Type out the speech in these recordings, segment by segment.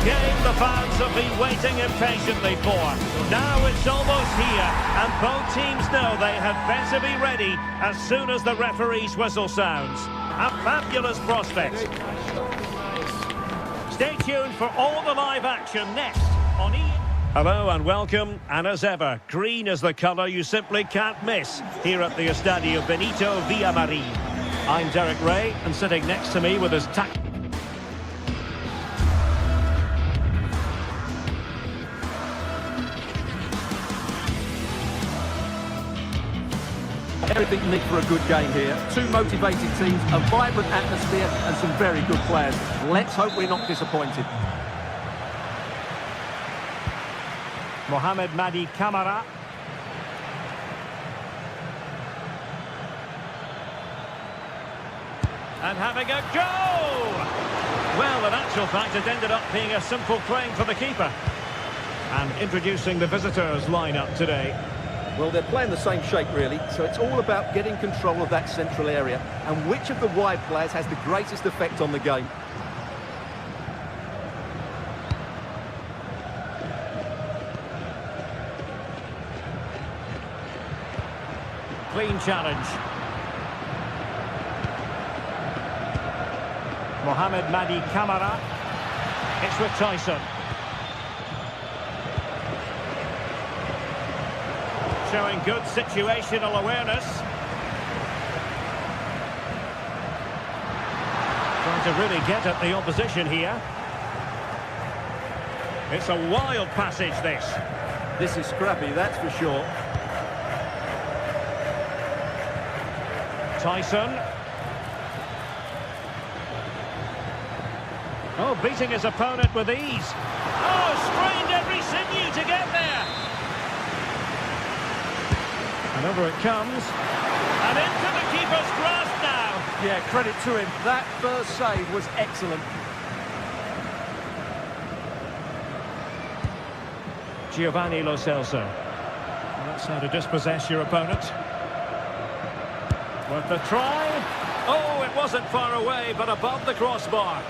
game the fans have been waiting impatiently for. Now it's almost here, and both teams know they had better be ready as soon as the referee's whistle sounds. A fabulous prospect. Stay tuned for all the live action next on Hello and welcome, and as ever, green is the colour you simply can't miss here at the Estadio Benito Villamarín. I'm Derek Ray, and sitting next to me with his Everything you need for a good game here. Two motivated teams, a vibrant atmosphere and some very good players. Let's hope we're not disappointed. Mohamed Madi Camara. And having a go! Well, in actual fact, it ended up being a simple claim for the keeper. And introducing the visitors' lineup today. Well, they're playing the same shape, really, so it's all about getting control of that central area and which of the wide players has the greatest effect on the game. Clean challenge. Mohamed Madi Camara. It's with Tyson. Showing good situational awareness. Trying to really get at the opposition here. It's a wild passage, this. This is scrappy, that's for sure. Tyson. Oh, beating his opponent with ease. Oh, strained every sinew to get there. And over it comes. And into the keeper's grasp now. Yeah, credit to him. That first save was excellent. Giovanni Lo Celso. That's how to dispossess your opponent. Worth the try. Oh, it wasn't far away, but above the crossbar.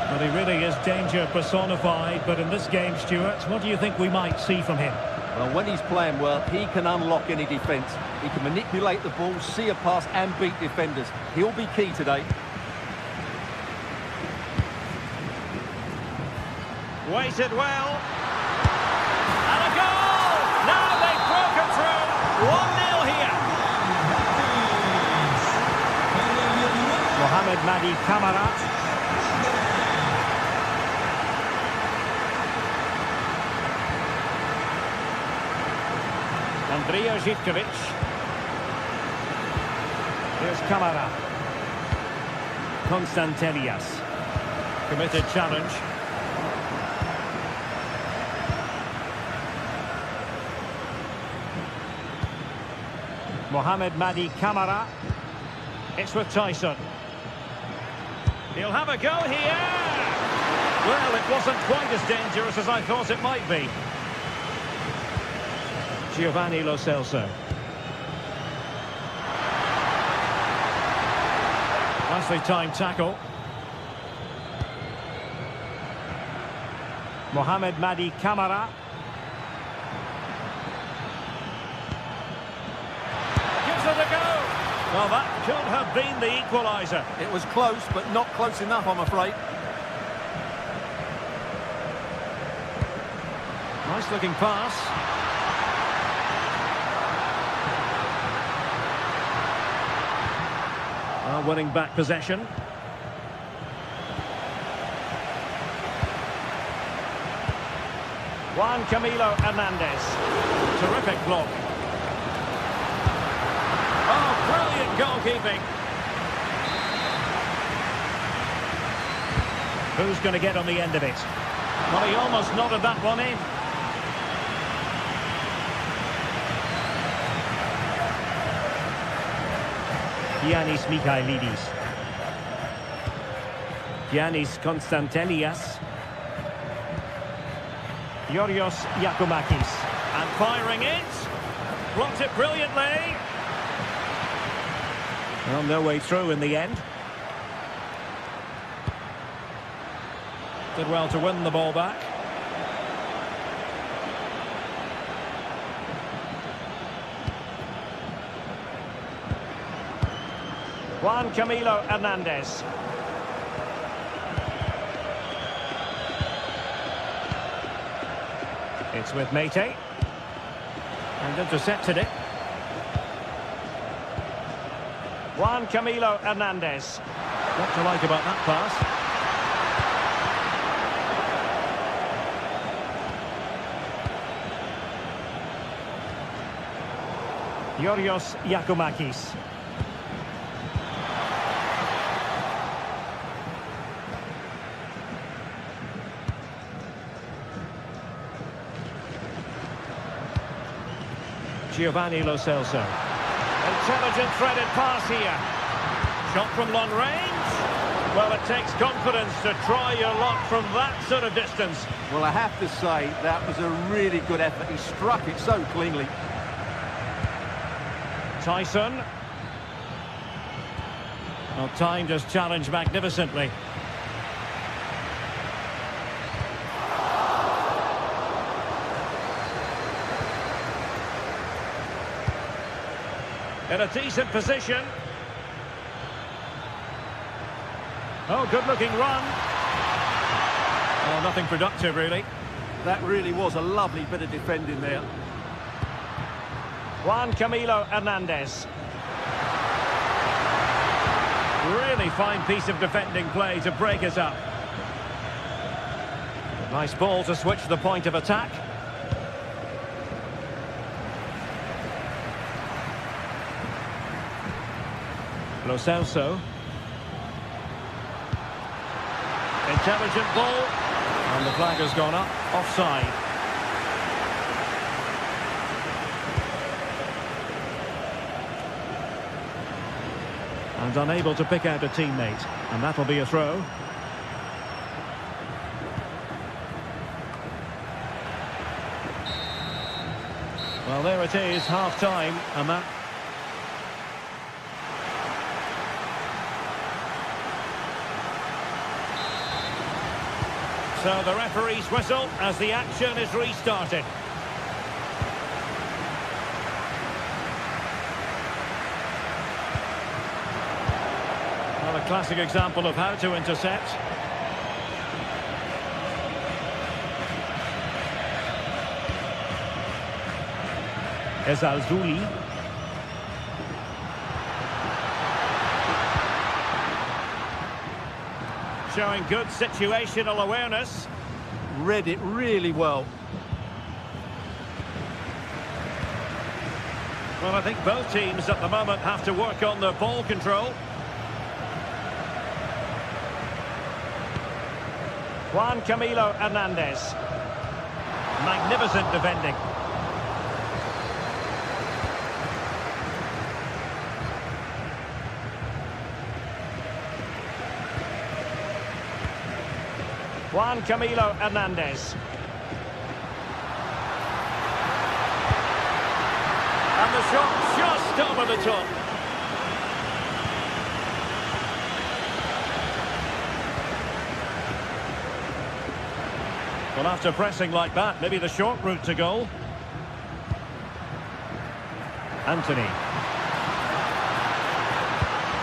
Well, he really is danger personified, but in this game, Stuart, what do you think we might see from him? Well, when he's playing well, he can unlock any defence. He can manipulate the ball, see a pass and beat defenders. He'll be key today. Waited well. And a goal! Now they've broken through. 1-0 here. Mohamed Madi Camara. Andrija Zivkovic. Here's Camara. Constantelias. Committed challenge. Mohamed Madi Camara. It's with Tyson. He'll have a go here. Well, it wasn't quite as dangerous as I thought it might be. Giovanni Lo Celso. Nicely timed tackle. Mohamed Madi Camara. Gives it a go. Well, that could have been the equaliser. It was close, but not close enough, I'm afraid. Nice looking pass. Winning back possession. Juan Camilo Hernandez. Terrific block. Oh, brilliant goalkeeping. Who's going to get on the end of it? Well, he almost nodded that one in. Giannis Michailidis. Giannis Constantelias. Yorios Yakumakis. And firing it. Blocked it brilliantly. Well, no way through in the end. Did well to win the ball back. Juan Camilo Hernandez. It's with Mate. And intercepted it. Juan Camilo Hernandez. What to like about that pass? Yorios Yakumakis. Giovanni Lo Celso. Intelligent threaded pass here. Shot from long range. Well, it takes confidence to try your luck from that sort of distance. Well, I have to say, that was a really good effort. He struck it so cleanly. Tyson. Well, time just challenged magnificently. In a decent position. Oh, good-looking run. Oh, nothing productive, really. That really was a lovely bit of defending there. Juan Camilo Hernandez. Really fine piece of defending play to break us up. Nice ball to switch the point of attack. Lo Celso. Intelligent ball. And the flag has gone up. Offside. And unable to pick out a teammate. And that'll be a throw. Well, there it is, half-time. And that... So the referee's whistle as the action is restarted. Well, a classic example of how to intercept. Ezalzouli. Showing good situational awareness. Read it really well. Well, I think both teams at the moment have to work on their ball control. Juan Camilo Hernandez. Magnificent defending. Juan Camilo Hernandez. And the shot just over the top. Well, after pressing like that, maybe the short route to goal. Anthony.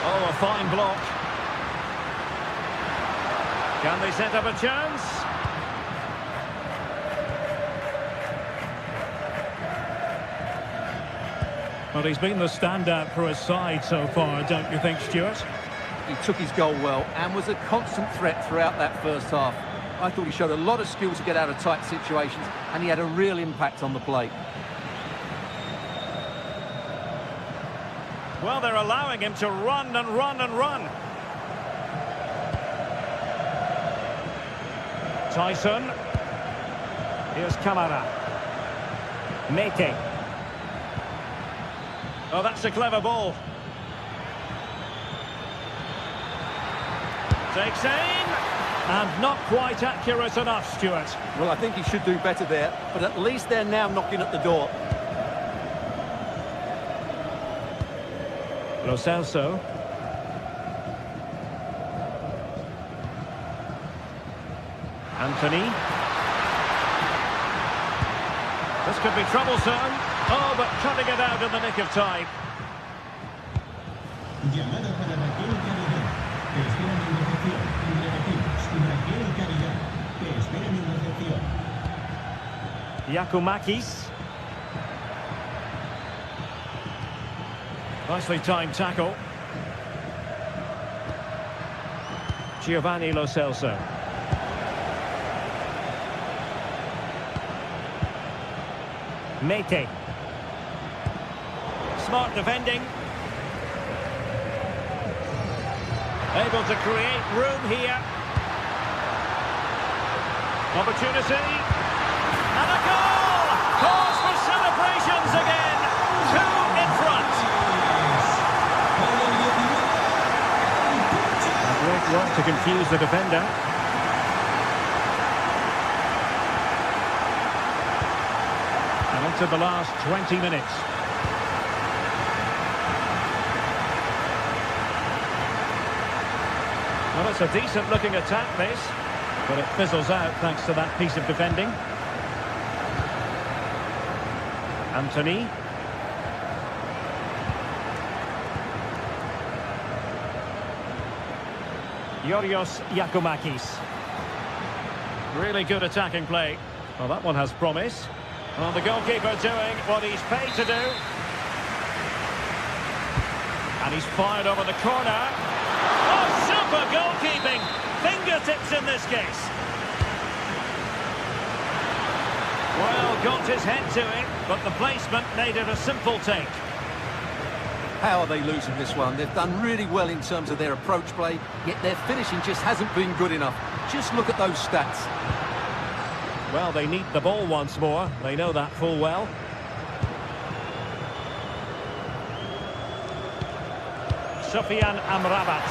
Oh, a fine block. Can they set up a chance? Well, he's been the standout for his side so far, don't you think, Stuart? He took his goal well and was a constant threat throughout that first half. I thought he showed a lot of skill to get out of tight situations, and he had a real impact on the play. Well, they're allowing him to run and run and run. Tyson. Here's Camara. Mete. Oh, that's a clever ball. Takes aim. And not quite accurate enough, Stuart. Well, I think he should do better there, but at least they're now knocking at the door. Lo Celso. Anthony. This could be troublesome. Oh, but cutting it out in the nick of time. Llamada para Raquel Caridad. Te esperan en recepción. Entre vecinos. Raquel Caridad. Te esperan en recepción. Giacomakis. Nicely timed tackle. Giovanni Lo Celso. Mete. Smart defending. Able to create room here. Opportunity. And a goal! Cause for celebrations again. 2 in front. A great work to confuse the defender. And into the last 20 minutes. Well, it's a decent-looking attack, this, but it fizzles out thanks to that piece of defending. Anthony. Yorios Giacomakis. Really good attacking play. Well, that one has promise. Well, the goalkeeper doing what he's paid to do. And he's fired over the corner. Oh, super goalkeeping! Fingertips in this case. Well, got his head to it, but the placement made it a simple take. How are they losing this one? They've done really well in terms of their approach play, yet their finishing just hasn't been good enough. Just look at those stats. Well, they need the ball once more. They know that full well. Sufyan Amrabat.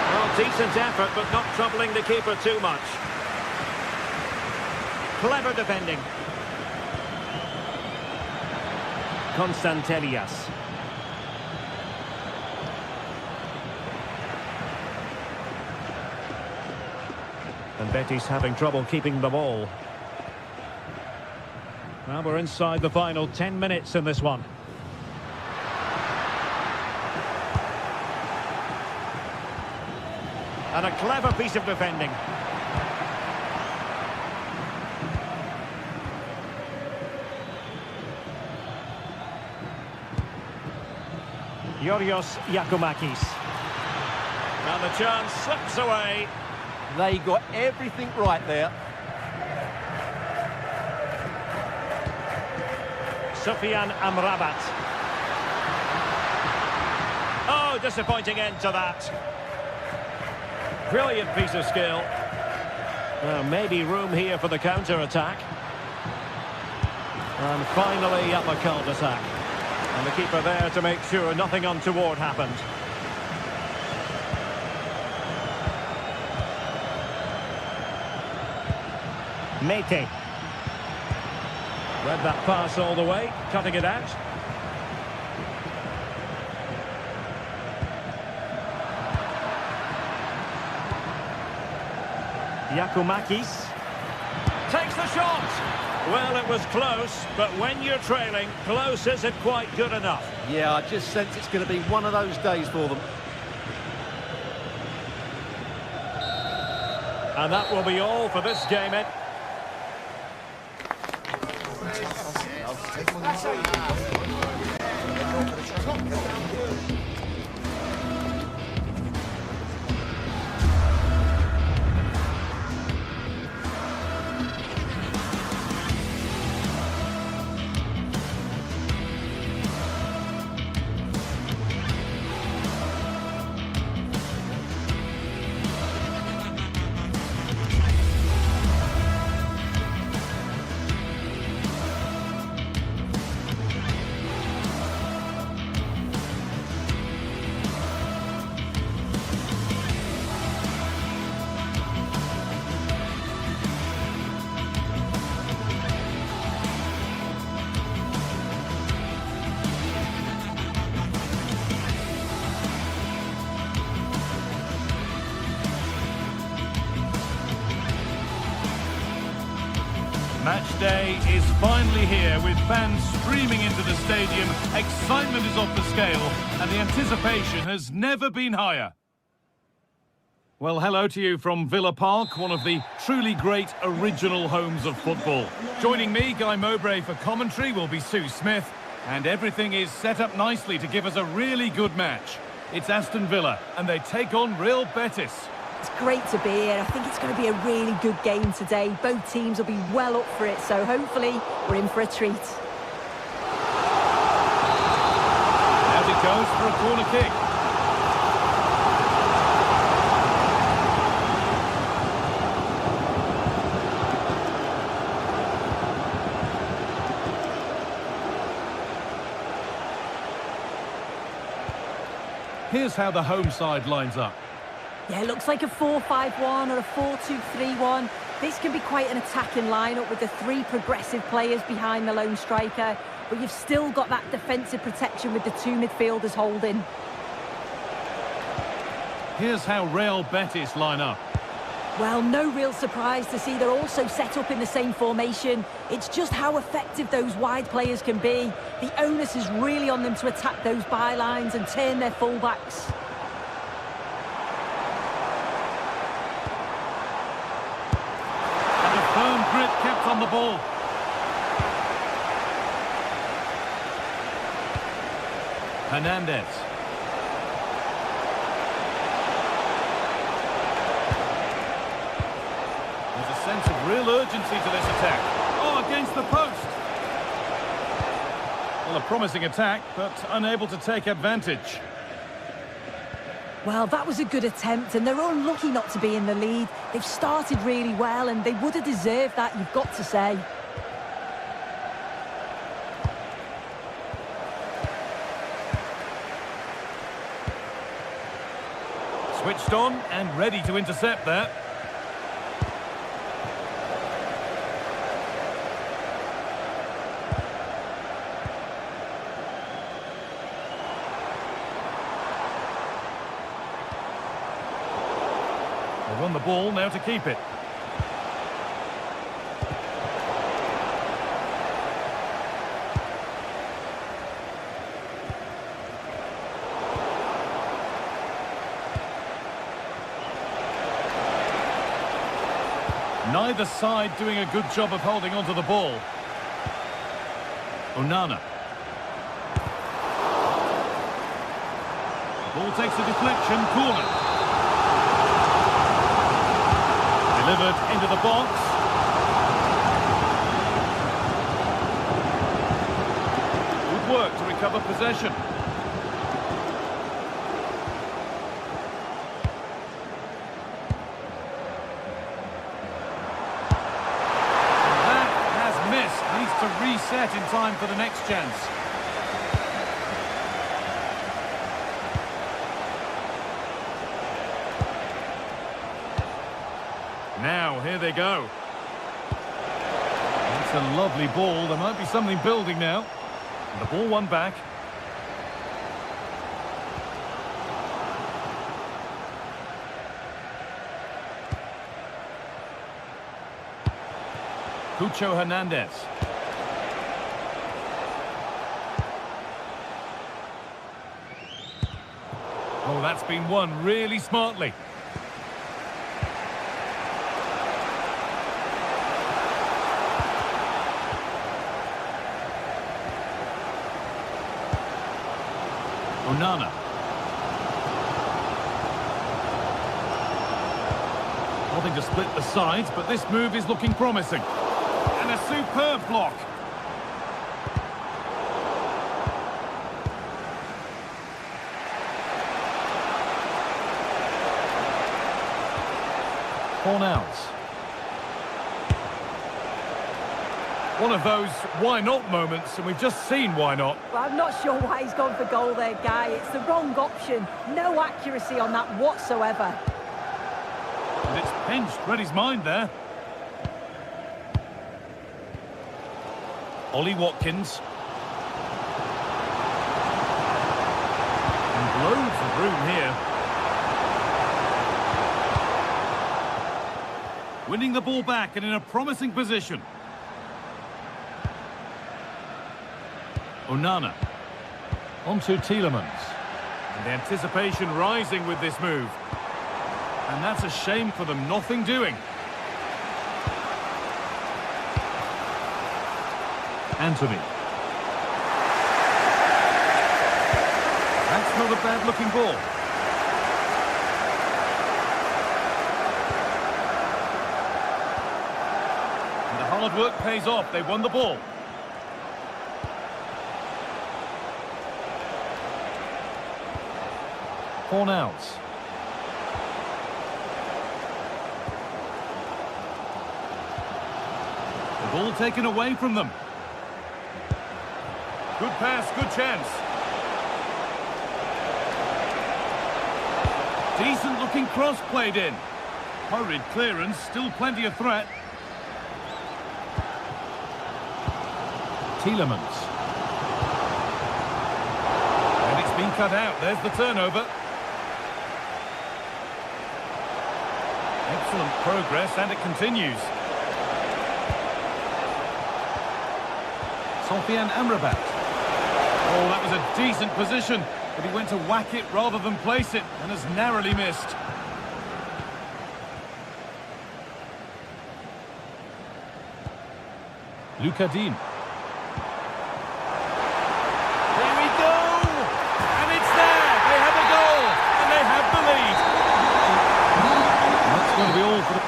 Well, decent effort, but not troubling the keeper too much. Clever defending. Constantelias. And Betis having trouble keeping the ball. Now we're inside the final 10 minutes in this one. And a clever piece of defending. Yorios Giacomakis. And the chance slips away. They got everything right there. Sufyan Amrabat. Oh, disappointing end to that. Brilliant piece of skill. Well, maybe room here for the counter-attack. And finally up a cul-de-sac. And the keeper there to make sure nothing untoward happened. Mete. Read that pass all the way, cutting it out. Giacomakis takes the shot. Well, it was close, but when you're trailing, close isn't quite good enough. Yeah, I just sense it's going to be one of those days for them. And that will be all for this game. Match day is finally here with fans streaming into the stadium. Excitement is off the scale and the anticipation has never been higher. Well, hello to you from Villa Park, one of the truly great original homes of football. Joining me, Guy Mowbray, for commentary will be Sue Smith, and everything is set up nicely to give us a really good match. It's Aston Villa and they take on Real Betis. It's great to be here. I think it's going to be a really good game today. Both teams will be well up for it, so hopefully we're in for a treat. As it goes for a corner kick. Here's how the home side lines up. Yeah, it looks like a 4-5-1 or a 4-2-3-1. This can be quite an attacking lineup with the three progressive players behind the lone striker, but you've still got that defensive protection with the two midfielders holding. Here's how Real Betis line up. Well, no real surprise to see they're also set up in the same formation. It's just how effective those wide players can be. The onus is really on them to attack those bylines and turn their fullbacks. And a firm grip kept on the ball. Hernandez. There's a sense of real urgency to this attack. Oh, against the post. Well, a promising attack, but unable to take advantage. Well, that was a good attempt, and they're unlucky not to be in the lead. They've started really well, and they would have deserved that, you've got to say. Switched on and ready to intercept that. They run the ball now to keep it. Neither side doing a good job of holding onto the ball. Onana. Ball takes a deflection, corner. Delivered into the box. Good work to recover possession. To reset in time for the next chance. Now, here they go. It's a lovely ball. There might be something building now. And the ball won back. Cucho Hernandez. Oh, that's been won really smartly. Onana. Nothing to split the sides, but this move is looking promising. And a superb block. Cornels. One of those why not moments, and we've just seen why not. Well, I'm not sure why he's gone for goal there, Guy. It's the wrong option. No accuracy on that whatsoever. And it's pinched, read his mind there. Ollie Watkins. And loads of room here. Winning the ball back and in a promising position. Onana. Onto Tielemans. And the anticipation rising with this move. And that's a shame for them, nothing doing. Anthony. That's not a bad-looking ball. And the hard work pays off. They won the ball. Fornals. The ball taken away from them. Good pass, good chance. Decent looking cross played in. Hurried clearance, still plenty of threat. Tielemans. And it's been cut out, there's the turnover. Excellent progress, and it continues. Sofian Amrabat. Oh, that was a decent position, but he went to whack it rather than place it, and has narrowly missed. Lucadine. Here we go! And it's there! They have a goal! And they have the lead! And that's going to be all for the...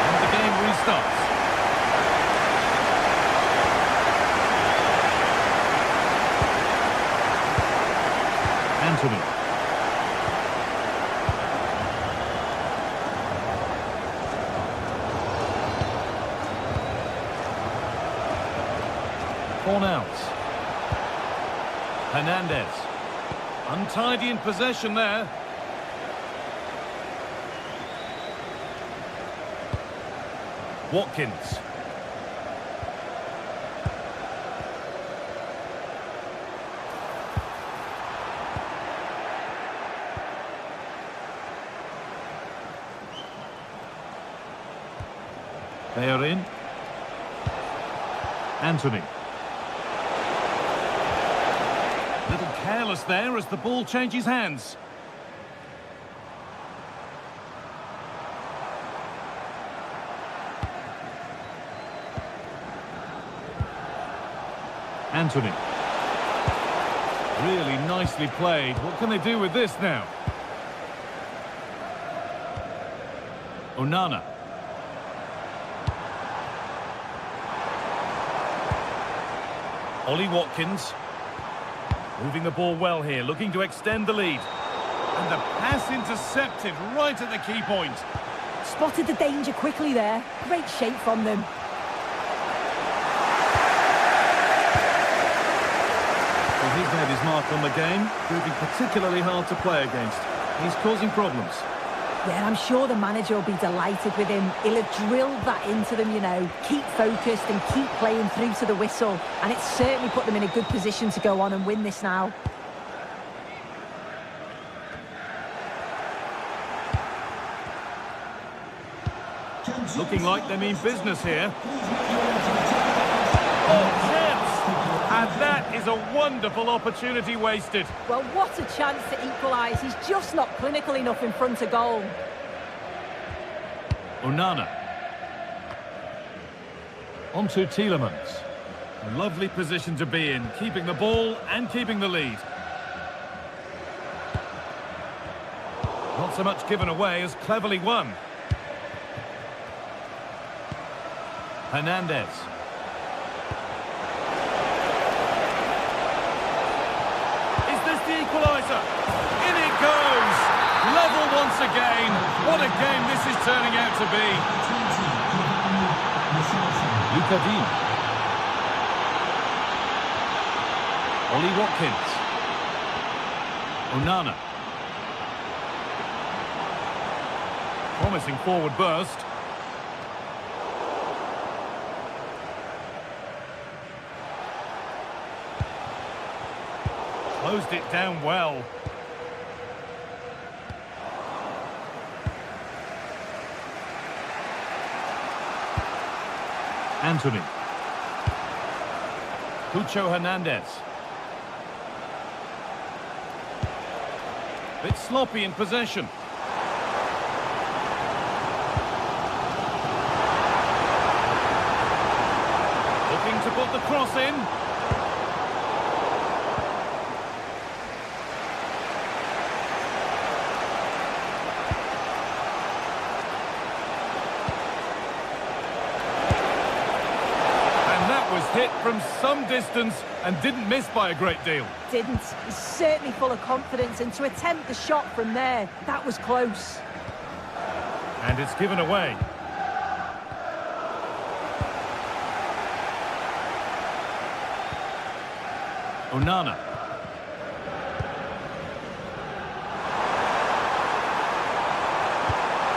And the game restarts. Anthony. Fornals. Hernandez. Untidy in possession there. Watkins. They are in. Anthony. Little careless there as the ball changes hands. Anthony. Really nicely played. What can they do with this now? Onana. Ollie Watkins. Moving the ball well here, looking to extend the lead. And the pass intercepted right at the key point. Spotted the danger quickly there. Great shape from them. Well, he's made his mark on the game, proving particularly hard to play against. He's causing problems. Yeah, I'm sure the manager will be delighted with him. He'll have drilled that into them, you know. Keep focused and keep playing through to the whistle. And it's certainly put them in a good position to go on and win this now. Looking like they mean business here. Oh, chance! And that is a wonderful opportunity wasted. Well, what a chance to equalise. He's just not clinical enough in front of goal. Onana. Onto Tielemans. A lovely position to be in, keeping the ball and keeping the lead. Not so much given away as cleverly won. Hernandez. Is this the equaliser? In it goes! Level once again. What a game this is turning out to be. Lucadine. Ollie Watkins. Onana. Promising forward burst. Closed it down well. Anthony. Pucho Hernandez. Bit sloppy in possession. Looking to put the cross in. Hit from some distance and didn't miss by a great deal. Didn't. He's certainly full of confidence, and to attempt the shot from there, that was close. And it's given away. Onana.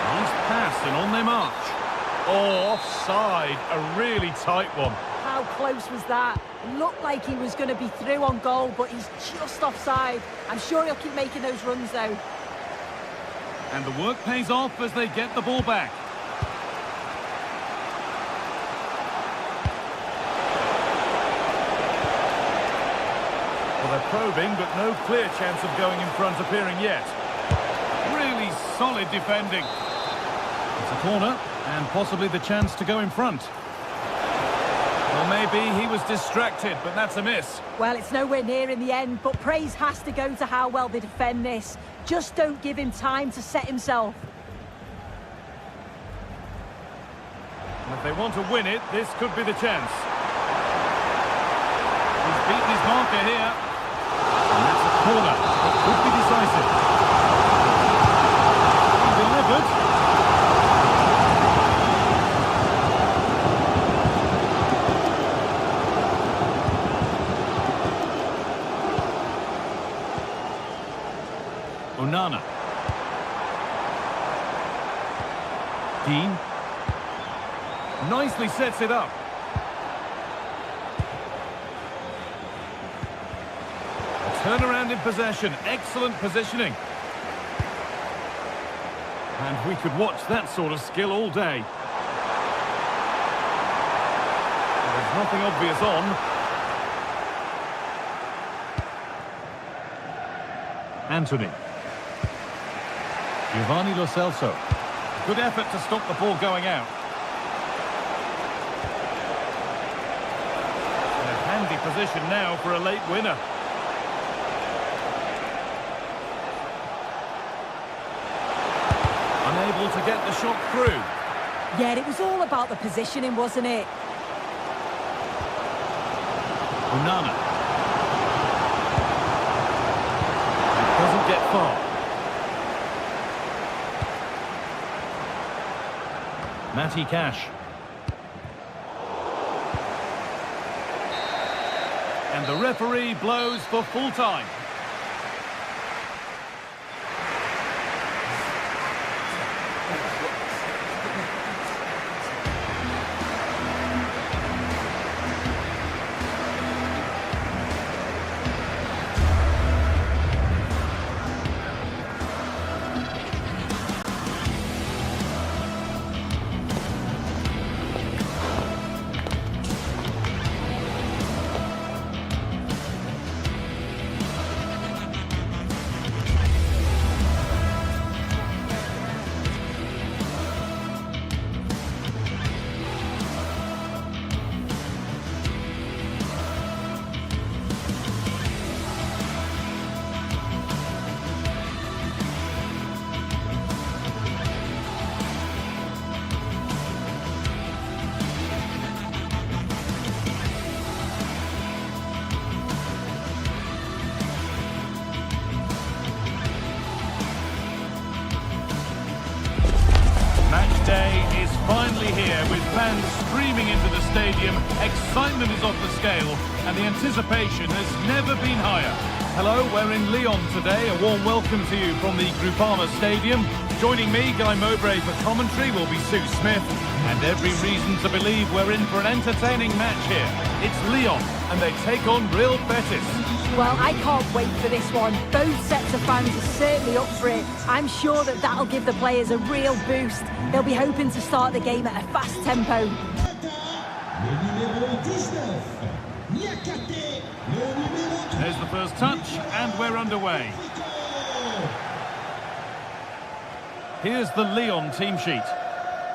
Nice pass and on they march. Oh, offside. A really tight one. How close was that? It looked like he was going to be through on goal, but he's just offside. I'm sure he'll keep making those runs, though. And the work pays off as they get the ball back. Well, they're probing, but no clear chance of going in front appearing yet. Really solid defending. It's a corner, and possibly the chance to go in front. Well, maybe he was distracted, but that's a miss. Well, it's nowhere near in the end, but praise has to go to how well they defend this. Just don't give him time to set himself. And if they want to win it, this could be the chance. He's beaten his marker here. And that's a corner. It could be decisive. Delivered. Onana. Dean. Nicely sets it up. A turnaround in possession. Excellent positioning. And we could watch that sort of skill all day. There's nothing obvious on. Anthony. Giovanni Lo Celso. Good effort to stop the ball going out. In a handy position now for a late winner. Unable to get the shot through. Yeah, it was all about the positioning, wasn't it? Onana. It doesn't get far. Matty Cash. And the referee blows for full time. Day is finally here with fans streaming into the stadium. Excitement is off the scale and the anticipation has never been higher. Hello, we're in Lyon today. A warm welcome to you from the Groupama Stadium. Joining me, Guy Mowbray for commentary, will be Sue Smith. And every reason to believe we're in for an entertaining match here. It's Lyon and they take on real Betis. Well, I can't wait for this one. Both sets of fans are certainly up for it. I'm sure that that'll give the players a real boost. They'll be hoping to start the game at a fast tempo. the first touch, and we're underway. Here's the Lyon team sheet.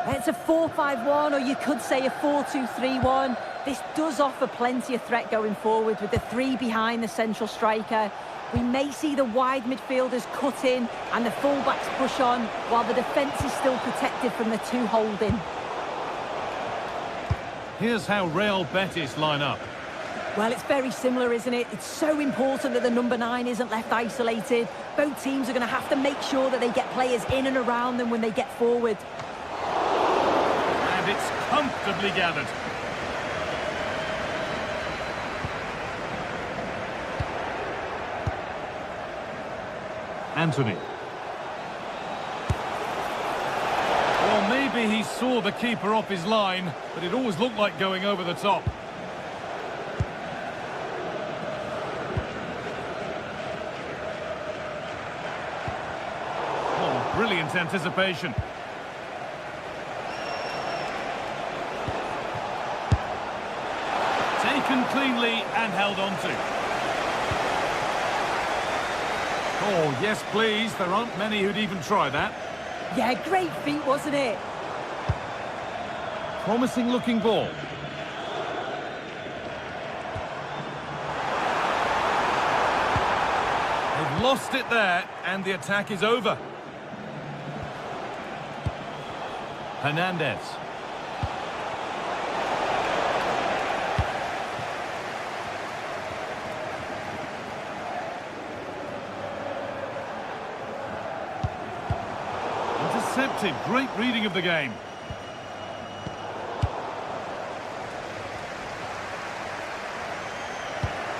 It's a 4-5-1, or you could say a 4-2-3-1. This does offer plenty of threat going forward with the three behind the central striker. We may see the wide midfielders cut in and the fullbacks push on, while the defence is still protected from the two holding. Here's how Real Betis line up. Well, it's very similar, isn't it? It's so important that the number 9 isn't left isolated. Both teams are going to have to make sure that they get players in and around them when they get forward. And it's comfortably gathered. Anthony. Well, maybe he saw the keeper off his line, but it always looked like going over the top. Oh, brilliant anticipation. Taken cleanly and held on to. Oh, yes, please. There aren't many who'd even try that. Yeah, great feat, wasn't it? Promising looking ball. They've lost it there, and the attack is over. Hernandez. Intercepted. Great reading of the game.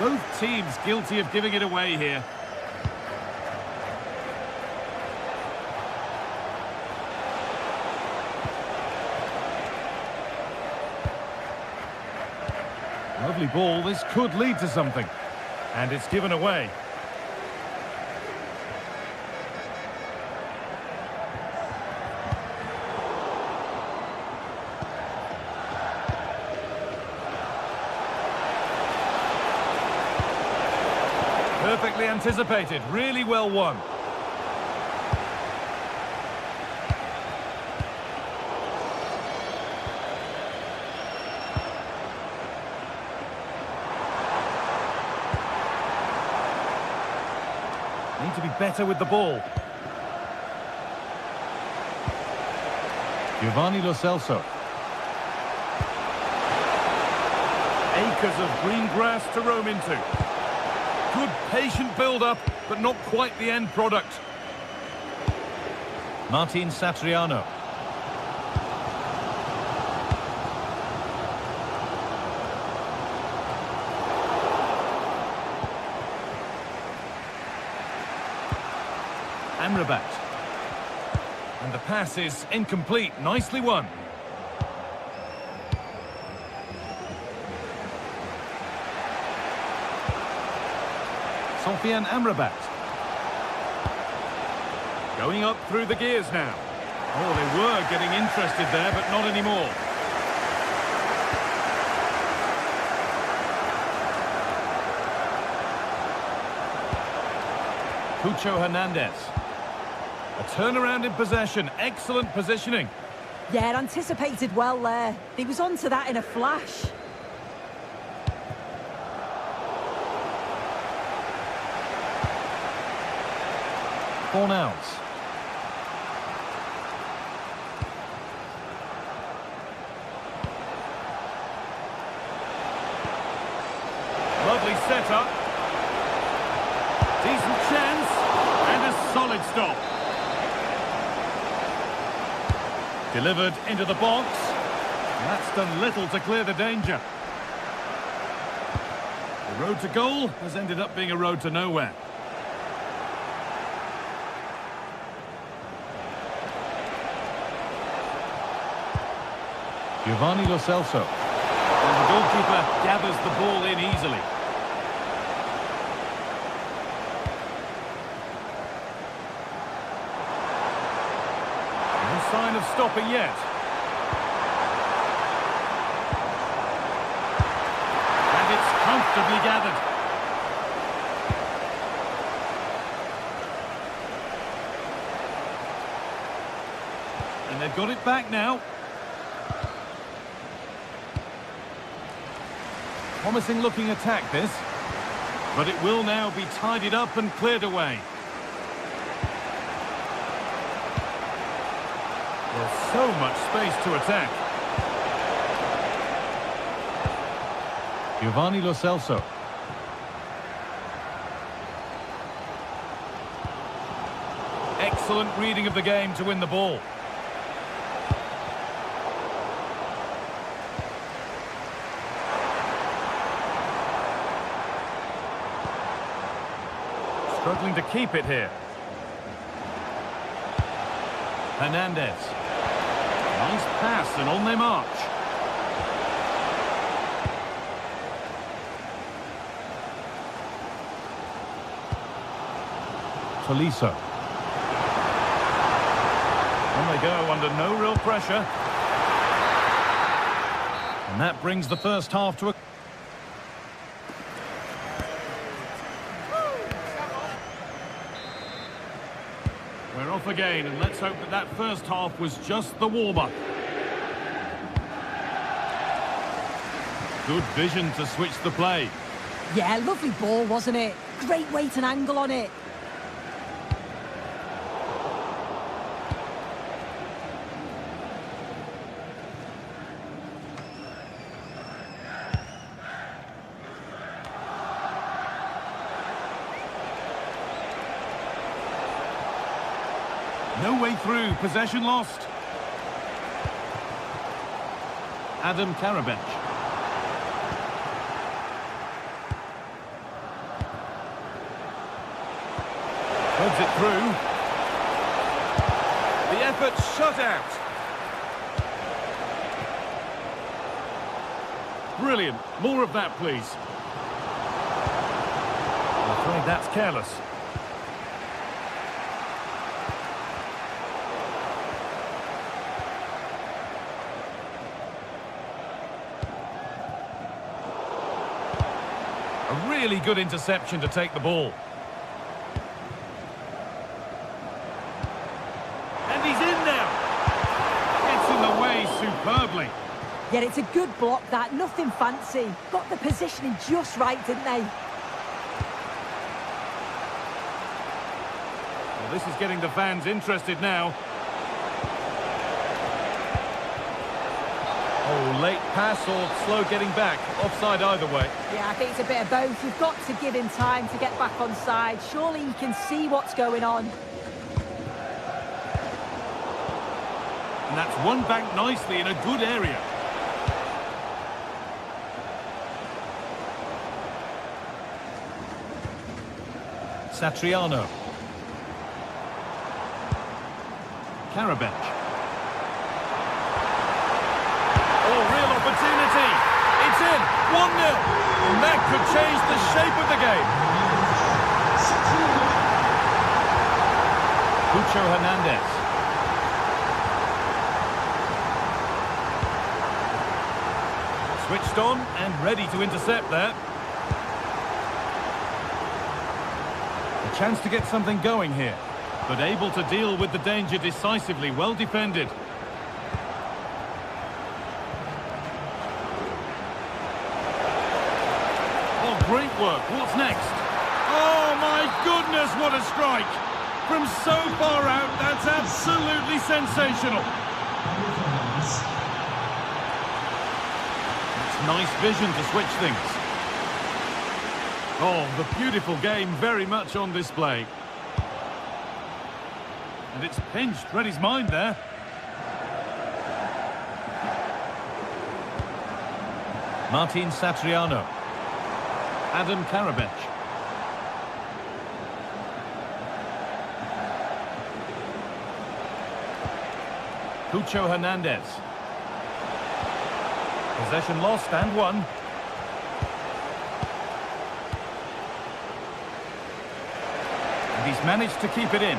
Both teams guilty of giving it away here. Lovely ball. This could lead to something. And it's given away. Perfectly anticipated, really well won. Need to be better with the ball. Giovanni Lo Celso. Acres of green grass to roam into. Good patient build-up, but not quite the end product. Martin Satriano. Amrabat. And the pass is incomplete. Nicely won. Sofian Amrabat. Going up through the gears now. Oh, they were getting interested there, but not anymore. Cucho Hernandez. A turnaround in possession. Excellent positioning. Yeah, anticipated well there. He was onto that in a flash. Fornals. Lovely setup. Decent chance. And a solid stop. Delivered into the box. And that's done little to clear the danger. The road to goal has ended up being a road to nowhere. Giovanni Lo Celso. And the goalkeeper gathers the ball in easily. No sign of stopping yet. And it's comfortably gathered. And they've got it back now. Promising looking attack this. But it will now be tidied up and cleared away. There's so much space to attack. Giovanni Lo Celso. Excellent reading of the game to win the ball. Struggling to keep it here. Hernandez. Nice pass and on they march. Tolisso. On they go under no real pressure. And that brings the first half to a... We're off again, and let's hope that that first half was just the warm-up. Good vision to switch the play. Yeah, lovely ball, wasn't it? Great weight and angle on it. No way through, possession lost. Adam Karabech. Threads it through. The effort shut out. Brilliant. More of that, please. I'm afraid that's careless. A really good interception to take the ball. And he's in there. Gets in the way superbly. Yeah, it's a good block, that. Nothing fancy. Got the positioning just right, didn't they? Well, this is getting the fans interested now. Oh, late pass or slow getting back. Offside either way. Yeah, I think it's a bit of both. You've got to give him time to get back on side. Surely he can see what's going on. And that's won back nicely in a good area. Satriano. Karabech. Oh, real opportunity. It's in. 1-0. And that could change the shape of the game. Pucho Hernandez. Switched on and ready to intercept there. A chance to get something going here, but able to deal with the danger decisively. Well defended. Oh, great work. What's next? Oh, my goodness, what a strike. From so far out, that's absolutely sensational. It's nice vision to switch things. Oh, the beautiful game very much on display. And it's pinched, read his mind there. Martin Satriano. Adam Karabech. Pucho Hernandez. Possession lost and won. And he's managed to keep it in.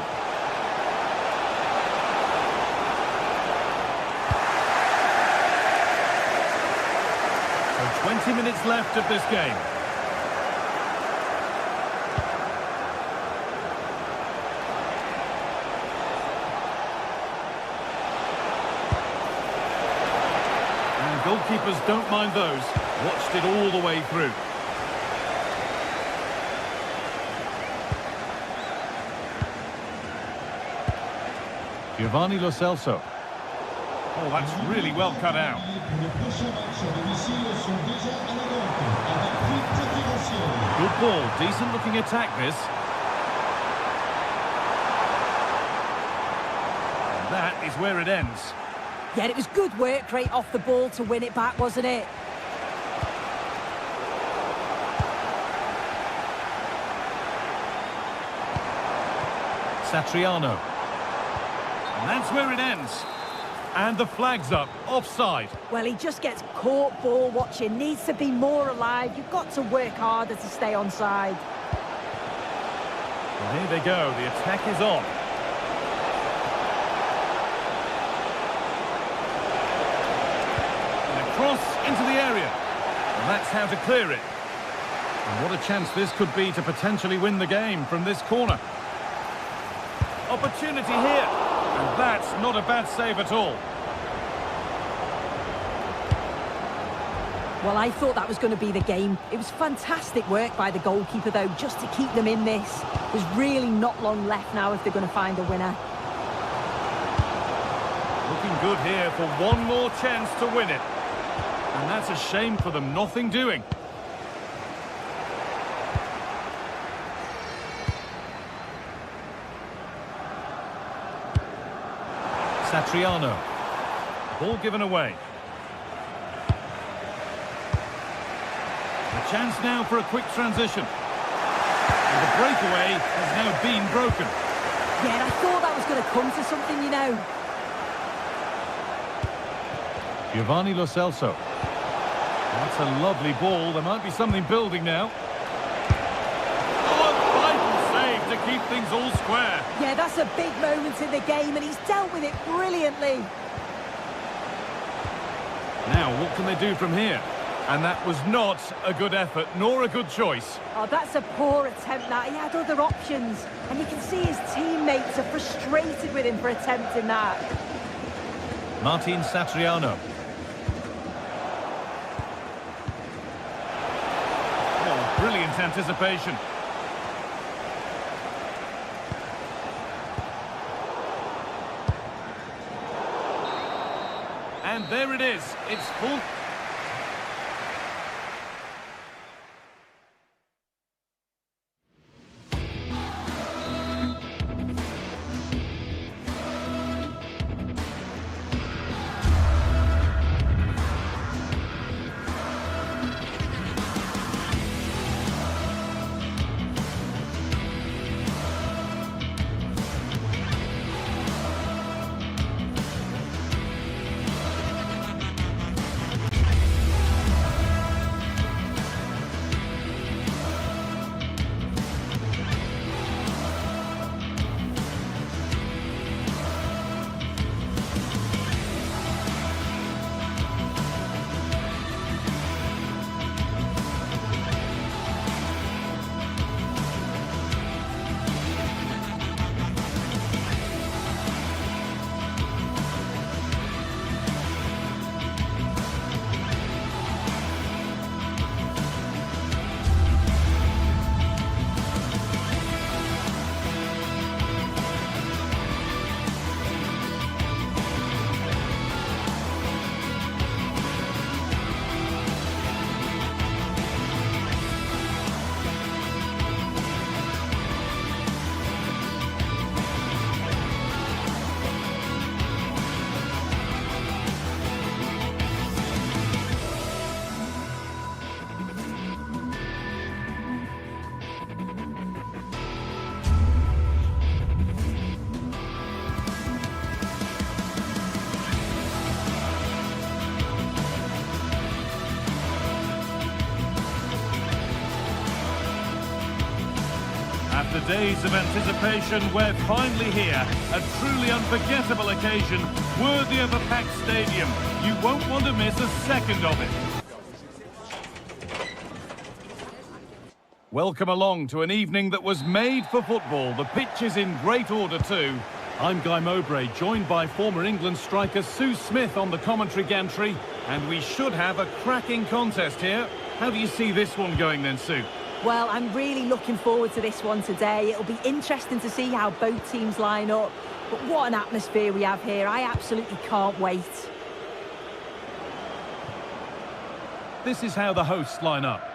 So 20 minutes left of this game. Goalkeepers don't mind those. Watched it all the way through. Giovanni Lo Celso. Oh, that's really well cut out. Good ball, decent looking attack this. And that is where it ends. Yeah, it was good work rate off the ball to win it back, wasn't it? Satriano. And that's where it ends. And the flag's up, offside. Well, he just gets caught ball watching, needs to be more alive. You've got to work harder to stay onside. Well, here they go, the attack is on. And a cross into the area. And that's how to clear it. And what a chance this could be to potentially win the game from this corner. Opportunity here. And that's not a bad save at all. Well, I thought that was going to be the game. It was fantastic work by the goalkeeper, though, just to keep them in this. There's really not long left now if they're going to find a winner. Looking good here for one more chance to win it. And that's a shame for them, nothing doing. Satriano. Ball given away. A chance now for a quick transition. And the breakaway has now been broken. Yeah, I thought that was going to come to something, you know. Giovanni Lo Celso. That's a lovely ball. There might be something building now. Oh, a vital save to keep things all square. Yeah, that's a big moment in the game, and he's dealt with it brilliantly. Now, what can they do from here? And that was not a good effort, nor a good choice. Oh, that's a poor attempt, that. He had other options. And you can see his teammates are frustrated with him for attempting that. Martin Satriano. Oh, brilliant anticipation. And there it is. It's full. After days of anticipation, we're finally here. A truly unforgettable occasion, worthy of a packed stadium. You won't want to miss a second of it. Welcome along to an evening that was made for football. The pitch is in great order too. I'm Guy Mowbray, joined by former England striker Sue Smith on the commentary gantry, and we should have a cracking contest here. How do you see this one going then, Sue? Well, I'm really looking forward to this one today. It'll be interesting to see how both teams line up. But what an atmosphere we have here. I absolutely can't wait. This is how the hosts line up.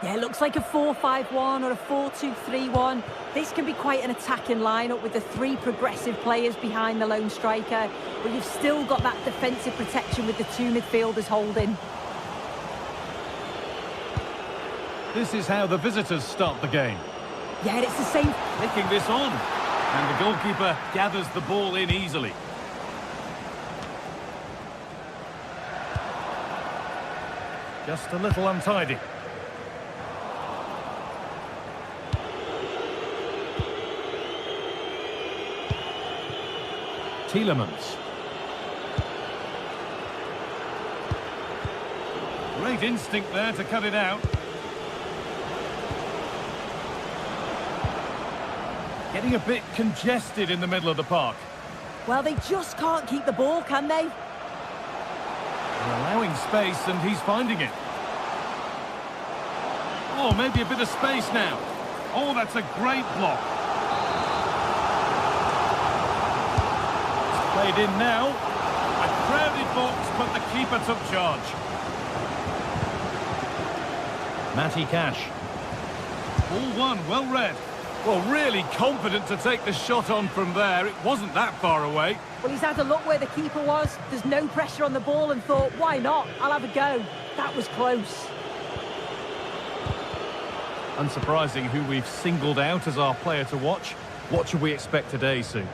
Yeah, it looks like a 4-5-1 or a 4-2-3-1. This can be quite an attacking lineup with the three progressive players behind the lone striker. But you've still got that defensive protection with the two midfielders holding. This is how the visitors start the game. Yeah, it's the same. Taking this on. And the goalkeeper gathers the ball in easily. Just a little untidy. Tielemans. Great instinct there to cut it out. Getting a bit congested in the middle of the park. Well, they just can't keep the ball, can they? They're allowing space and he's finding it. Oh, maybe a bit of space now. Oh, that's a great block. It's played in now. A crowded box, but the keeper took charge. Matty Cash. Ball one, well read. Well, really confident to take the shot on from there. It wasn't that far away. Well, he's had a look where the keeper was. There's no pressure on the ball and thought, why not? I'll have a go. That was close. Unsurprising who we've singled out as our player to watch. What should we expect today, Sue?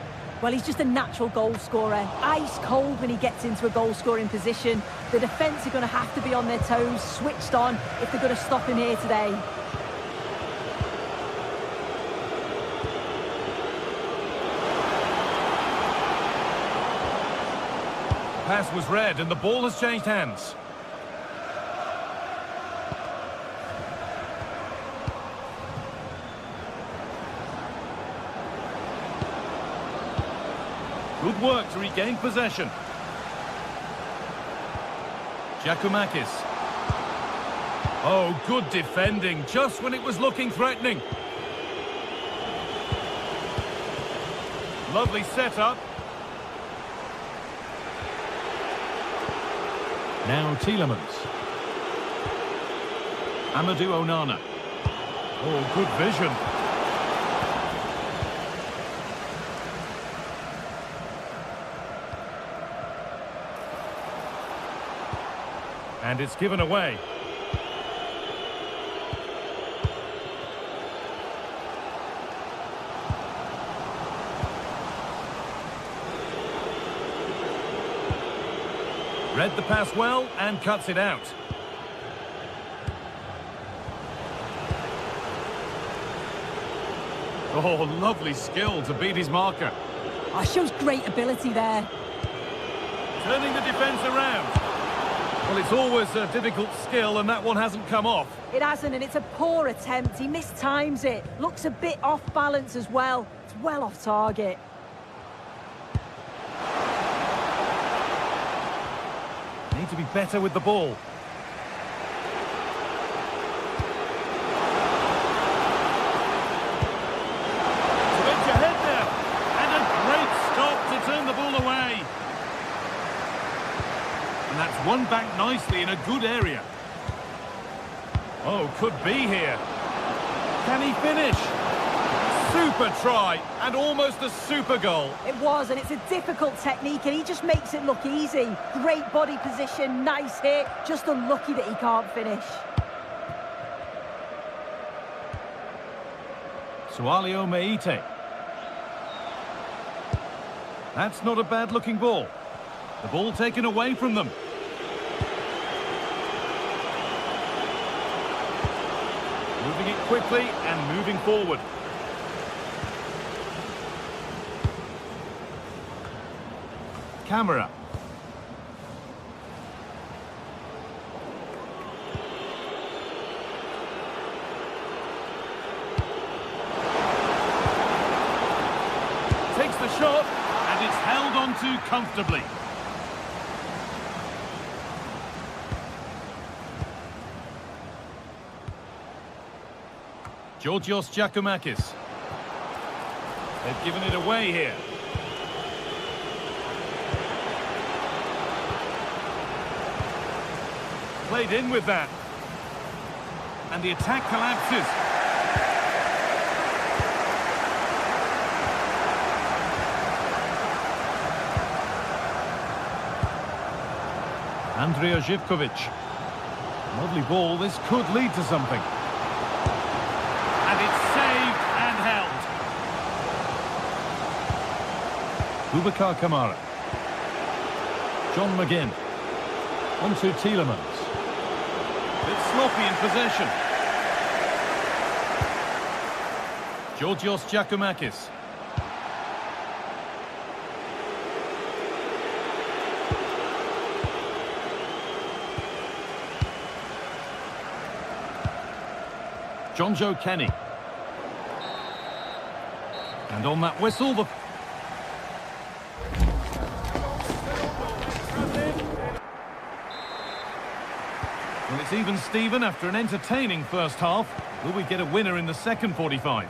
Well, he's just a natural goal scorer. Ice cold when he gets into a goal-scoring position. The defence are going to have to be on their toes, switched on, if they're going to stop him here today. Pass was read and the ball has changed hands. Good work to regain possession. Giacomakis. Oh, good defending, just when it was looking threatening. Lovely setup. Now Tielemans. Amadou Onana. Oh, good vision. And it's given away. Read the pass well and cuts it out. Oh, lovely skill to beat his marker. Oh, shows great ability there. Turning the defence around. Well, it's always a difficult skill, and that one hasn't come off. It hasn't, and it's a poor attempt. He mistimes it. Looks a bit off balance as well. It's well off target. Need to be better with the ball. To edge ahead there. And a great stop to turn the ball away. And that's won back nicely in a good area. Oh, could be here. Can he finish? Super try and almost a super goal. It was, and it's a difficult technique, and he just makes it look easy. Great body position, nice hit, just unlucky that he can't finish. Sualio Meite. That's not a bad-looking ball. The ball taken away from them. Moving it quickly and moving forward. Camera. Takes the shot. shot, and it's held on to comfortably. Georgios Giacomakis. They've given it away here. Played in with that. And the attack collapses. Andrija Živković. Lovely ball, this could lead to something. And it's saved and held. Boubacar Kamara. John McGinn. On to Tielemans. Bit sloppy in possession. Georgios Giacomakis. John Joe Kenny. And on that whistle, the... Well, it's even Steven after an entertaining first half. Will we get a winner in the second 45?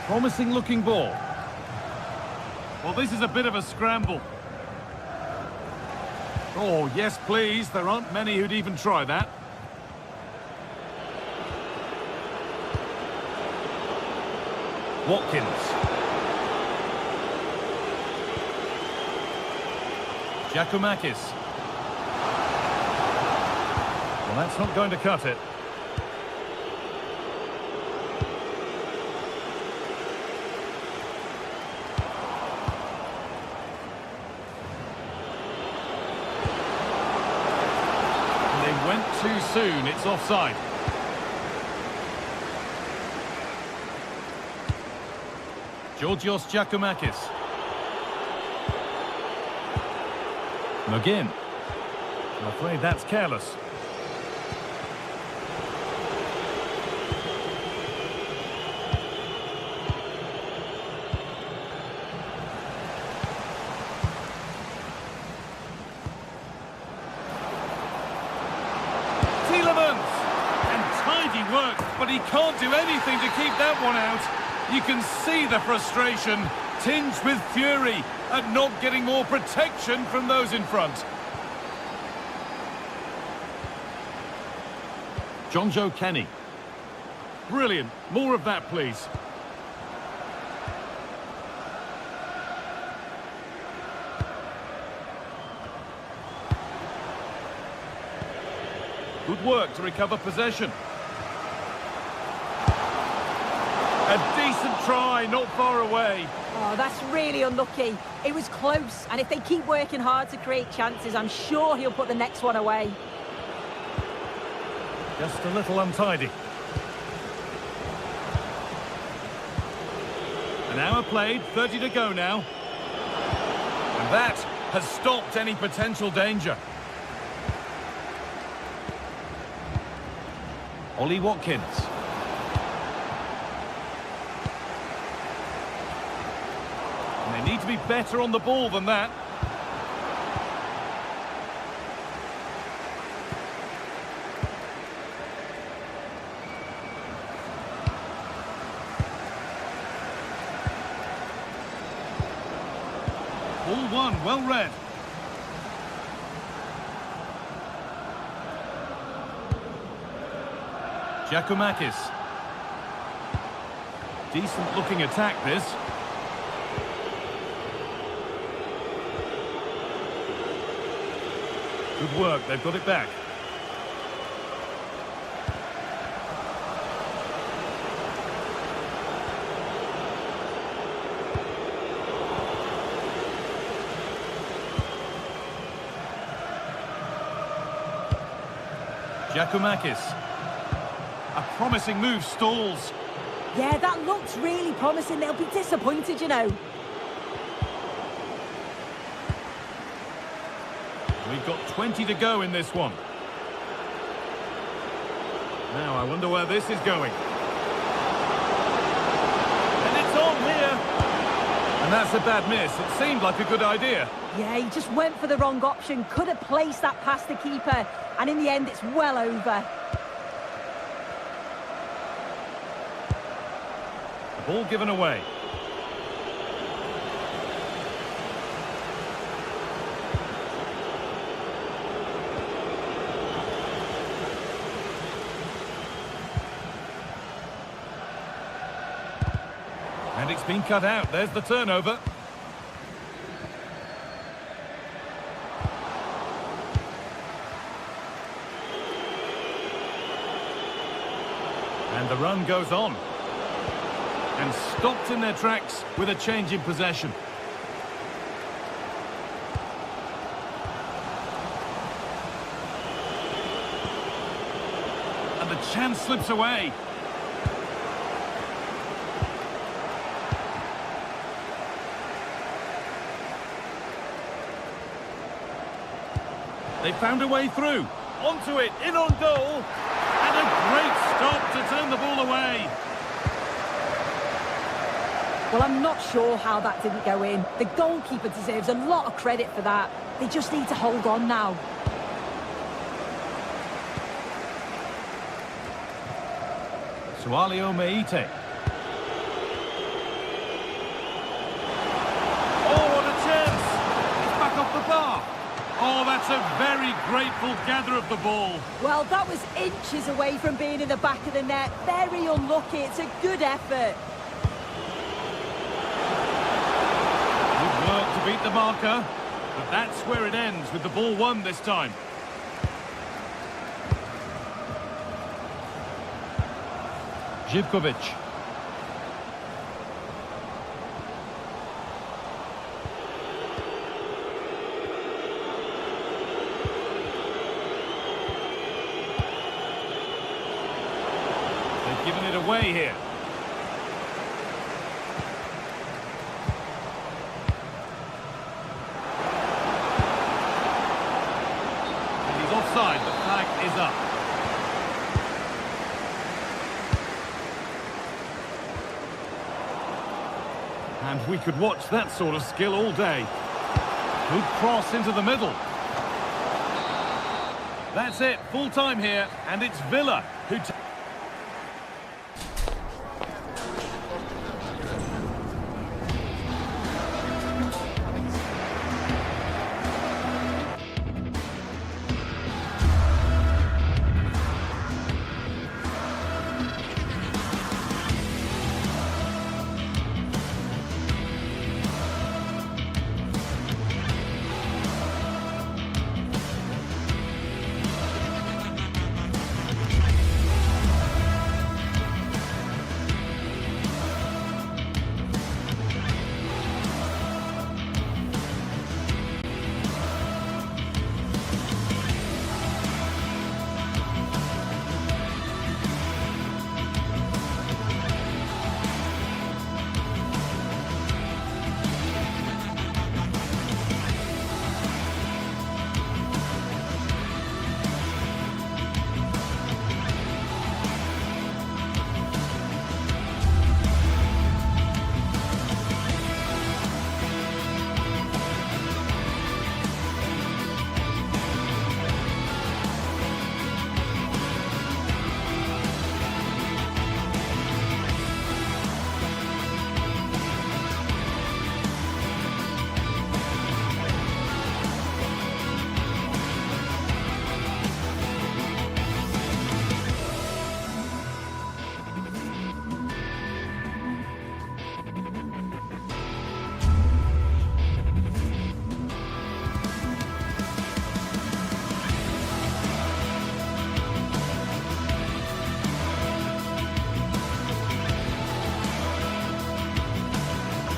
Promising looking ball. Well, this is a bit of a scramble. Oh, yes, please. There aren't many who'd even try that. Watkins. Giacomakis. Well, that's not going to cut it. Went too soon, it's offside. Georgios Giacomakis. McGinn. I'm afraid that's careless. Work, but he can't do anything to keep that one out. You can see the frustration, tinged with fury at not getting more protection from those in front. John Joe Kenny. Brilliant. More of that, please. Good work to recover possession. A decent try, not far away. Oh, that's really unlucky. It was close, and if they keep working hard to create chances, I'm sure he'll put the next one away. Just a little untidy. An hour played, 30 to go now. And that has stopped any potential danger. Ollie Watkins. They need to be better on the ball than that. Ball one, well read. Giacomakis. Decent looking attack this. Good work, they've got it back. Giacomakis. A promising move stalls. Yeah, that looks really promising. They'll be disappointed, you know. We've got 20 to go in this one. Now, I wonder where this is going. And it's on here. And that's a bad miss. It seemed like a good idea. Yeah, he just went for the wrong option. Could have placed that past the keeper. And in the end, it's well over. The ball given away. And it's been cut out. There's the turnover. And the run goes on. And stopped in their tracks with a change in possession. And the chance slips away. They found a way through. Onto it, in on goal. And a great stop to turn the ball away. Well, I'm not sure how that didn't go in. The goalkeeper deserves a lot of credit for that. They just need to hold on now. Sualio Meite. Oh, what a chance! It's back off the bar. Oh, that's a very grateful gather of the ball. Well, that was inches away from being in the back of the net. Very unlucky. It's a good effort. Good work to beat the marker. But that's where it ends, with the ball won this time. Živković. They've given it away here. And he's offside. The flag is up. And we could watch that sort of skill all day. Good cross into the middle. That's it, full time here, and it's Villa who...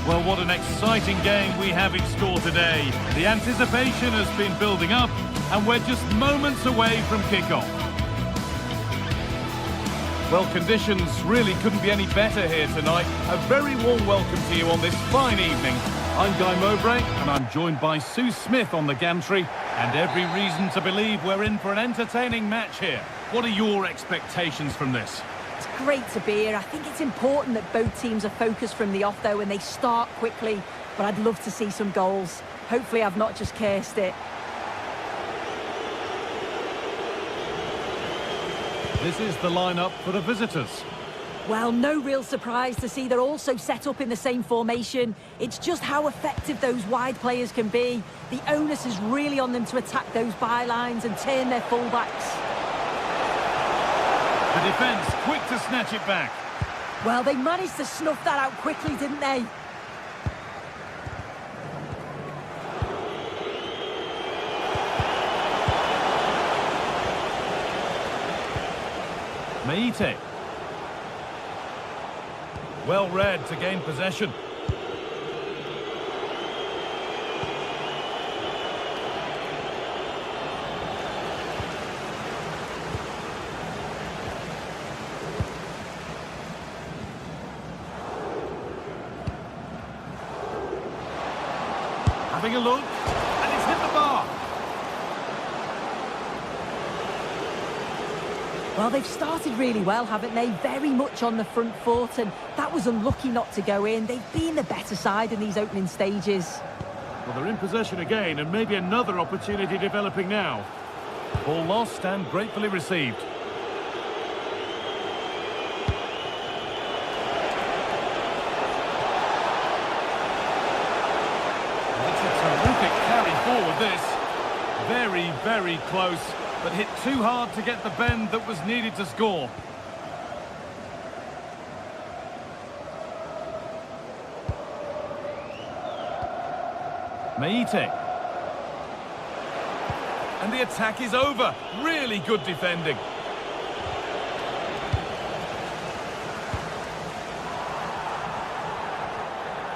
Well, what an exciting game we have in store today. The anticipation has been building up, and we're just moments away from kickoff. Well, conditions really couldn't be any better here tonight. A very warm welcome to you on this fine evening. I'm Guy Mowbray, and I'm joined by Sue Smith on the gantry. And every reason to believe we're in for an entertaining match here. What are your expectations from this? It's great to be here. I think it's important that both teams are focused from the off, though, and they start quickly. But I'd love to see some goals. Hopefully I've not just cursed it. This is the lineup for the visitors. Well, no real surprise to see they're also set up in the same formation. It's just how effective those wide players can be. The onus is really on them to attack those bylines and turn their fullbacks. The defence quick to snatch it back. Well, they managed to snuff that out quickly, didn't they? Meite. Well read to gain possession. Having a look, and it's hit the bar. Well, they've started really well, haven't they? Very much on the front foot, and that was unlucky not to go in. They've been the better side in these opening stages. Well, they're in possession again, and maybe another opportunity developing now. Ball lost and gratefully received. It's a terrific carry forward, this. Very, very close, but hit too hard to get the bend that was needed to score. Meite. And the attack is over. Really good defending.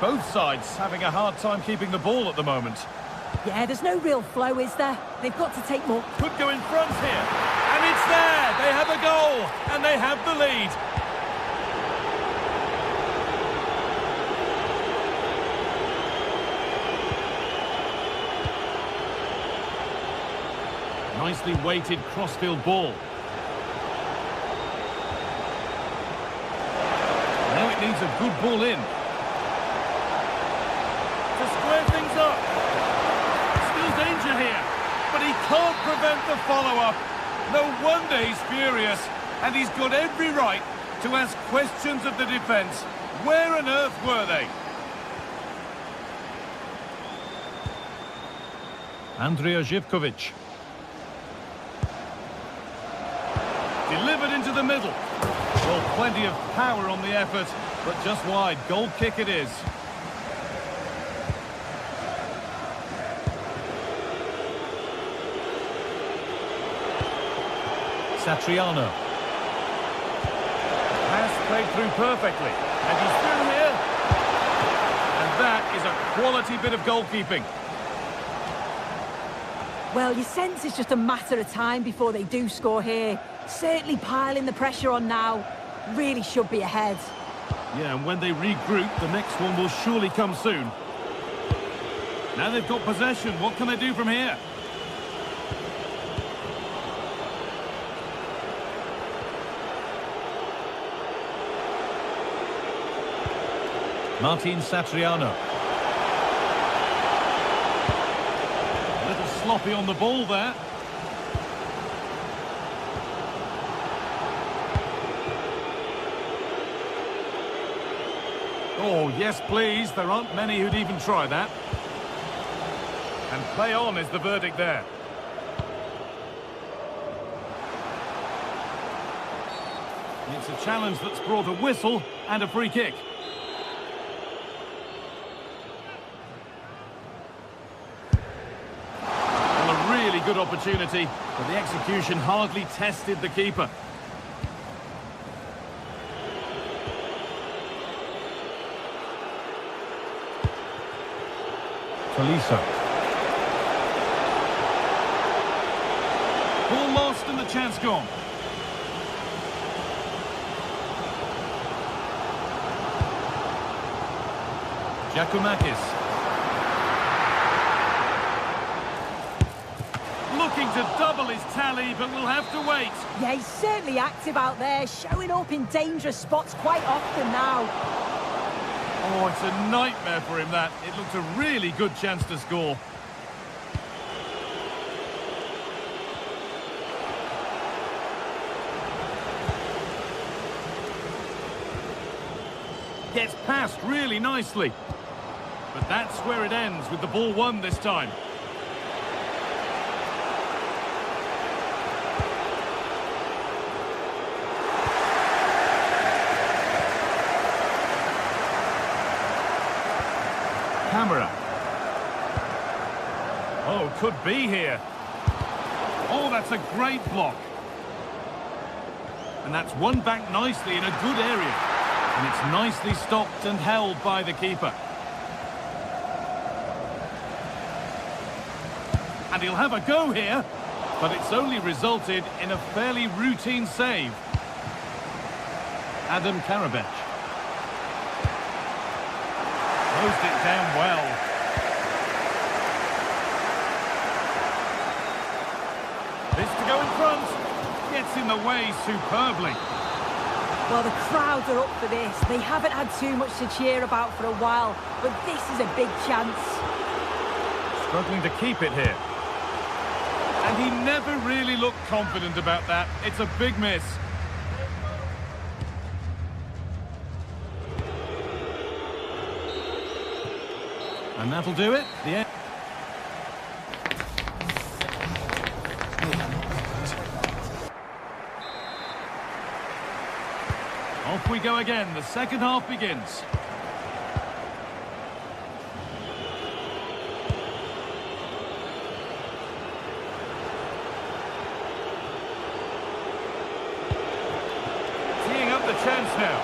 Both sides having a hard time keeping the ball at the moment. Yeah, there's no real flow, is there? They've got to take more. Could go in front here. And it's there. They have a goal. And they have the lead. Nicely weighted crossfield ball. Now it needs a good ball in. To square things up. Still danger here. But he can't prevent the follow-up. No wonder he's furious. And he's got every right to ask questions of the defence. Where on earth were they? Andrija Živković. Delivered into the middle. Well, plenty of power on the effort, but just wide. Goal kick it is. Satriano. Pass played through perfectly. And he's through here. And that is a quality bit of goalkeeping. Well, you sense it's just a matter of time before they do score here. Certainly piling the pressure on now. Really should be ahead. Yeah, and when they regroup, the next one will surely come soon. Now they've got possession. What can they do from here? Martin Satriano. A little sloppy on the ball there. Oh, yes, please. There aren't many who'd even try that. And play on is the verdict there. It's a challenge that's brought a whistle and a free kick. Well, a really good opportunity, but the execution hardly tested the keeper. Tolisso. Ball lost and the chance gone. Giacomakis. looking to double his tally, but we'll have to wait. Yeah, he's certainly active out there, showing up in dangerous spots quite often now. Oh, it's a nightmare for him, that. It looked a really good chance to score. Gets past really nicely. But that's where it ends, with the ball won this time. Camera. Oh, could be here. Oh, that's a great block. And that's won back nicely in a good area. And it's nicely stopped and held by the keeper. And he'll have a go here, but it's only resulted in a fairly routine save. Adam Karabech. Closed it down well. This to go in front. Gets in the way superbly. Well, the crowds are up for this. They haven't had too much to cheer about for a while, but this is a big chance. Struggling to keep it here. And he never really looked confident about that. It's a big miss. And that'll do it. The end. Off we go again. The second half begins. Teeing up the chance now.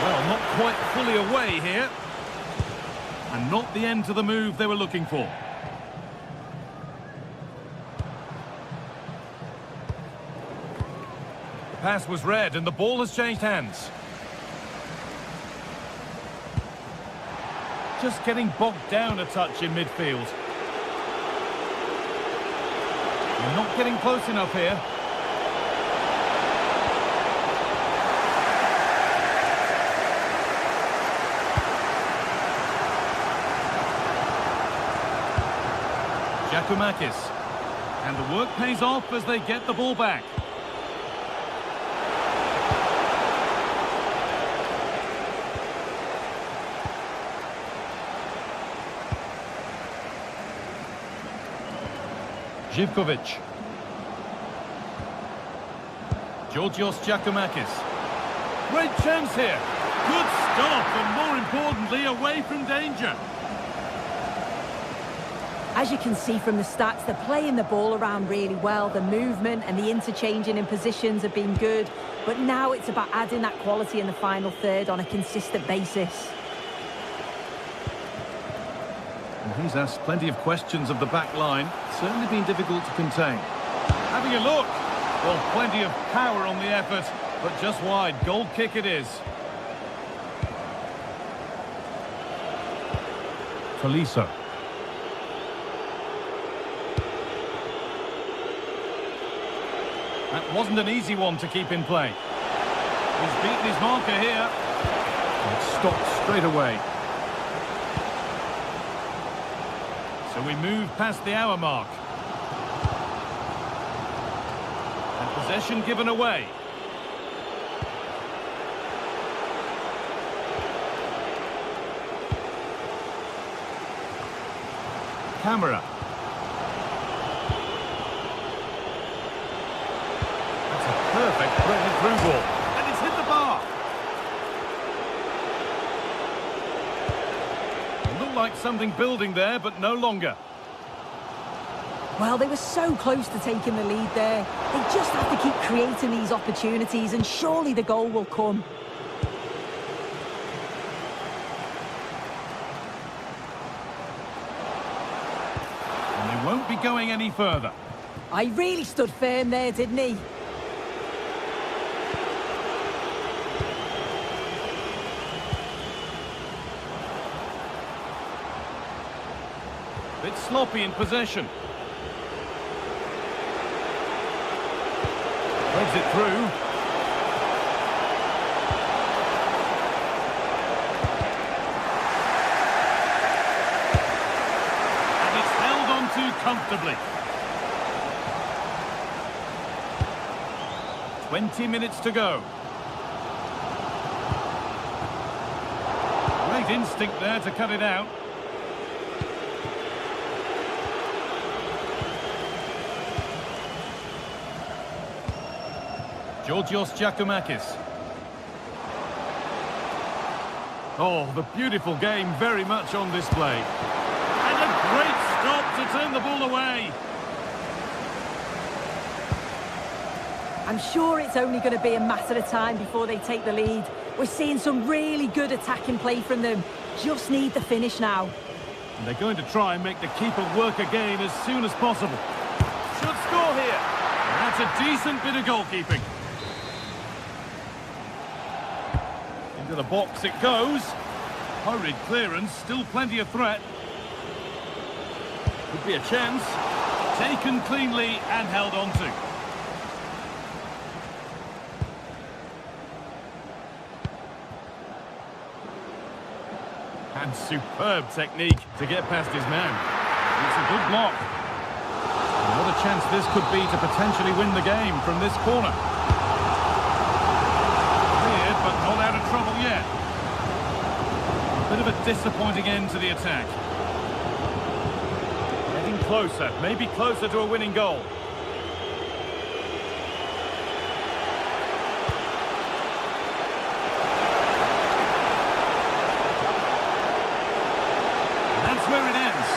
Well, not quite fully away here. And not the end to the move they were looking for. Pass was read and the ball has changed hands. Just getting bogged down a touch in midfield. We're not getting close enough here. Giacomakis. And the work pays off as they get the ball back. Živkovic. Georgios Giacomakis. Great chance here. Good stop, and more importantly, away from danger. As you can see from the stats, they're playing the ball around really well. The movement and the interchanging in positions have been good. But now it's about adding that quality in the final third on a consistent basis. Well, he's asked plenty of questions of the back line. Certainly been difficult to contain. Having a look. Well, plenty of power on the effort, but just wide. Goal kick it is. Tolisso. That wasn't an easy one to keep in play. He's beaten his marker here. And stopped straight away. So we move past the hour mark. And possession given away. Camera. That's a perfect through ball. And it's hit the bar. It looked like something building there, but no longer. Well, they were so close to taking the lead there. They just have to keep creating these opportunities, and surely the goal will come. And they won't be going any further. I really stood firm there, didn't he? Bit sloppy in possession. Threads it through. And it's held on to comfortably. 20 minutes to go. Great instinct there to cut it out. Georgios Giacomakis. Oh, the beautiful game very much on display. And a great stop to turn the ball away. I'm sure it's only going to be a matter of time before they take the lead. We're seeing some really good attacking play from them. Just need the finish now. And they're going to try and make the keeper work again as soon as possible. Should score here. And that's a decent bit of goalkeeping. Into the box it goes. Hurried clearance, still plenty of threat. Could be a chance. Taken cleanly and held on to. And superb technique to get past his man. It's a good block. Another chance this could be to potentially win the game from this corner. Cleared, but not out of trouble yet. A bit of a disappointing end to the attack. Getting closer, maybe closer to a winning goal. Where it ends.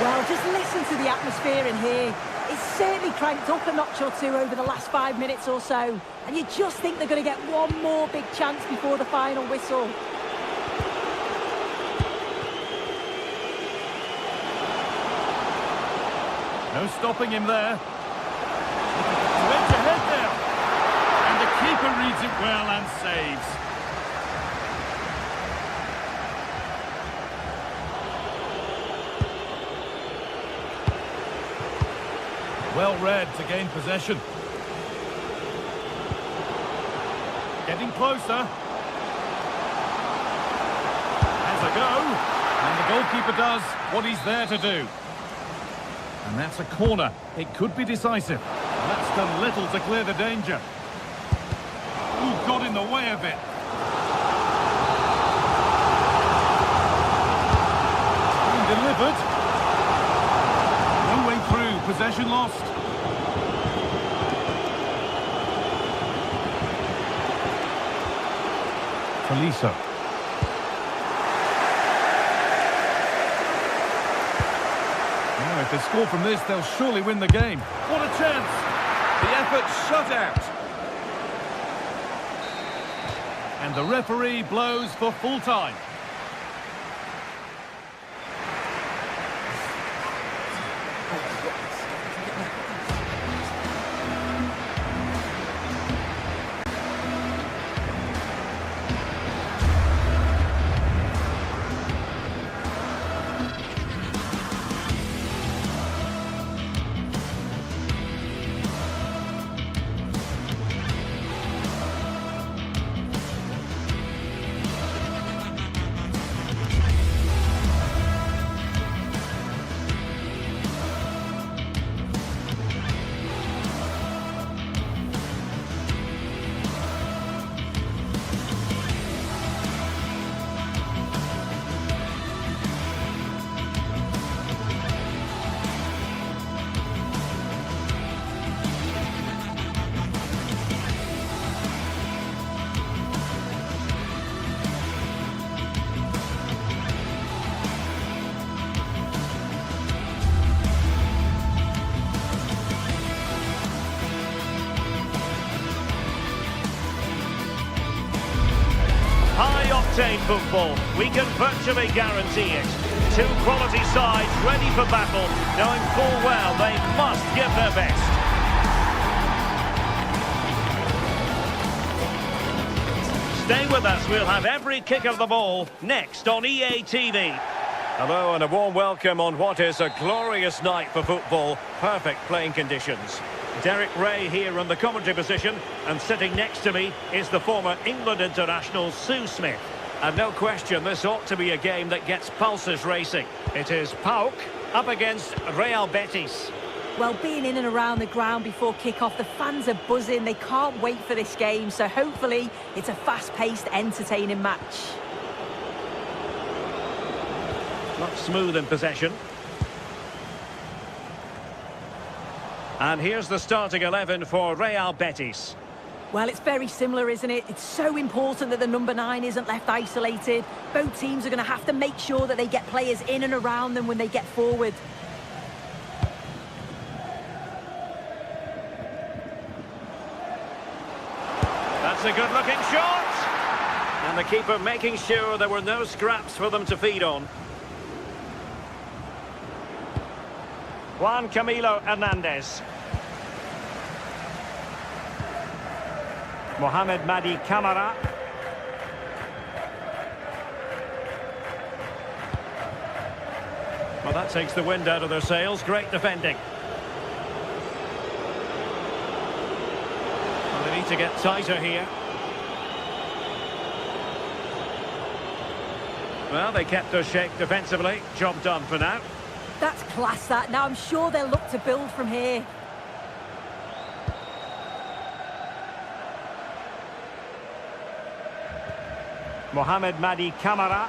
Well, just listen to the atmosphere in here. It's certainly cranked up a notch or two over the last 5 minutes or so. And you just think they're going to get one more big chance before the final whistle. No stopping him there. Wedge ahead there. And the keeper reads it well and saves. Well read to gain possession. Getting closer. Has a go. And the goalkeeper does what he's there to do. And that's a corner. It could be decisive. And that's done little to clear the danger. Ooh, got in the way of it. Being delivered. No way through. Possession lost. Tolisso. Now, if they score from this, they'll surely win the game. What a chance! The effort shut out. And the referee blows for full time. High-octane football, we can virtually guarantee it. Two quality sides ready for battle, knowing full well they must give their best. Stay with us, we'll have every kick of the ball next on EA TV. Hello and a warm welcome on what is a glorious night for football. Perfect playing conditions. Derek Ray here in the commentary position, and sitting next to me is the former England international Sue Smith. And no question, this ought to be a game that gets pulses racing. It is PAOK up against Real Betis. Well, being in and around the ground before kick-off, the fans are buzzing. They can't wait for this game, so hopefully it's a fast-paced, entertaining match. Not smooth in possession. And here's the starting 11 for Real Betis. Well, it's very similar, isn't it? It's so important that the number 9 isn't left isolated. Both teams are going to have to make sure that they get players in and around them when they get forward. That's a good-looking shot! And the keeper making sure there were no scraps for them to feed on. Juan Camilo Hernandez. Mohamed Madi Camara. Well, that takes the wind out of their sails. Great defending. Well, they need to get tighter here. Well, they kept their shape defensively. Job done for now. That's class, that. Now I'm sure they'll look to build from here. Mohamed Madi Camara.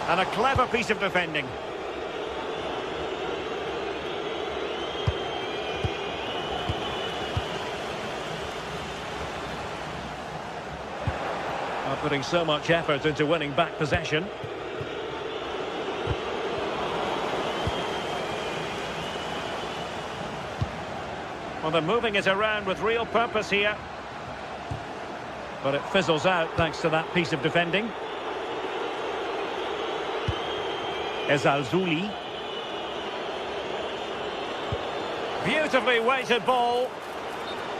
And a clever piece of defending. Well, putting so much effort into winning back possession. Well, they're moving it around with real purpose here. But it fizzles out thanks to that piece of defending. Ezalzouli. Beautifully weighted ball.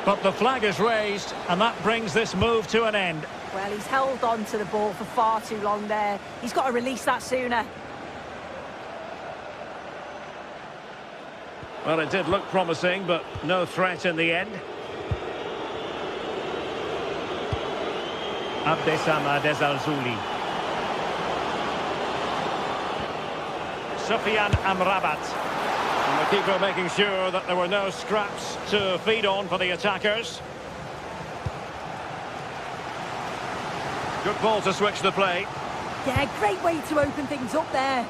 But the flag is raised, and that brings this move to an end. Well, he's held on to the ball for far too long there. He's got to release that sooner. Well, it did look promising, but no threat in the end. Abdessamad Ezalzouli. Sofiane Amrabat. And the keeper making sure that there were no scraps to feed on for the attackers. Good ball to switch the play. Yeah, great way to open things up there.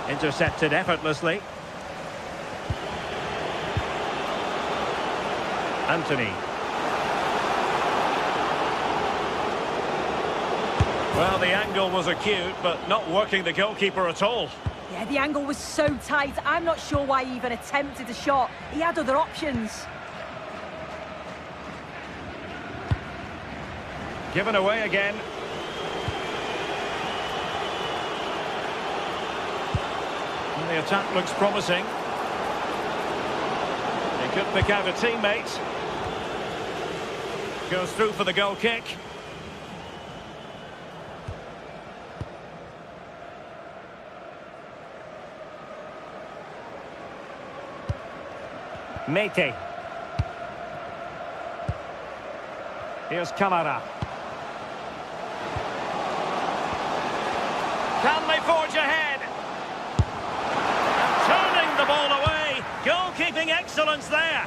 Intercepted effortlessly. Anthony. Well, the angle was acute, but not working the goalkeeper at all. Yeah, the angle was so tight. I'm not sure why he even attempted a shot. He had other options. Given away again. And the attack looks promising. He could pick out a teammate. Goes through for the goal kick. Mete. Here's Camara. Can they forge ahead? Turning the ball away. Goalkeeping excellence there.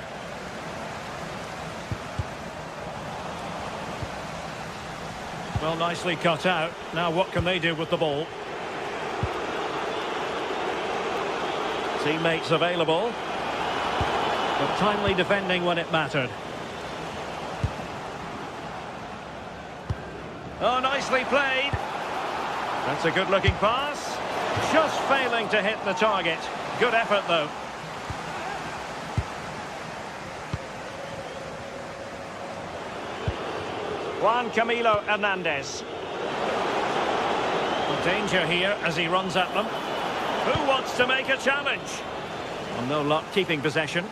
Well, nicely cut out. Now what can they do with the ball? Teammates available. But timely defending when it mattered. Oh, nicely played. That's a good-looking pass. Just failing to hit the target. Good effort, though. Juan Camilo Hernandez. Danger here as he runs at them. Who wants to make a challenge? Well, no luck keeping possession.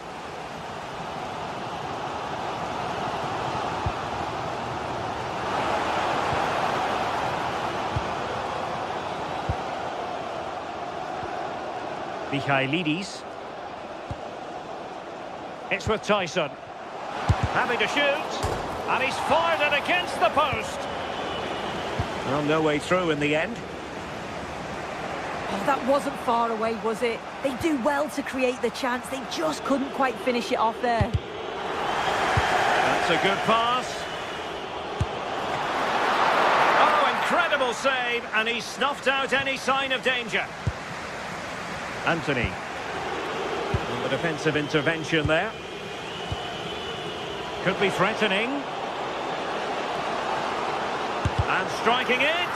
Michailidis. It's with Tyson. Having to shoot. And he's fired it against the post. Well, no way through in the end. Oh, that wasn't far away, was it? They do well to create the chance. They just couldn't quite finish it off there. That's a good pass. Oh, incredible save. And he snuffed out any sign of danger. Anthony. And the defensive intervention there. Could be threatening. And striking it.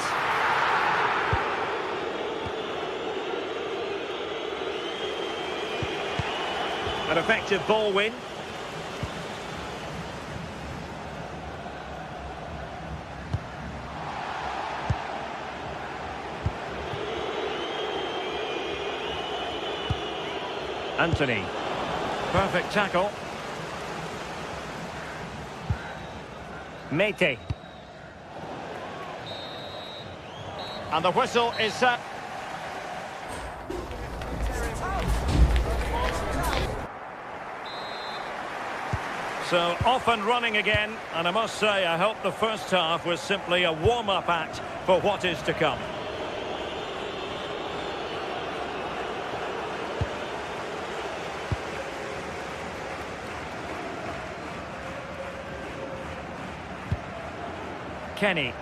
An effective ball win. Anthony. Perfect tackle. Mete. And the whistle is set. So off and running again, and I must say I hope the first half was simply a warm-up act for what is to come. Kenny.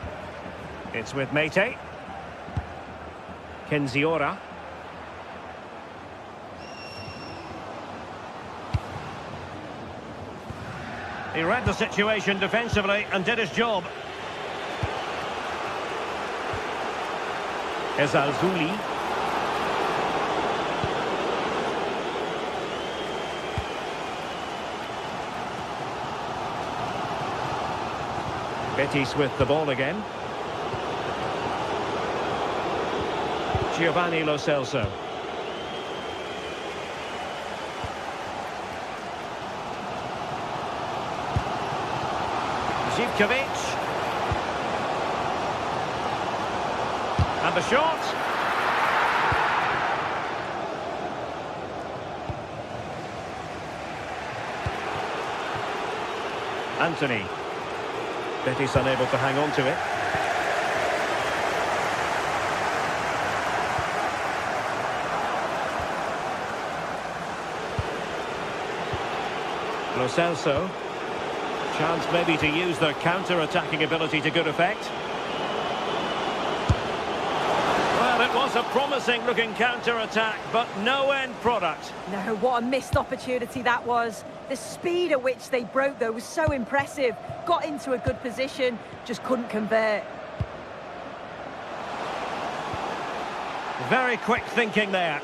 It's with Mete. Kenziora. He read the situation defensively and did his job. Ezalzouli. Betis with the ball again. Giovanni Lo Celso. Zivkovic. And the shot. Anthony. Betis unable to hang on to it. Lo Celso. Chance maybe to use their counter-attacking ability to good effect. Well, it was a promising-looking counter-attack, but no end product. No, what a missed opportunity that was. The speed at which they broke, though, was so impressive. Got into a good position, just couldn't convert. Very quick thinking there.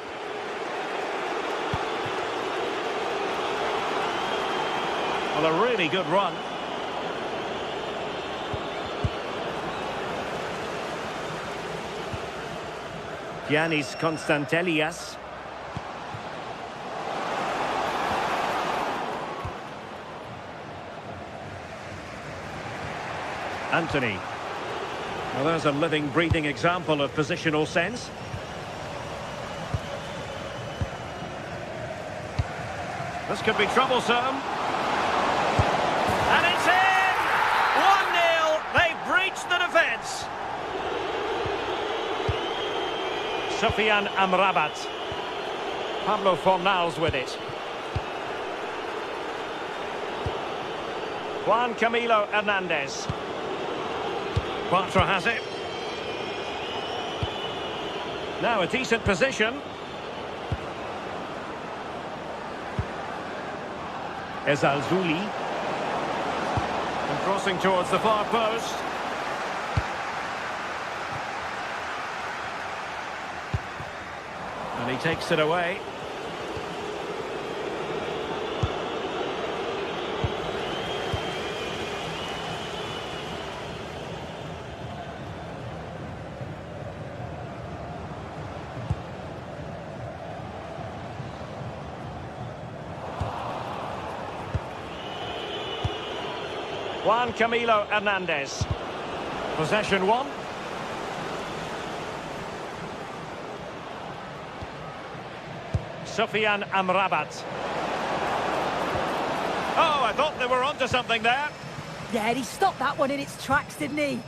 Well, a really good run. Giannis Konstantelias. Anthony. Well, there's a living, breathing example of positional sense. This could be troublesome. And it's in! 1-0. They've breached the defence. Sofian Amrabat. Pablo Fornals with it. Juan Camilo Hernandez. Quattro has it. Now a decent position. Ezalzouli. And crossing towards the far post. And he takes it away. Juan Camilo Hernandez. Possession one. Sufyan Amrabat. Oh, I thought they were onto something there. Yeah, he stopped that one in its tracks, didn't he?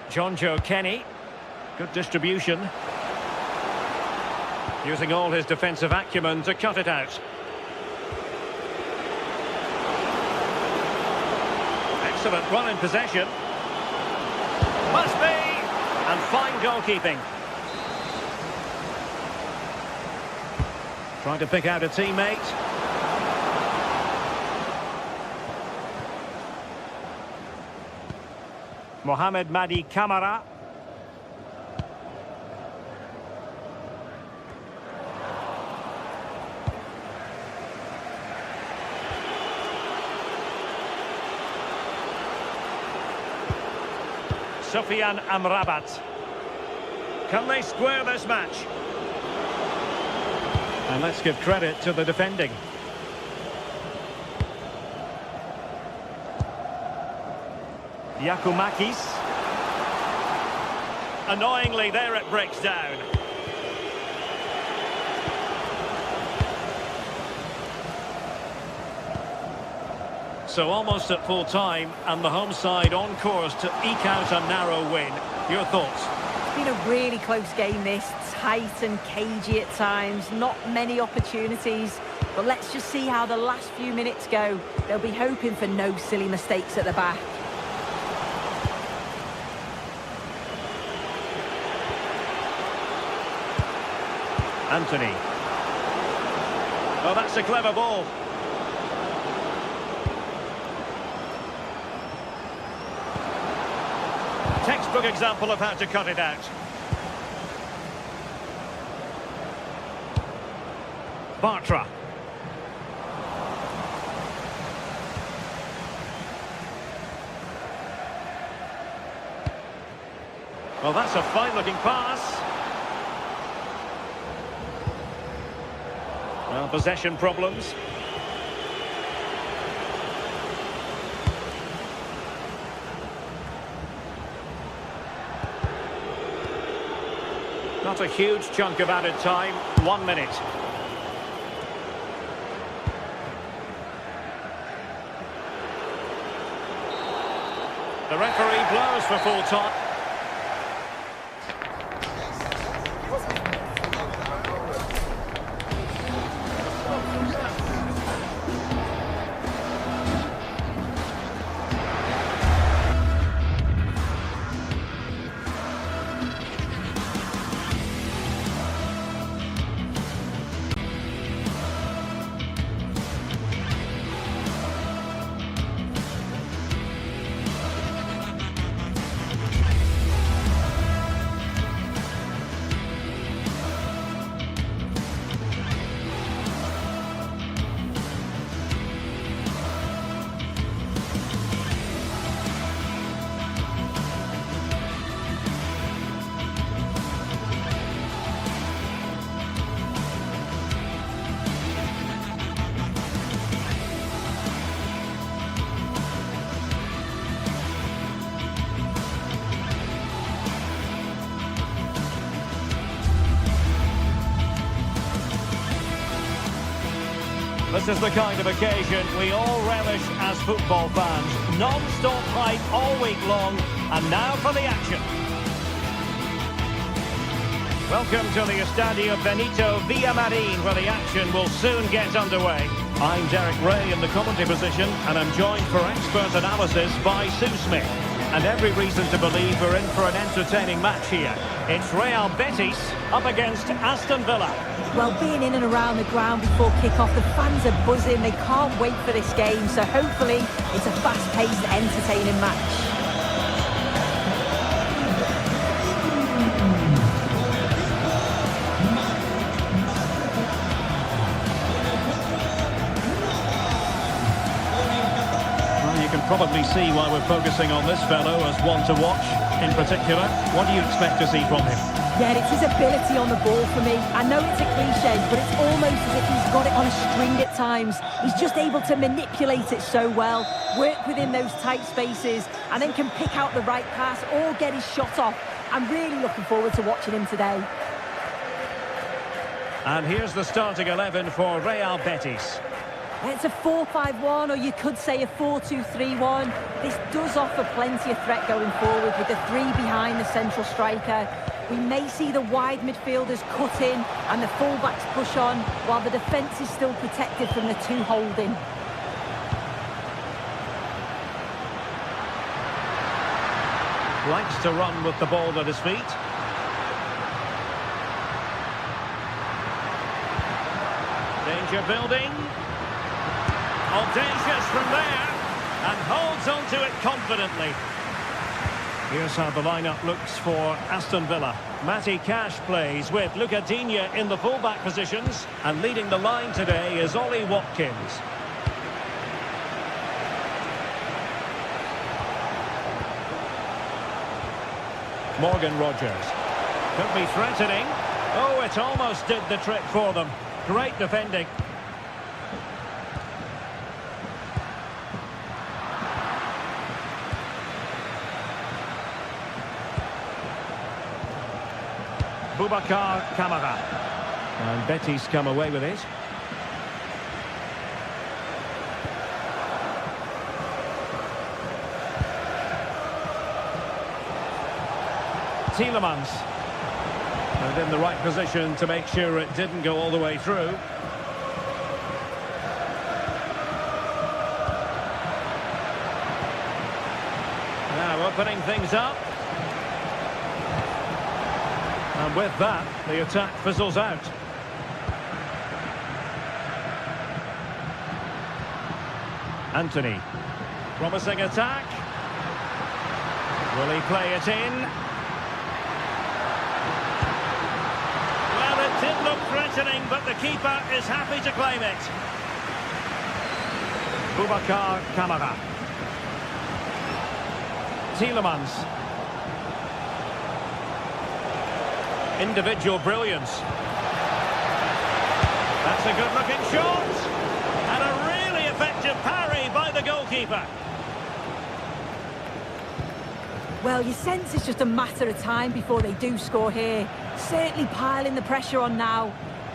John Joe Kenny. Good distribution. Using all his defensive acumen to cut it out. Excellent run in possession. Must be! And fine goalkeeping. Trying to pick out a teammate. Mohamed Madi Camara. Sufyan Amrabat. Can they square this match? And let's give credit to the defending. Yakumakis. Annoyingly, there it breaks down. So almost at full time, and the home side on course to eke out a narrow win. Your thoughts? It's been a really close game, this. Tight and cagey at times. Not many opportunities. But let's just see how the last few minutes go. They'll be hoping for no silly mistakes at the back. Anthony. Oh, that's a clever ball. Textbook example of how to cut it out. Bartra. Well, that's a fine-looking pass. Well, possession problems. Not a huge chunk of added time. 1 minute. The referee blows for full time. This is the kind of occasion we all relish as football fans. Non-stop hype all week long, and now for the action. Welcome to the Estadio Benito Villamarin, where the action will soon get underway. I'm Derek Ray in the commentary position, and I'm joined for expert analysis by Sue Smith. And every reason to believe we're in for an entertaining match here. It's Real Betis up against Aston Villa. Well, being in and around the ground before kick-off, the fans are buzzing. They can't wait for this game, so hopefully it's a fast-paced, entertaining match. Well, you can probably see why we're focusing on this fellow as one to watch in particular. What do you expect to see from him? Yeah, it's his ability on the ball for me. I know it's a cliche, but it's almost as if he's got it on a string at times. He's just able to manipulate it so well, work within those tight spaces, and then can pick out the right pass or get his shot off. I'm really looking forward to watching him today. And here's the starting 11 for Real Betis. It's a 4-5-1, or you could say a 4-2-3-1. This does offer plenty of threat going forward with the three behind the central striker. We may see the wide midfielders cut in and the fullbacks push on, while the defence is still protected from the two holding. Likes to run with the ball at his feet. Danger building. Audacious from there, and holds on to it confidently. Here's how the lineup looks for Aston Villa. Matty Cash plays with Luca Digne in the fullback positions, and leading the line today is Ollie Watkins. Morgan Rogers. Could be threatening. Oh, it almost did the trick for them. Great defending. Boubacar Kamara. And Betis come away with it. Tielemans. And in the right position to make sure it didn't go all the way through. Now opening things up. And with that, the attack fizzles out. Anthony. Promising attack. Will he play it in? Well, it did look threatening, but the keeper is happy to claim it. Boubacar Kamara. Tielemans. Individual brilliance. That's a good-looking shot. And a really effective parry by the goalkeeper. Well, you sense it's just a matter of time before they do score here. Certainly piling the pressure on now.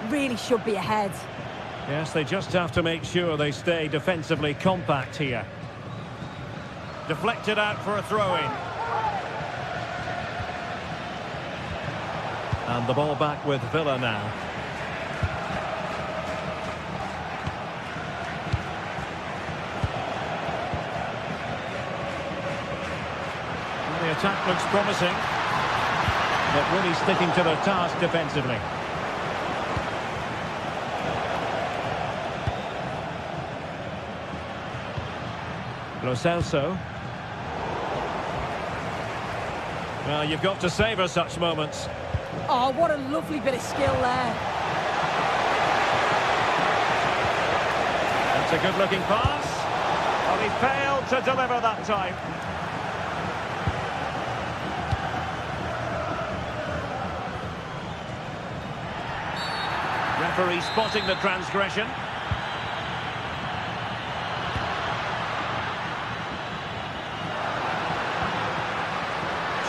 Really should be ahead. Yes, they just have to make sure they stay defensively compact here. Deflected out for a throw-in. And the ball back with Villa now. And the attack looks promising, but really sticking to their task defensively. Lo Celso. Well, you've got to savour such moments. Oh, what a lovely bit of skill there. That's a good-looking pass. Well, he failed to deliver that time. Referee spotting the transgression.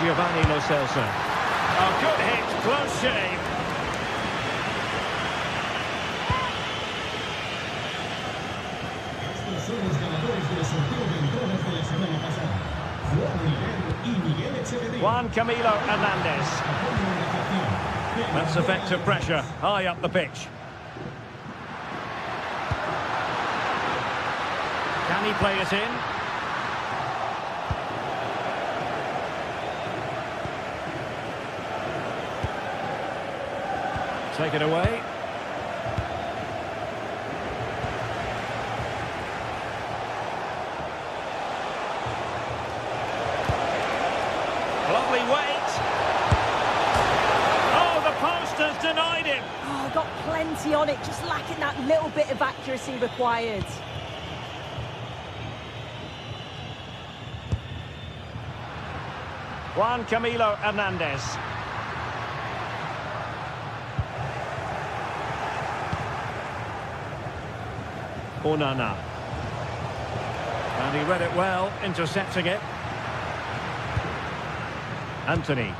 Giovanni Lo Celso. Oh, good hit, close shave. Estos son los ganadores del sorteo de entradas de la semana pasada. Juan Rivero y Miguel Echeverría. Juan Camilo Hernandez. That's effective pressure, high up the pitch. Can he play it in? Take it away. Lovely weight. Oh, the post has denied him. Oh, got plenty on it, just lacking that little bit of accuracy required. Juan Camilo Hernandez. Onana. And he read it well, intercepting it. Anthony.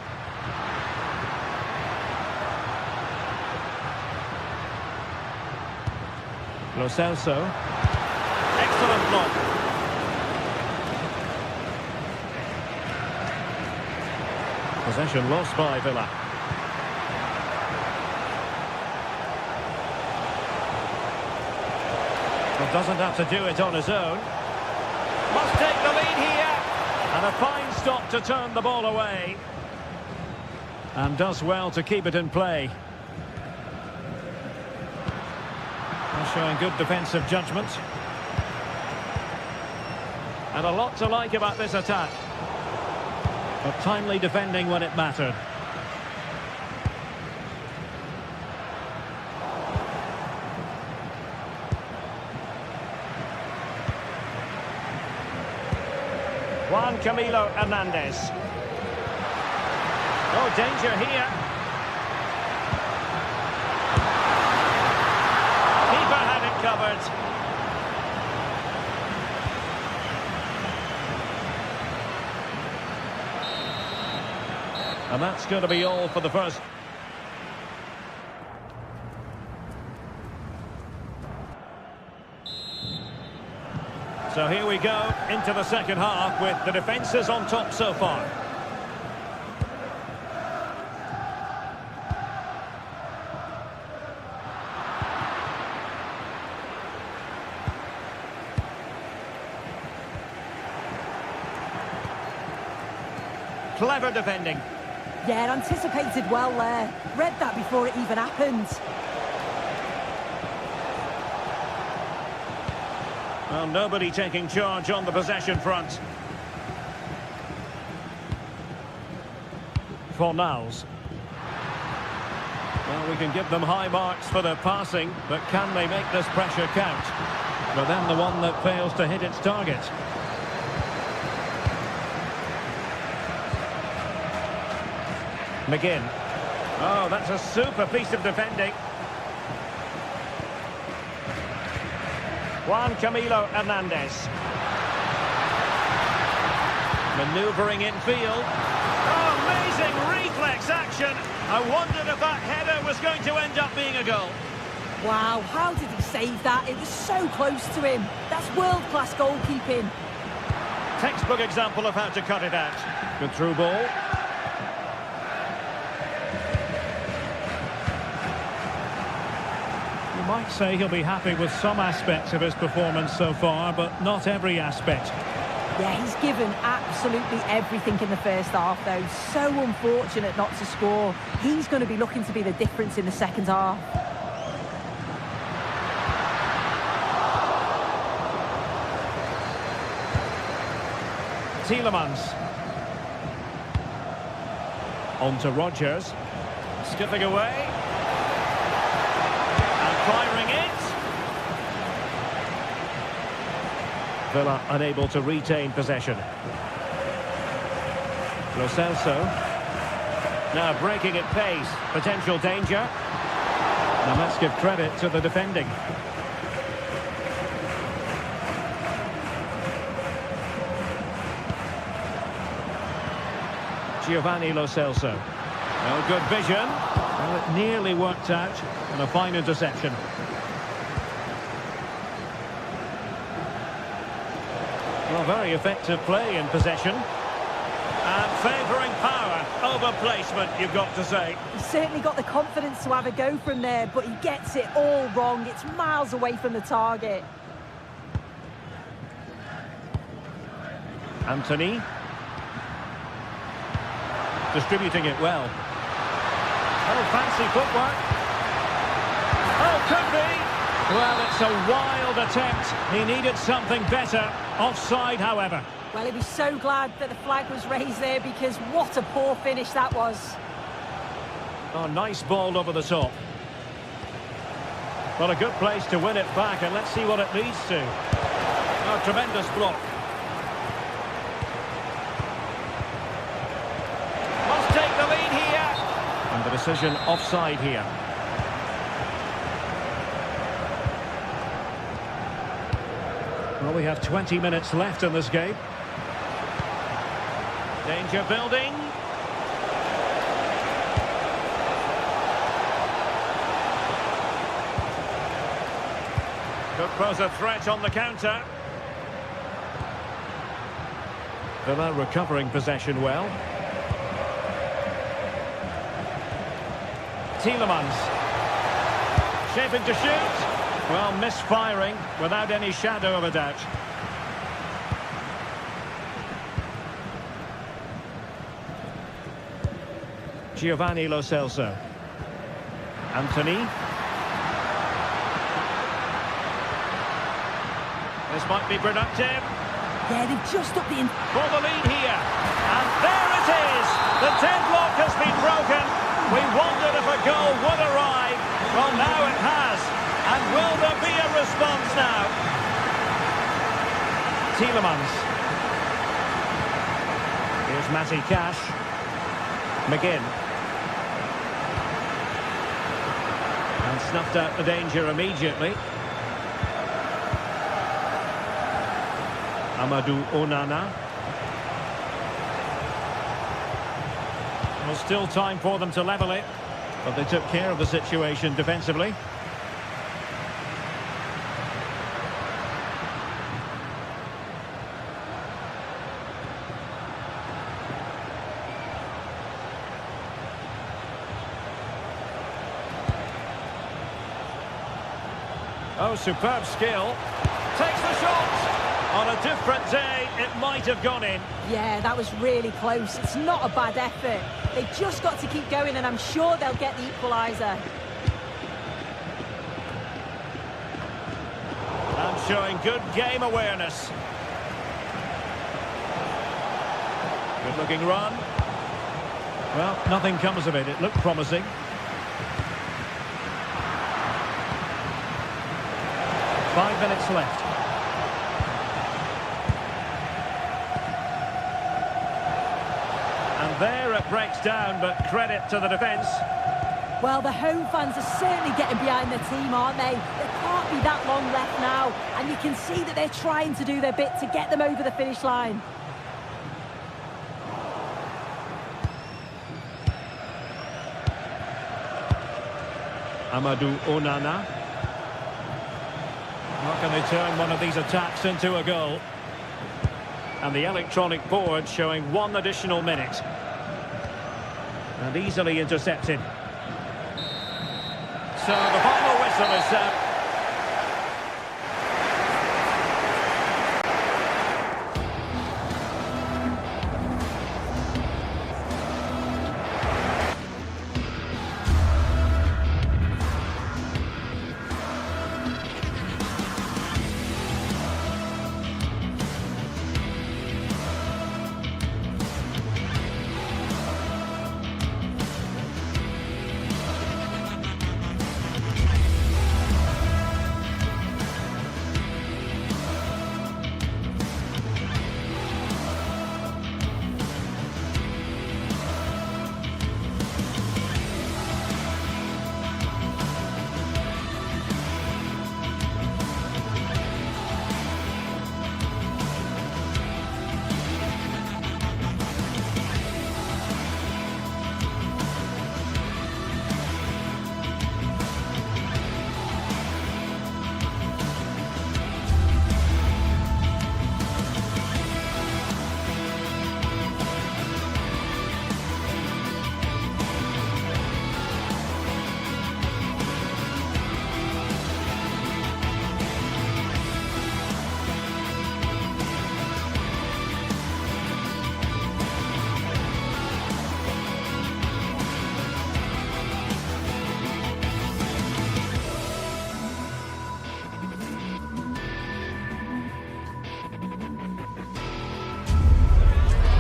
Lo Celso. Excellent block. Possession lost by Villa. But doesn't have to do it on his own. Must take the lead here. And a fine stop to turn the ball away. And does well to keep it in play. Showing good defensive judgment. And a lot to like about this attack. But timely defending when it mattered. Juan Camilo Hernandez. Oh, danger here. Keeper had it covered. And that's going to be all for the first. So here we go into the second half with the defences on top so far. Clever defending. Yeah, anticipated well there. Read that before it even happened. Well, nobody taking charge on the possession front. Fornals. Well, we can give them high marks for their passing, but can they make this pressure count? But then the one that fails to hit its target. McGinn. Oh, that's a super piece of defending. Juan Camilo Hernandez. Manoeuvring infield. Oh, amazing reflex action. I wondered if that header was going to end up being a goal. Wow, how did he save that? It was so close to him. That's world-class goalkeeping. Textbook example of how to cut it out. Good through ball. You might say he'll be happy with some aspects of his performance so far, but not every aspect. Yeah, he's given absolutely everything in the first half, though. So unfortunate not to score. He's going to be looking to be the difference in the second half. Tielemans. On to Rodgers. Skipping away. Firing it. Villa unable to retain possession. Lo Celso. Now breaking at pace. Potential danger. And let's give credit to the defending. Giovanni Lo Celso. Oh, good vision. Well, it nearly worked out. And a fine interception. Well, very effective play in possession. And favouring power over placement, you've got to say. He's certainly got the confidence to have a go from there, but he gets it all wrong. It's miles away from the target. Anthony. Distributing it well. Oh, fancy footwork. Oh, could be. Well, it's a wild attempt. He needed something better. Offside, however. Well, he'd be so glad that the flag was raised there, because what a poor finish that was. Oh, nice ball over the top. Well, a good place to win it back, and let's see what it leads to. Oh, tremendous block. Must take the lead here. And the decision offside here. Well, we have 20 minutes left in this game. Danger building. Could pose a threat on the counter. Villa recovering possession well. Tielemans. Shaping to shoot. Well, misfiring without any shadow of a doubt. Giovanni Lo Celso. Anthony. This might be productive. Yeah, they've just upped the... For the lead here. And there it is. The deadlock has been broken. We wondered if a goal would arrive. Well, now it has. And will there be a response now? Tielemans. Here's Matty Cash. McGinn. And snuffed out the danger immediately. Amadou Onana. Well, still time for them to level it, but they took care of the situation defensively. Oh, superb skill. Takes the shot. On a different day, it might have gone in. Yeah, that was really close. It's not a bad effort. They've just got to keep going, and I'm sure they'll get the equaliser. And showing good game awareness. Good looking run. Well, nothing comes of it. It looked promising. Five minutes left. And there it breaks down, but credit to the defence. Well, the home fans are certainly getting behind their team, aren't they? There can't be that long left now, and you can see that they're trying to do their bit to get them over the finish line. Amadou Onana. How can they turn one of these attacks into a goal? And the electronic board showing one additional minute. And easily intercepted. So the final whistle is set.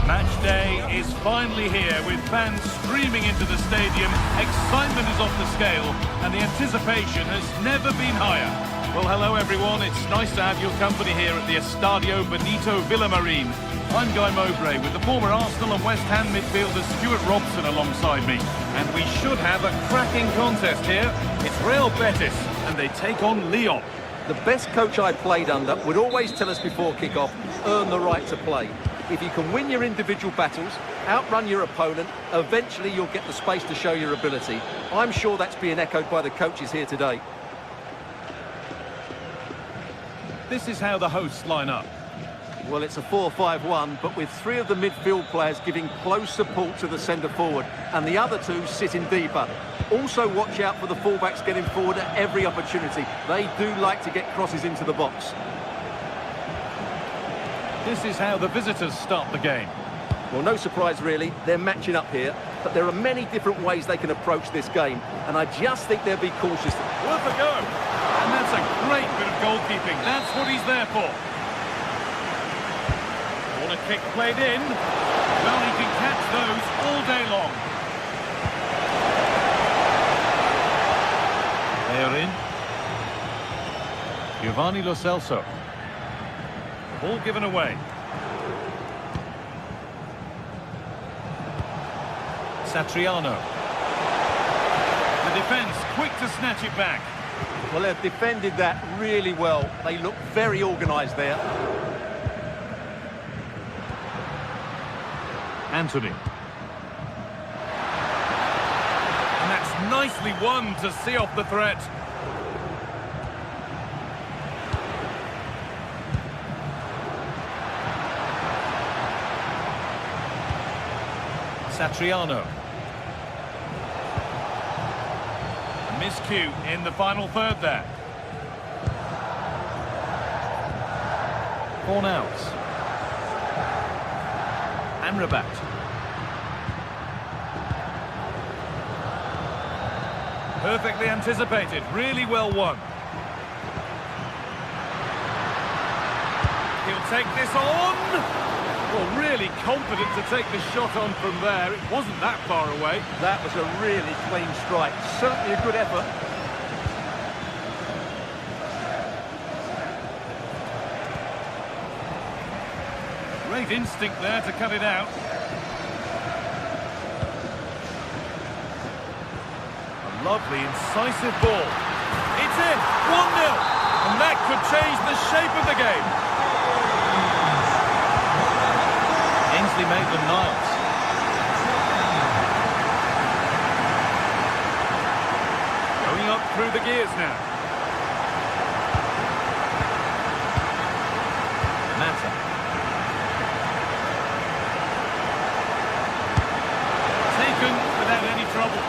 Match day is finally here with fans streaming into the stadium. Excitement is off the scale and the anticipation has never been higher. Well, hello everyone, it's nice to have your company here at the Estadio Benito Villamarín. I'm Guy Mowbray with the former Arsenal and West Ham midfielder Stuart Robson alongside me. And we should have a cracking contest here. It's Real Betis and they take on Lyon. The best coach I played under would always tell us before kick-off, earn the right to play. If you can win your individual battles, outrun your opponent, eventually you'll get the space to show your ability. I'm sure that's being echoed by the coaches here today. This is how the hosts line up. Well, it's a 4-5-1, but with 3 of the midfield players giving close support to the centre forward, and the other 2 sitting deeper. Also watch out for the fullbacks getting forward at every opportunity. They do like to get crosses into the box. This is how the visitors start the game. Well, no surprise really, they're matching up here, but there are many different ways they can approach this game, and I just think they'll be cautious. Worth a go! And that's a great bit of goalkeeping. That's what he's there for. Corner kick played in. Well, he can catch those all day long. They are in. Giovanni Lo Celso. Ball given away. Satriano. The defence quick to snatch it back. Well, they've defended that really well. They look very organised there. Anthony. And that's nicely won to see off the threat. Satriano. A miscue in the final third there. Fornals. Amrabat. Perfectly anticipated, really well won. He'll take this on. Well, really confident to take the shot on from there. It wasn't that far away. That was a really clean strike. Certainly a good effort. Great instinct there to cut it out. A lovely, incisive ball. It's in! 1-0! And that could change the shape of the game. Ainsley Maitland-Niles. Going up through the gears now. Mata. Taken without any trouble.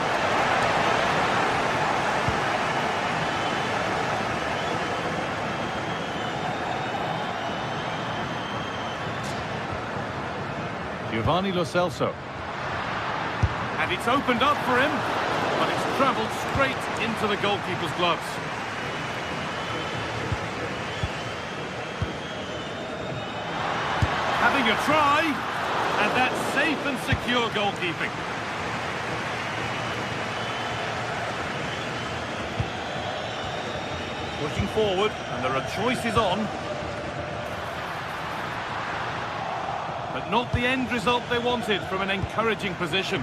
Giovanni Lo Celso. And it's opened up for him, but it's travelled straight into the goalkeeper's gloves. Having a try, and that's safe and secure goalkeeping. Pushing forward, and there are choices on. But not the end result they wanted from an encouraging position.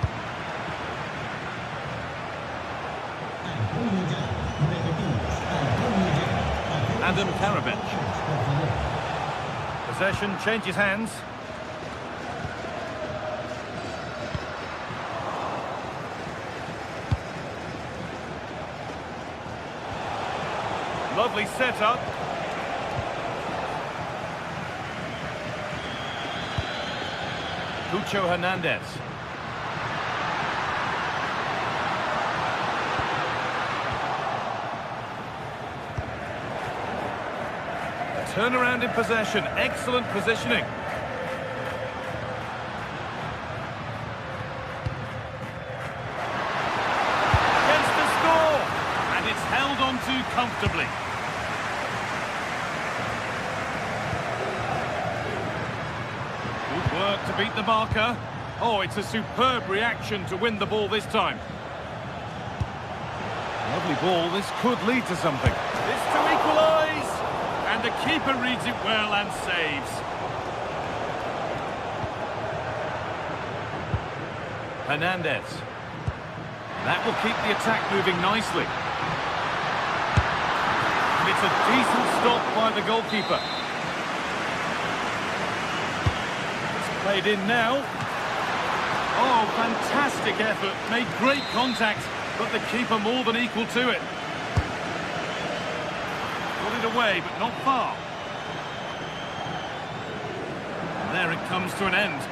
Adam Karabech. Possession changes hands. Lovely setup. Cucho Hernandez. Turnaround in possession. Excellent positioning. Against the score. And it's held on to comfortably. Good work to beat the marker. Oh, it's a superb reaction to win the ball this time. Lovely ball. This could lead to something. This to equalise. And the keeper reads it well and saves. Hernandez. That will keep the attack moving nicely. And It's a decent stop by the goalkeeper. It's played in now. Oh, fantastic effort. Made great contact, but the keeper more than equal to it. Got it away, but not far. And there it comes to an end.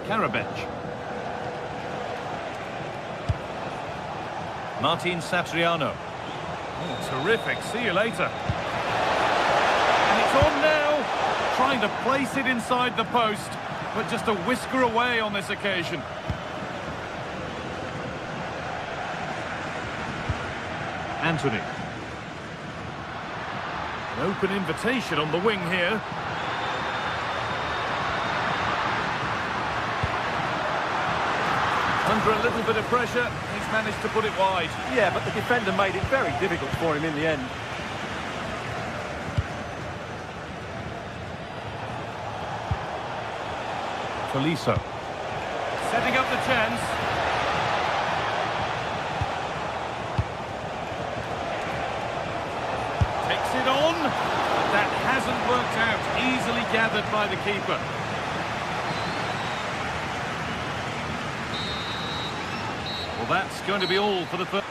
Karabech. Martin Satriano. Oh, terrific. See you later. And it's on now. Trying to place it inside the post, but just a whisker away on this occasion. Anthony. An open invitation on the wing here. Under a little bit of pressure, he's managed to put it wide. Yeah, but the defender made it very difficult for him in the end. Tolisso. Setting up the chance. Takes it on. But that hasn't worked out. Easily gathered by the keeper. Well, that's going to be all for the first.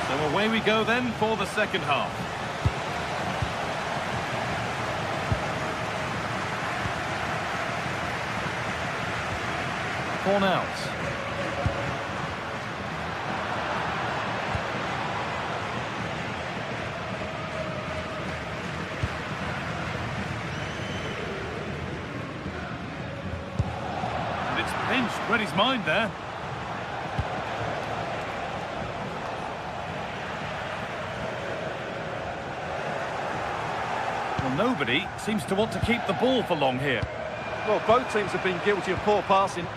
So away we go then for the second half. Fornals. And it's pinched, read his mind there. Well, nobody seems to want to keep the ball for long here. Well, both teams have been guilty of poor passing.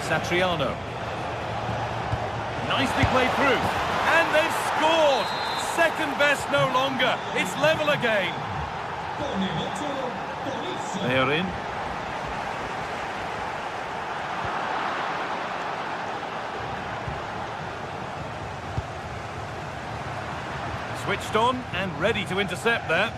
Satriano. Nicely played through. And they've scored! Second best no longer. It's level again. They are in. Switched on and ready to intercept there.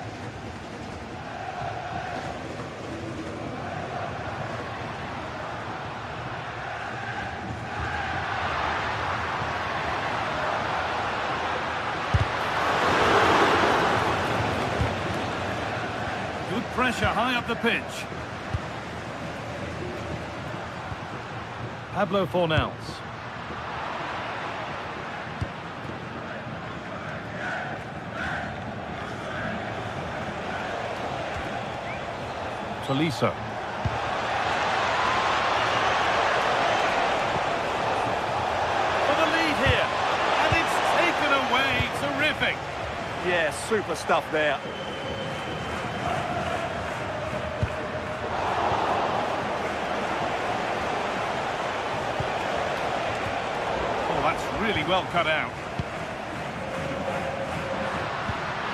Pressure high up the pitch. Pablo Fornals. Tolisso. For the lead here. And it's taken away. Terrific. Yeah, super stuff there. That's really well cut out.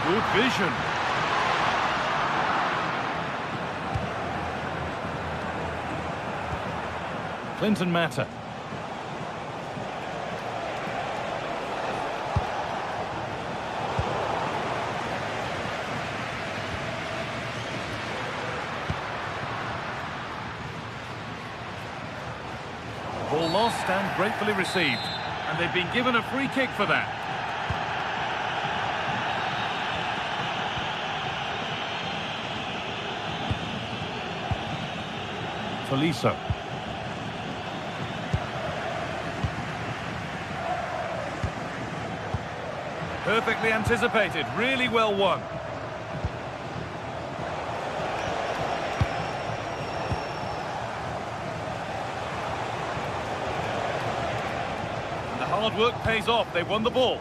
Good vision. Clinton Mata. Ball lost and gratefully received. And they've been given a free kick for that. Tolisso. Perfectly anticipated, really well won. Hard work pays off. They won the ball.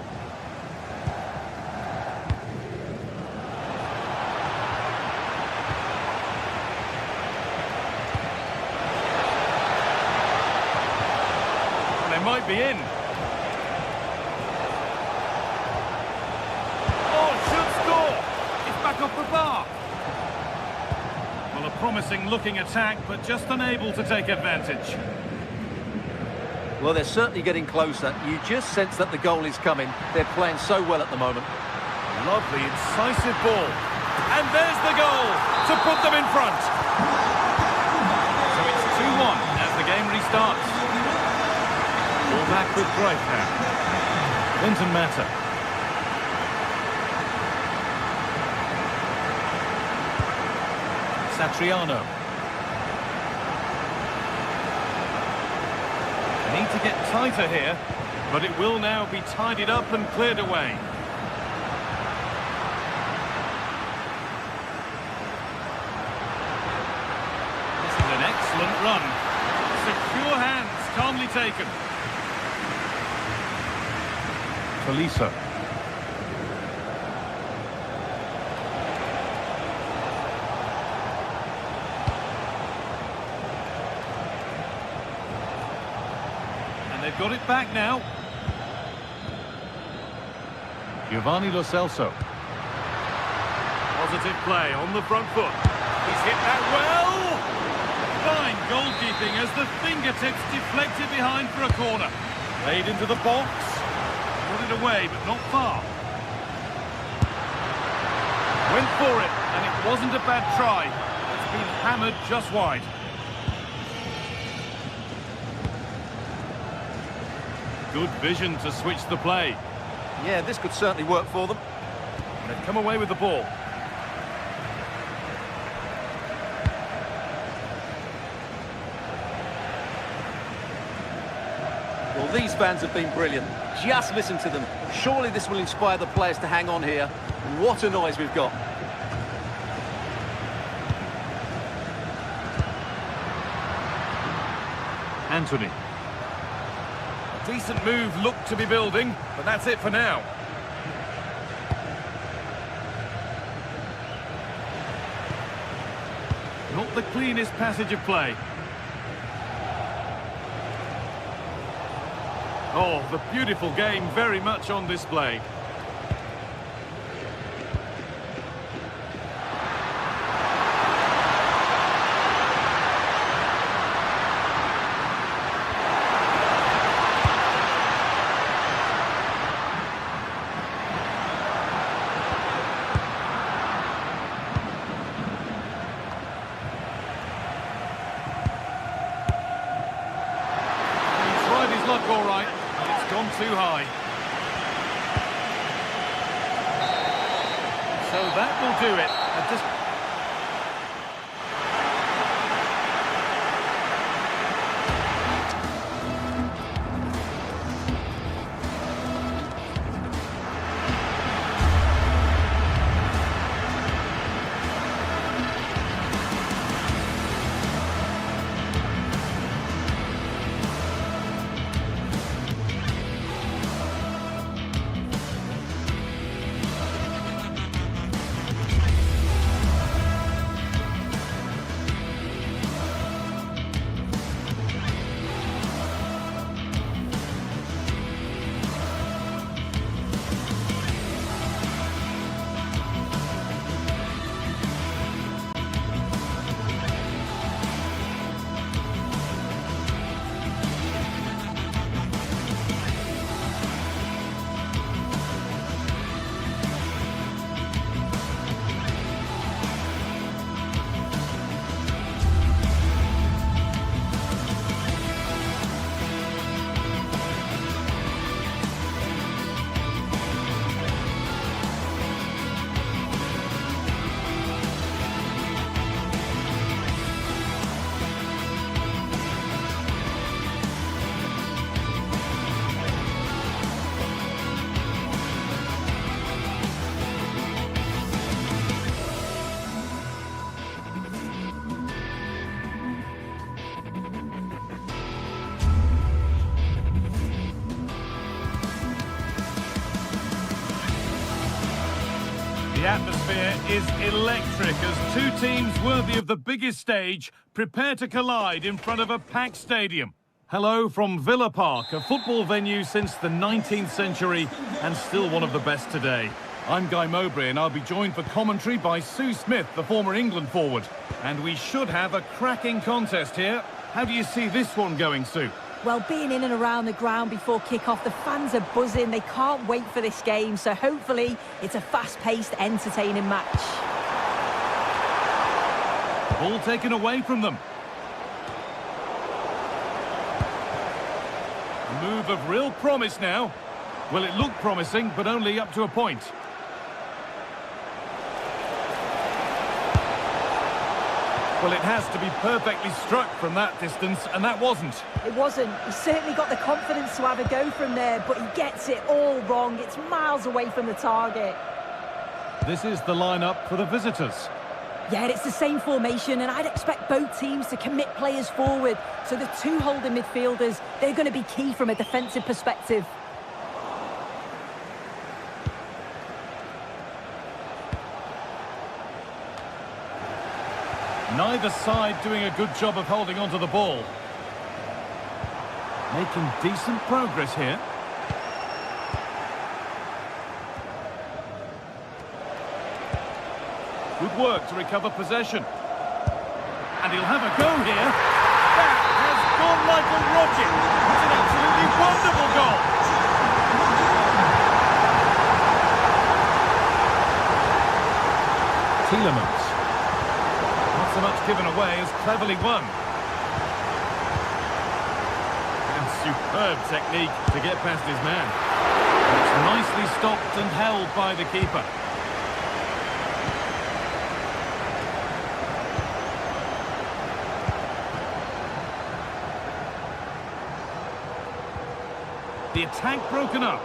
might be in. Oh, should score! It's back off the bar. Well, a promising looking attack, but just unable to take advantage. Well, they're certainly getting closer. You just sense that the goal is coming. They're playing so well at the moment. Lovely, incisive ball. And there's the goal to put them in front. So it's 2-1 as the game restarts. Ball back with Bright now. Clinton Mata. Satriano. They need to get tighter here, but it will now be tidied up and cleared away. Excellent run. Secure hands, calmly taken. Tolisso. And they've got it back now. Giovanni Lo Celso. Positive play on the front foot. He's hit that well. Fine goalkeeping as the fingertips deflected behind for a corner. Played into the box. Got it away, but not far. Went for it, and it wasn't a bad try. It's been hammered just wide. Good vision to switch the play. Yeah, this could certainly work for them. They've come away with the ball. Well, these fans have been brilliant. Just listen to them. Surely this will inspire the players to hang on here. What a noise we've got. Anthony. A decent move looked to be building, but that's it for now. Not the cleanest passage of play. Oh, the beautiful game very much on display. He tried his luck all right. Gone too high. So that will do it. The atmosphere is electric as two teams worthy of the biggest stage prepare to collide in front of a packed stadium. Hello from Villa Park, a football venue since the 19th century and still one of the best today. I'm Guy Mowbray and I'll be joined for commentary by Sue Smith, the former England forward. And we should have a cracking contest here. How do you see this one going, Sue? Well, being in and around the ground before kick-off, the fans are buzzing. They can't wait for this game, so hopefully it's a fast-paced, entertaining match. Ball taken away from them. A move of real promise now. Well, it looked promising, but only up to a point. Well, it has to be perfectly struck from that distance, and that wasn't. It wasn't. He certainly got the confidence to have a go from there, but he gets it all wrong. It's miles away from the target. This is the lineup for the visitors. Yeah, it's the same formation, and I'd expect both teams to commit players forward. So the two holding midfielders, they're going to be key from a defensive perspective. Neither side doing a good job of holding onto the ball. Making decent progress here. Good work to recover possession. And he'll have a go here. That has gone like a rocket. It's an absolutely wonderful goal. Stalemate. Not so much given away as cleverly won. And superb technique to get past his man. It's nicely stopped and held by the keeper. The attack broken up.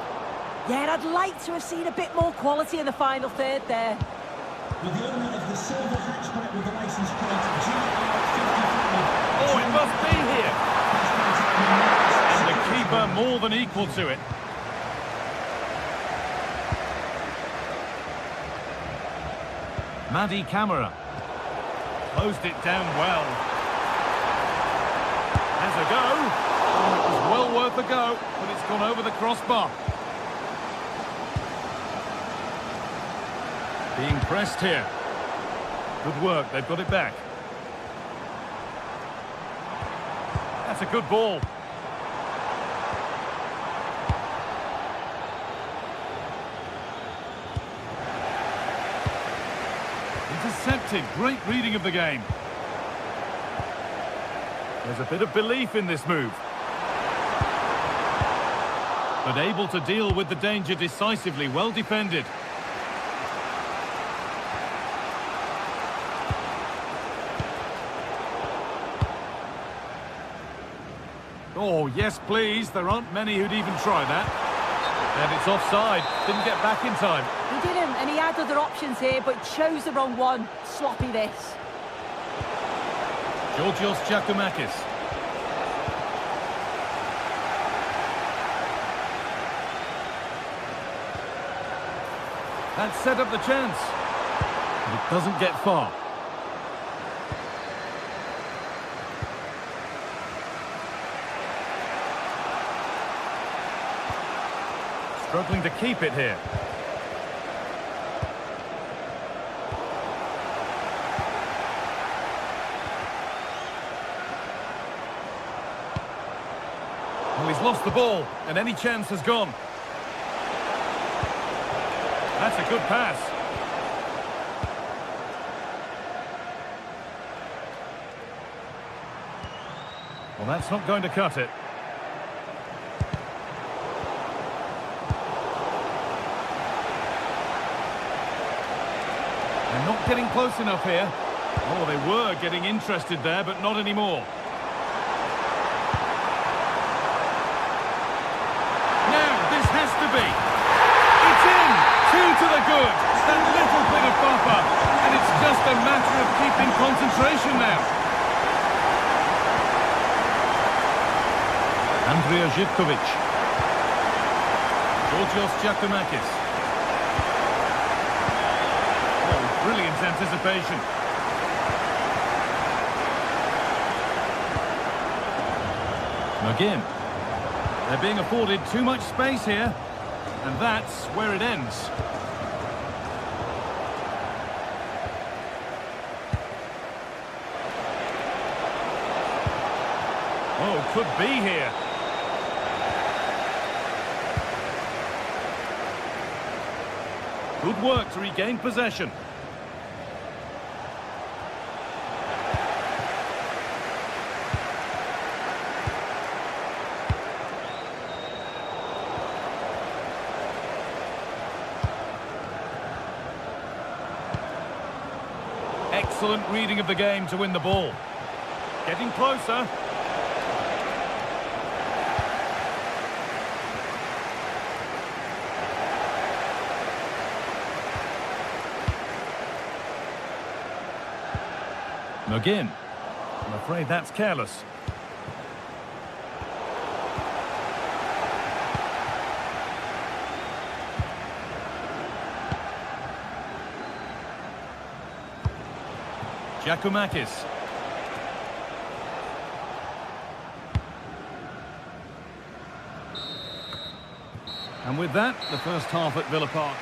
Yeah, and I'd like to have seen a bit more quality in the final third there. With the owner of the silver hatchback with the licence plate GTSports Oh, it must be here. And the keeper more than equal to it. Madi Camara. Closed it down well. Has a go. Oh, it was well worth a go, but it's gone over the crossbar. Being pressed here. Good work, they've got it back. That's a good ball. Intercepted, great reading of the game. There's a bit of belief in this move. But able to deal with the danger decisively, well defended. Oh, yes, please. There aren't many who'd even try that. And it's offside. Didn't get back in time. He didn't, and he had other options here, but chose the wrong one. Sloppy this. Georgios Giacomakis. That set up the chance. But it doesn't get far. Struggling to keep it here. Well, he's lost the ball, and any chance has gone. That's a good pass. Well, that's not going to cut it. They're not getting close enough here. Oh, they were getting interested there, but not anymore. Now, this has to be. It's in! Two to the good. That little bit of buffer. And it's just a matter of keeping concentration now. Andrea Živkovic. Georgios Giacomakis. Brilliant anticipation. McGinn. They're being afforded too much space here, and that's where it ends. Oh, could be here. Good work to regain possession. Excellent reading of the game to win the ball. Getting closer. McGinn. I'm afraid that's careless. Giacomakis. And with that, the first half at Villa Park.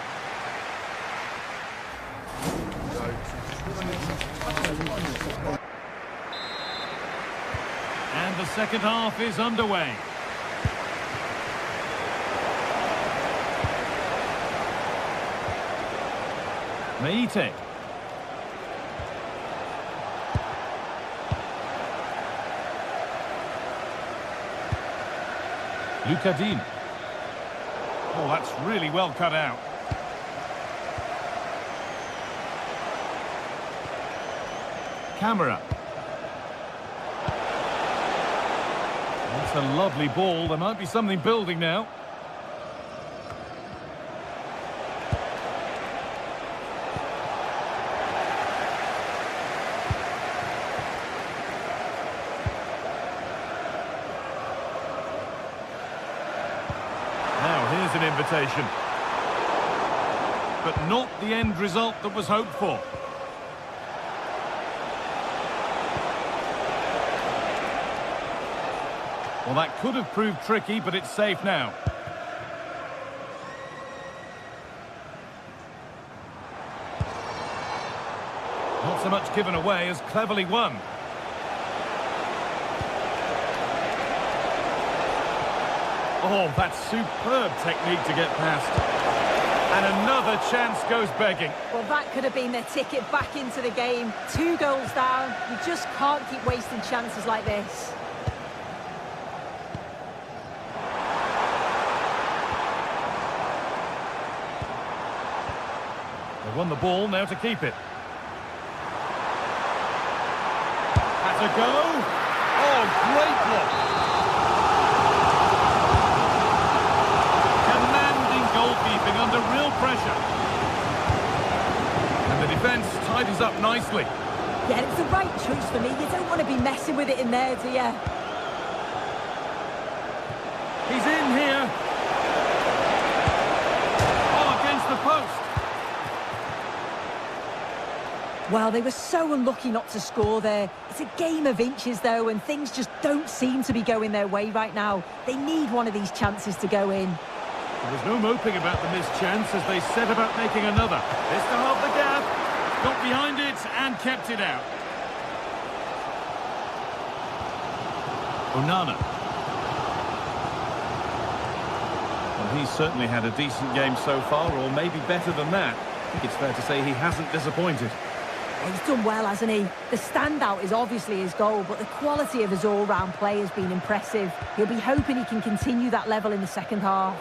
And the second half is underway. Meite. Lucadine. Oh, that's really well cut out. Camera. That's a lovely ball. There might be something building now. An invitation, but not the end result that was hoped for. Well, that could have proved tricky, but it's safe now. Not so much given away as cleverly won. Oh, that's superb technique to get past. And another chance goes begging. Well, that could have been their ticket back into the game. 2 goals down. You just can't keep wasting chances like this. They won the ball, now to keep it. That's a go. Oh, great block. Goalkeeping under real pressure. And the defence tidies up nicely. Yeah, it's the right choice for me. You don't want to be messing with it in there, do you? He's in here. Oh, against the post. Well, they were so unlucky not to score there. It's a game of inches, though, and things just don't seem to be going their way right now. They need one of these chances to go in. There was no moping about the missed chance as they set about making another. This to half the gap. Got behind it and kept it out. Onana. Well, he's certainly had a decent game so far, or maybe better than that. I think it's fair to say he hasn't disappointed. He's done well, hasn't he? The standout is obviously his goal, but the quality of his all-round play has been impressive. He'll be hoping he can continue that level in the second half.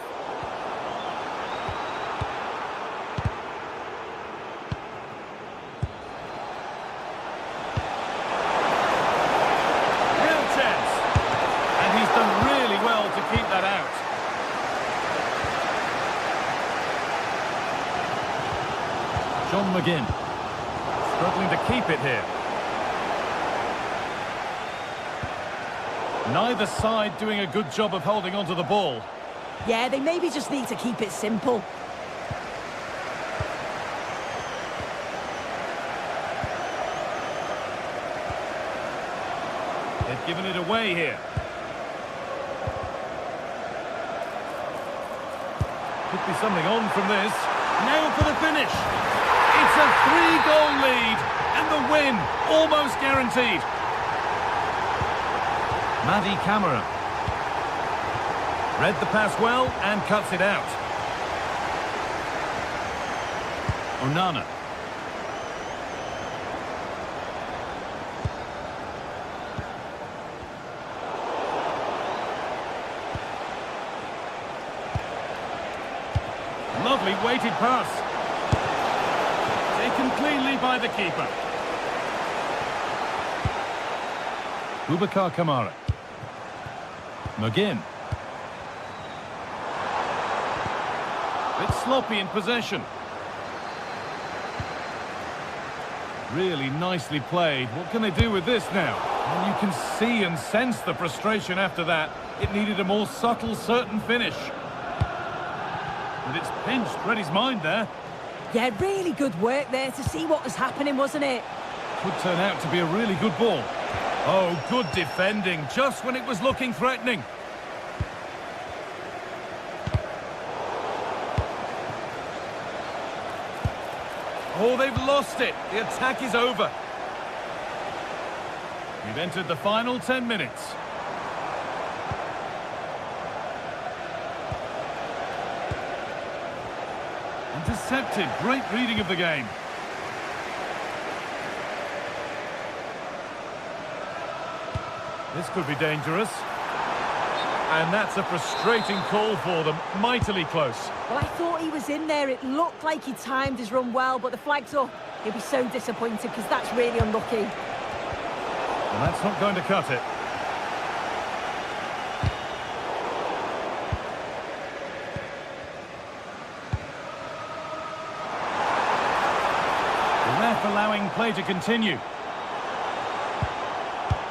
McGinn struggling to keep it here. Neither side doing a good job of holding onto the ball. Yeah, they maybe just need to keep it simple. They've given it away here. Could be something on from this. Now for the finish. It's a 3-goal lead, and the win almost guaranteed. Madi Camara. Read the pass well and cuts it out. Onana. Lovely weighted pass. Taken cleanly by the keeper. Boubacar Kamara. McGinn. Bit sloppy in possession. Really nicely played. What can they do with this now? And you can see and sense the frustration after that. It needed a more subtle, certain finish. And it's pinched Freddie's mind there. Yeah, really good work there to see what was happening, wasn't it? Could turn out to be a really good ball. Oh, good defending, just when it was looking threatening. Oh, they've lost it. The attack is over. We've entered the final 10 minutes. Intercepted. Great reading of the game. This could be dangerous. And that's a frustrating call for them. Mightily close. Well, I thought he was in there. It looked like he timed his run well, but the flag's up. He'll be so disappointed because that's really unlucky. And that's not going to cut it. The ref allowing play to continue.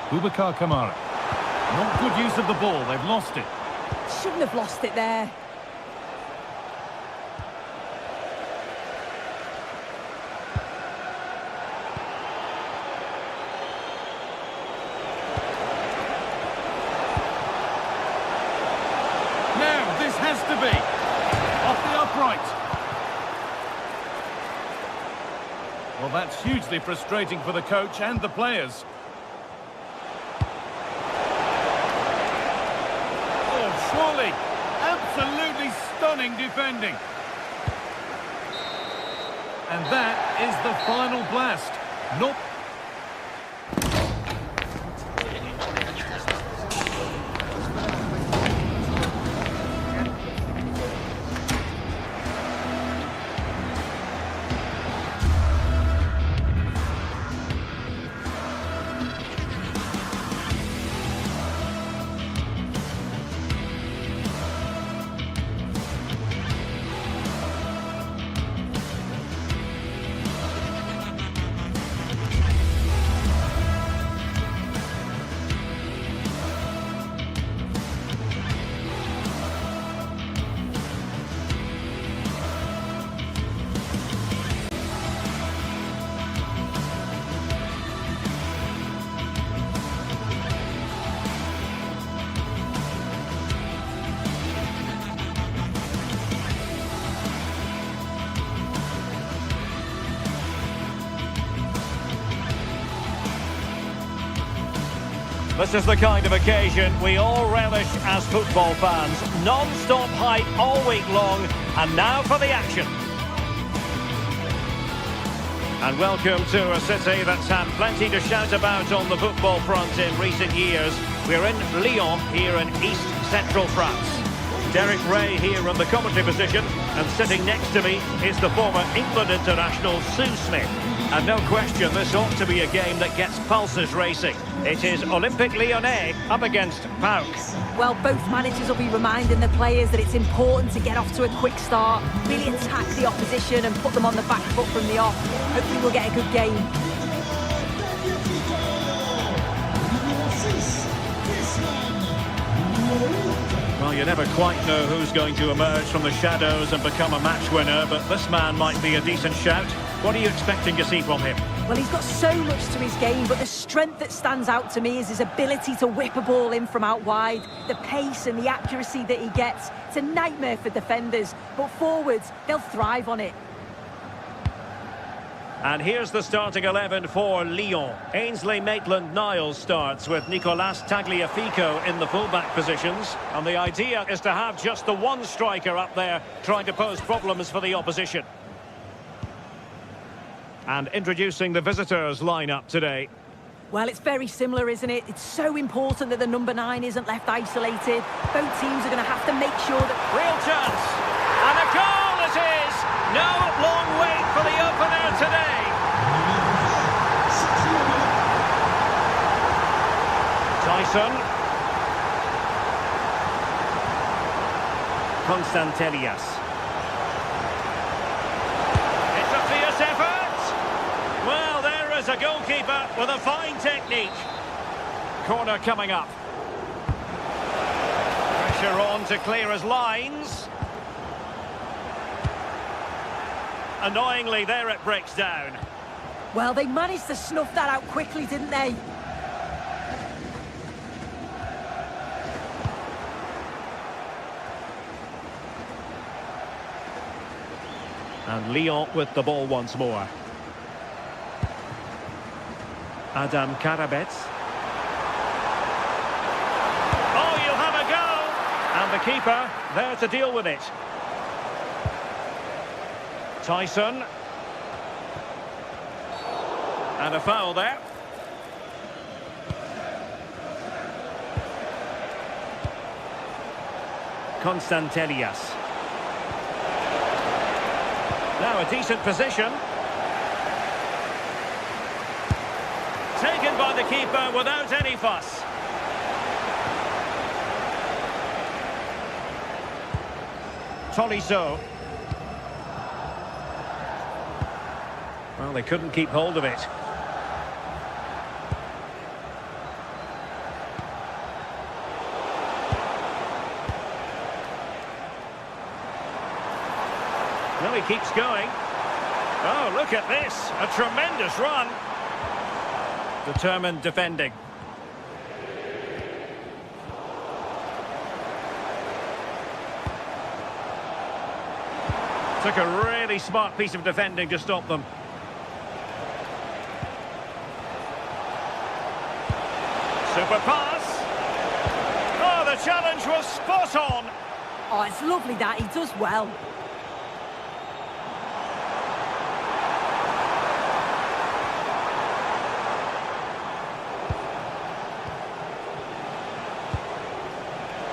Boubacar Kamara. Not good use of the ball, they've lost it. Shouldn't have lost it there. Now, this has to be off the upright. Well, that's hugely frustrating for the coach and the players. Surely, absolutely stunning defending. And that is the final blast. Nope. This is the kind of occasion we all relish as football fans. Non-stop hype all week long, and now for the action. And welcome to a city that's had plenty to shout about on the football front in recent years. We're in Lyon, here in East Central France. Derek Ray here in the commentary position, and sitting next to me is the former England international Sue Smith. And no question, this ought to be a game that gets pulses racing. It is Olympique Lyonnais up against PAOK. Well, both managers will be reminding the players that it's important to get off to a quick start, really attack the opposition and put them on the back foot from the off. Hopefully we'll get a good game. Well, you never quite know who's going to emerge from the shadows and become a match winner, but this man might be a decent shout. What are you expecting to see from him? Well, he's got so much to his game, but the strength that stands out to me is his ability to whip a ball in from out wide. The pace and the accuracy that he gets, it's a nightmare for defenders, but forwards, they'll thrive on it. And here's the starting 11 for Lyon. Ainsley Maitland-Niles starts with Nicolas Tagliafico in the fullback positions. And the idea is to have just the one striker up there trying to pose problems for the opposition. And introducing the visitors lineup today. Well, it's very similar, isn't it? It's so important that the number 9 isn't left isolated. Both teams are going to have to make sure that... Real chance! And a goal it is! No long wait for the opener today. Tyson. Constantelias. It's a fierce effort. Well, there is a goalkeeper with a fine technique. Corner coming up. Pressure on to clear his lines. Annoyingly, there it breaks down. Well, they managed to snuff that out quickly, didn't they? And Lyon with the ball once more. Adam Karabets. Oh, you'll have a go! And the keeper there to deal with it. Tyson. And a foul there. Constantelias. Now a decent position. Taken by the keeper without any fuss. Tolisso. Well, they couldn't keep hold of it. Well, he keeps going. Oh, look at this. A tremendous run. Determined defending. Took a really smart piece of defending to stop them. Super pass. Oh, the challenge was spot on. Oh, it's lovely that. He does well.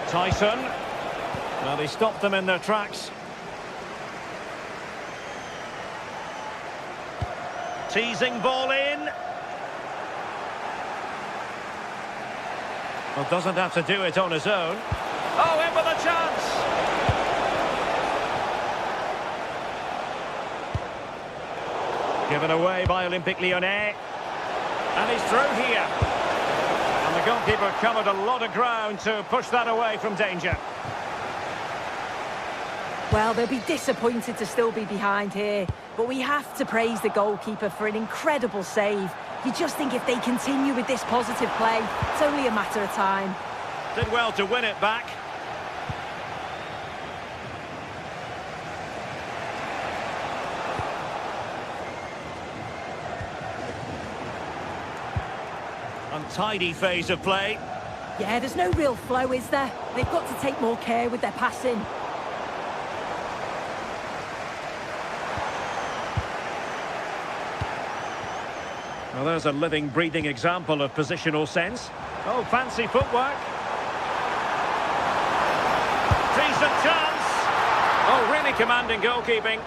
Tyson. Well, they stopped them in their tracks. Teasing ball in. Well, doesn't have to do it on his own. Oh, in with a chance. Given away by Olympique Lyonnais. And he's through here. And the goalkeeper covered a lot of ground to push that away from danger. Well, they'll be disappointed to still be behind here, but we have to praise the goalkeeper for an incredible save. You just think if they continue with this positive play, it's only a matter of time. Did well to win it back. Untidy phase of play. Yeah, there's no real flow, is there? They've got to take more care with their passing. Well, there's a living, breathing example of positional sense. Oh, fancy footwork. Decent chance. Oh, really commanding goalkeeping.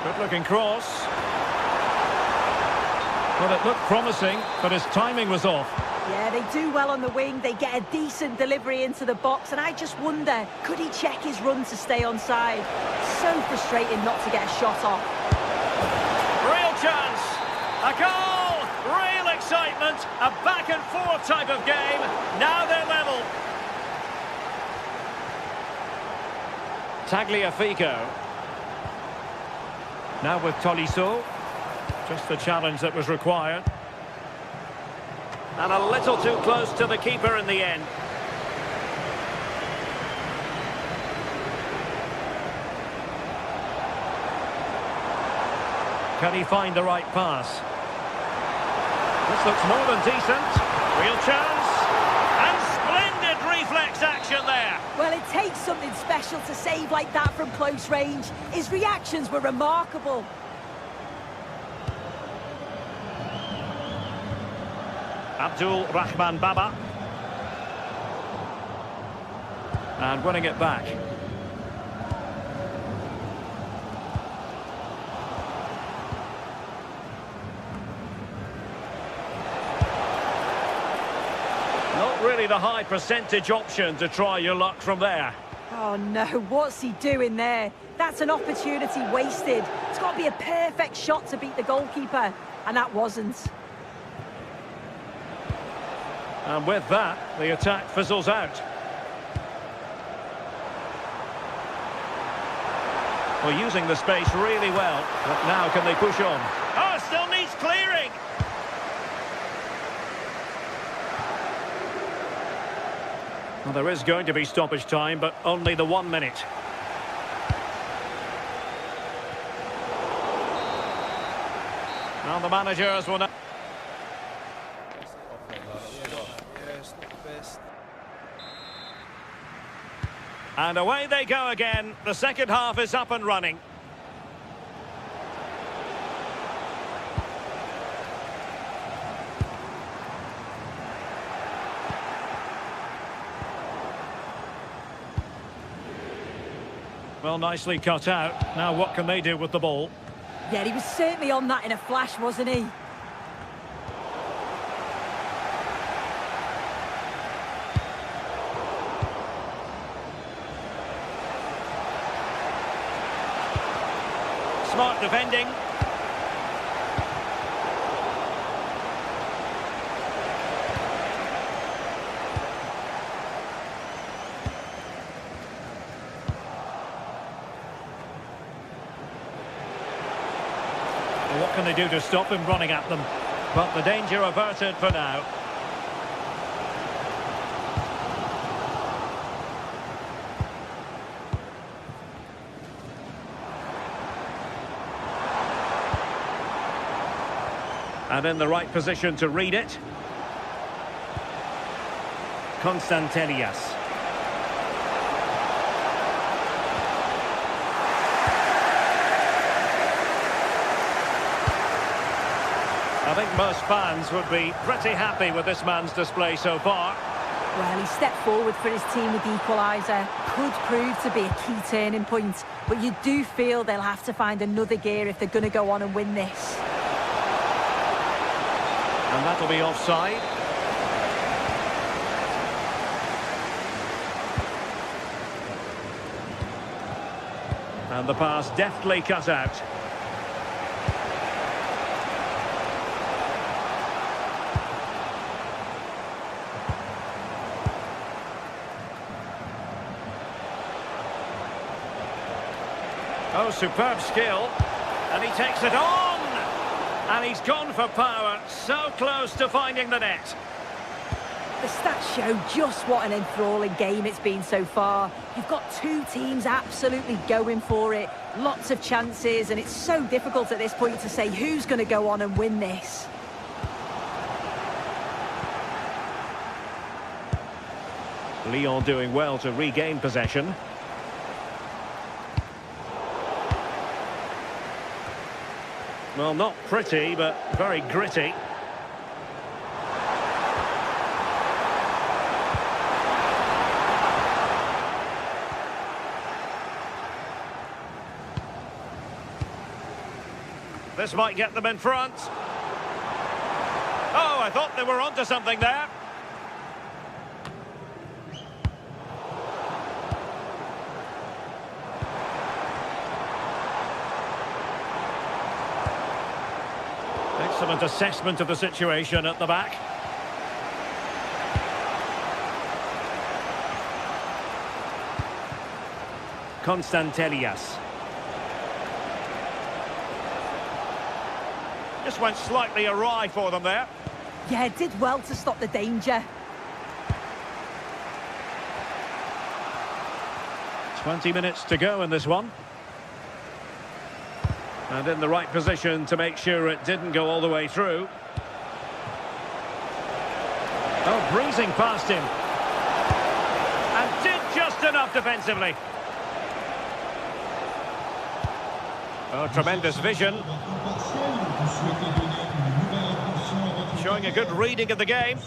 Good-looking cross. Well, it looked promising, but his timing was off. Yeah, they do well on the wing. They get a decent delivery into the box, and I just wonder, could he check his run to stay onside? So frustrating not to get a shot off. Real chance. A goal! Real excitement, a back and forth type of game. Now they're level. Tagliafico. Now with Tolisso. Just the challenge that was required. And a little too close to the keeper in the end. Can he find the right pass? This looks more than decent. Real chance. And splendid reflex action there. Well, it takes something special to save like that from close range. His reactions were remarkable. Abdul Rahman Baba. And winning it back. Not really the high percentage option to try your luck from there. Oh no, what's he doing there? That's an opportunity wasted. It's got to be a perfect shot to beat the goalkeeper, and that wasn't. And with that, the attack fizzles out. Well, using the space really well, but now can they push on? Oh, still needs clearing! Well, there is going to be stoppage time, but only the 1 minute. Now the managers will now... And away they go again. The second half is up and running. Well, nicely cut out. Now what can they do with the ball? Yeah, he was certainly on that in a flash, wasn't he? Smart defending. What can they do to stop him running at them? But the danger averted for now. And in the right position to read it. Constantelias. I think most fans would be pretty happy with this man's display so far. Well, he stepped forward for his team with the equaliser. Could prove to be a key turning point. But you do feel they'll have to find another gear if they're going to go on and win this. And that'll be offside. And the pass deftly cut out. Oh, superb skill. And he takes it on! And he's gone for power, so close to finding the net. The stats show just what an enthralling game it's been so far. You've got two teams absolutely going for it. Lots of chances, and it's so difficult at this point to say who's going to go on and win this. Lyon doing well to regain possession. Well, not pretty, but very gritty. This might get them in front. Oh, I thought they were onto something there. Excellent assessment of the situation at the back. Constantelias. Just went slightly awry for them there. Yeah, did well to stop the danger. 20 minutes to go in this one. And in the right position to make sure it didn't go all the way through. Oh, breezing past him. And did just enough defensively. Oh, tremendous vision. Showing a good reading of the game.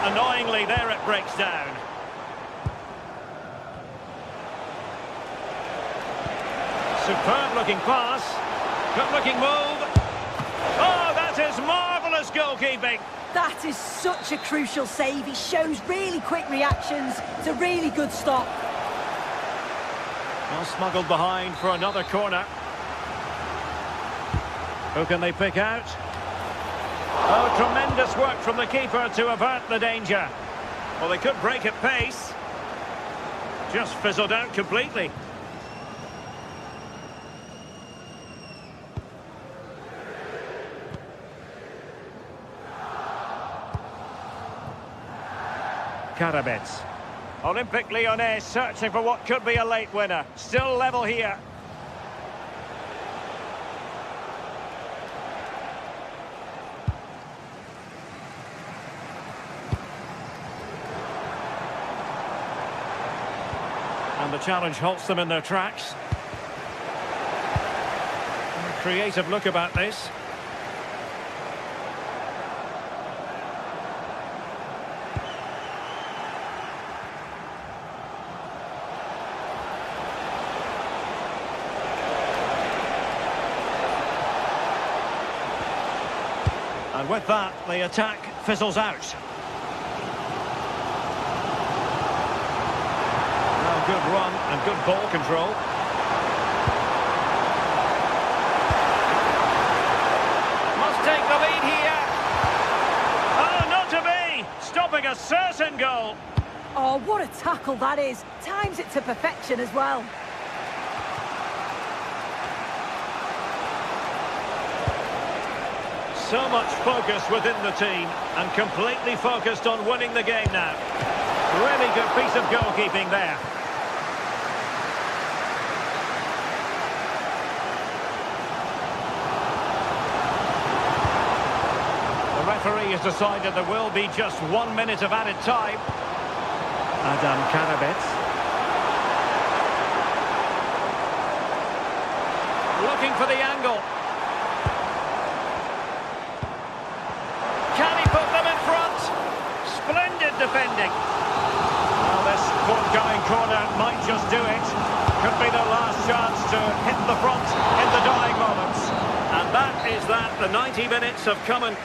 Annoyingly, there it breaks down. Superb looking pass. Good looking move. Oh, that is marvellous goalkeeping. That is such a crucial save. He shows really quick reactions. It's a really good stop. Well, smuggled behind for another corner. Who can they pick out? Oh, tremendous work from the keeper to avert the danger. Well, they could break at pace. Just fizzled out completely. Karabets. Olympique Lyonnais searching for what could be a late winner. Still level here. And the challenge halts them in their tracks. A creative look about this. And with that, the attack fizzles out. Now good run and good ball control. Must take the lead here. Oh, not to be! Stopping a certain goal. Oh, what a tackle that is. Times it to perfection as well. So much focus within the team and completely focused on winning the game now. Really good piece of goalkeeping there. The referee has decided there will be just 1 minute of added time. Adam Karabets. Looking for the angle. Splendid defending. Well, this forthcoming corner might just do it. Could be their last chance to hit the front in the dying moments. And that is that. The 90 minutes have come and...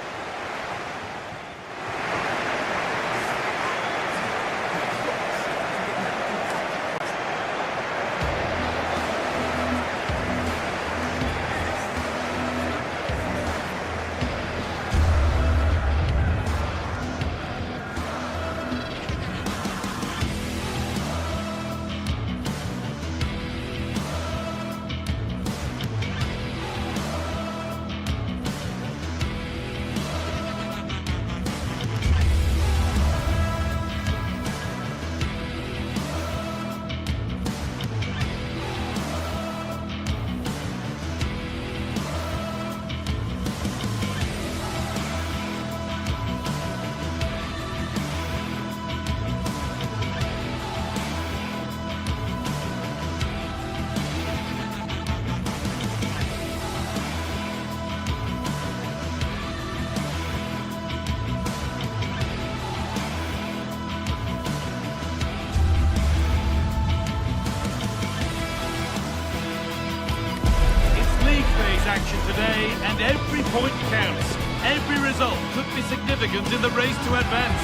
Action today, and every point counts. Every result could be significant in the race to advance.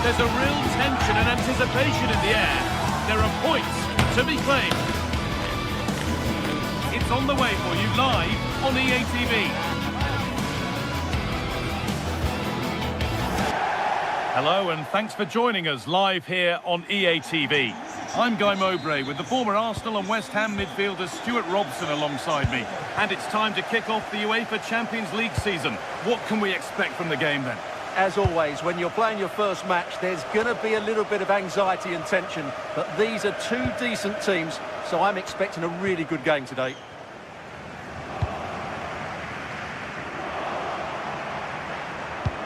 There's a real tension and anticipation in the air. There are points to be claimed. on the way for you live on EA TV. Hello and thanks for joining us live here on EA TV. I'm Guy Mowbray with the former Arsenal and West Ham midfielder Stuart Robson alongside me. And it's time to kick off the UEFA Champions League season. What can we expect from the game then? As always, when you're playing your first match, there's going to be a little bit of anxiety and tension. But these are two decent teams, so I'm expecting a really good game today.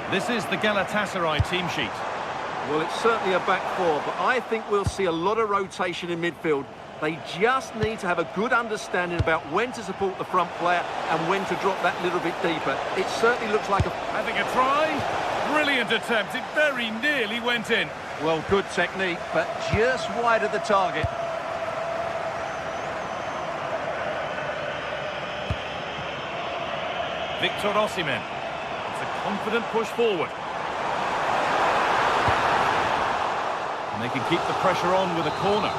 This is the Galatasaray team sheet. Well, it's certainly a back four, but I think we'll see a lot of rotation in midfield. They just need to have a good understanding about when to support the front player and when to drop that little bit deeper. It certainly looks like Having a try. Brilliant attempt. It very nearly went in. Well, good technique, but just wide of the target. Victor Osimhen. It's a confident push forward. And they can keep the pressure on with a corner.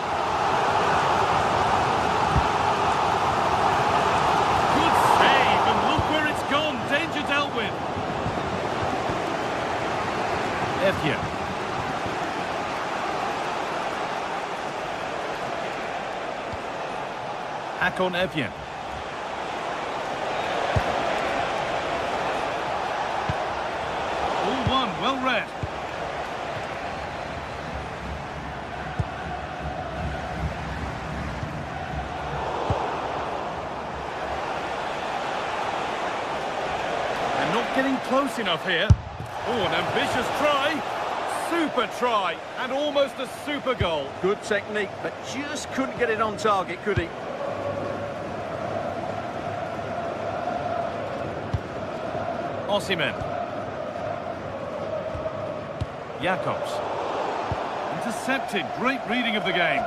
Good save, and look where it's gone. Danger dealt with. Effian. Hakan Effian. All one, well read. They're not getting close enough here. Oh, an ambitious try. Super try, and almost a super goal. Good technique, but just couldn't get it on target, could he? Osimhen. Jakobs. Intercepted. Great reading of the game.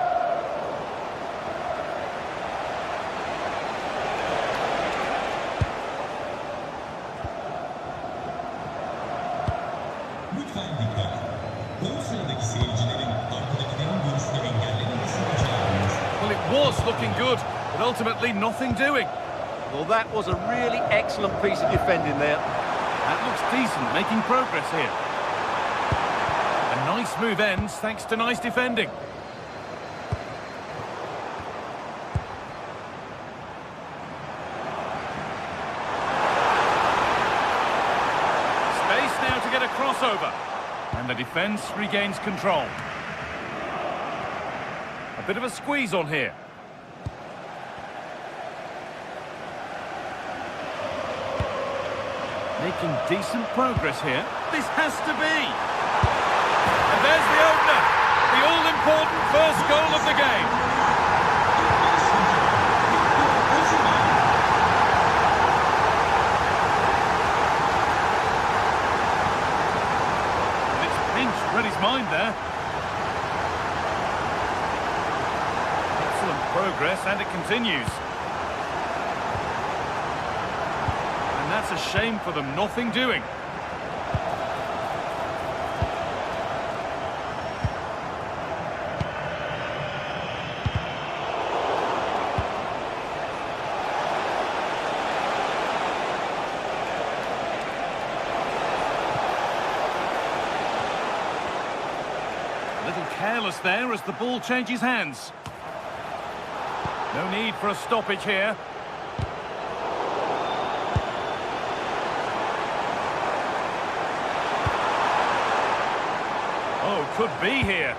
Lütfen dikkat. Gol sıradaki seyircilerin arkadakilerin görüşünü engellememesini rica ediyoruz. Well, it was looking good, but ultimately nothing doing. Well, that was a really excellent piece of defending there. That looks decent, making progress here. A nice move ends thanks to nice defending. Space now to get a crossover. And the defence regains control. A bit of a squeeze on here. Making decent progress here. This has to be. And there's the opener. The all-important first goal of the game. And it's pinched Reddy's mind there. Excellent progress, and it continues. That's a shame for them, nothing doing. A little careless there as the ball changes hands. No need for a stoppage here. Oh, could be here.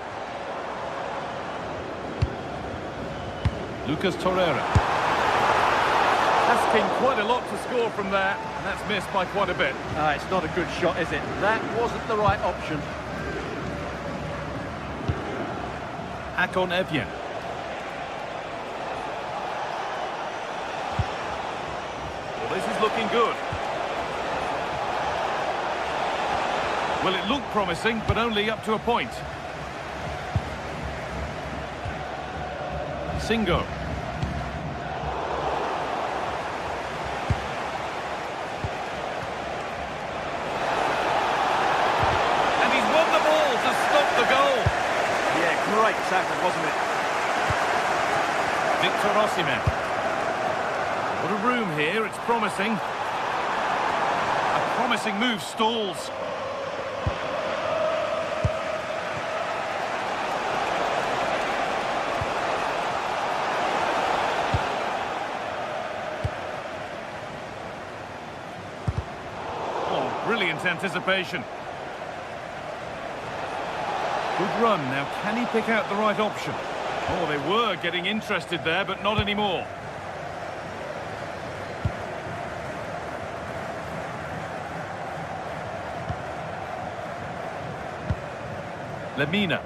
Lucas Torreira. Asking quite a lot to score from there, and that's missed by quite a bit. It's not a good shot, is it? That wasn't the right option. Hakan Effian. Well, this is looking good. Well, it looked promising, but only up to a point. Singo. And he's won the ball to stop the goal. Yeah, great tackle, wasn't it? Victor Osimhen. What a room here, it's promising. A promising move stalls. Oh, brilliant anticipation. Good run. Now, can he pick out the right option? Oh, they were getting interested there, but not anymore. Lemina.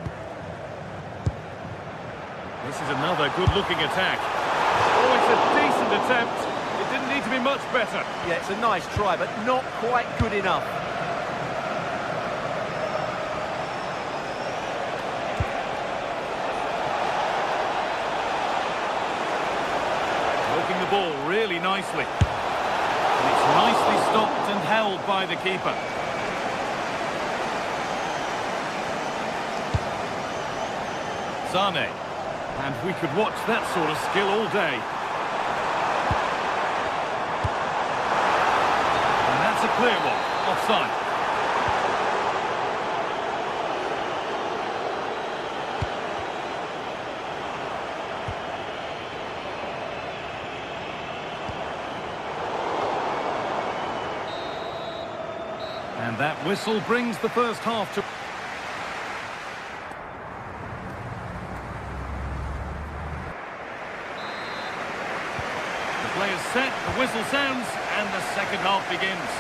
This is another good-looking attack. Oh, it's a decent attempt. It didn't need to be much better. Yeah, it's a nice try, but not quite good enough. Working the ball really nicely. And it's nicely stopped and held by the keeper. Sane. And we could watch that sort of skill all day. And that's a clear one. Offside. And that whistle brings the first half to... Players set, the whistle sounds, and the second half begins.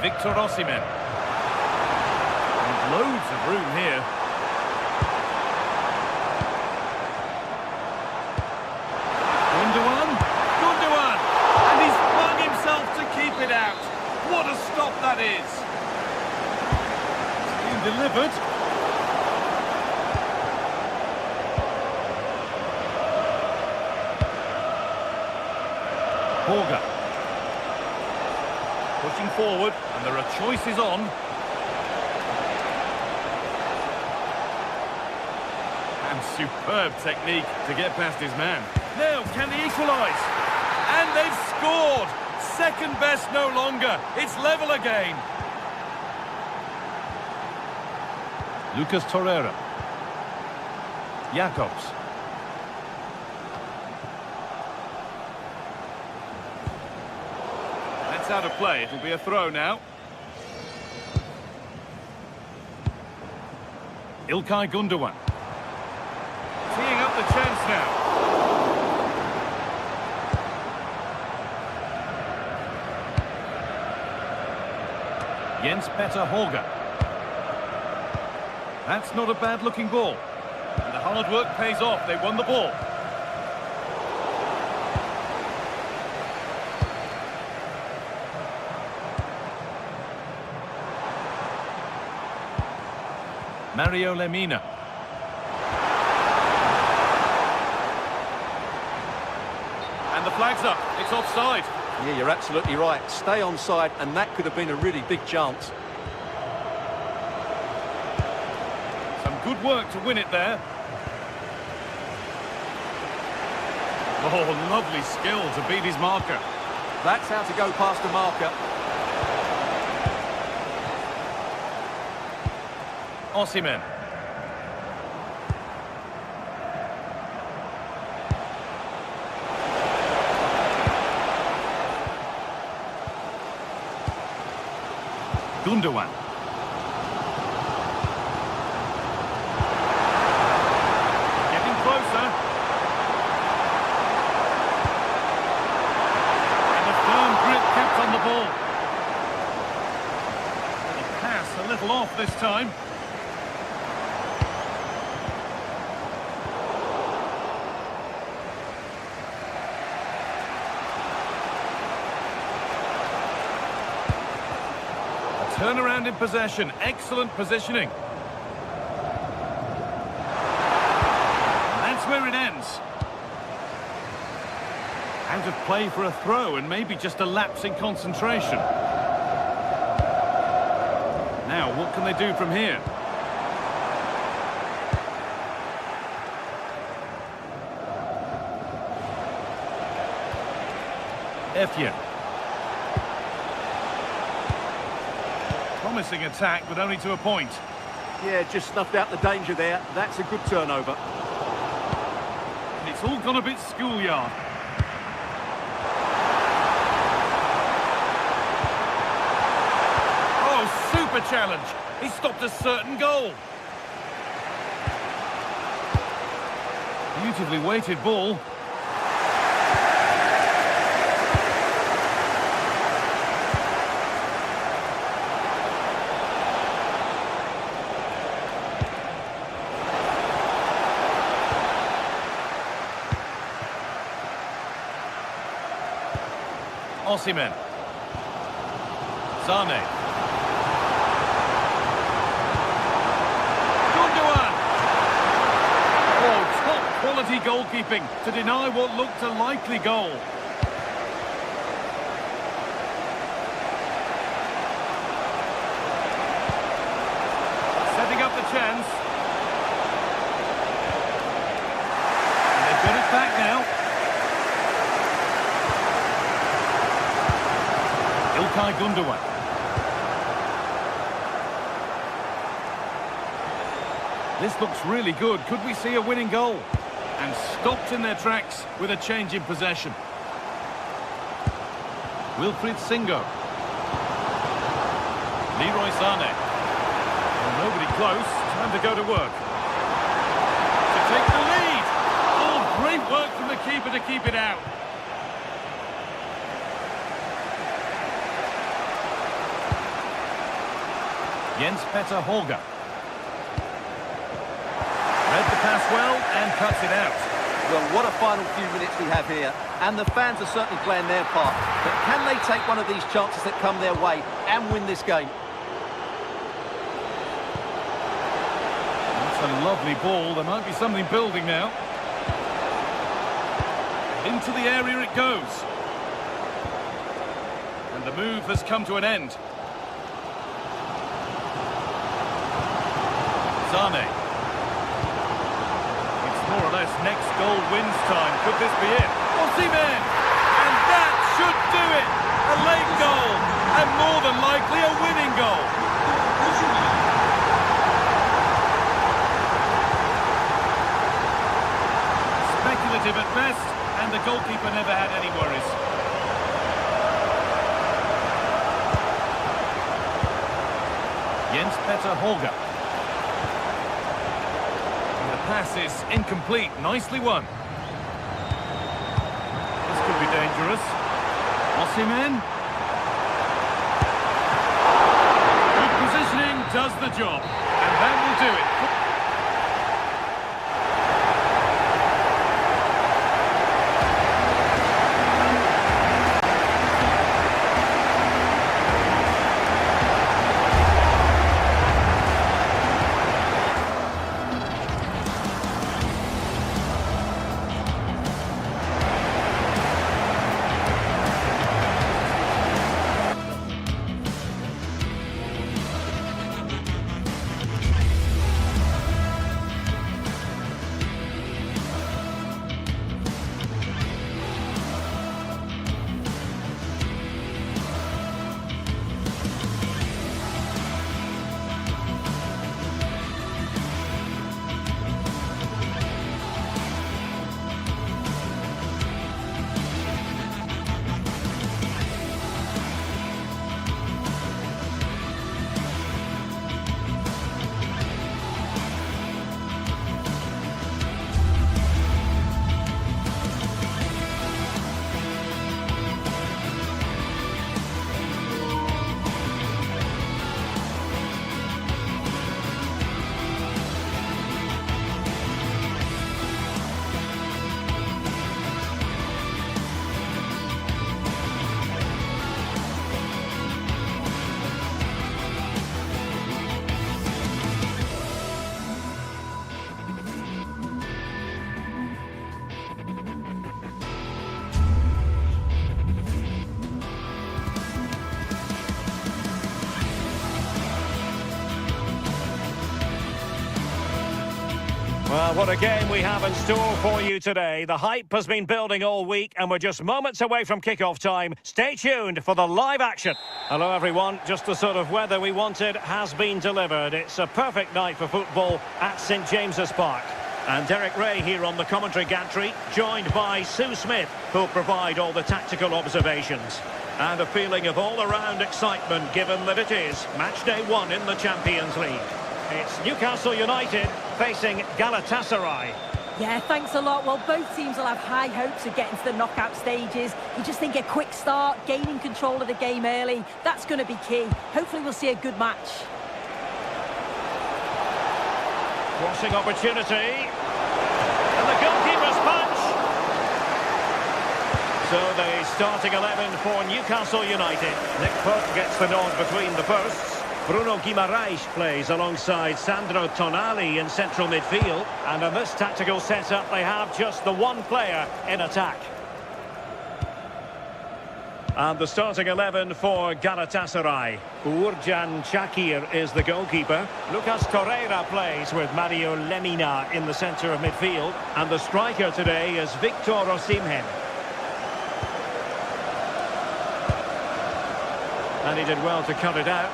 Victor Osimhen. And loads of room here. Gundogan! And he's flung himself to keep it out. What a stop that is! It's been delivered. Horga. Pushing forward, and there are choices on. And superb technique to get past his man. Now, can they equalise? And they've scored! Second best no longer. It's level again. Lucas Torreira. Jacobs. That's out of play. It'll be a throw now. Ilkay Gundogan. Teeing up the chance now. Jens-Petter Horga. That's not a bad-looking ball. And the hard work pays off. They won the ball. Mario Lemina. And the flag's up. It's offside. Yeah, you're absolutely right. Stay onside, and that could have been a really big chance. Some good work to win it there. Oh, lovely skill to beat his marker. That's how to go past the marker. Osimhen. Gundogan. Getting closer. And a firm grip kept on the ball. The pass a little off this time. Turnaround in possession, excellent positioning. And that's where it ends. Out of play for a throw and maybe just a lapse in concentration. Now, what can they do from here? Effian. Promising attack, but only to a point. Yeah, just snuffed out the danger there. That's a good turnover. It's all gone a bit schoolyard. Oh, super challenge. He stopped a certain goal. Beautifully weighted ball. Osimhen. Sane. Gundogan. Oh, top quality goalkeeping to deny what looked a likely goal. Setting up the chance. And they've got it back now. Ilkay Gundogan. This looks really good. Could we see a winning goal? And stopped in their tracks with a change in possession. Wilfried Singo. Leroy Sane. Well, nobody close. Time to go to work. To take the lead. Oh, great work from the keeper to keep it out. Jens-Peter Holger. Read the pass well and cuts it out. Well, what a final few minutes we have here. And the fans are certainly playing their part. But can they take one of these chances that come their way and win this game? That's a lovely ball. There might be something building now. Into the area it goes. And the move has come to an end. Sane. It's more or less next goal wins time. Could this be it? Osimhen! And that should do it! A late goal, and more than likely a winning goal. Speculative at best, and the goalkeeper never had any worries. Jens-Peter Holger. Pass is incomplete. Nicely won. This could be dangerous. Osimhen. Good positioning does the job. And that will do it. Well, what a game we have in store for you today. The hype has been building all week and we're just moments away from kickoff time. Stay tuned for the live action. Hello everyone, just the sort of weather we wanted has been delivered. It's a perfect night for football at St James's Park. And Derek Ray here on the commentary gantry, joined by Sue Smith, who'll provide all the tactical observations. And a feeling of all-around excitement given that it is match day 1 in the Champions League. It's Newcastle United facing Galatasaray. Yeah, thanks a lot. Well, both teams will have high hopes of getting to the knockout stages. You just think a quick start, gaining control of the game early, that's going to be key. Hopefully we'll see a good match. Crossing opportunity. And the goalkeeper's punch. So the starting 11 for Newcastle United. Nick Pope gets the nod between the posts. Bruno Guimaraes plays alongside Sandro Tonali in central midfield. And in this tactical setup, they have just the one player in attack. And the starting 11 for Galatasaray. Uğurcan Çakır is the goalkeeper. Lucas Torreira plays with Mario Lemina in the centre of midfield. And the striker today is Victor Osimhen. And he did well to cut it out.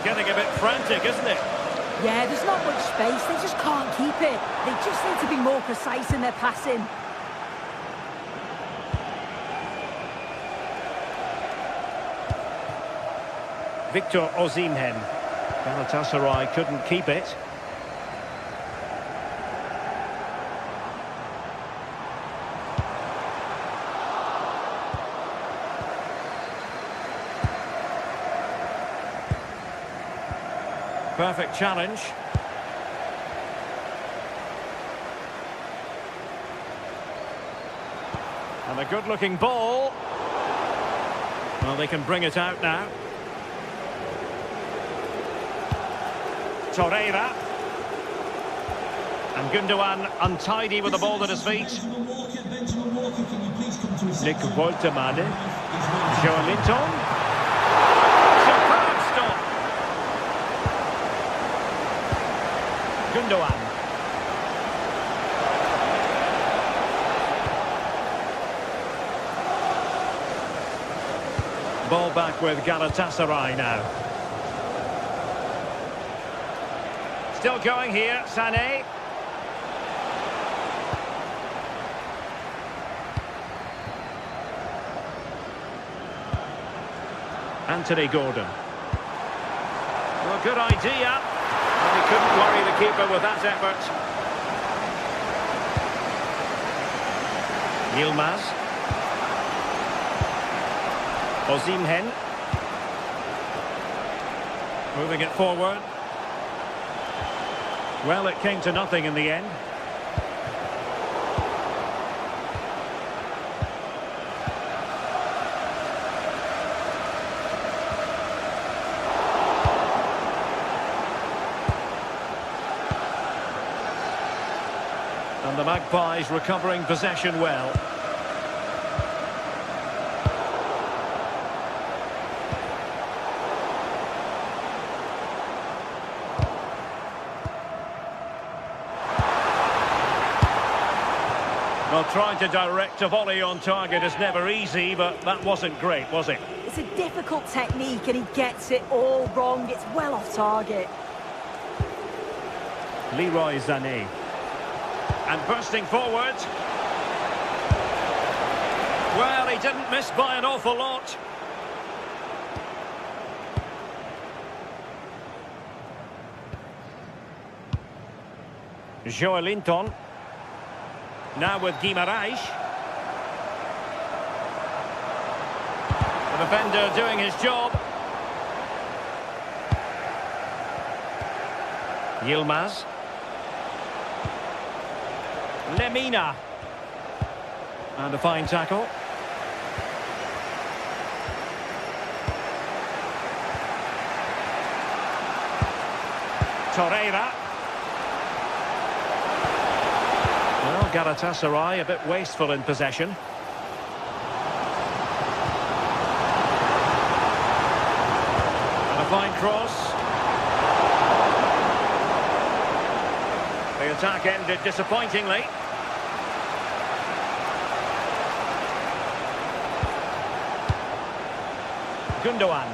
Getting a bit frantic, isn't it? Yeah, there's not much space. They just can't keep it. They just need to be more precise in their passing. Victor Osimhen. Galatasaray couldn't keep it. Perfect challenge. And a good-looking ball. Well, they can bring it out now. Torreira. And Gundogan untidy with the ball at his feet. Nick Woltemade. Joelinton. Gundogan. Ball back with Galatasaray now. Still going here, Sané. Anthony Gordon. Well, good idea. He couldn't worry the keeper with that effort. Yilmaz. Osimhen. Moving it forward. Well, it came to nothing in the end. And the Magpies recovering possession well. Well, trying to direct a volley on target is never easy, but that wasn't great, was it? It's a difficult technique and he gets it all wrong. It's well off target. Leroy Sané. And bursting forward. Well, he didn't miss by an awful lot. Joelinton. Now with Guimaraes. The defender doing his job. Yilmaz. Lemina. And a fine tackle. Torreira. Well, Galatasaray a bit wasteful in possession. And a fine cross. attack ended disappointingly. Gundogan.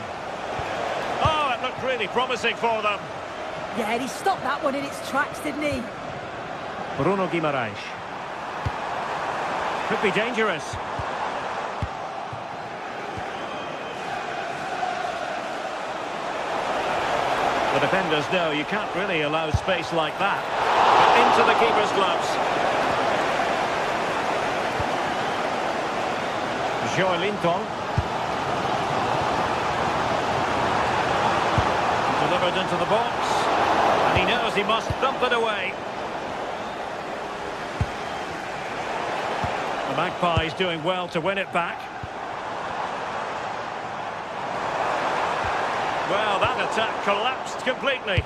Oh, it looked really promising for them. Yeah, he stopped that one in its tracks, didn't he? Bruno Guimaraes. Could be dangerous. The defenders know you can't really allow space like that. Into the keeper's gloves. Joelinton. Delivered into the box. And he knows he must thump it away. The Magpies doing well to win it back. Well, that attack collapsed completely.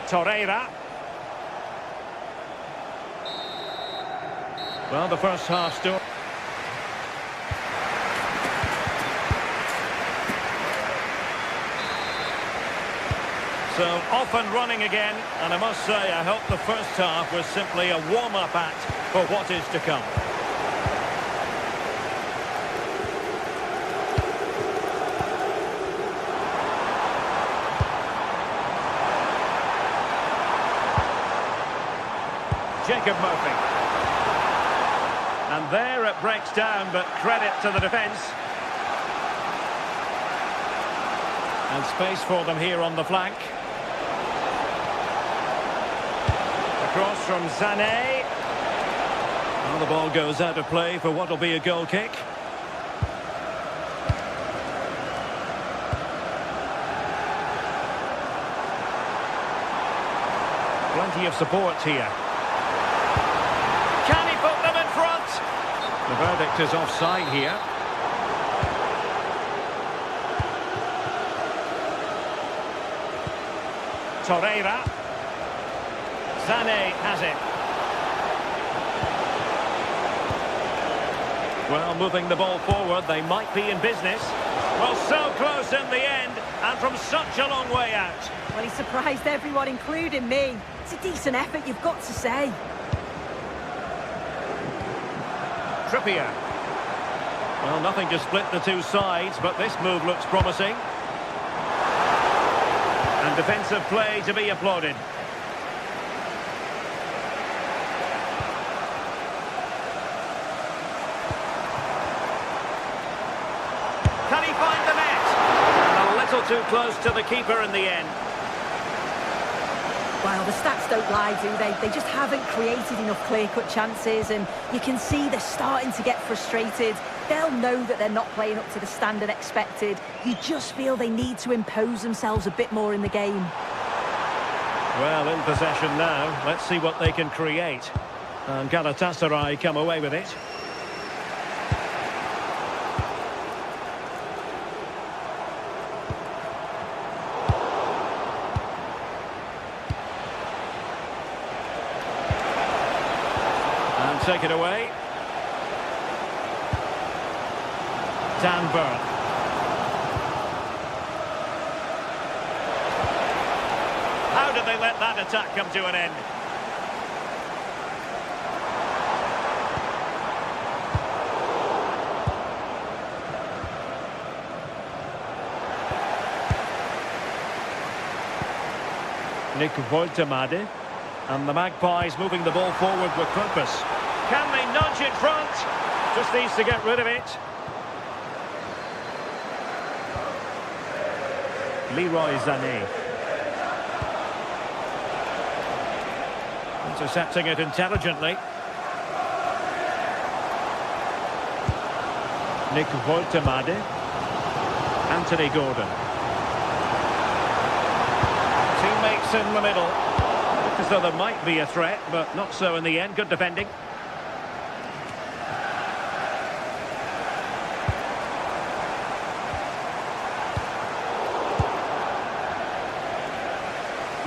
Torreira. Well, the first half still. So off and running again, and I must say I hope the first half was simply a warm-up act for what is to come. Jacob Murphy. And there it breaks down, but credit to the defence. And space for them here on the flank. Across from Sané. Well, the ball goes out of play for what will be a goal kick. Plenty of support here. Can he put them in front? The verdict is offside here. Torreira. Sané has it. Well, moving the ball forward, they might be in business. Well, so close in the end, and from such a long way out. Well, he surprised everyone, including me. It's a decent effort, you've got to say. Trippier. Well, nothing to split the two sides, but this move looks promising. And defensive play to be applauded. Can he find the net? And a little too close to the keeper in the end. Well, the stats don't lie, do they? They just haven't created enough clear-cut chances, and you can see they're starting to get frustrated. They'll know that they're not playing up to the standard expected. You just feel they need to impose themselves a bit more in the game. Well, in possession now. Let's see what they can create. And Galatasaray come away with it. And take it away. Dan Burn. How did they let that attack come to an end? Nick Woltemade. And the Magpies moving the ball forward with purpose. Can they nudge in front? Just needs to get rid of it. Leroy Sané. Intercepting it intelligently. Nick Woltemade. Anthony Gordon. Teammates in the middle. Looked as though there might be a threat, but not so in the end. Good defending.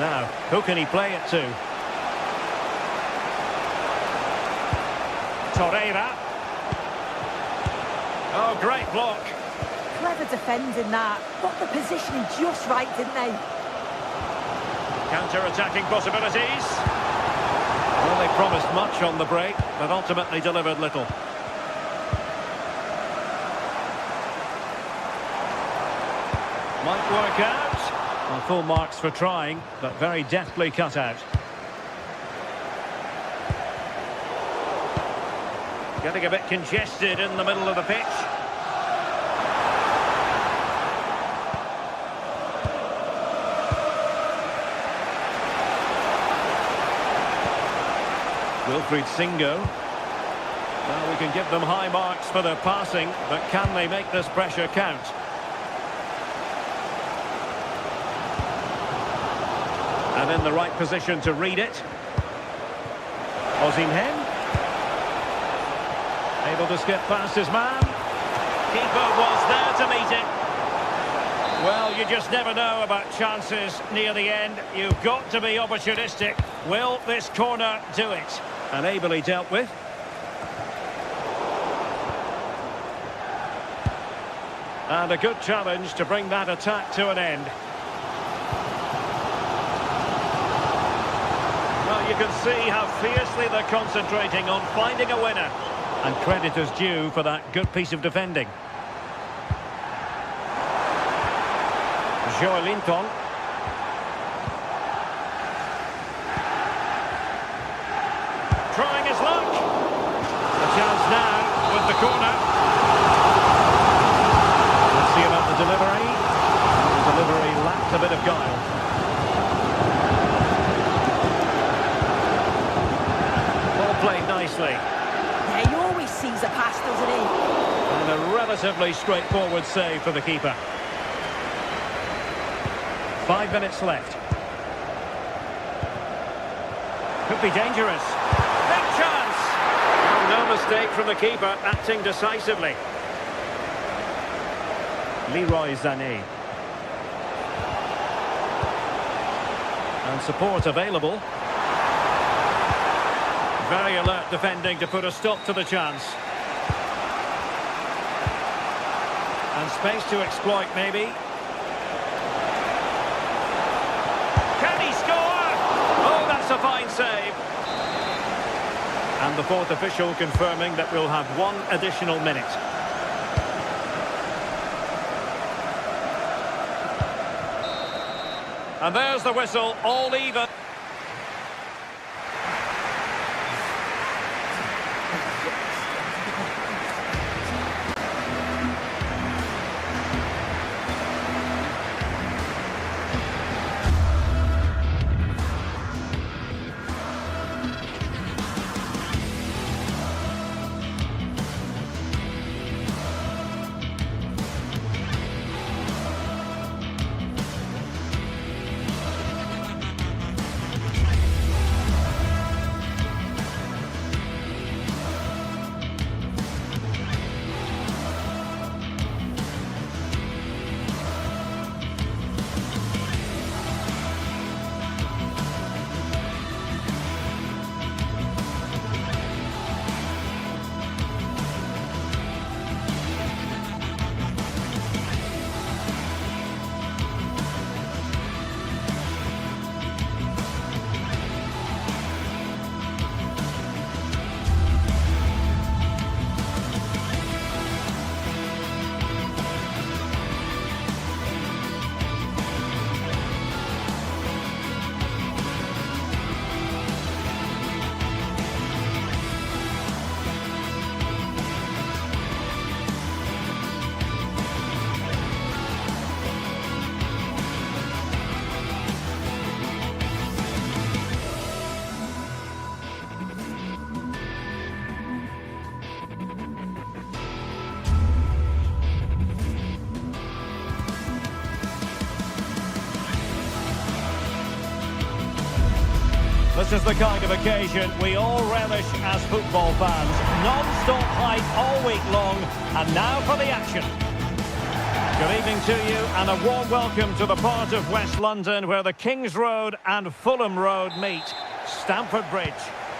Now, who can he play it to? Torreira. Oh, great block. Clever defending that. Got the positioning just right, didn't they? Counter-attacking possibilities. Well, they promised much on the break, but ultimately delivered little. Might work out. Well, full marks for trying, but very deftly cut out. Getting a bit congested in the middle of the pitch. Wilfried Singo. Well, we can give them high marks for their passing, but can they make this pressure count? And in the right position to read it. Osimhen. Able to skip past his man. Keeper was there to meet it. Well, you just never know about chances near the end. You've got to be opportunistic. Will this corner do it? And ably dealt with. And a good challenge to bring that attack to an end. Well, you can see how fiercely they're concentrating on finding a winner. And credit is due for that good piece of defending. Joelinton. Trying his luck. The chance now with the corner. Let's see about the delivery. The delivery lacked a bit of guile. Ball played nicely. Yeah, he always sees a pass, doesn't he? And a relatively straightforward save for the keeper. 5 minutes left. Could be dangerous. Big chance! Well, no mistake from the keeper, acting decisively. Leroy Sané. And support available. Very alert defending to put a stop to the chance. And space to exploit, maybe. Can he score? Oh, that's a fine save. And the fourth official confirming that we'll have one additional minute. And there's the whistle, all even. This is the kind of occasion we all relish as football fans. Non-stop hype all week long, and now for the action. Good evening to you and a warm welcome to the part of West London where the Kings Road and Fulham Road meet, Stamford Bridge.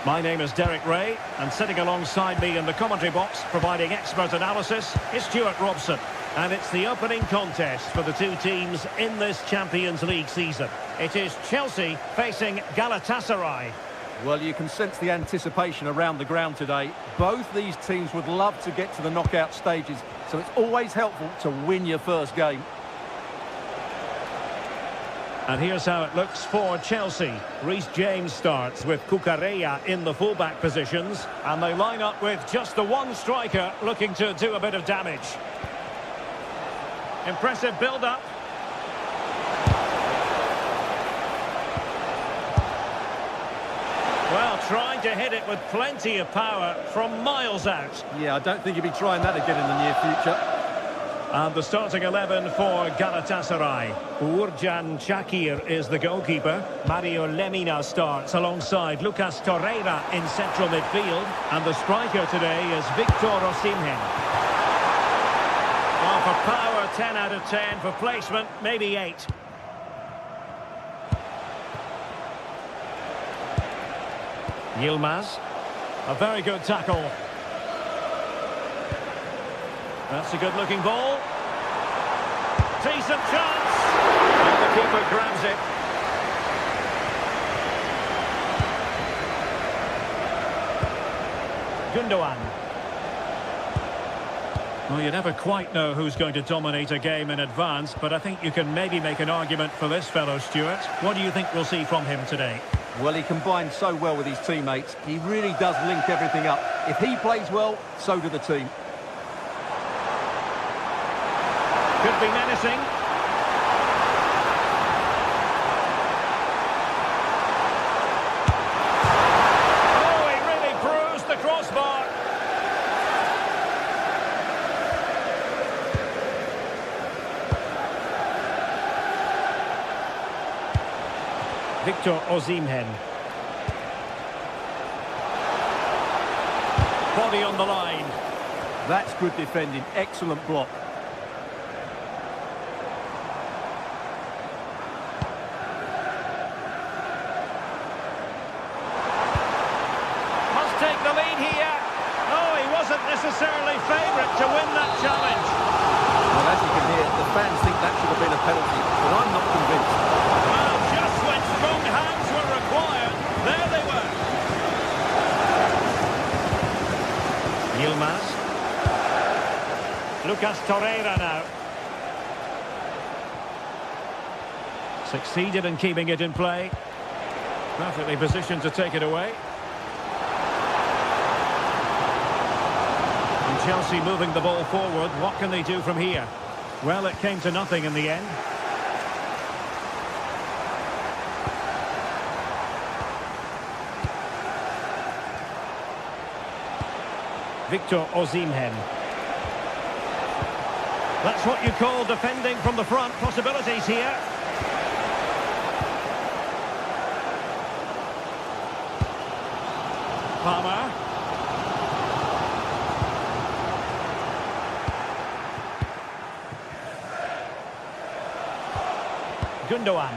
My name is Derek Ray and sitting alongside me in the commentary box providing expert analysis is Stuart Robson. And it's the opening contest for the two teams in this Champions League season. It is Chelsea facing Galatasaray. Well, you can sense the anticipation around the ground today. Both these teams would love to get to the knockout stages, so it's always helpful to win your first game. And here's how it looks for Chelsea. Reece James starts with Cucurella in the fullback positions, and they line up with just the one striker looking to do a bit of damage. Impressive build-up. Well, trying to hit it with plenty of power from miles out. Yeah, I don't think he'll be trying that again in the near future. And the starting 11 for Galatasaray. Uğurcan Çakır is the goalkeeper. Mario Lemina starts alongside Lucas Torreira in central midfield. And the striker today is Victor Osimhen. Well, for power, 10 out of 10. For placement, maybe 8. Yilmaz. A very good tackle. That's a good-looking ball. Decent chance. And the keeper grabs it. Gundogan. Well, you never quite know who's going to dominate a game in advance, but I think you can maybe make an argument for this fellow, Stuart. What do you think we'll see from him today? Well, he combines so well with his teammates. He really does link everything up. If he plays well, so do the team. Could be menacing. Oh, he really bruised the crossbar. Victor Osimhen. Body on the line. That's good defending. Excellent block. Must take the lead here. Oh, he wasn't necessarily favourite to win that challenge. Well, as you can hear, the fans think that should have been a penalty, but I'm not convinced. Well, just when strong hands were required, there they were. Yilmaz. Lucas Torreira now. Succeeded in keeping it in play. Perfectly positioned to take it away. And Chelsea moving the ball forward. What can they do from here? Well, it came to nothing in the end. Victor Osimhen. That's what you call defending from the front. Possibilities here. Palmer. Gundogan.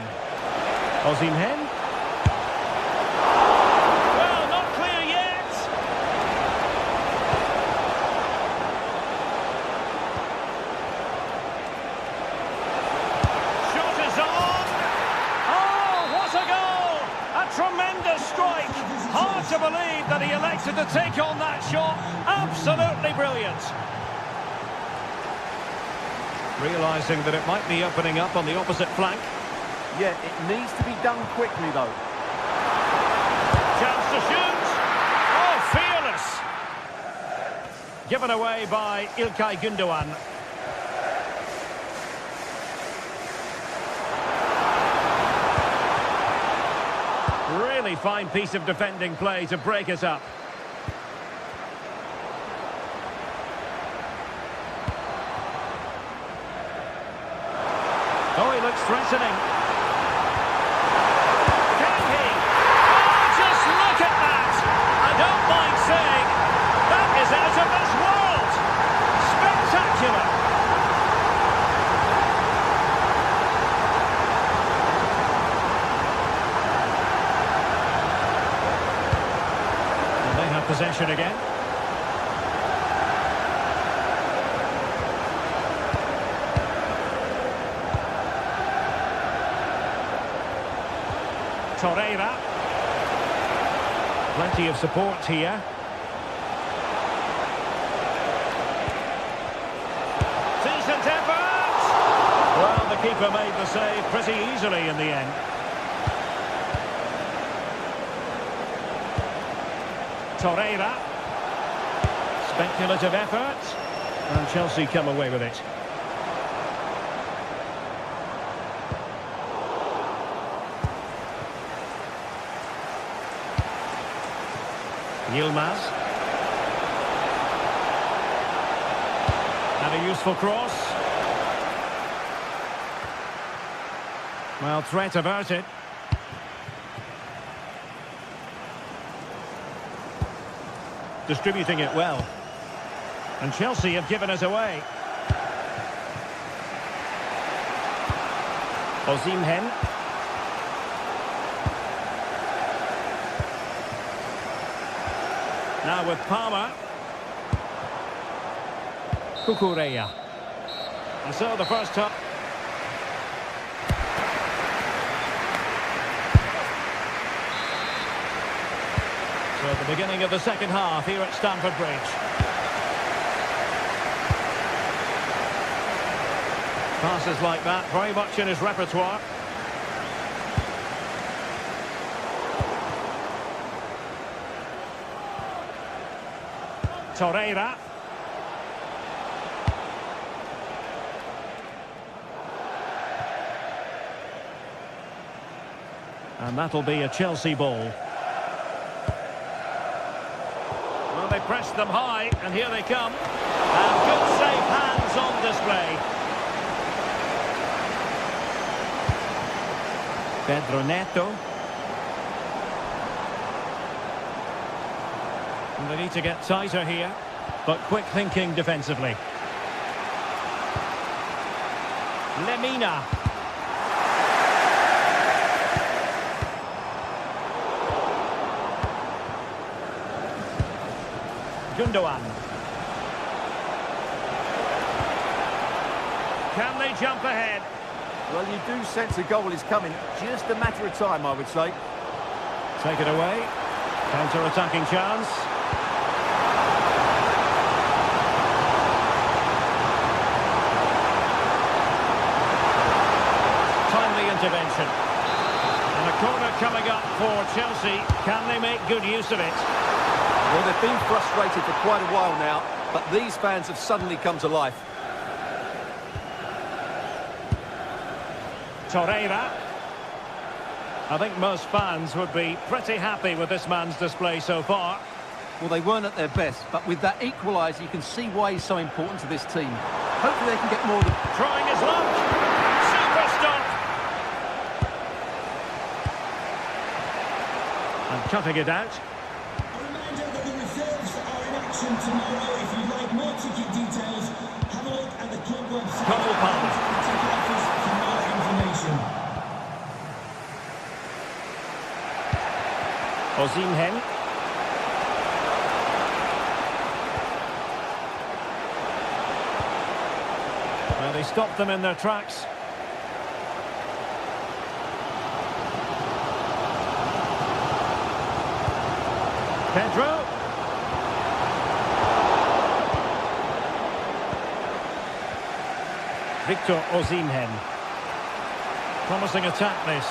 Osimhen. Well, not clear yet. Shot is on. Oh, what a goal! A tremendous strike. Hard to believe that he elected to take on that shot. Absolutely brilliant. Realising that it might be opening up on the opposite flank. Yeah, it needs to be done quickly, though. Chance to shoot. Oh, fearless. Given away by İlkay Gündoğan. Really fine piece of defending play to break it up. Oh, he looks threatening. Can he? Oh, just look at that! I don't mind saying, that is out of this world! Spectacular! possession again. Torreira. Plenty of support here. Decent effort! Well, the keeper made the save pretty easily in the end. Torreira. Speculative effort. And Chelsea come away with it. Yilmaz. And a useful cross. Well, threat averted. Distributing it well. And Chelsea have given it away. Osimhen. Now with Palmer. Cucurella. And so the first touch. So at the beginning of the second half here at Stamford Bridge. Passes like that, very much in his repertoire. Torreira. And that'll be a Chelsea ball. Well, they pressed them high, and here they come. And good safe hands on display. Pedro Neto. And they need to get tighter here, but quick thinking defensively. Lemina. Gundogan. Can they jump ahead? Well, you do sense a goal is coming. Just a matter of time, I would say. Take it away. Counter-attacking chance. Timely intervention. And a corner coming up for Chelsea. Can they make good use of it? Well, they've been frustrated for quite a while now, but these fans have suddenly come to life. Torreira. I think most fans would be pretty happy with this man's display so far. Well, they weren't at their best, but with that equaliser, you can see why he's so important to this team. Hopefully they can get more than... Trying his luck. Super stop. And cutting it out. A reminder that the reserves are in action tomorrow. If you'd like more ticket details, have a look at the club website. Cole Palmer. The ticket office for more information. Osimhen. Well, they stopped them in their tracks. Pedro. Victor Osimhen. Promising attack this.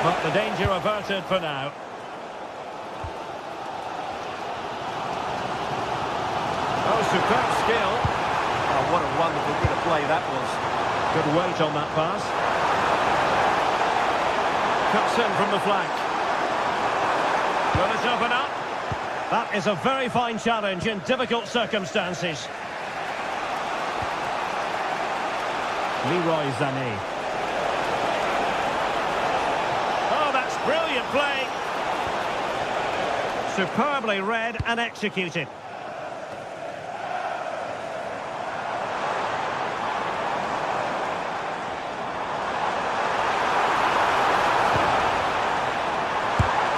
But the danger averted for now. Oh, superb skill. Oh, what a wonderful bit of play that was. Good weight on that pass. Cuts in from the flank. Will it open up? That is a very fine challenge in difficult circumstances. Leroy Sané. Oh, that's brilliant play. Superbly read and executed.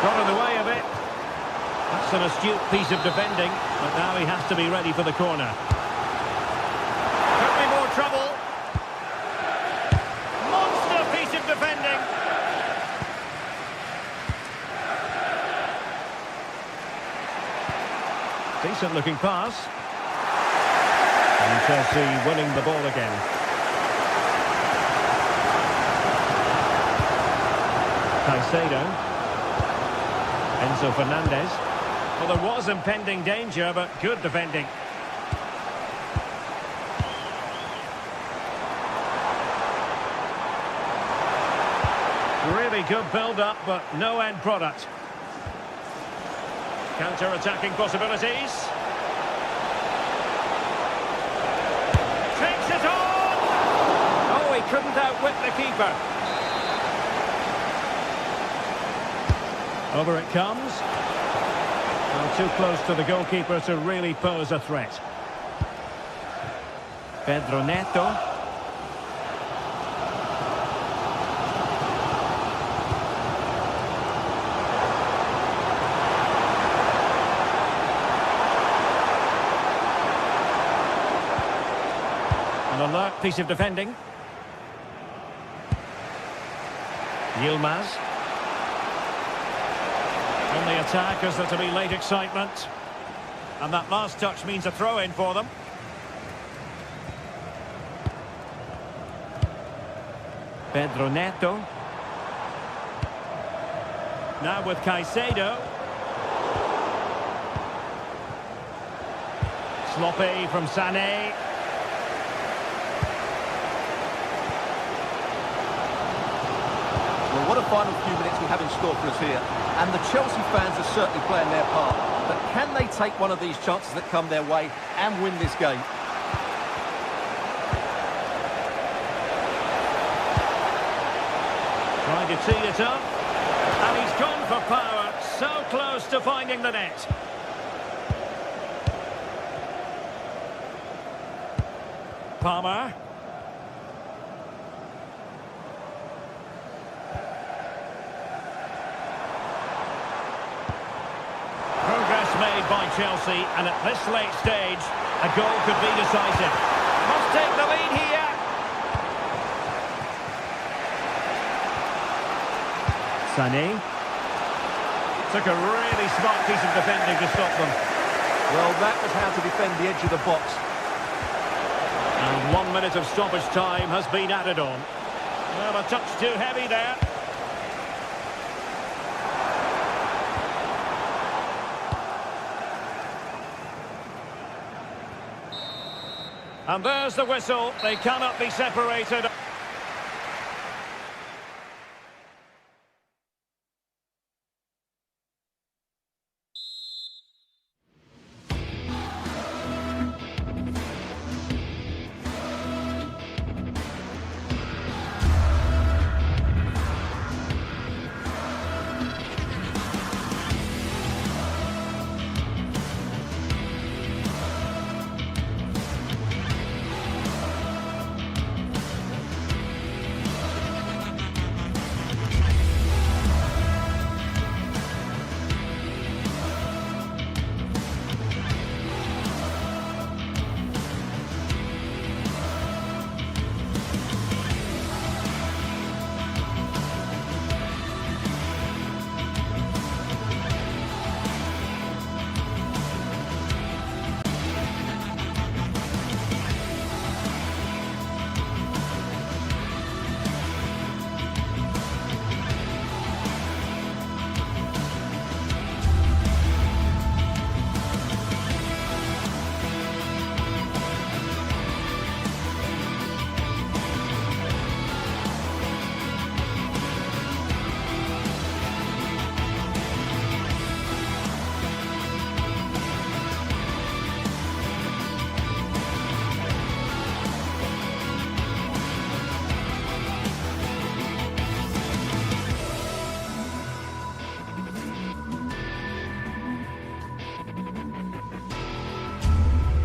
Got in the way of it. That's an astute piece of defending, but now he has to be ready for the corner. Could be more trouble. Monster piece of defending. Decent looking pass. And Chelsea winning the ball again. Caicedo. Enzo Fernandez. Well, there was impending danger, but good defending. Really good build-up, but no end product. Counter-attacking possibilities. Takes it on! Oh, he couldn't outwit the keeper. Over it comes. Well, too close to the goalkeeper to really pose a threat. Pedro Neto. An alert piece of defending. Yilmaz. On the attack as there to be late excitement. And that last touch means a throw-in for them. Pedro Neto. Now with Caicedo. Sloppy from Sané. Well, what a final few minutes we have in store for us here. And the Chelsea fans are certainly playing their part. But can they take one of these chances that come their way and win this game? Trying to tee it up. And he's gone for power. So close to finding the net. Palmer. Made by Chelsea, and at this late stage a goal could be decisive. Must take the lead here. Sané took a really smart piece of defending to stop them. Well, that was how to defend the edge of the box. And 1 minute of stoppage time has been added on. Well, a touch too heavy there. And there's the whistle. They cannot be separated.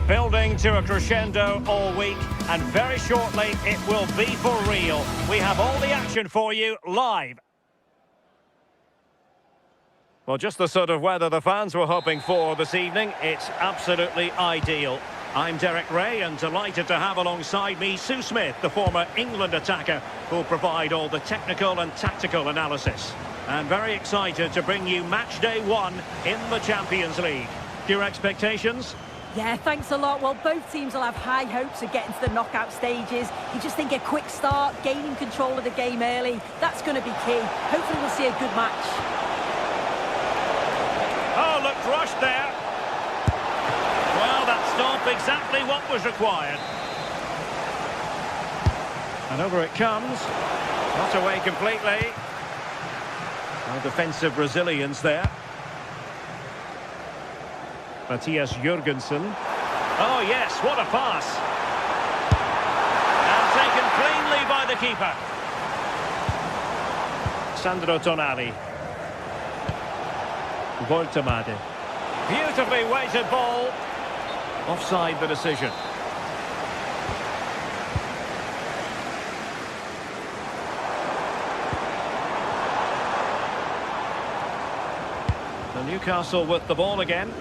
Building to a crescendo all week, and very shortly it will be for real. We have all the action for you live. Well, just the sort of weather the fans were hoping for this evening. It's absolutely ideal. I'm Derek Ray and delighted to have alongside me Sue Smith, the former England attacker, who'll provide all the technical and tactical analysis. And very excited to bring you match day 1 in the Champions League. Your expectations? Yeah, thanks a lot. Well, both teams will have high hopes of getting to the knockout stages. You just think a quick start, gaining control of the game early, that's going to be key. Hopefully we'll see a good match. Oh, looked rushed there. Well, that stopped exactly what was required. And over it comes. Not away completely. No defensive resilience there. Matthias Jurgensen. Oh, yes, what a pass. And taken cleanly by the keeper. Sandro Tonali. Voltemade. Beautifully weighted ball. Offside the decision. So Newcastle with the ball again.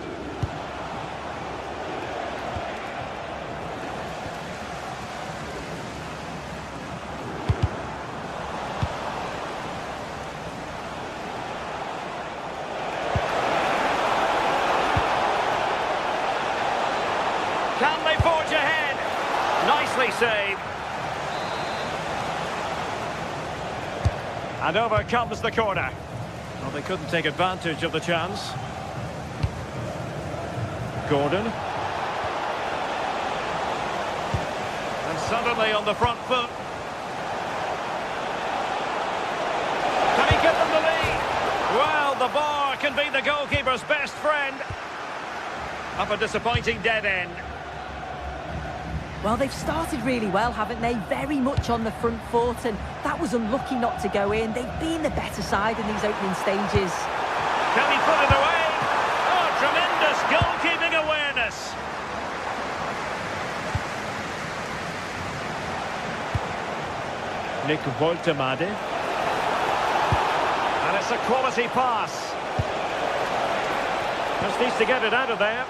Can they forge ahead? Nicely saved. And over comes the corner. Well, they couldn't take advantage of the chance. Gordon. And suddenly on the front foot. Can he give them the lead? Well, the bar can be the goalkeeper's best friend. Up a disappointing dead end. Well, they've started really well, haven't they? Very much on the front foot, and that was unlucky not to go in. They've been the better side in these opening stages. Can he put it away? Oh, tremendous goalkeeping awareness. Nick Voltemade. And it's a quality pass. Just needs to get it out of there.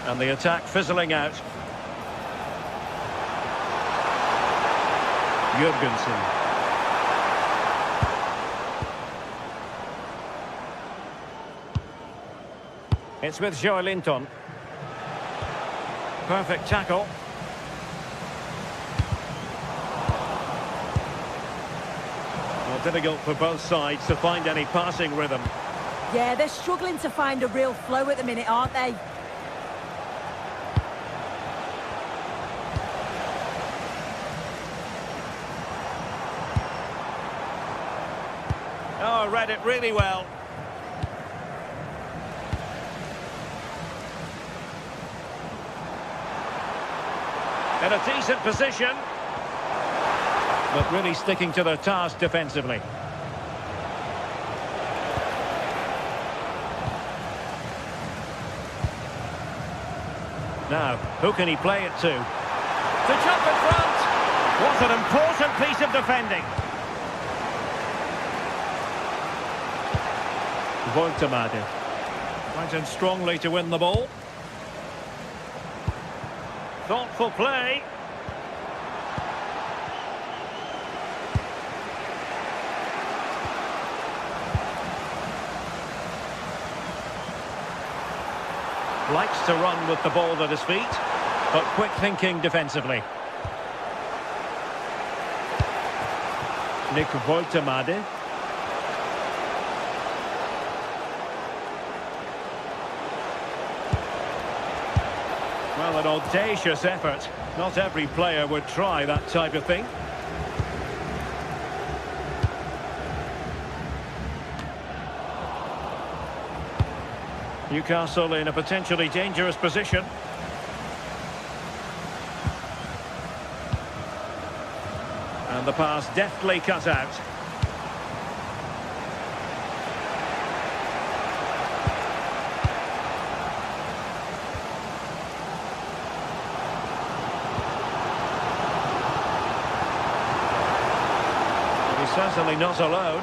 And the attack fizzling out. Jurgensen. It's with Joelinton. Perfect tackle. Well, difficult for both sides to find any passing rhythm. Yeah, they're struggling to find a real flow at the minute, aren't they? Oh, read it really well. In a decent position. But really sticking to their task defensively. Now, who can he play it to? To jump in front! What an important piece of defending. Voltemade. Went in strongly to win the ball. Thoughtful play. Likes to run with the ball at his feet, but quick thinking defensively. Nick Voltemade. Well, an audacious effort. Not every player would try that type of thing. Newcastle in a potentially dangerous position. And the pass deftly cut out. He's certainly not alone.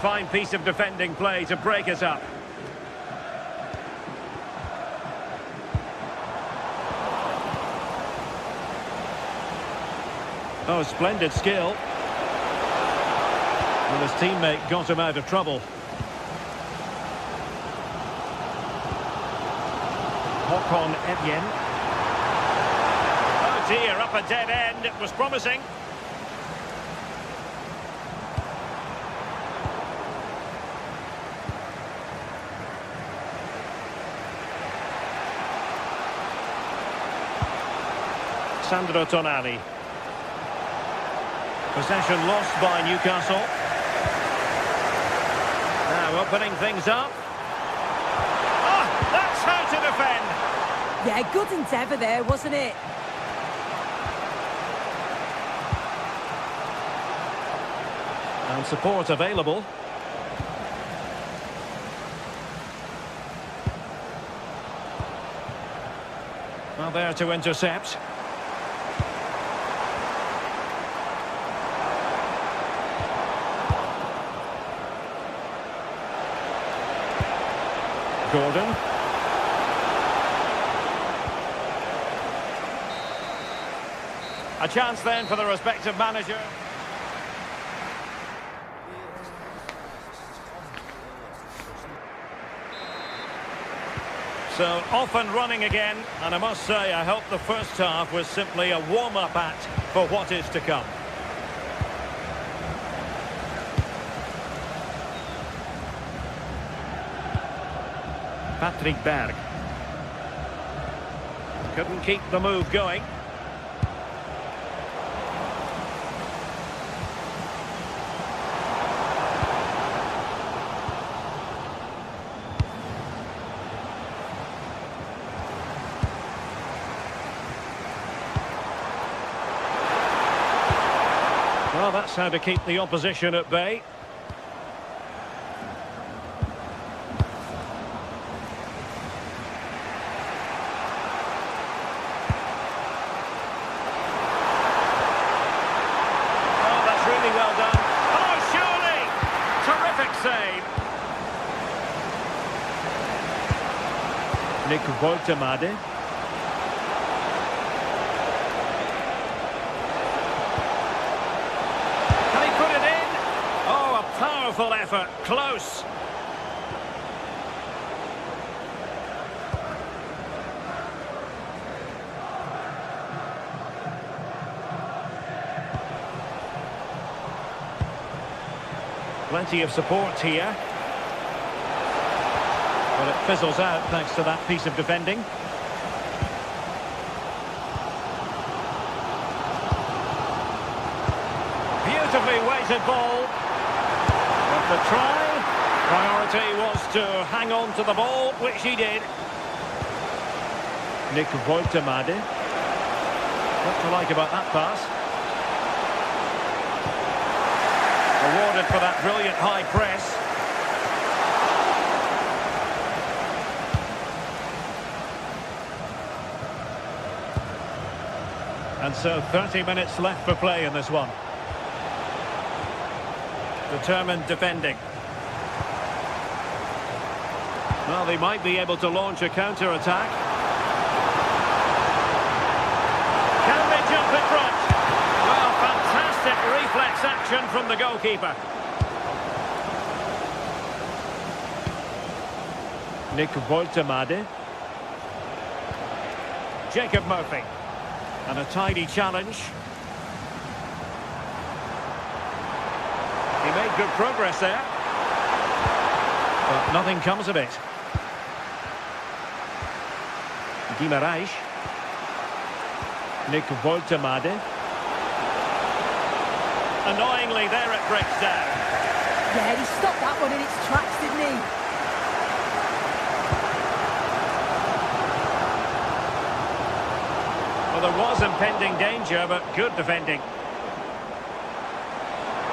fine piece of defending play to break us up. Oh, splendid skill. Well, his teammate got him out of trouble. Hokon Etienne. Oh dear, up a dead end. It was promising. Sandro Tonali. Possession lost by Newcastle. Now opening things up. Oh, that's how to defend. Yeah, good endeavour there, wasn't it? And support available. Well, there to intercept. Gordon. A chance then for the respective manager. So off and running again, and I must say I hope the first half was simply a warm-up act for what is to come. Patrick Berg. Couldn't keep the move going. Well, that's how to keep the opposition at bay. Nick Woltemade. Can he put it in? Oh, a powerful effort. Close. Plenty of support here. Well, it fizzles out thanks to that piece of defending. Beautifully weighted ball. But the priority was to hang on to the ball, which he did. Nick Woltemade. What to like about that pass? Awarded for that brilliant high press. And so 30 minutes left for play in this one. Determined defending. Well, they might be able to launch a counter-attack. Can they jump in front? Well, fantastic reflex action from the goalkeeper. Nick Woltemade. Jacob Murphy. And a tidy challenge. He made good progress there. But nothing comes of it. Guimaraes. Nick Woltemade. Annoyingly, there it breaks down. Yeah, he stopped that one in its tracks, didn't he? Well, there was impending danger, but good defending.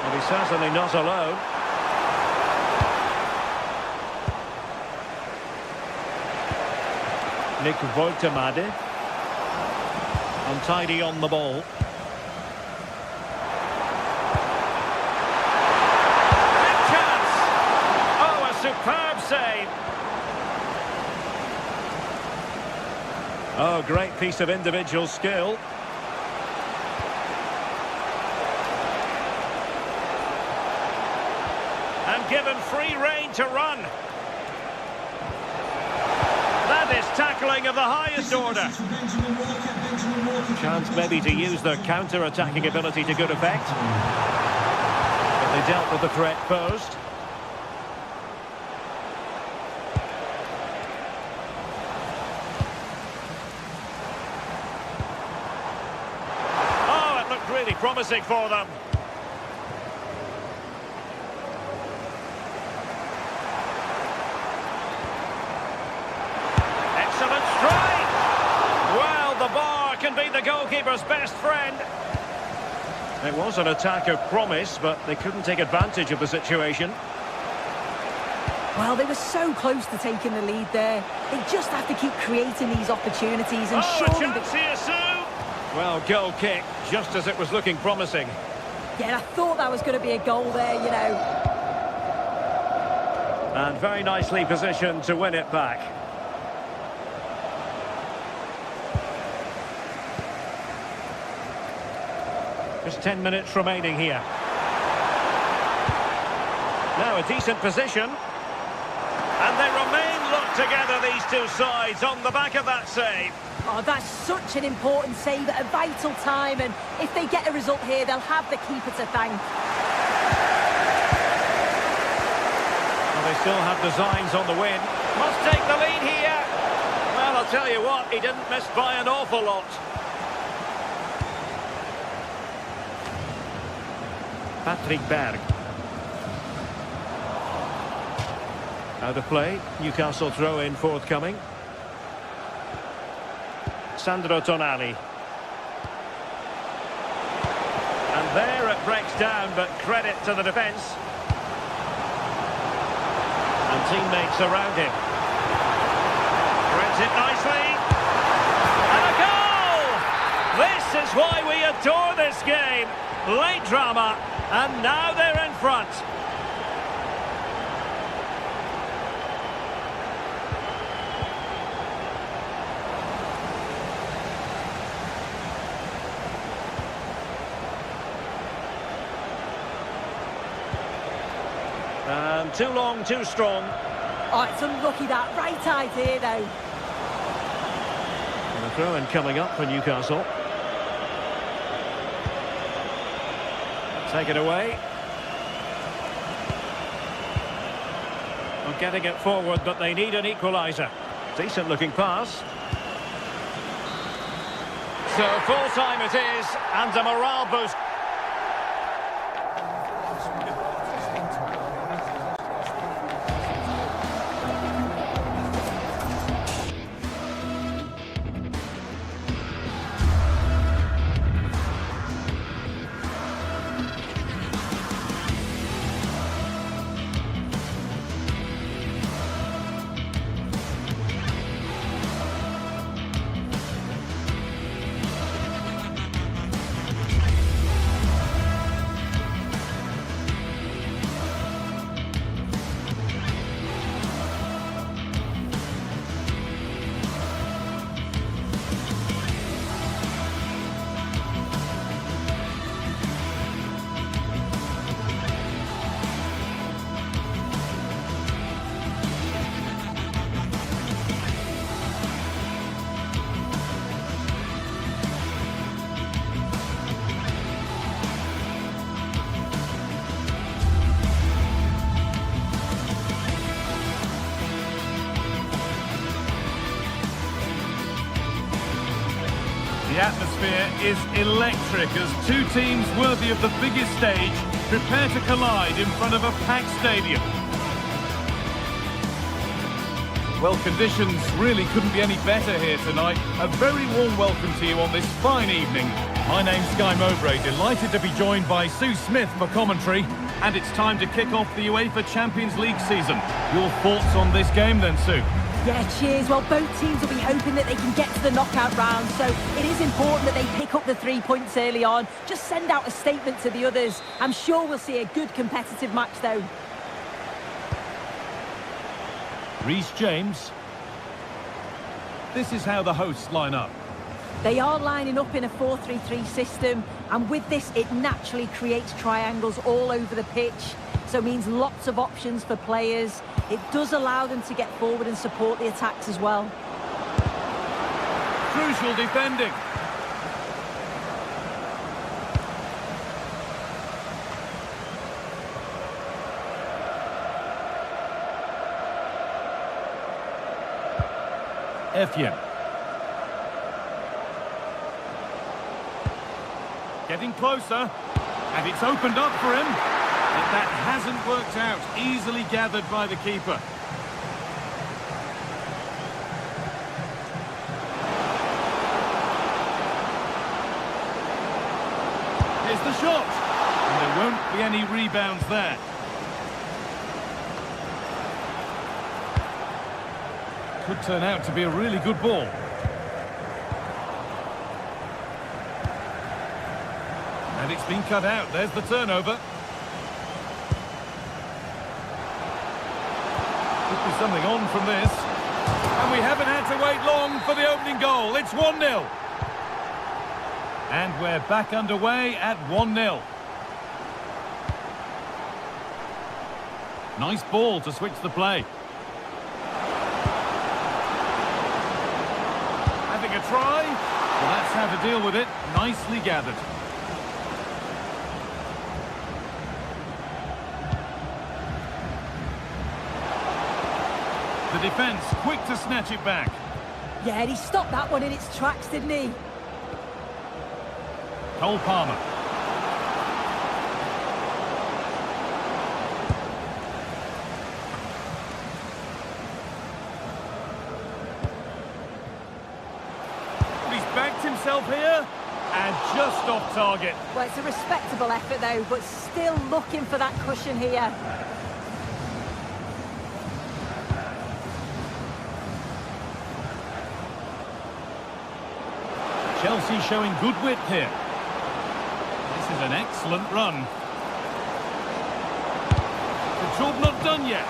And he's certainly not alone. Nick Woltemade. Untidy on the ball. Big chance! Oh, great piece of individual skill. And given free rein to run. That is tackling of the highest order. Chance maybe to use their counter-attacking ability to good effect. But they dealt with the threat posed. Oh, it looked really promising for them. Excellent strike! Well, the bar can be the goalkeeper's best friend. It was an attack of promise, but they couldn't take advantage of the situation. Well, they were so close to taking the lead there. They just have to keep creating these opportunities and Oh, surely... a chance here, Sue! Well, goal kick, just as it was looking promising. Yeah, I thought that was going to be a goal there, you know. And very nicely positioned to win it back. Just 10 minutes remaining here. Now a decent position. And they remain locked together, these two sides, on the back of that save. Oh, that's such an important save at a vital time, and if they get a result here, they'll have the keeper to thank. Well, they still have designs on the win. Must take the lead here. Well, I'll tell you what, he didn't miss by an awful lot. Patrick Berg. Out of play. Newcastle throw in forthcoming. Sandro Tonali. And there it breaks down, but credit to the defence. And teammates around him. Threads it nicely. And a goal! This is why we adore this game. Late drama, and now they're in front. And too long, too strong. Oh, it's unlucky that. Right idea, though. And a throw-in coming up for Newcastle. Take it away. Well, getting it forward, but they need an equaliser. Decent looking pass. So full time it is, and a morale boost. The atmosphere is electric as two teams worthy of the biggest stage prepare to collide in front of a packed stadium. Well, conditions really couldn't be any better here tonight. A very warm welcome to you on this fine evening. My name's Guy Mowbray, delighted to be joined by Sue Smith for commentary. And it's time to kick off the UEFA Champions League season. Your thoughts on this game then, Sue? Yeah, cheers. Well, both teams will be hoping that they can get to the knockout round, so it is important that they pick up the 3 points early on. Just send out a statement to the others. I'm sure we'll see a good competitive match, though. Reece James. This is how the hosts line up. They are lining up in a 4-3-3 system, and with this, it naturally creates triangles all over the pitch, so it means lots of options for players. It does allow them to get forward and support the attacks as well. Crucial defending. Effian. Getting closer, and it's opened up for him. But that hasn't worked out. Easily gathered by the keeper. Here's the shot. And there won't be any rebounds there. Could turn out to be a really good ball. And it's been cut out. There's the turnover. Could be something on from this. And we haven't had to wait long for the opening goal. It's 1-0. And we're back underway at 1-0. Nice ball to switch the play. Having a try. Well, that's how to deal with it. Nicely gathered. The defence quick to snatch it back. Yeah, and he stopped that one in its tracks, didn't he? Cole Palmer. He's backed himself here and just off target. Well, it's a respectable effort though, but still looking for that cushion here. Chelsea showing good width here. This is an excellent run. The job not done yet.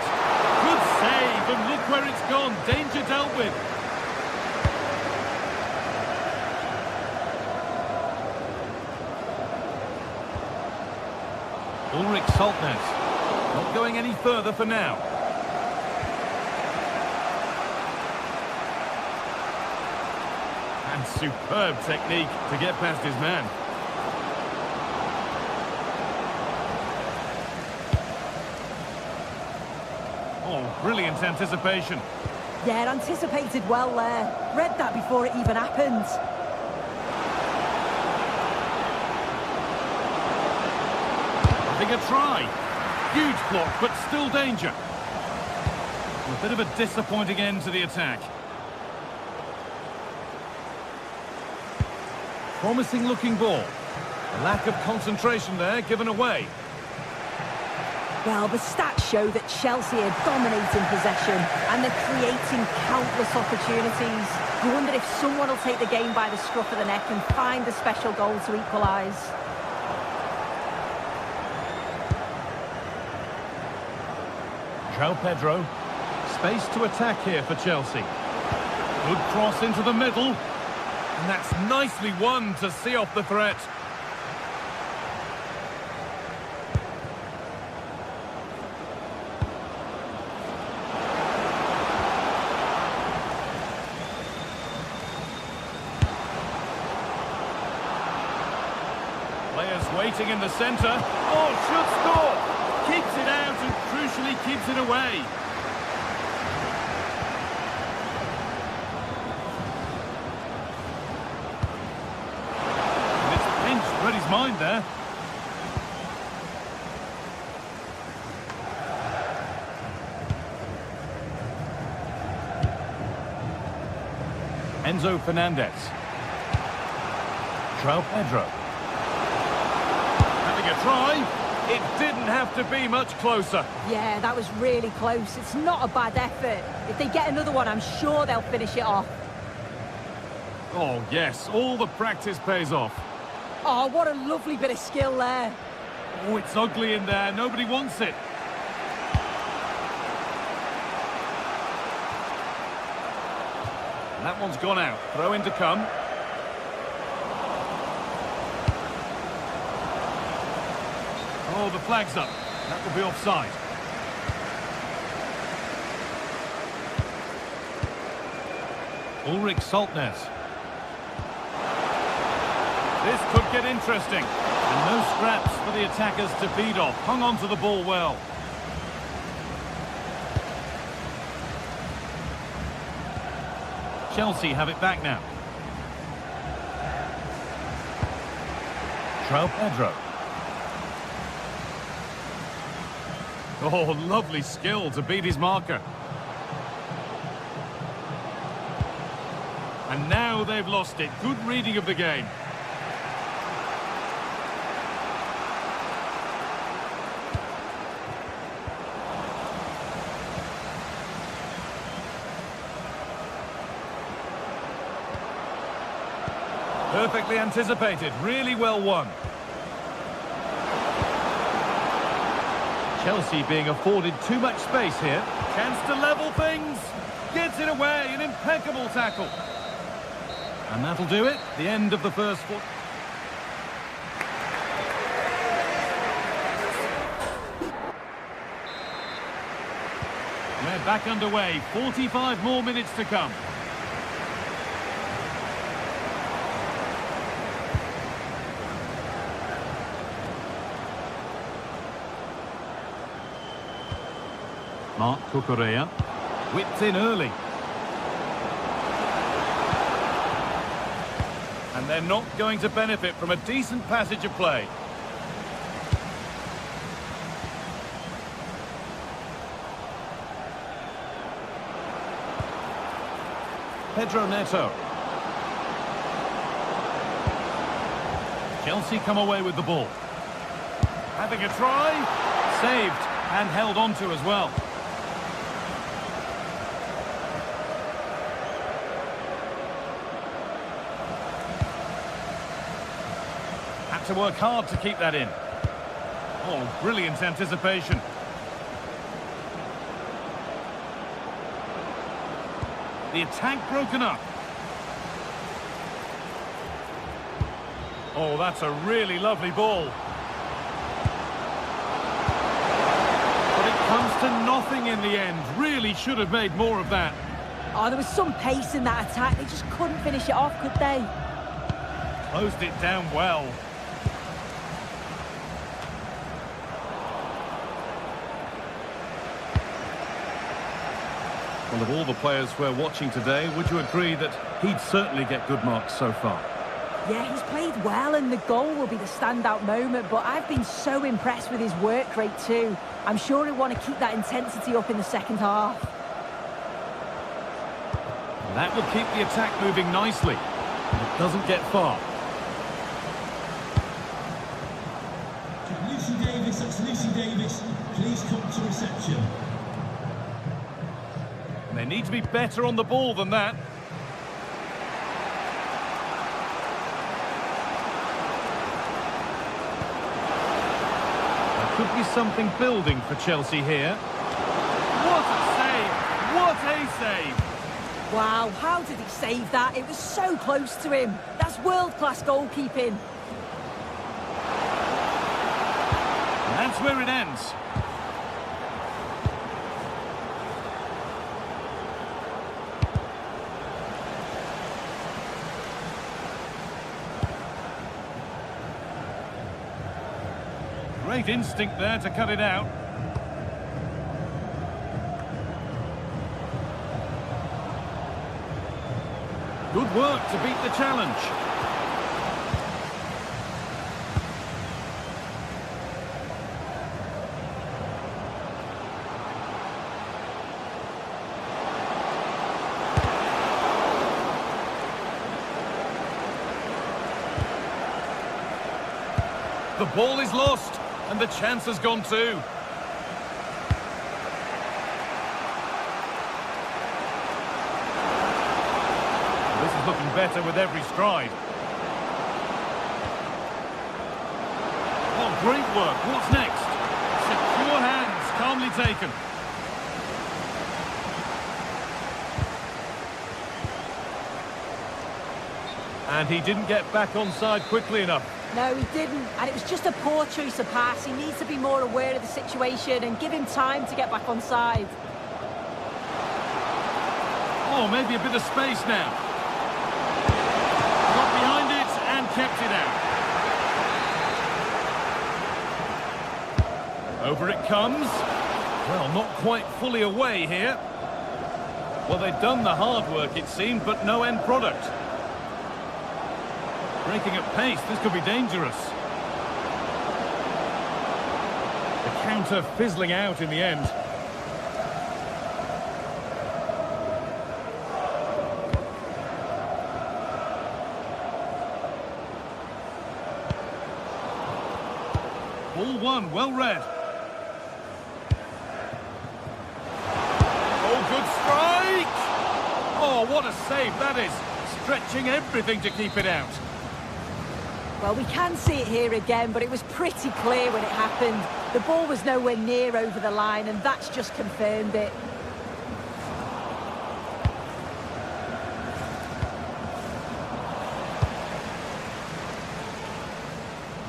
Good save, and look where it's gone. Danger dealt with. Ulrich Saltnes. Not going any further for now. And superb technique to get past his man. Oh, brilliant anticipation. Yeah, anticipated well there. Read that before it even happened. Having a try. Huge block, but still danger. A bit of a disappointing end to the attack. Promising looking ball. Lack of concentration there, given away. Well, the stats show that Chelsea are dominating possession and they're creating countless opportunities. You wonder if someone will take the game by the scruff of the neck and find the special goal to equalise. João Pedro. Space to attack here for Chelsea. Good cross into the middle. And that's nicely won to see off the threat. Players waiting in the centre. Oh, should score! Keeps it out and crucially keeps it away. Read his mind there. Enzo Fernandez. João Pedro. Having a try. It didn't have to be much closer. Yeah, that was really close. It's not a bad effort. If they get another one, I'm sure they'll finish it off. Oh, yes. All the practice pays off. Oh, what a lovely bit of skill there. Oh, it's ugly in there. Nobody wants it. That one's gone out. Throw in to come. Oh, the flag's up. That will be offside. Ulrich Saltnes. This could get interesting. And no scraps for the attackers to feed off. Hung on to the ball well. Chelsea have it back now. João Pedro. Oh, lovely skill to beat his marker. And now they've lost it. Good reading of the game. Perfectly anticipated. Really well won. Chelsea being afforded too much space here. Chance to level things. Gets it away. An impeccable tackle. And that'll do it. The end of the first foot. We're back underway. 45 more minutes to come. Mark Cucurella. Whipped in early. And they're not going to benefit from a decent passage of play. Pedro Neto. Chelsea come away with the ball. Having a try. Saved and held on to as well. To work hard to keep that in. Oh, brilliant anticipation. The attack broken up. Oh, that's a really lovely ball. But it comes to nothing in the end. Really should have made more of that. Oh, there was some pace in that attack. They just couldn't finish it off, could they? Closed it down well. Well, of all the players we're watching today, would you agree that he'd certainly get good marks so far? Yeah, he's played well and the goal will be the standout moment, but I've been so impressed with his work rate too. I'm sure he'll want to keep that intensity up in the second half. That will keep the attack moving nicely. It doesn't get far. Lucy Davis, that's Lucy Davis. Please come to reception. They need to be better on the ball than that. There could be something building for Chelsea here. What a save! What a save! Wow, how did he save that? It was so close to him. That's world-class goalkeeping. And that's where it ends. Great instinct there to cut it out. Good work to beat the challenge. The ball is lost. And the chance has gone too. This is looking better with every stride. Oh, great work. What's next? Secure hands, calmly taken. And he didn't get back onside quickly enough. No, he didn't, and it was just a poor choice of pass. He needs to be more aware of the situation and give him time to get back onside. Oh, maybe a bit of space now. Got behind it and kept it out. Over it comes. Well, not quite fully away here. Well, they've done the hard work, it seemed, but no end product. Breaking at pace, this could be dangerous. The counter fizzling out in the end. Ball one, well read. Oh, good strike! Oh, what a save that is. Stretching everything to keep it out. Well, we can see it here again, but it was pretty clear when it happened. The ball was nowhere near over the line, and that's just confirmed it.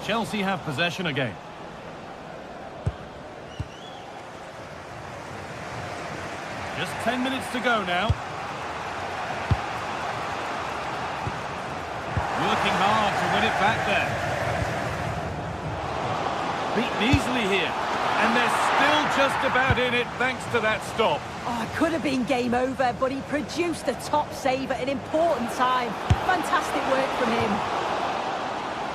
Chelsea have possession again. Just 10 minutes to go now. Working hard to win it back there. Beaten easily here. And they're still just about in it thanks to that stop. Oh, it could have been game over, but he produced a top save at an important time. Fantastic work from him.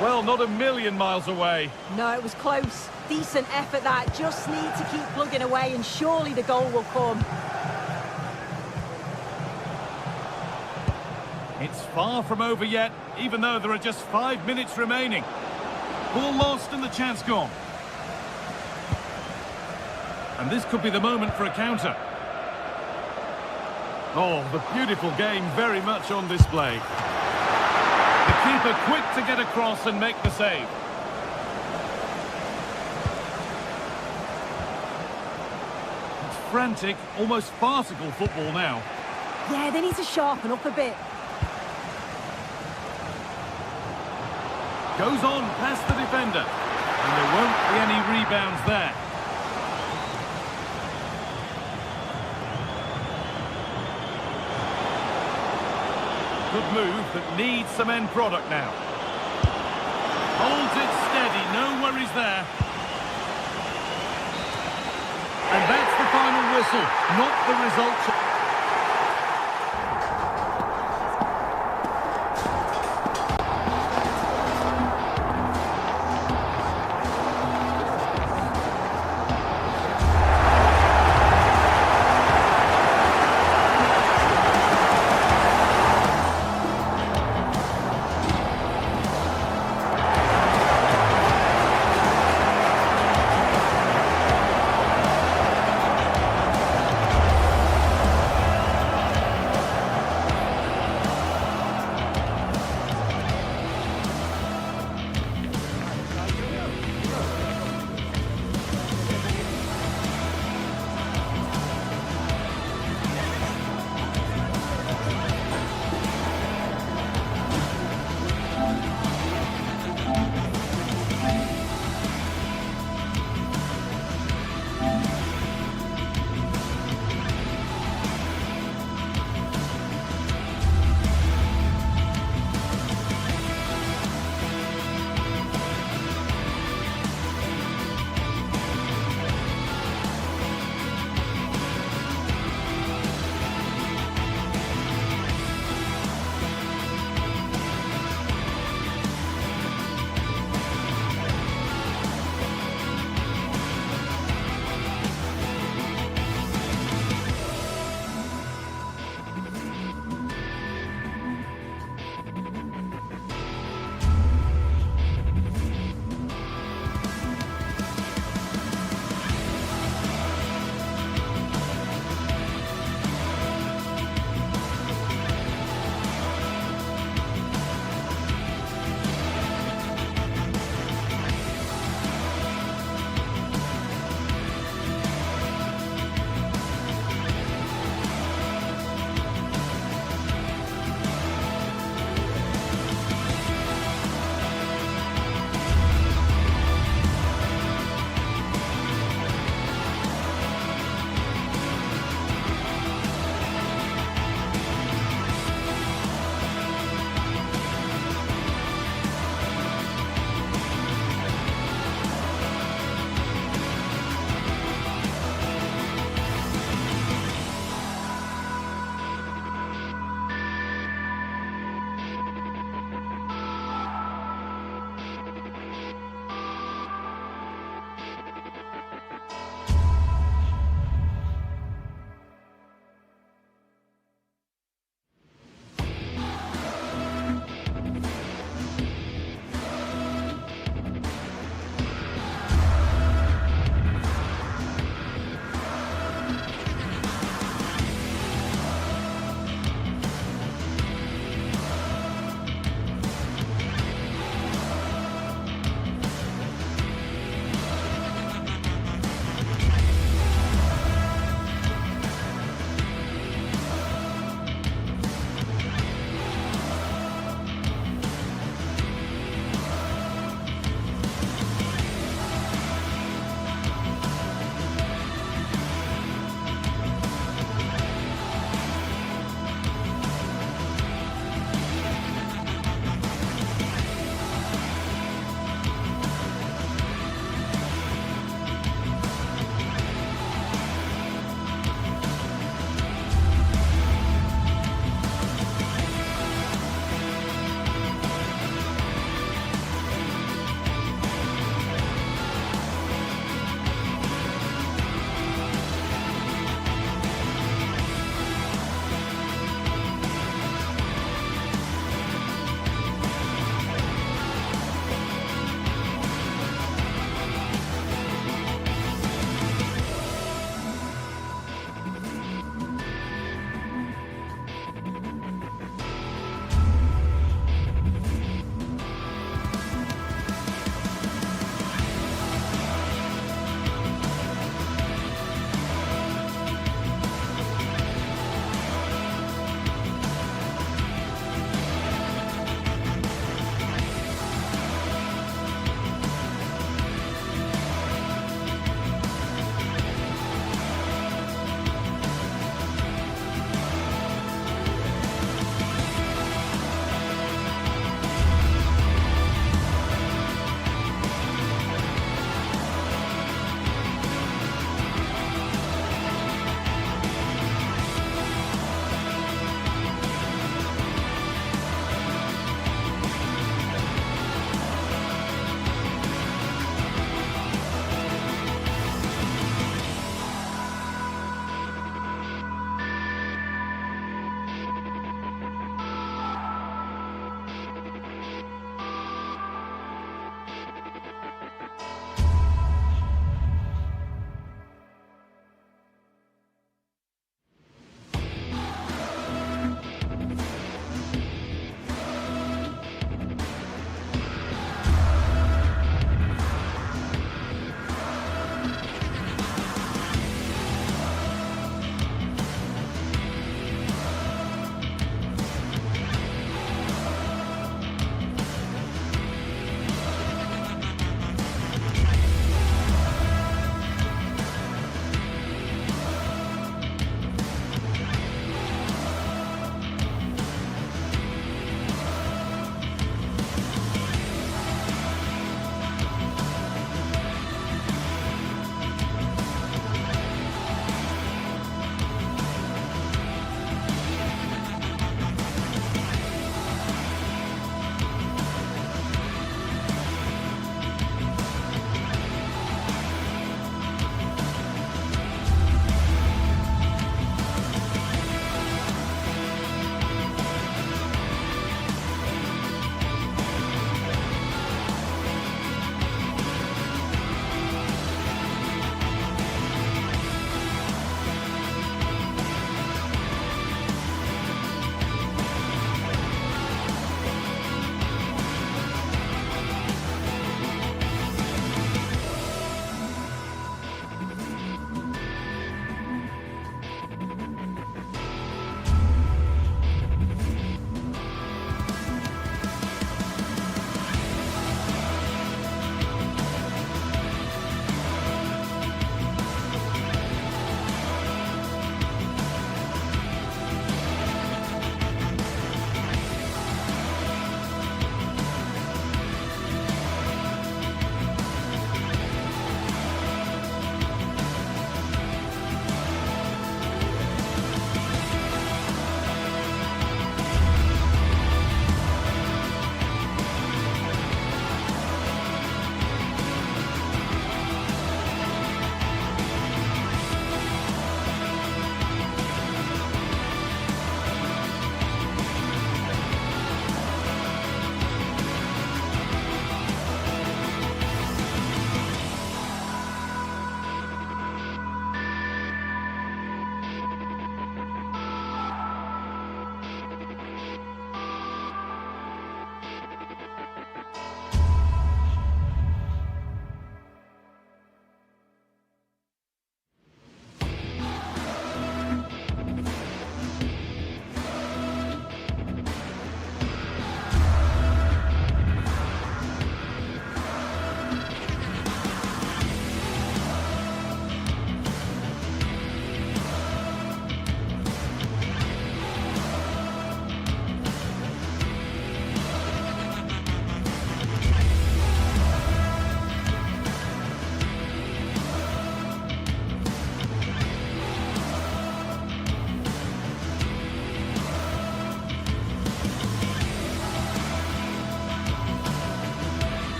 Well, not a million miles away. No, it was close. Decent effort that. Just need to keep plugging away and surely the goal will come. It's far from over yet, even though there are just 5 minutes remaining. Ball lost and the chance gone. And this could be the moment for a counter. Oh, the beautiful game very much on display. The keeper quick to get across and make the save. It's frantic, almost farcical football now. Yeah, they need to sharpen up a bit. Goes on past the defender. And there won't be any rebounds there. Good move, but needs some end product now. Holds it steady, no worries there. And that's the final whistle, not the result.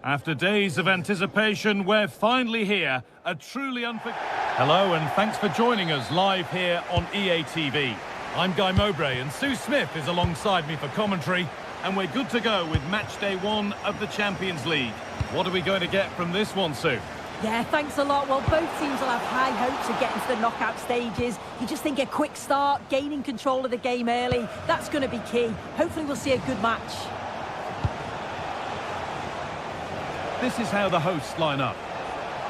After days of anticipation, we're finally here. A truly unforgettable... Hello and thanks for joining us live here on EA TV. I'm Guy Mowbray and Sue Smith is alongside me for commentary. And we're good to go with match day 1 of the Champions League. What are we going to get from this one, Sue? Yeah, thanks a lot. Well, both teams will have high hopes of getting to the knockout stages. You just think a quick start, gaining control of the game early, that's going to be key. Hopefully we'll see a good match. This is how the hosts line up.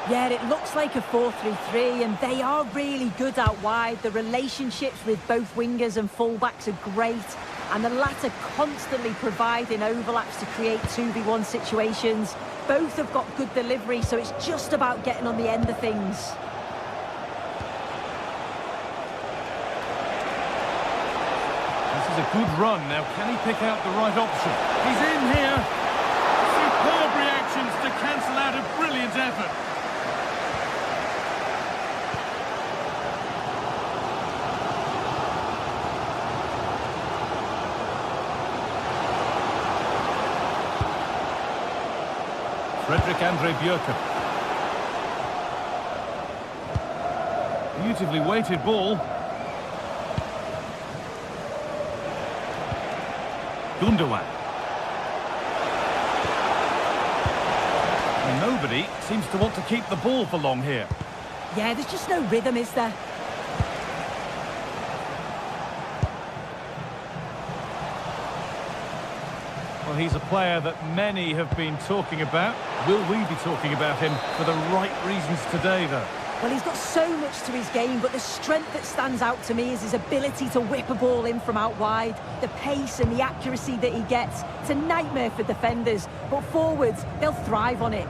Yeah, it looks like a 4-3-3, and they are really good out wide. The relationships with both wingers and fullbacks are great, and the latter constantly providing overlaps to create 2v1 situations. Both have got good delivery, so it's just about getting on the end of things. This is a good run. Now, can he pick out the right option? He's in here. Superb reactions to cancel out a brilliant effort. Frederick Andre Björken. Beautifully weighted ball. Gundogan. And nobody seems to want to keep the ball for long here. Yeah, there's just no rhythm, is there? Well, he's a player that many have been talking about. Will we be talking about him for the right reasons today, though? Well, he's got so much to his game, but the strength that stands out to me is his ability to whip a ball in from out wide. The pace and the accuracy that he gets. It's a nightmare for defenders, but forwards, they'll thrive on it.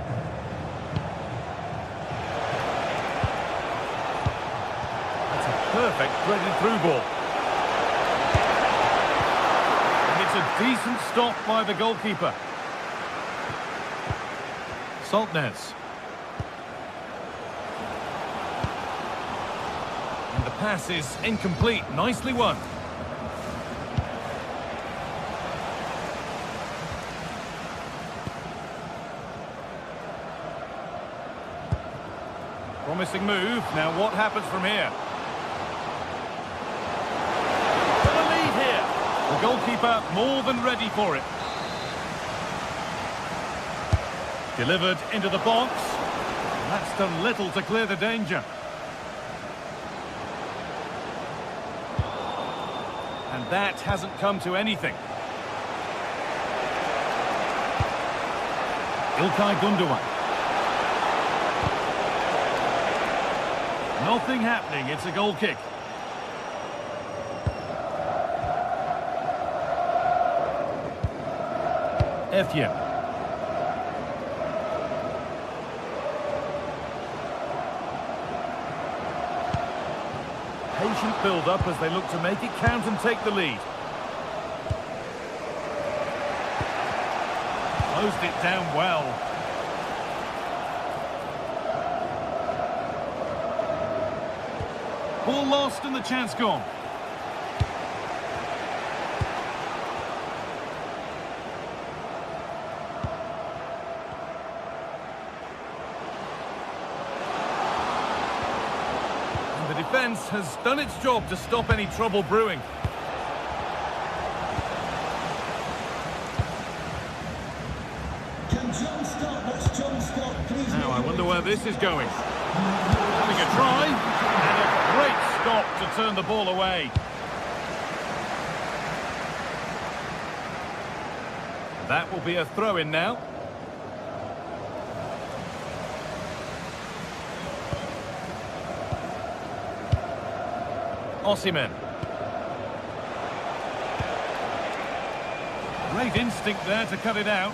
That's a perfect threaded through ball. It's a decent stop by the goalkeeper. Saltnes. And the pass is incomplete. Nicely won. Promising move. Now what happens from here? The goalkeeper more than ready for it. Delivered into the box. That's done little to clear the danger. And that hasn't come to anything. İlkay Gundogan. Nothing happening. It's a goal kick. Efye. Patient build-up as they look to make it count and take the lead. Closed it down well. Ball lost and the chance gone. The defence has done its job to stop any trouble brewing. Now I wonder where this is going. Having a try, and a great stop to turn the ball away. That will be a throw-in now. Osimhen. Great instinct there to cut it out.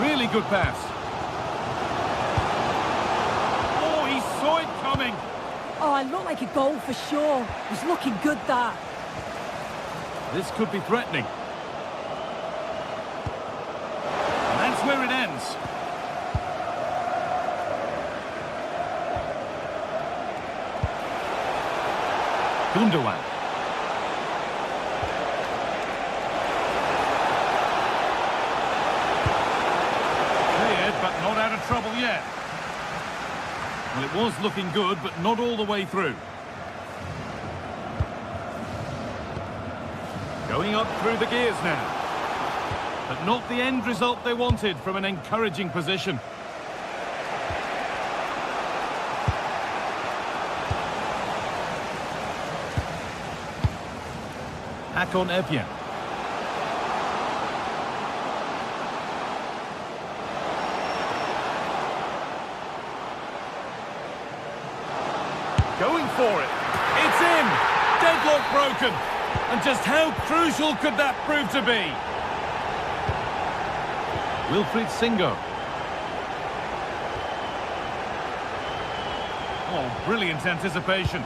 Really good pass. Oh, he saw it coming. Oh, it looked like a goal for sure. It was looking good, that. This could be threatening. And that's where it ends. Gundogan. trouble yet. Well, it was looking good, but not all the way through. Going up through the gears now. But not the end result they wanted from an encouraging position. Hakon Evjen. Going for it. It's in. Deadlock broken. And just how crucial could that prove to be? Wilfried Singo. Oh, brilliant anticipation.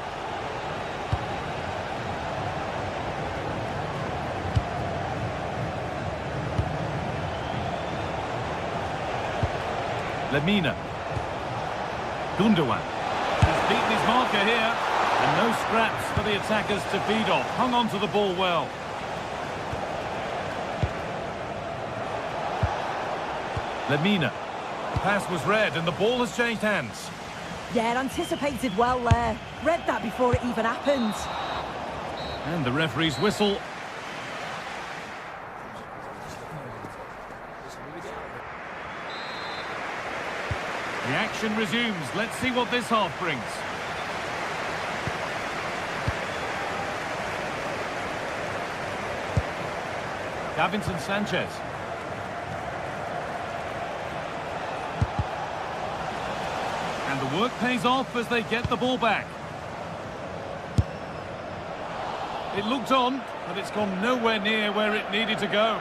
Lemina. Gundogan. He's beaten his marker here. And no scraps for the attackers to feed off. Hung on to the ball well. Lemina. The pass was read and the ball has changed hands. Yeah, anticipated well there. Read that before it even happened. And the referee's whistle. The action resumes. Let's see what this half brings. Davinson Sanchez. And the work pays off as they get the ball back. It looked on, but it's gone nowhere near where it needed to go.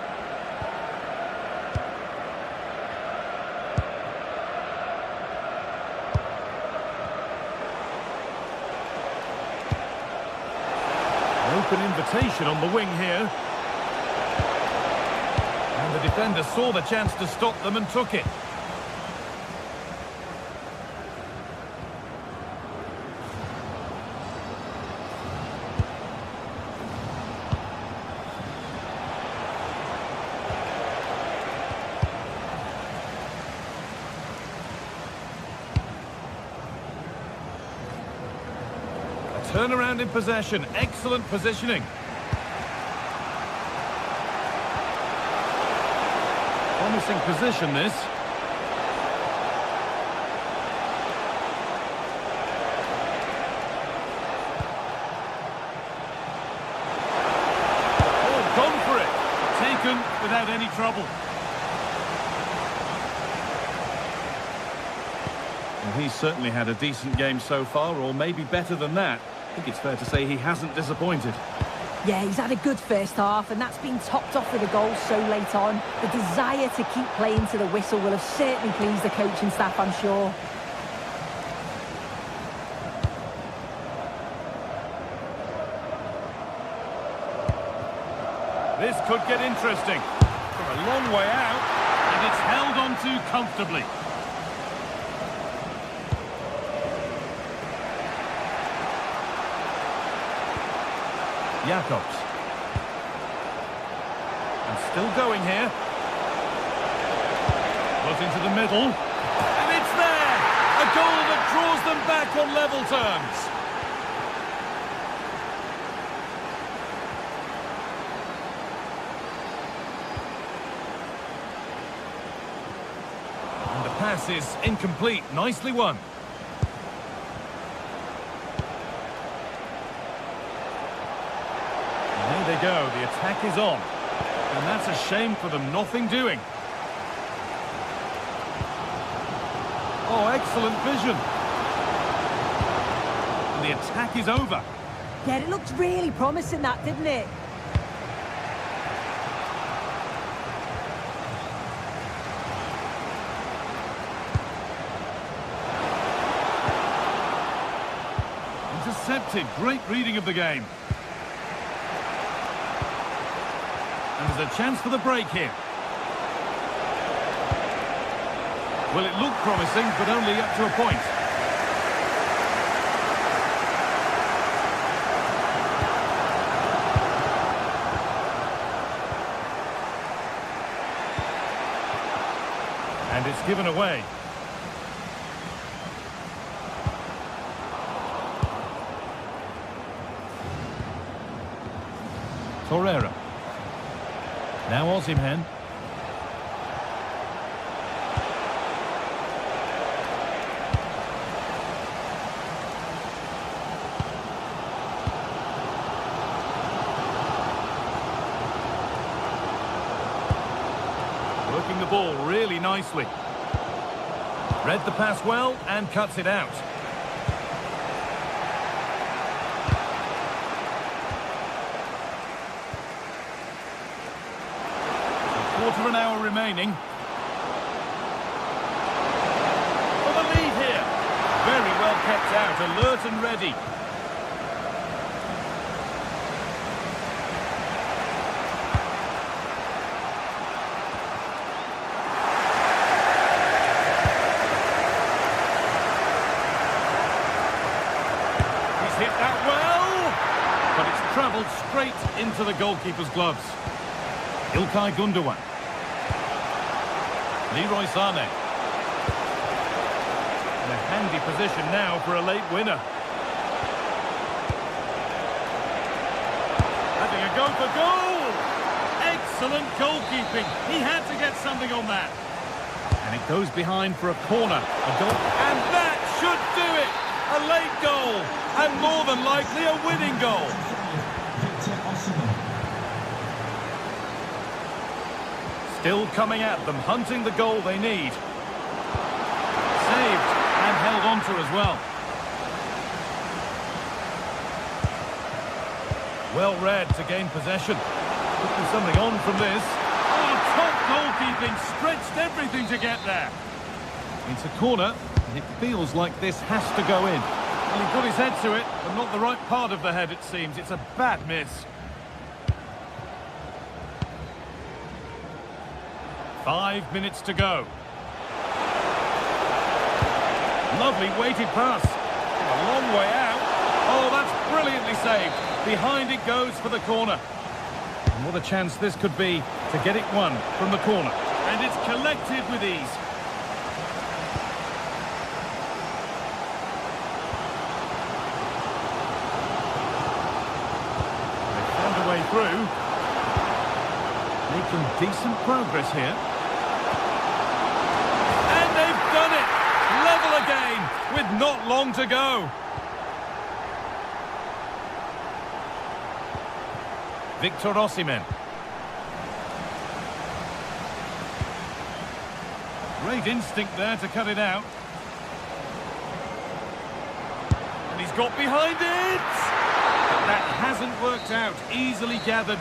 An open invitation on the wing here. And the defender saw the chance to stop them and took it. Turnaround in possession, excellent positioning. Promising position, this. Oh, gone for it. Taken without any trouble. Well, he's certainly had a decent game so far, or maybe better than that. I think it's fair to say he hasn't disappointed. Yeah, he's had a good first half, and that's been topped off with a goal so late on. The desire to keep playing to the whistle will have certainly pleased the coaching staff, I'm sure. This could get interesting. From a long way out, and it's held on to comfortably. Jacobs. And still going here. Put into the middle. And it's there! A goal that draws them back on level terms. And the pass is incomplete. Nicely won. There they go, the attack is on. And that's a shame for them, nothing doing. Oh, excellent vision. And the attack is over. Yeah, it looked really promising, that, didn't it? Intercepted, great reading of the game. And there's a chance for the break here. Well, it looked promising, but only up to a point. And it's given away. Torreira. Now Osimhen. Working the ball really nicely. Read the pass well and cuts it out. Quarter of an hour remaining. For the lead here. Very well kept out, alert and ready. He's hit that well, but it's travelled straight into the goalkeeper's gloves. İlkay Gundogan. Leroy Sané. In a handy position now for a late winner. Having a go for goal! Excellent goalkeeping. He had to get something on that. And it goes behind for a corner. A goal. And that should do it! A late goal. And more than likely a winning goal. Still coming at them, hunting the goal they need. Saved and held on to as well. Well read to gain possession. Could be something on from this. Oh, top goalkeeping, stretched everything to get there. It's a corner, and it feels like this has to go in. Well, he got his head to it, but not the right part of the head, it seems. It's a bad miss. 5 minutes to go. Lovely weighted pass. A long way out. Oh, that's brilliantly saved. Behind it goes for the corner. And what a chance this could be to get it won from the corner. And it's collected with ease. They found a way through. Making decent progress here. Done it! Level again, with not long to go. Victor Osimhen. Great instinct there to cut it out. And he's got behind it! But that hasn't worked out. Easily gathered.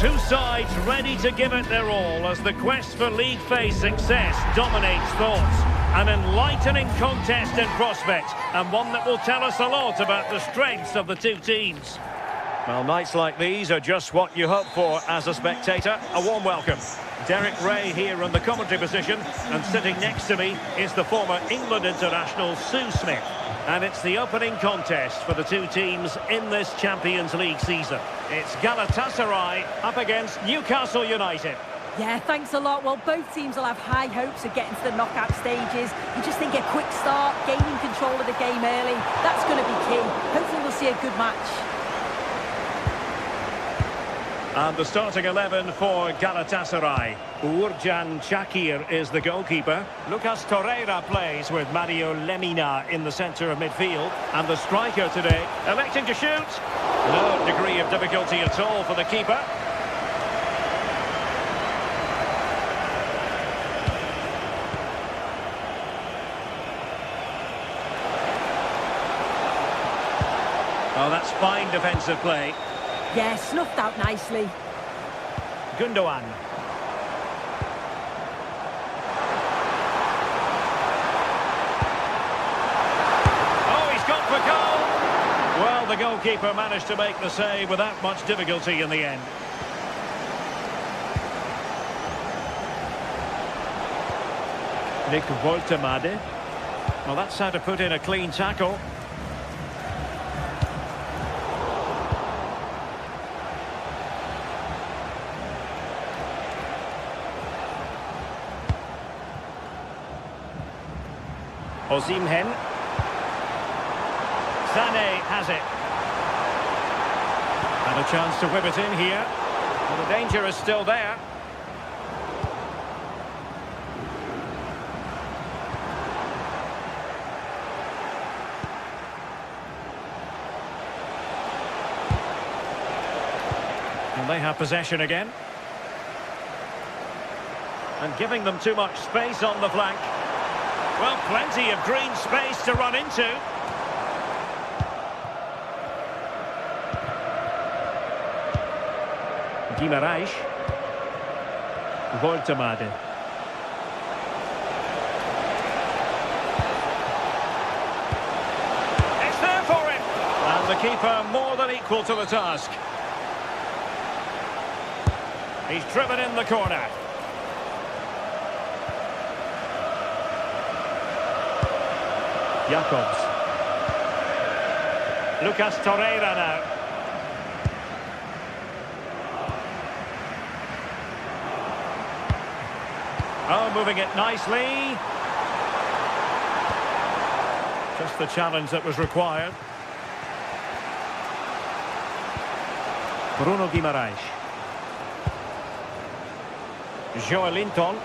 Two sides ready to give it their all as the quest for league phase success dominates thoughts. An enlightening contest in prospect, and one that will tell us a lot about the strengths of the two teams. Well, nights like these are just what you hope for as a spectator. A warm welcome. Derek Ray here in the commentary position, and sitting next to me is the former England international Sue Smith. And it's the opening contest for the two teams in this Champions League season. It's Galatasaray up against Newcastle United. Yeah, thanks a lot. Well, both teams will have high hopes of getting to the knockout stages. You just think a quick start, gaining control of the game early, that's going to be key. Hopefully we'll see a good match. And the starting 11 for Galatasaray. Uğurcan Çakır is the goalkeeper. Lucas Torreira plays with Mario Lemina in the centre of midfield. And the striker today, electing to shoot. No degree of difficulty at all for the keeper. Oh, that's fine defensive play. Yeah, snuffed out nicely. Gundogan. Oh, he's gone for goal. Well, the goalkeeper managed to make the save without much difficulty in the end. Nick Woltemade. Well, that's how to put in a clean tackle. Osimhen. Sané has it. And a chance to whip it in here. Well, the danger is still there. And they have possession again. And giving them too much space on the flank. Well, plenty of green space to run into. Guimarães. Woltemade. It's there for him. And the keeper more than equal to the task. He's driven in the corner. Jacobs. Lucas Torreira now. Oh, moving it nicely. Just the challenge that was required. Bruno Guimarães. Joelinton.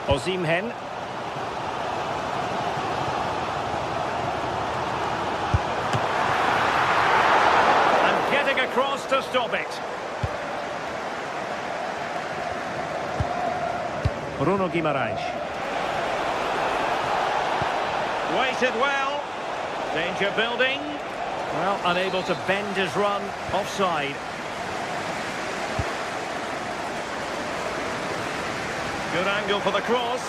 Osimhen. And getting across to stop it. Bruno Guimarães. Waited well. Danger building. Well, unable to bend his run. Offside. Good angle for the cross.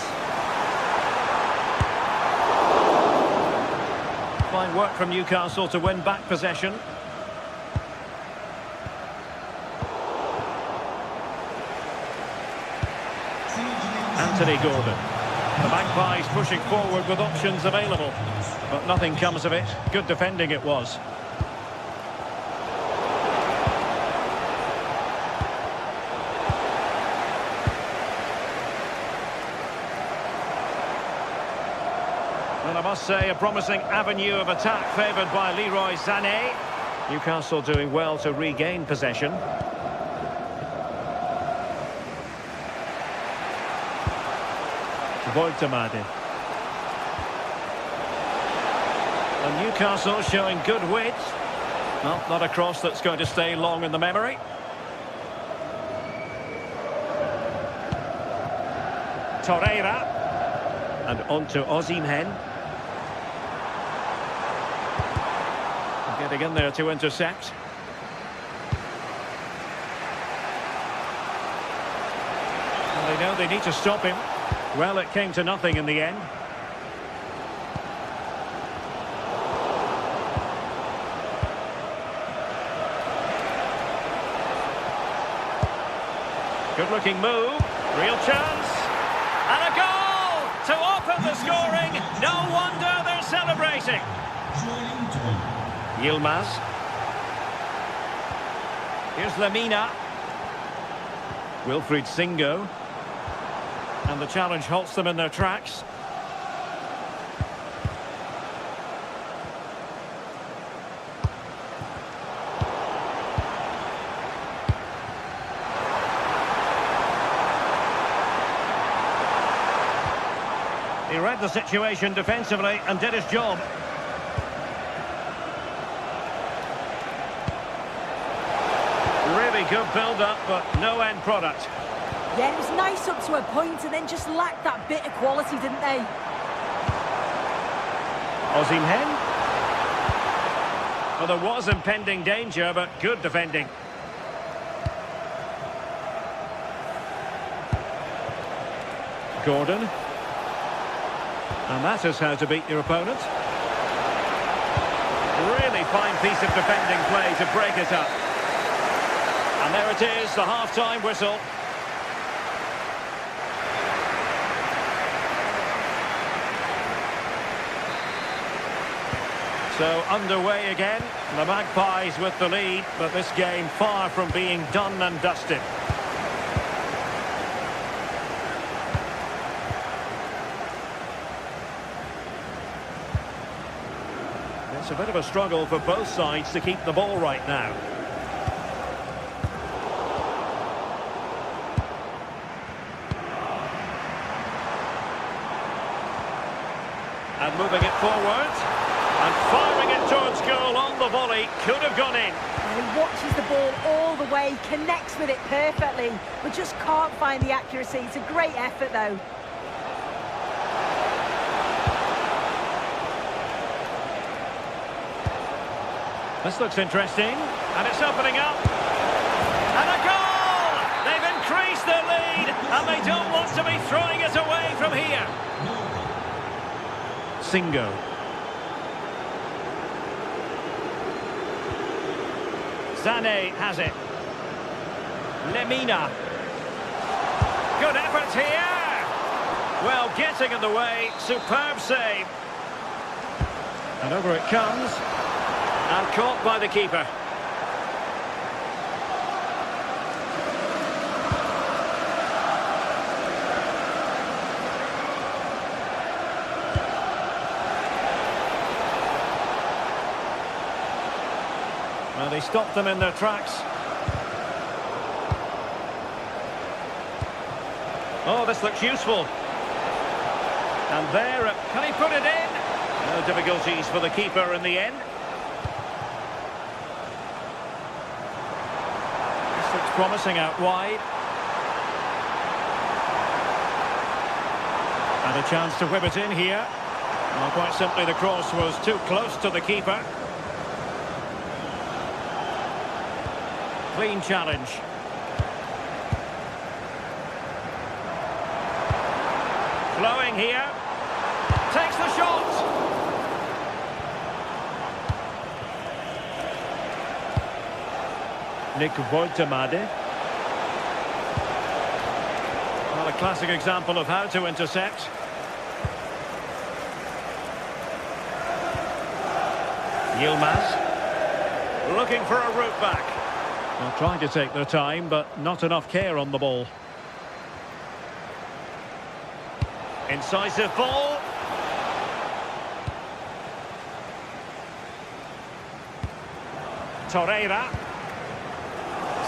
Fine work from Newcastle to win back possession. Anthony Gordon. The Magpies pushing forward with options available. But nothing comes of it. Good defending it was. Well, I must say, a promising avenue of attack favoured by Leroy Sané. Newcastle doing well to regain possession. Woltemade. And Newcastle showing good wit. Well, not a cross that's going to stay long in the memory. Torreira. And on to Osimhen. Getting in there to intercept. And they know they need to stop him. Well, it came to nothing in the end. Good-looking move. Real chance. And a goal to open the scoring. No wonder they're celebrating. Yilmaz. Here's Lamina. Wilfried Singo. And the challenge halts them in their tracks. He read the situation defensively and did his job. Really good build-up, but no end product. Yeah, it was nice up to a point and then just lacked that bit of quality, didn't they? Osimhen. Well, there was impending danger, but good defending. Gordon. And that is how to beat your opponent. Really fine piece of defending play to break it up. And there it is, the half-time whistle. So underway again, the Magpies with the lead, but this game far from being done and dusted. It's a bit of a struggle for both sides to keep the ball right now. And moving it forward. And firing it towards goal on the volley. Could have gone in. And he watches the ball all the way, connects with it perfectly, but just can't find the accuracy. It's a great effort, though. This looks interesting, and it's opening up. And a goal! They've increased their lead, and they don't want to be throwing it away from here. Singo. Sané has it. Lemina. Good effort here. Well, getting in the way. Superb save. And over it comes. And caught by the keeper. Well, they stopped them in their tracks. Oh, this looks useful. And there, can he put it in? No difficulties for the keeper in the end. This looks promising out wide. And a chance to whip it in here. Well, quite simply, the cross was too close to the keeper. Clean challenge. Flowing here. Takes the shot. Nick Woltemade. Well, a classic example of how to intercept. Yilmaz. Looking for a route back. Well, trying to take their time, but not enough care on the ball. Incisive ball. Torreira.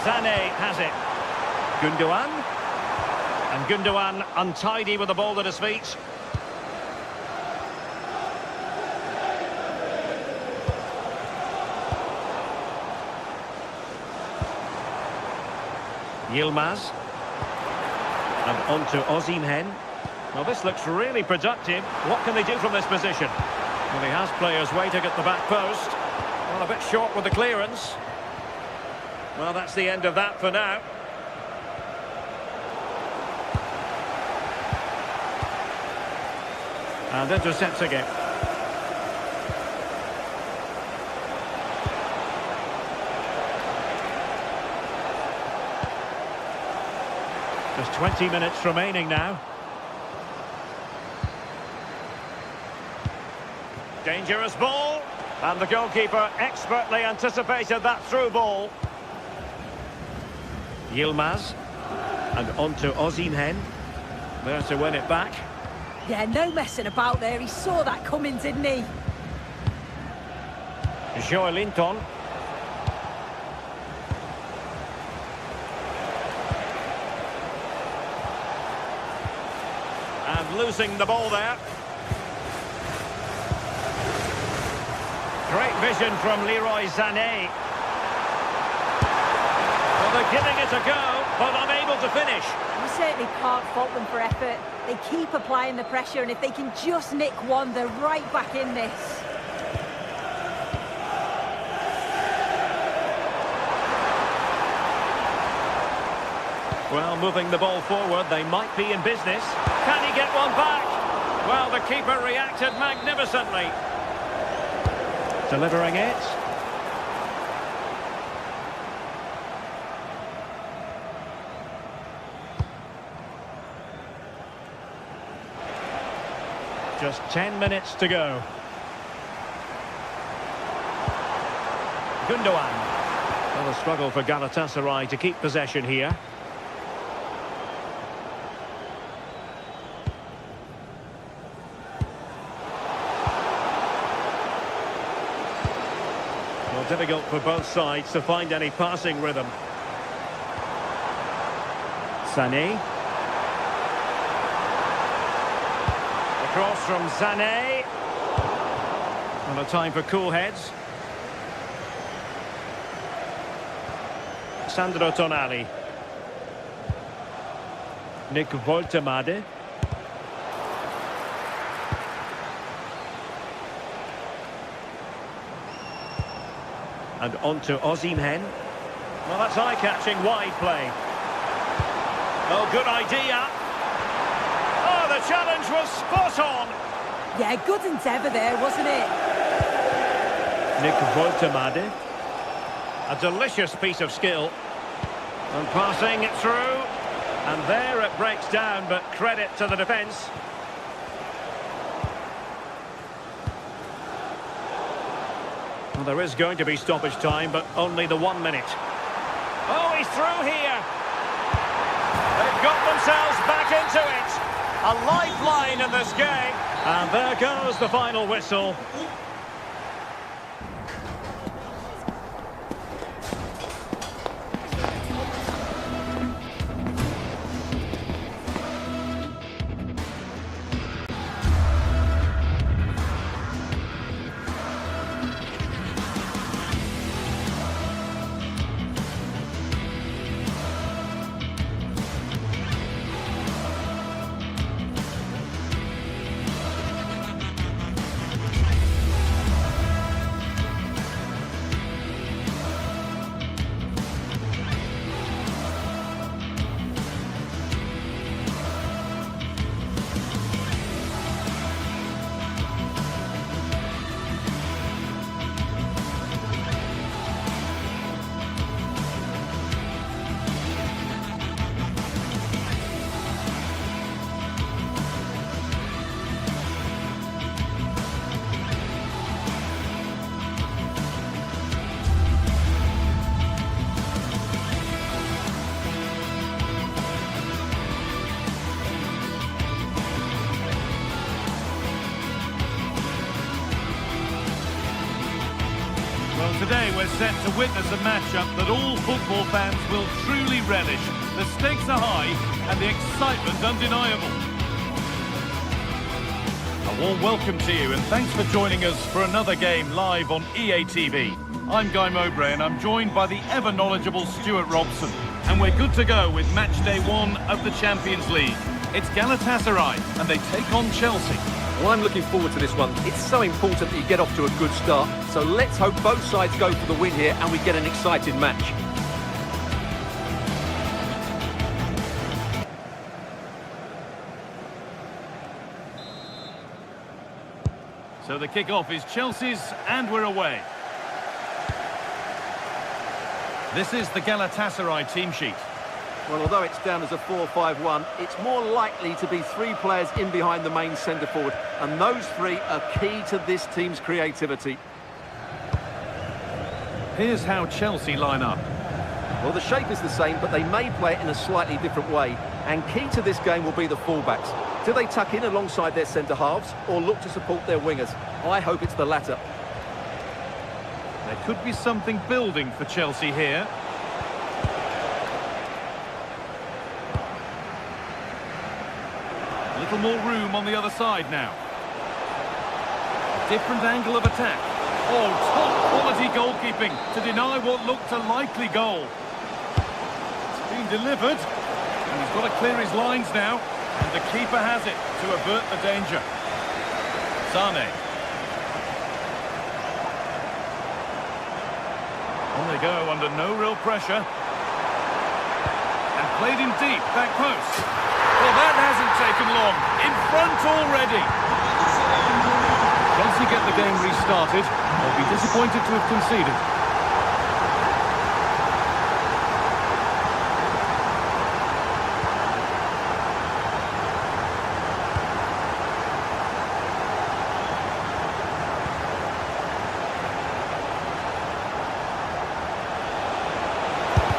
Sané has it. Gundogan. And Gundogan untidy with the ball at his feet. Yilmaz. And on to Osimhen. Well, this looks really productive. What can they do from this position? Well, he has players waiting at the back post. Well, a bit short with the clearance. Well, that's the end of that for now. And intercepts again. Just 20 minutes remaining now. Dangerous ball. And the goalkeeper expertly anticipated that through ball. Yilmaz. And on to Osimhen. There to win it back. Yeah, no messing about there. He saw that coming, didn't he? Joelinton. And losing the ball there. Great vision from Leroy Sané. Well, they're giving it a go, but unable to finish. You certainly can't fault them for effort. They keep applying the pressure, and if they can just nick one, they're right back in this. Well, moving the ball forward, they might be in business. Can he get one back? Well, the keeper reacted magnificently. Delivering it. Just 10 minutes to go. Gundogan. Well, a struggle for Galatasaray to keep possession here. Well, difficult for both sides to find any passing rhythm. Sané. Cross from Sané. Well, a time for cool heads. Sandro Tonali. Nick Woltemade. And on to Osimhen. Well, that's eye-catching wide play. Oh, good idea. The challenge was spot on. Yeah, good endeavour there, wasn't it? Nick Woltemade. A delicious piece of skill. And passing it through. And there it breaks down, but credit to the defence. Well, there is going to be stoppage time, but only the 1 minute. Oh, he's through here. They've got themselves back into it. A lifeline in this game. And there goes the final whistle. Today we're set to witness a matchup that all football fans will truly relish. The stakes are high and the excitement undeniable. A warm welcome to you and thanks for joining us for another game live on EA TV. I'm Guy Mowbray and I'm joined by the ever knowledgeable Stuart Robson. And we're good to go with match day 1 of the Champions League. It's Galatasaray and they take on Chelsea. Well, I'm looking forward to this one. It's so important that you get off to a good start. So let's hope both sides go for the win here and we get an exciting match. So the kickoff is Chelsea's and we're away. This is the Galatasaray team sheet. Well, although it's down as a 4-5-1, it's more likely to be 3 players in behind the main centre-forward, and those 3 are key to this team's creativity. Here's how Chelsea line up. Well, the shape is the same, but they may play it in a slightly different way, and key to this game will be the fullbacks. Do they tuck in alongside their centre-halves, or look to support their wingers? I hope it's the latter. There could be something building for Chelsea here. A little more room on the other side now. Different angle of attack. Oh, top quality goalkeeping to deny what looked a likely goal. It's been delivered, and he's got to clear his lines now, and the keeper has it to avert the danger. Sane. On they go under no real pressure. And played him deep, back post. Well, that hasn't taken long. In front already. Chelsea get the game restarted. They'll be disappointed to have conceded.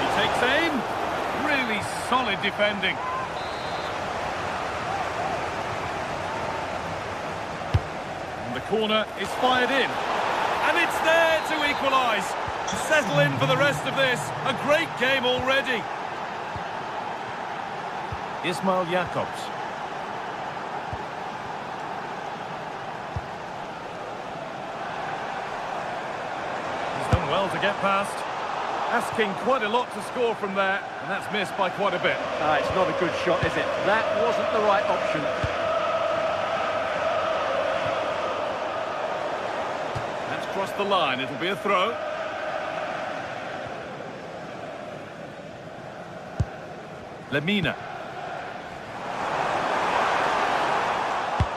He takes aim. Really solid defending. Corner is fired in, and it's there to equalise. Settle in for the rest of this. A great game already. Ismail Jakobs. He's done well to get past. Asking quite a lot to score from there, and that's missed by quite a bit. It's not a good shot, is it? That wasn't the right option. Across the line, it'll be a throw. Lemina.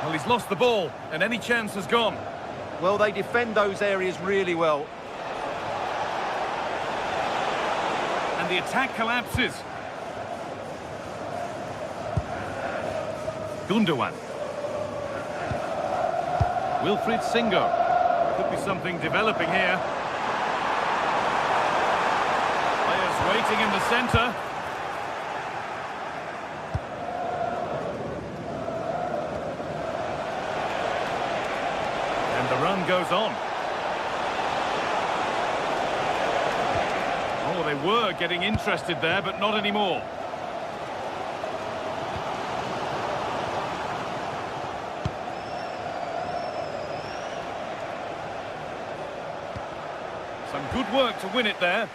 Well, he's lost the ball, and any chance has gone. Well, they defend those areas really well. And the attack collapses. Gundogan. Wilfried Singo. Could be something developing here. Players waiting in the centre. And the run goes on. Oh, they were getting interested there, but not anymore. Some good work to win it there.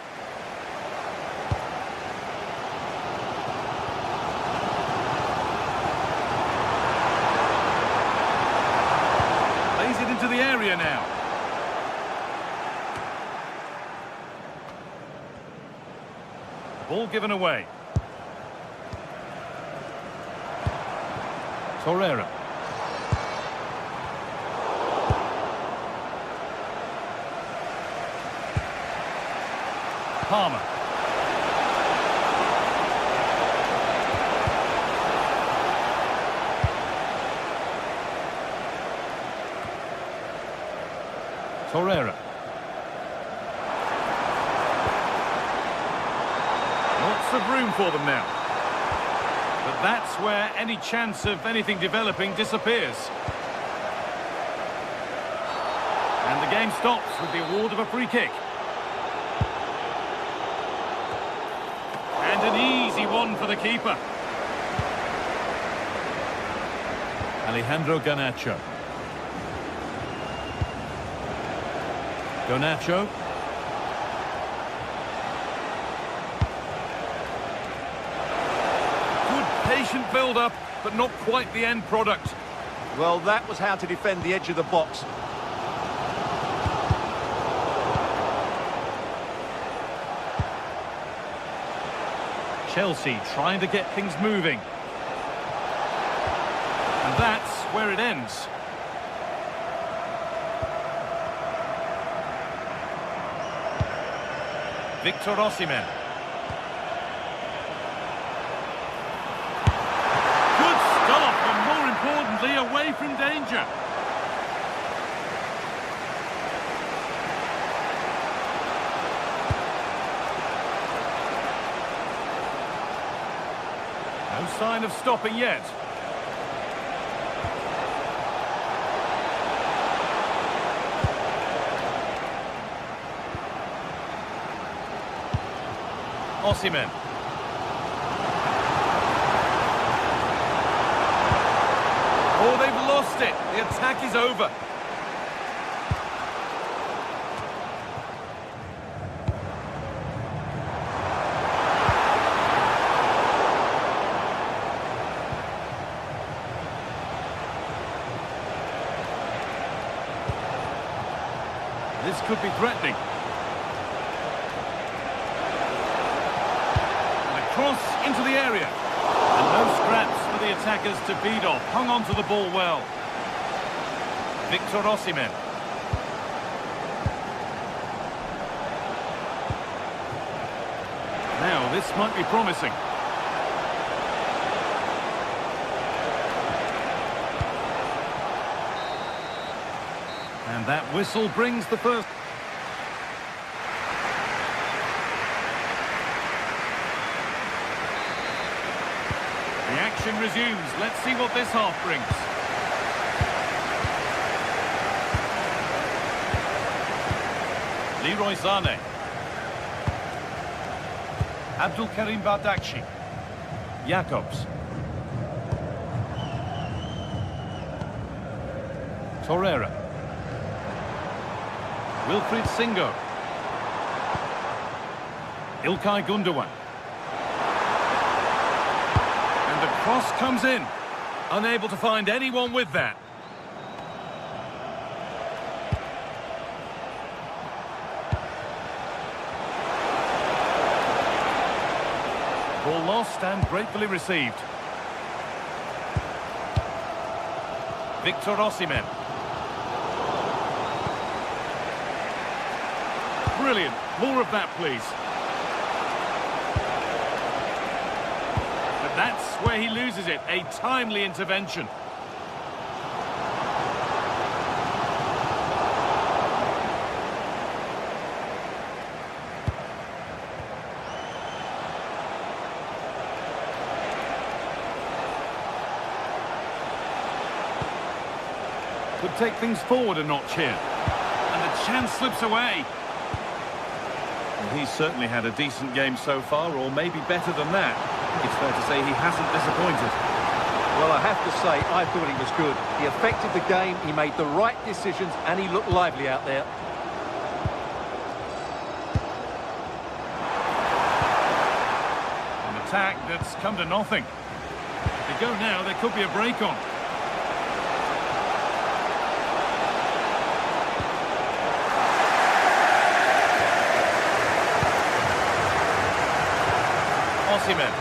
Plays it into the area now. Ball given away. Torreira. Palmer. Torreira. Lots of room for them now. But that's where any chance of anything developing disappears. And the game stops with the award of a free kick. And an easy one for the keeper. Alejandro Garnacho. Garnacho. Good patient build-up, but not quite the end product. Well, that was how to defend the edge of the box. Chelsea trying to get things moving. And that's where it ends. Victor Osimhen. danger. No sign of stopping yet. Osimhen. Oh, they've lost it. The attack is over. This could be threatening. Cross into the area. And no scraps for the attackers to beat off. Hung on to the ball well. Victor Osimhen. Now, this might be promising. And that whistle brings the first... The action resumes. Let's see what this half brings. Leroy Sané. Abdul Karim Bardakci. Jacobs. Torreira. Wilfried Singo. Ilkay Gundogan. And the cross comes in. Unable to find anyone with that. Ball lost and gratefully received. Victor Osimhen. Brilliant. More of that, please. But that's where he loses it. A timely intervention. Could take things forward a notch here. And the chance slips away. Well, he's certainly had a decent game so far, or maybe better than that. It's fair to say he hasn't disappointed. Well, I have to say, I thought he was good. He affected the game, he made the right decisions, and he looked lively out there. An attack that's come to nothing. If they go now, there could be a break on. Osimhen.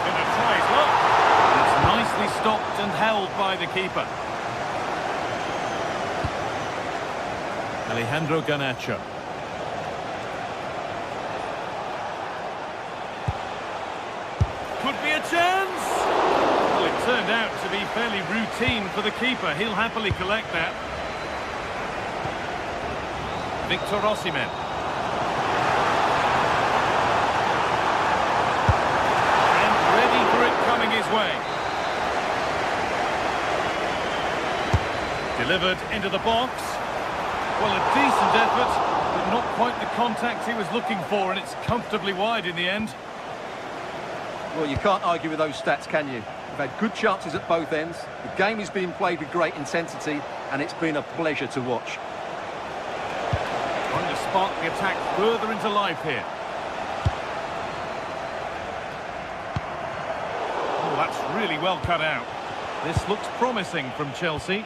Gonna try his luck. It's nicely stopped and held by the keeper. Alejandro Garnacho. Could be a chance. Well, it turned out to be fairly routine for the keeper. He'll happily collect that. Victor Osimhen. And ready for it coming his way. Delivered into the box. Well, a decent effort, but not quite the contact he was looking for, and it's comfortably wide in the end. Well, you can't argue with those stats, can you? We've had good chances at both ends. The game is being played with great intensity, and it's been a pleasure to watch. Trying to spark the attack further into life here. Oh, that's really well cut out. This looks promising from Chelsea.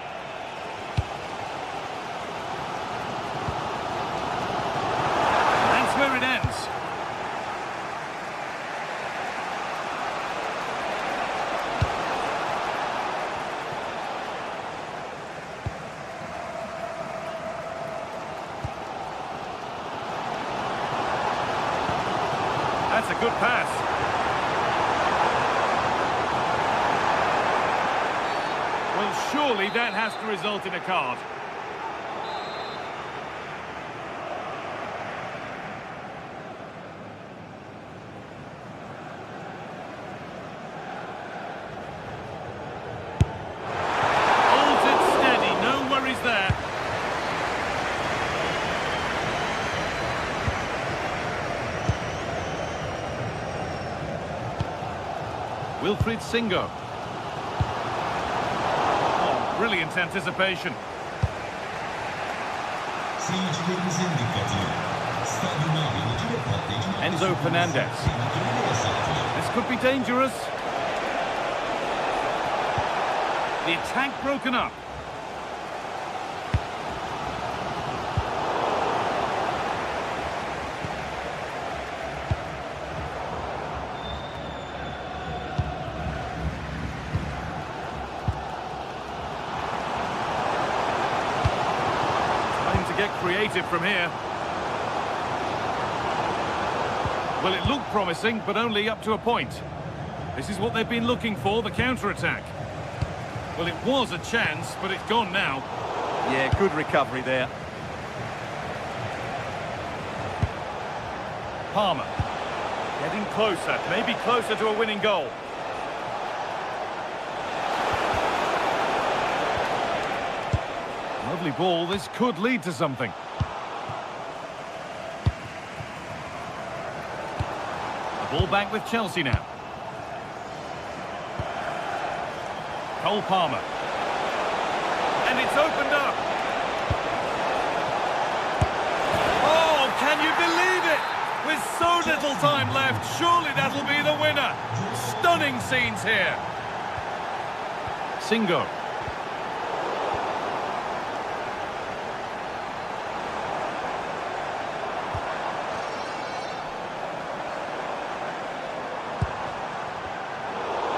And that's where it ends. That's a good pass. surely that has to result in a card. Holds it steady, no worries there. Wilfried Singo. Oh, brilliant anticipation. Seyircilerimizin dikkatine. Stadyuma birinci ve patlayıcı Enzo Fernandez. This could be dangerous. The attack broken up. Get creative from here. Well, it looked promising, but only up to a point. This is what they've been looking for, the counter-attack. Well, it was a chance, but it's gone now. Yeah, good recovery there. Palmer. Getting closer, maybe closer to a winning goal. Lovely ball, this could lead to something. The ball back with Chelsea now. Cole Palmer. And it's opened up. Oh, can you believe it? With so little time left, surely that'll be the winner. Stunning scenes here. Singo.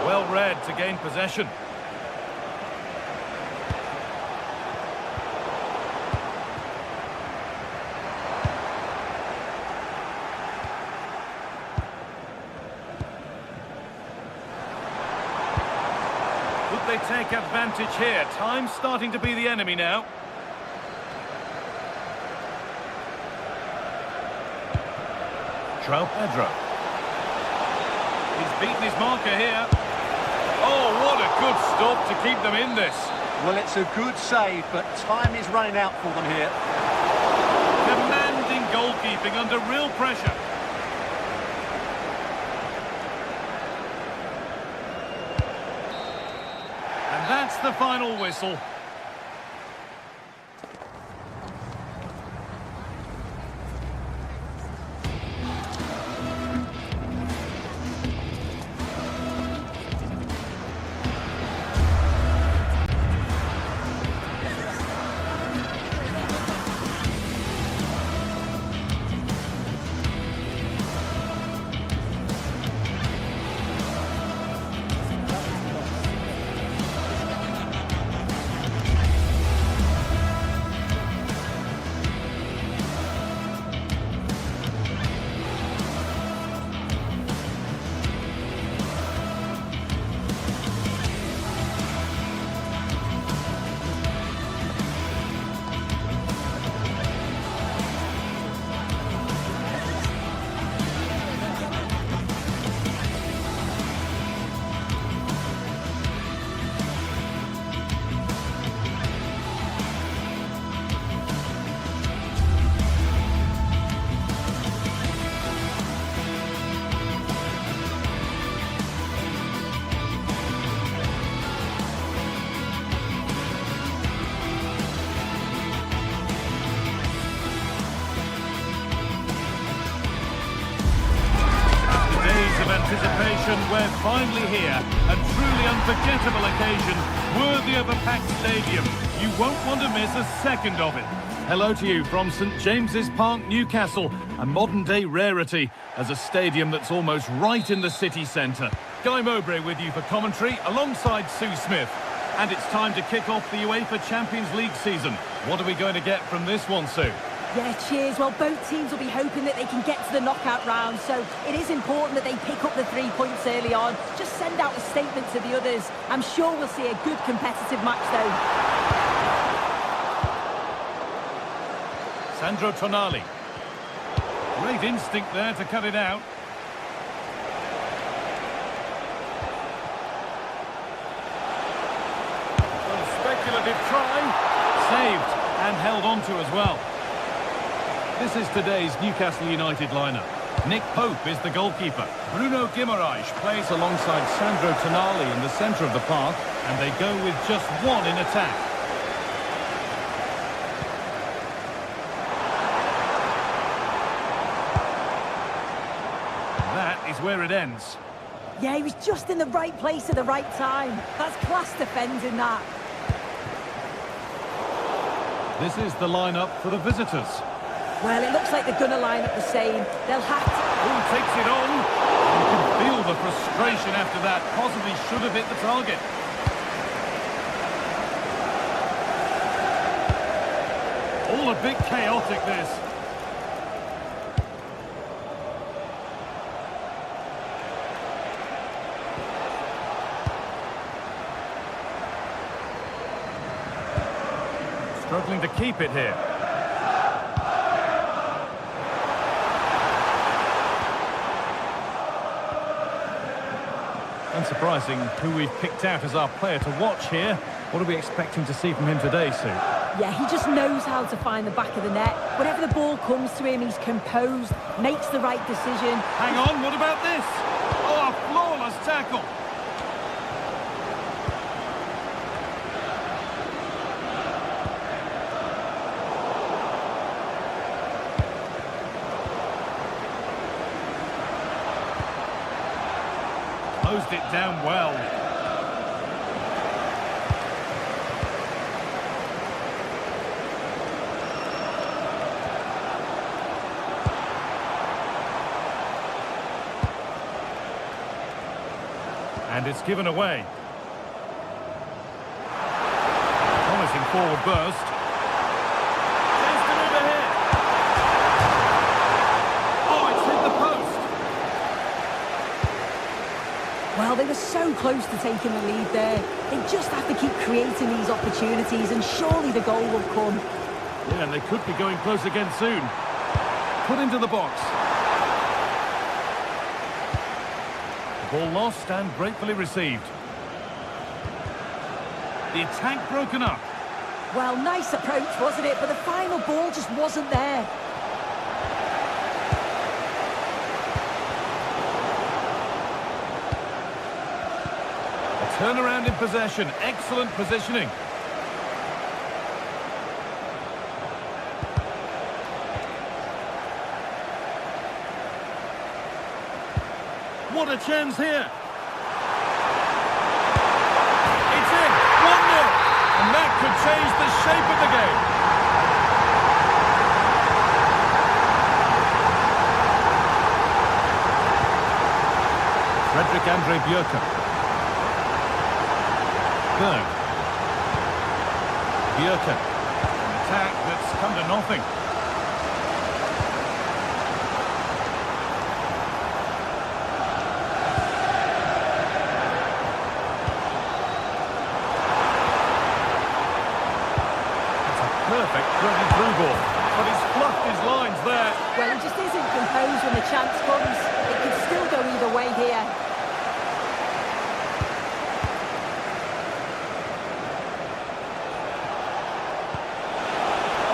Well read to gain possession. Could they take advantage here? Time's starting to be the enemy now. João Pedro. He's beaten his marker here. Oh, what a good stop to keep them in this. Well, it's a good save, but time is running out for them here. Commanding goalkeeping under real pressure. And that's the final whistle. Anticipation, we're finally here. A truly unforgettable occasion, worthy of a packed stadium. You won't want to miss a second of it. Hello to you from St James's Park, Newcastle, a modern-day rarity as a stadium that's almost right in the city centre. Guy Mowbray with you for commentary, alongside Sue Smith. And it's time to kick off the UEFA Champions League season. What are we going to get from this one, Sue? Yeah, cheers. Well, both teams will be hoping that they can get to the knockout round, so it is important that they pick up the 3 points early on. Just send out a statement to the others. I'm sure we'll see a good competitive match, though. Sandro Tonali. Great instinct there to cut it out. Well, speculative try. Saved and held on to as well. This is today's Newcastle United lineup. Nick Pope is the goalkeeper. Bruno Guimaraes plays alongside Sandro Tonali in the centre of the park, and they go with just one in attack. That is where it ends. Yeah, he was just in the right place at the right time. That's class defending, that. This is the lineup for the visitors. Well, it looks like they're going to line up the same. They'll have to... Who takes it on? You can feel the frustration after that. Possibly should have hit the target. All a bit chaotic, this. Struggling to keep it here. Unsurprising who we've picked out as our player to watch here. What are we expecting to see from him today, Sue? Yeah, he just knows how to find the back of the net. Whenever the ball comes to him, he's composed, makes the right decision. Hang on, what about this? Oh, a flawless tackle. Closed it down well. And it's given away. Promising forward burst. Chance to move ahead. Oh, it's hit the post. Well, they were so close to taking the lead there. They just have to keep creating these opportunities, and surely the goal will come. Yeah, and they could be going close again soon. Put into the box. Ball lost and gratefully received. The attack broken up. Well, nice approach, wasn't it? But the final ball just wasn't there. A turnaround in possession. Excellent positioning. What a chance here. It's in. 1-0. And that could change the shape of the game. Frederick Andre Bjerke. Berg. Bjerke. An attack that's come to nothing. Perfect through ball, but he's fluffed his lines there. Well, he just isn't composed when the chance comes. It could still go either way here.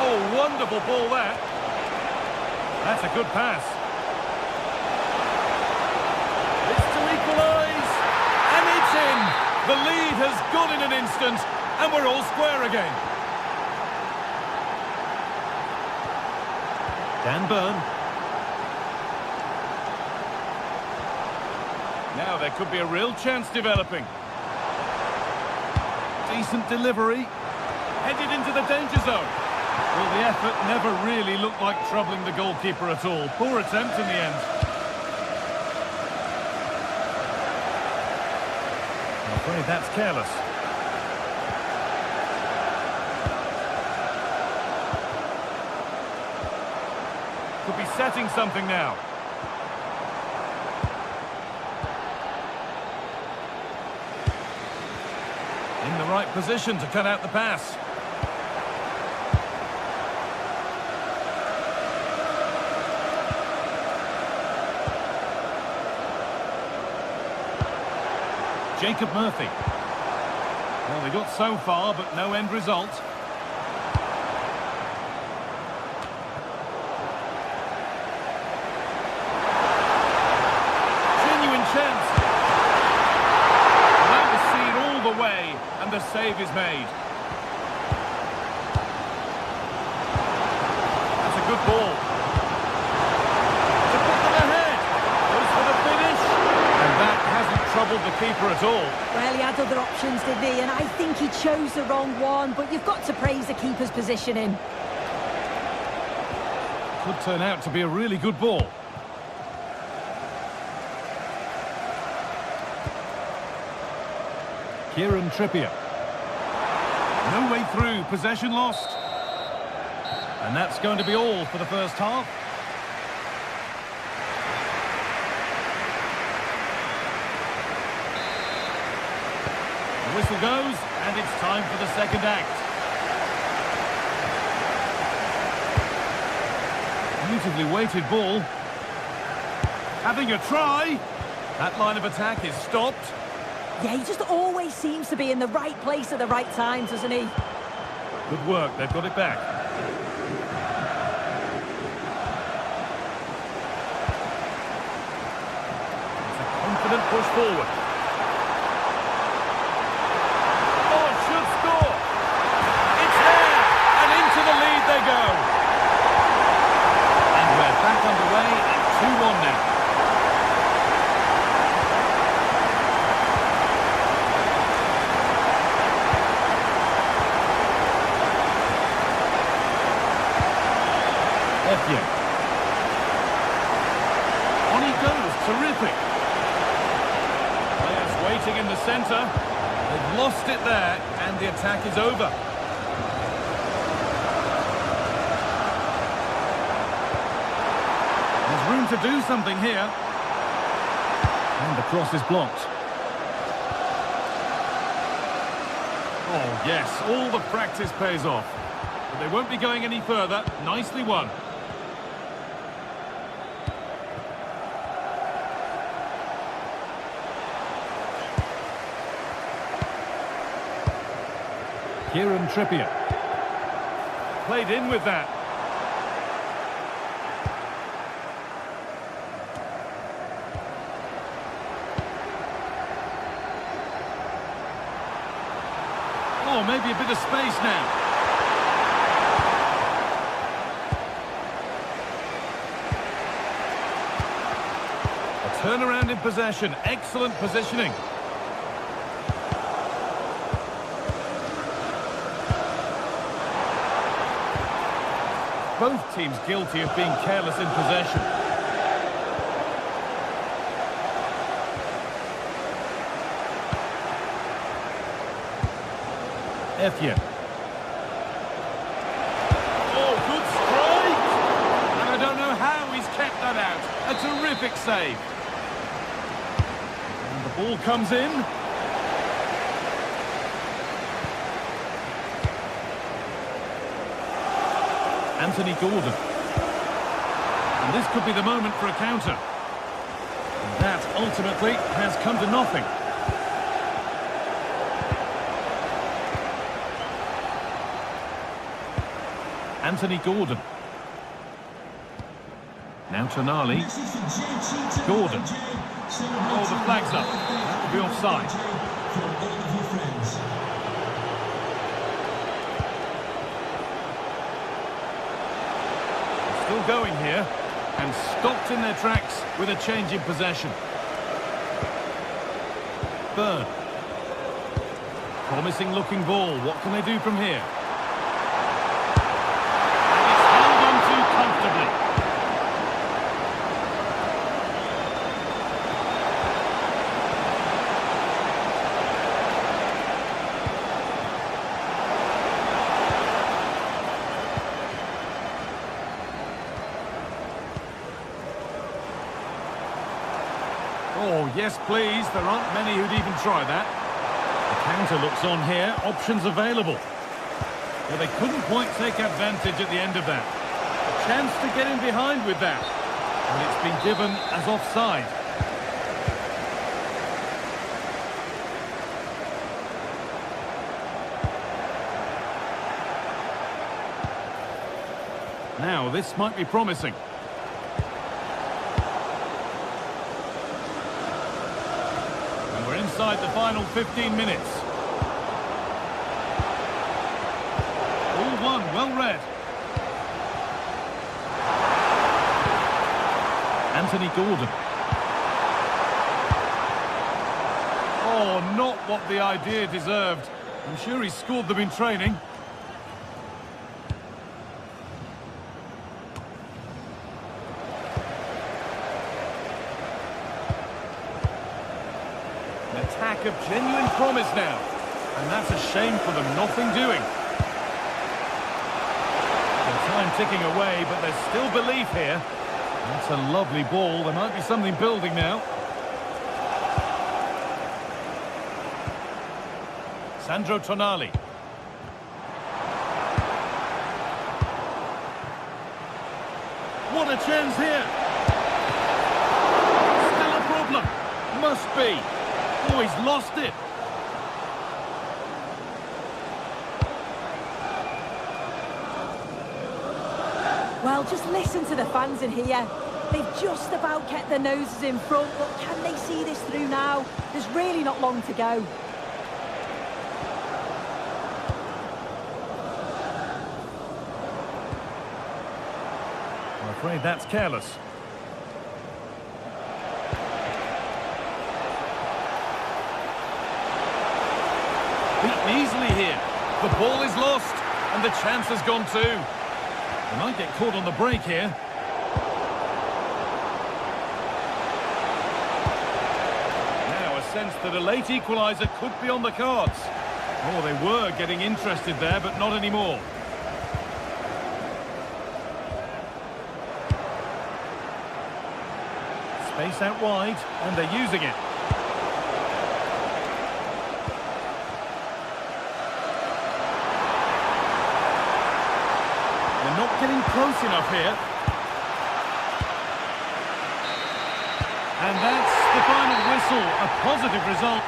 Oh, wonderful ball that. That's a good pass. It's to equalise, and it's in. The lead has gone in an instant, and we're all square again. Dan Burn. Now there could be a real chance developing. Decent delivery. Headed into the danger zone. Well, the effort never really looked like troubling the goalkeeper at all. Poor attempt in the end. I'm afraid that's careless. resetting something now. In the right position to cut out the pass. Jacob Murphy. Well, they got so far, but no end result. Genuine chance. That was seen all the way, and the save is made. That's a good ball. To put them ahead. Goes for the finish. And that hasn't troubled the keeper at all. Well, he had other options, didn't he? And I think he chose the wrong one, but you've got to praise the keeper's positioning. Could turn out to be a really good ball. Kieran Trippier. No way through, possession lost. And that's going to be all for the first half. The whistle goes, and it's time for the second act. Beautifully weighted ball. Having a try. That line of attack is stopped. Yeah, he just always seems to be in the right place at the right time, doesn't he? Good work, they've got it back. It's a confident push forward. Oh, should score! It's there! And into the lead they go! And we're back underway at 2-1 now. On he goes, terrific. Players waiting in the centre. They've lost it there, and the attack is over. There's room to do something here. And the cross is blocked. Oh, yes, all the practice pays off. But they won't be going any further. Nicely won. Kieran Trippier. Played in with that. Oh, maybe a bit of space now. A turnaround in possession. Excellent positioning. Both teams guilty of being careless in possession. Etienne. Oh, good strike! And I don't know how he's kept that out. A terrific save. And the ball comes in. Anthony Gordon. And this could be the moment for a counter. And that ultimately has come to nothing. Anthony Gordon. Now Tonali. Gordon. Oh, the flag's up. That will be offside. Still going here, and stopped in their tracks with a change in possession. Burn. Promising looking ball. What can they do from here? And it's held on to comfortably. Yes, please. There aren't many who'd even try that. The counter looks on here. Options available. Well, they couldn't quite take advantage at the end of that. A chance to get in behind with that. And it's been given as offside. Now, this might be promising. And we're inside the final 15 minutes. All one, well read. Anthony Gordon. Oh, not what the idea deserved. I'm sure he scored them in training. An attack of genuine promise now. And that's a shame for them, nothing doing. Time ticking away, but there's still belief here. That's a lovely ball. There might be something building now. Sandro Tonali. What a chance here. Still a problem. Must be. Oh, he's lost it. Well, just listen to the fans in here. They've just about kept their noses in front, but can they see this through now? There's really not long to go. I'm afraid that's careless. Beaten easily here. The ball is lost, and the chance has gone too. They might get caught on the break here. Now a sense that a late equaliser could be on the cards. Oh, they were getting interested there, but not anymore. Space out wide, and they're using it. Not getting close enough here. And that's the final whistle, a positive result.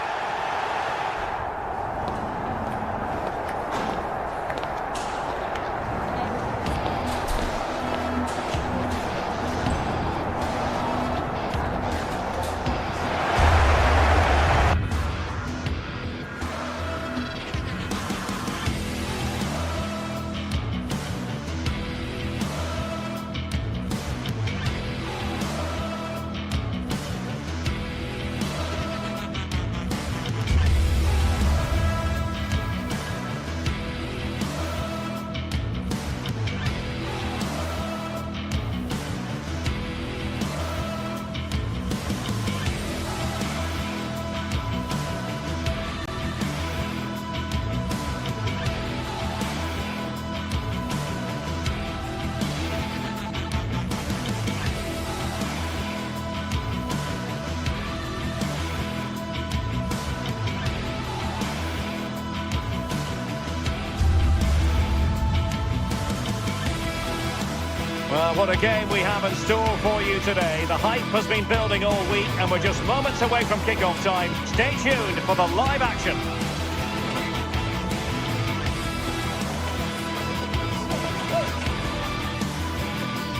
Well, what a game we have in store for you today. The hype has been building all week and we're just moments away from kickoff time. Stay tuned for the live action.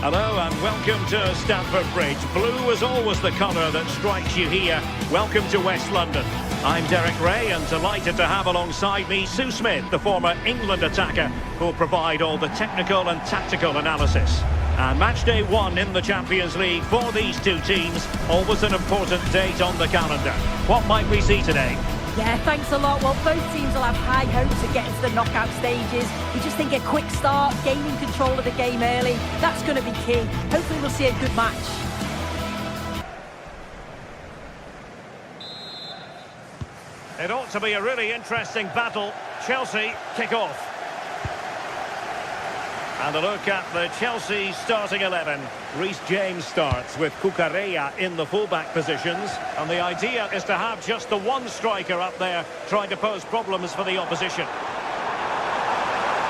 Hello and welcome to Stamford Bridge. Blue is always the colour that strikes you here. Welcome to West London. I'm Derek Ray and delighted to have alongside me Sue Smith, the former England attacker, who'll provide all the technical and tactical analysis. And match day 1 in the Champions League for these two teams. Always an important date on the calendar. What might we see today? Yeah, thanks a lot. Well, both teams will have high hopes of getting to the knockout stages. We just think a quick start, gaining control of the game early, that's going to be key. Hopefully we'll see a good match. It ought to be a really interesting battle. Chelsea kick off. And a look at the Chelsea starting 11. Reece James starts with Cucurella in the fullback positions. And the idea is to have just the one striker up there trying to pose problems for the opposition.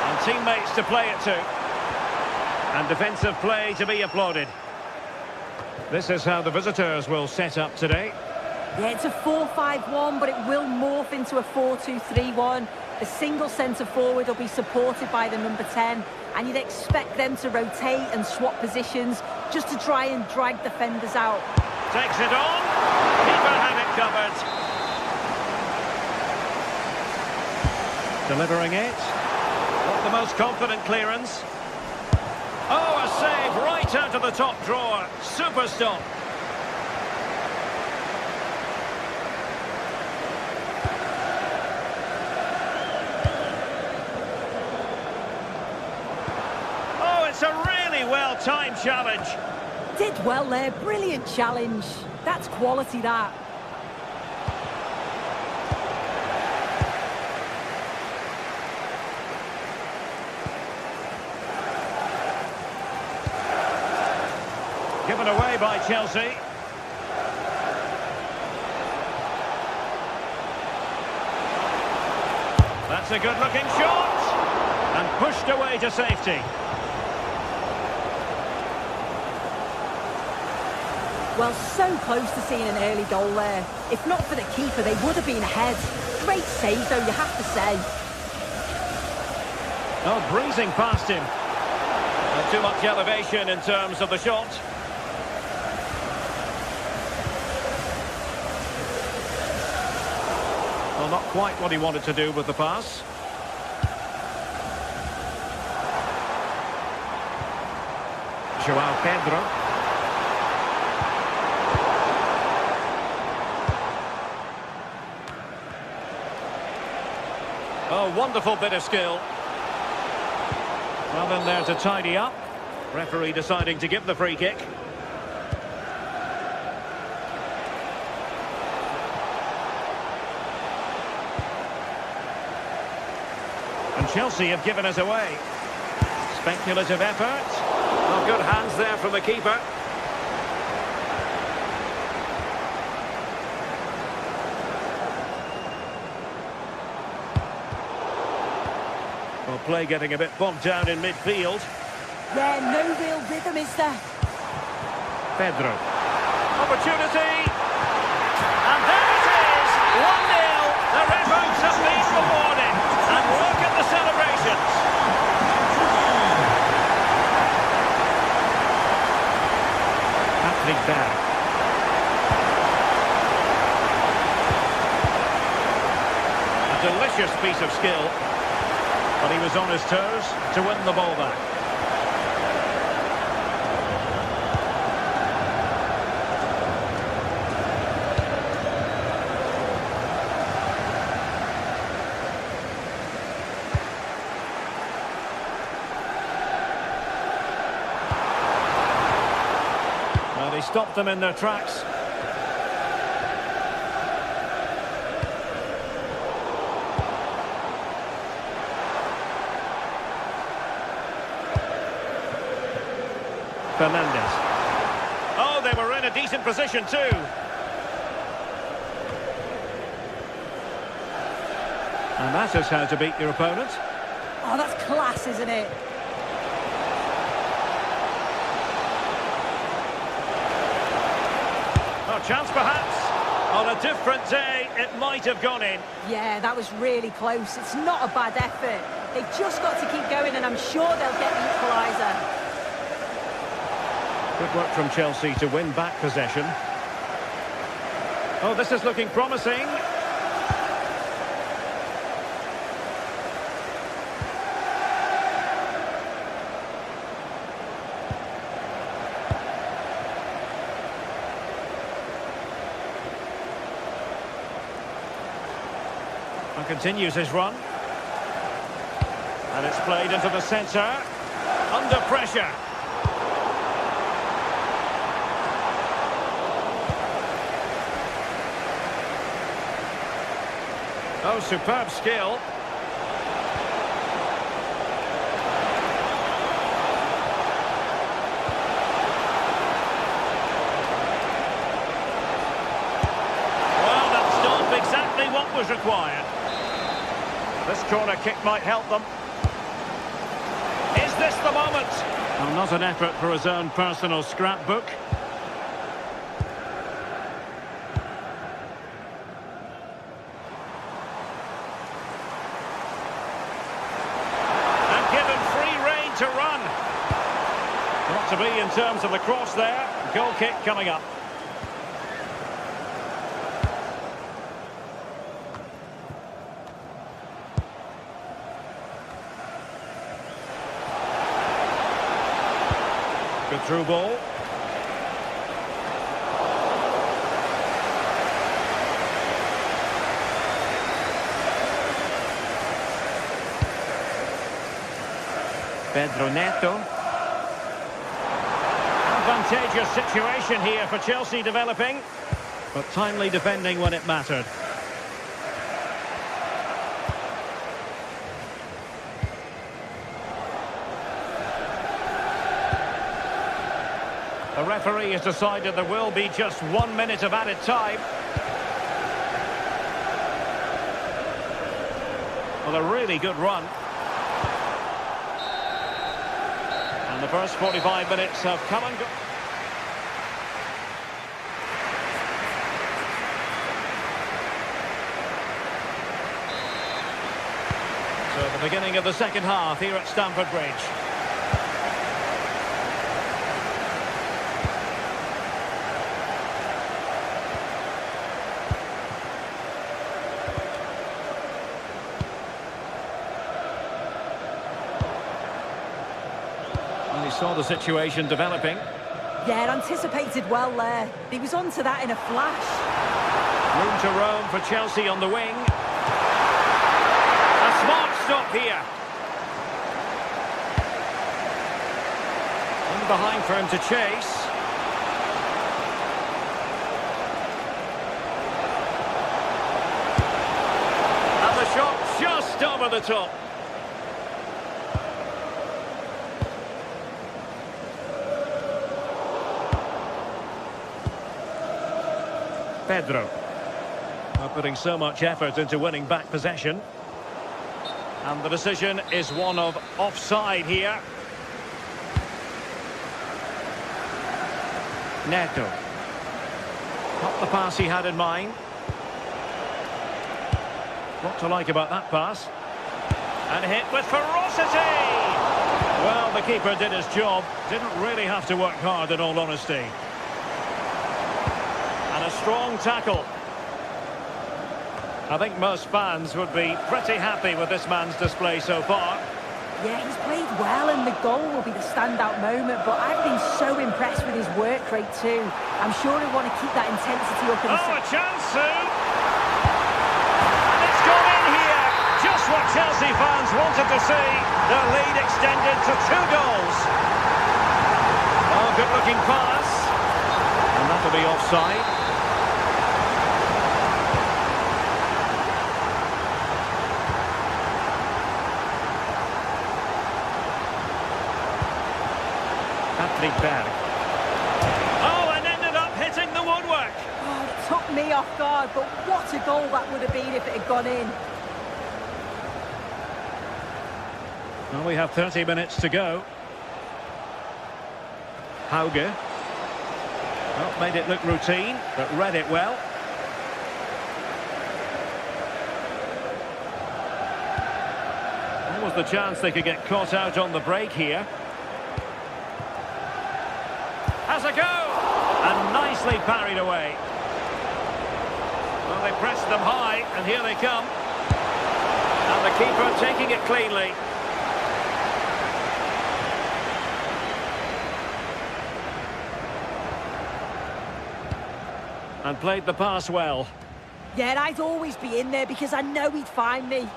And teammates to play it to. And defensive play to be applauded. This is how the visitors will set up today. Yeah, it's a 4-5-1, but it will morph into a 4-2-3-1. The single centre-forward will be supported by the number 10, and you'd expect them to rotate and swap positions just to try and drag defenders out. Takes it on. Keeper had it covered. Delivering it. Not the most confident clearance. Oh, a save right out of the top drawer. Super stop. Oh, it's a really well-timed challenge. Did well there. Brilliant challenge. That's quality, that. Given away by Chelsea. That's a good-looking shot. And pushed away to safety. Well, so close to seeing an early goal there. If not for the keeper, they would have been ahead. Great save, though, you have to say. Oh, breezing past him. Not too much elevation in terms of the shot. Well, not quite what he wanted to do with the pass. João Pedro. Oh, wonderful bit of skill. Well in there to tidy up. Referee deciding to give the free kick. And Chelsea have given us away. Speculative effort. Well, good hands there from the keeper. Well, play getting a bit bogged down in midfield. Yeah, no real rhythm, is there? Pedro. Opportunity. And there it is. 1-0. The Red Boots have been rewarded. And look at the celebrations. Patrick Berg. A delicious piece of skill. But he was on his toes to win the ball back. Well, he stopped them in their tracks. Fernandez. Oh, they were in a decent position too. And that is how to beat your opponent. Oh, that's class, isn't it? Oh, chance perhaps. On a different day, it might have gone in. Yeah, that was really close. It's not a bad effort. They've just got to keep going, and I'm sure they'll get the equaliser. Good work from Chelsea to win back possession. Oh, this is looking promising. And continues his run. And it's played into the centre. Under pressure. Oh, superb skill. was required. This corner kick might help them. Is this the moment? Well, not an effort for his own personal scrapbook. And given free rein to run. Not to be in terms of the cross there. Goal kick coming up. Good through ball. Pedro Neto. Advantageous situation here for Chelsea developing, but timely defending when it mattered. The referee has decided there will be just 1 minute of added time. Well, a really good run. And the first 45 minutes have come and gone. So the beginning of the second half here at Stamford Bridge. Saw the situation developing. Yeah, anticipated well there. He was onto that in a flash. Room to roam for Chelsea on the wing. A smart stop here. In behind for him to chase. And the shot just over the top. Pedro. Not putting so much effort into winning back possession. And the decision is one of offside here. Neto. Not the pass he had in mind. What to like about that pass. And hit with ferocity! Well, the keeper did his job. Didn't really have to work hard, in all honesty. And a strong tackle. I think most fans would be pretty happy with this man's display so far. Yeah, he's played well and the goal will be the standout moment, but I've been so impressed with his work rate too. I'm sure he'll want to keep that intensity up in the a chance soon! And it's gone in here! Just what Chelsea fans wanted to see. Their lead extended to 2 goals. Oh, good-looking pass. And that'll be offside. Oh, and ended up hitting the woodwork. Oh, it took me off guard, but what a goal that would have been if it had gone in. Well, we have 30 minutes to go. Hauge. Well, made it look routine, but read it well. What was the chance they could get caught out on the break here? Has a go! And nicely parried away. Well, they pressed them high, and here they come. And the keeper taking it cleanly. And played the pass well. Yeah, I'd always be in there because I know he'd find me.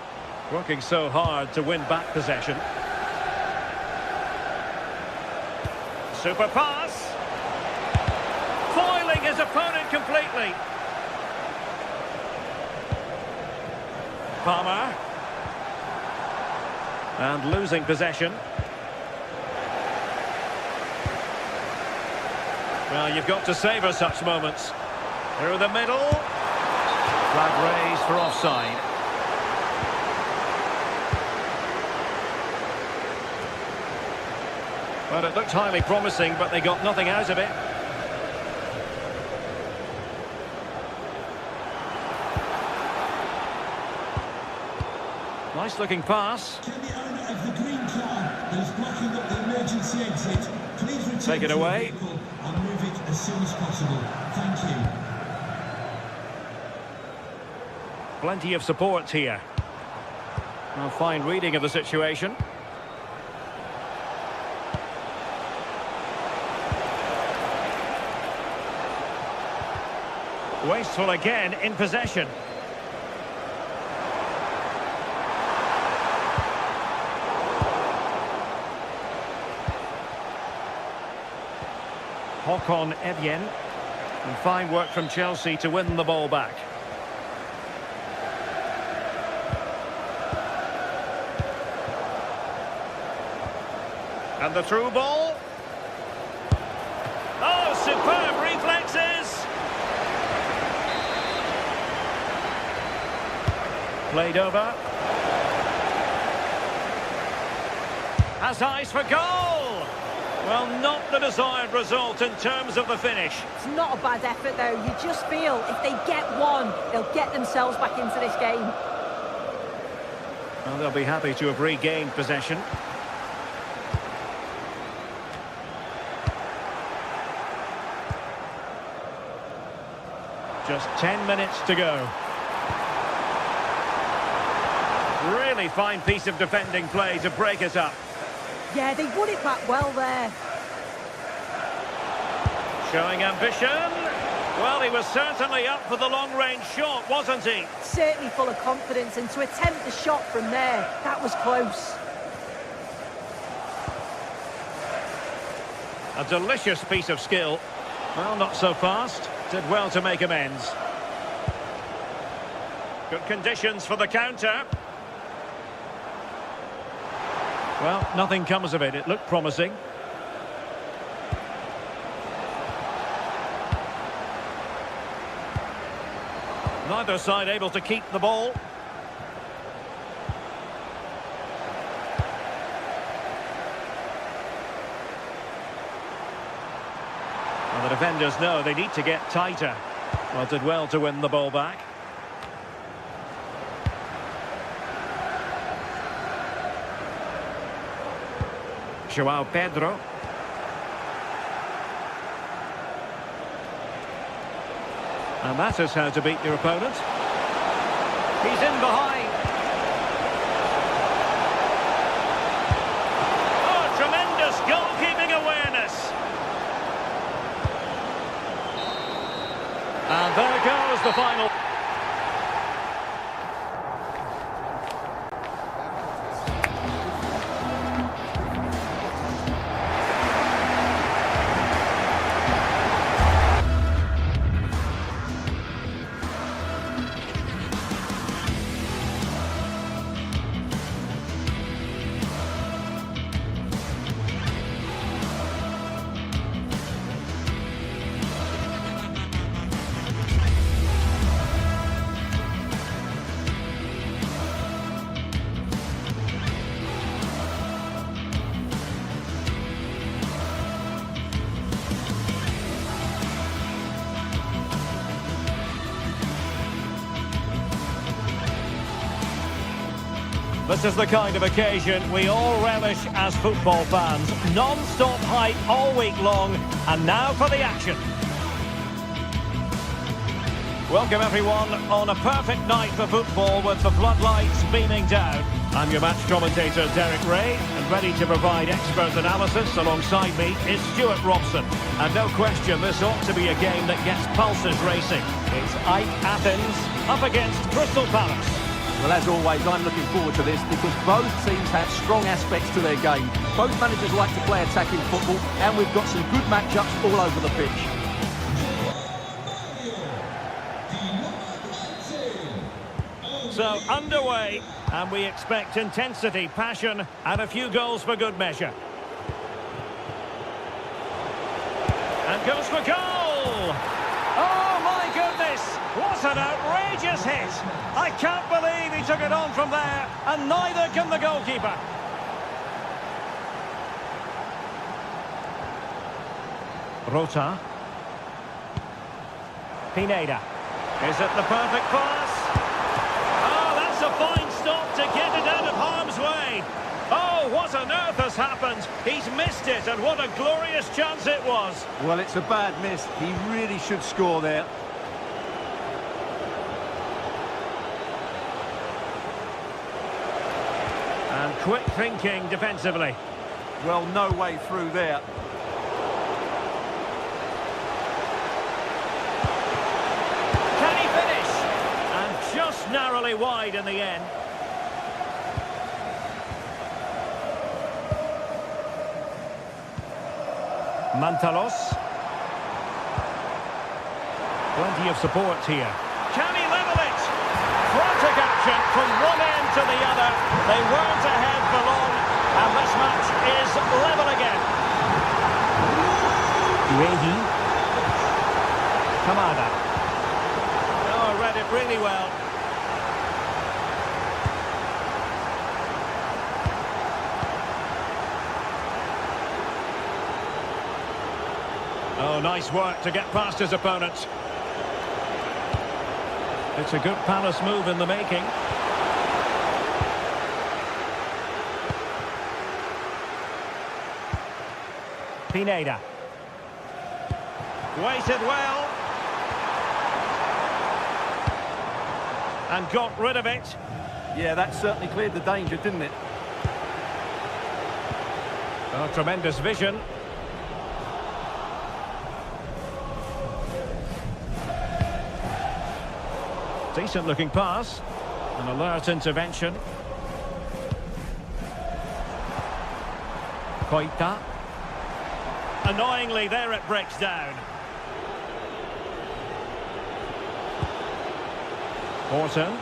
Working so hard to win back possession. Super pass. Foiling his opponent completely. Palmer. And losing possession. Well, you've got to savour such moments. Through the middle. Flag raised for offside. Well, it looked highly promising, but they got nothing out of it. Nice looking pass. Can the owner of the green car that is blocking up the emergency exit please return Take it to the away. vehicle and move it as soon as possible? Thank you. Plenty of support here. A fine reading of the situation. Wasteful again in possession. Håkon Evjen. And fine work from Chelsea to win the ball back. And the through ball. Oh, superb reflexes! Played over. Has eyes for goal! Well, not the desired result in terms of the finish. It's not a bad effort, though. You just feel if they get one, they'll get themselves back into this game. Well, they'll be happy to have regained possession. Just 10 minutes to go. Really fine piece of defending play to break it up. Yeah, they won it back well there. Showing ambition. Well, he was certainly up for the long-range shot, wasn't he? Certainly full of confidence, and to attempt the shot from there, that was close. A delicious piece of skill. Well, not so fast. Did well to make amends. Good conditions for the counter. Well, nothing comes of it. It looked promising. Neither side able to keep the ball. Well, the defenders know they need to get tighter. Well, did well to win the ball back. João Pedro. And that is how to beat your opponent. He's in behind. Oh, tremendous goalkeeping awareness. And there goes the final. This is the kind of occasion we all relish as football fans. Non-stop hype all week long, and now for the action. Welcome everyone on a perfect night for football with the floodlights beaming down. I'm your match commentator Derek Ray, and ready to provide expert analysis alongside me is Stuart Robson. And no question, this ought to be a game that gets pulses racing. It's AEK Athens up against Crystal Palace. Well, as always, I'm looking forward to this because both teams have strong aspects to their game. Both managers like to play attacking football, and we've got some good matchups all over the pitch. So, underway, and we expect intensity, passion, and a few goals for good measure. And goes for goal! Oh, my goodness! What That's an outrageous hit. I can't believe he took it on from there, and neither can the goalkeeper. Rota. Pineda. Is it the perfect pass? Oh, that's a fine stop to get it out of harm's way. Oh, what on earth has happened? He's missed it, and what a glorious chance it was. Well, it's a bad miss. He really should score there. And quick thinking defensively. Well, no way through there. Can he finish? And just narrowly wide in the end. Mantalos. Plenty of support here. Can he level it? Frantic action from one end to the other. They weren't ahead for long, and this match is level again. Uehi. Kamada. Oh, read it really well. Oh, nice work to get past his opponent. It's a good Palace move in the making. Pineda. Waited well. And got rid of it. Yeah, that certainly cleared the danger, didn't it? Oh, tremendous vision. Decent looking pass. An alert intervention. Koita. Annoyingly, there it breaks down. Orton.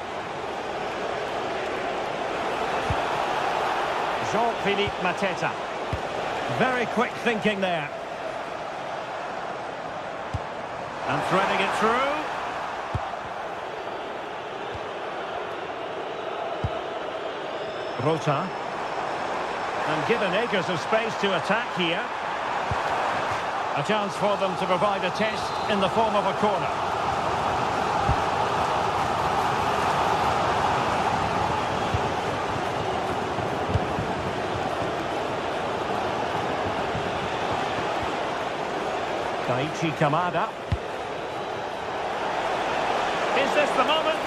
Jean-Philippe Mateta. Very quick thinking there. And threading it through. Rota. And given acres of space to attack here. A chance for them to provide a test in the form of a corner. Daichi Kamada. Is this the moment?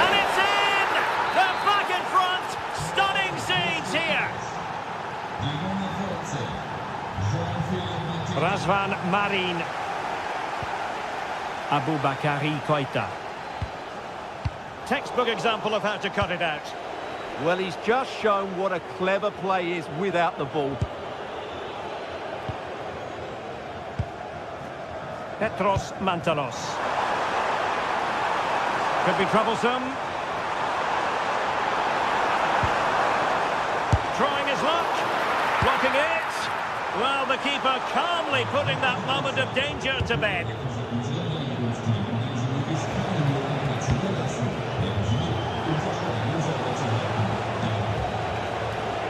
And it's in! They're back in front! Stunning scenes here! Razvan Marin. Aboubakari Koita. Textbook example of how to cut it out. Well, he's just shown what a clever play is without the ball. Petros Mantalos. Could be troublesome. Trying his luck. Blocking it. Well, the keeper calmly putting that moment of danger to bed.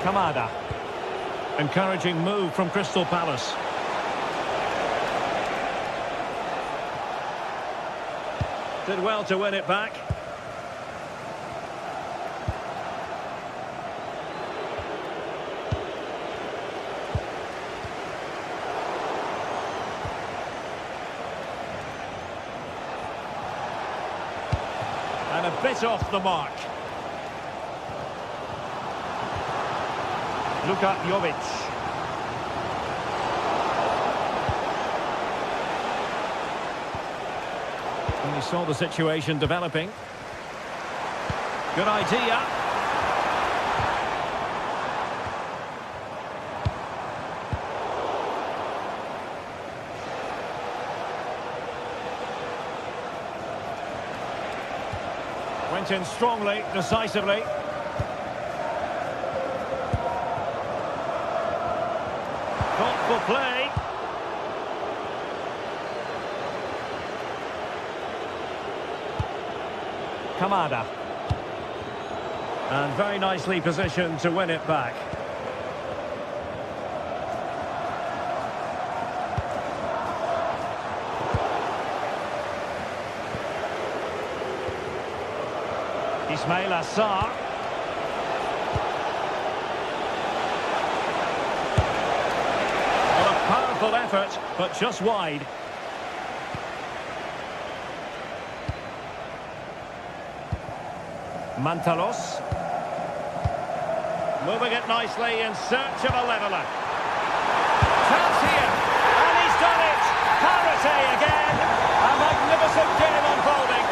Kamada. Encouraging move from Crystal Palace. Did well to win it back. And a bit off the mark. Luka Jovic. He saw the situation developing. Good idea. Went in strongly, decisively. Thoughtful play. Kamada. And very nicely positioned to win it back. Ismail Assar. Well, a powerful effort, but just wide. Mantalos. Moving it nicely in search of a leveller. Chance here, and he's done it! Parity again! A magnificent game unfolding.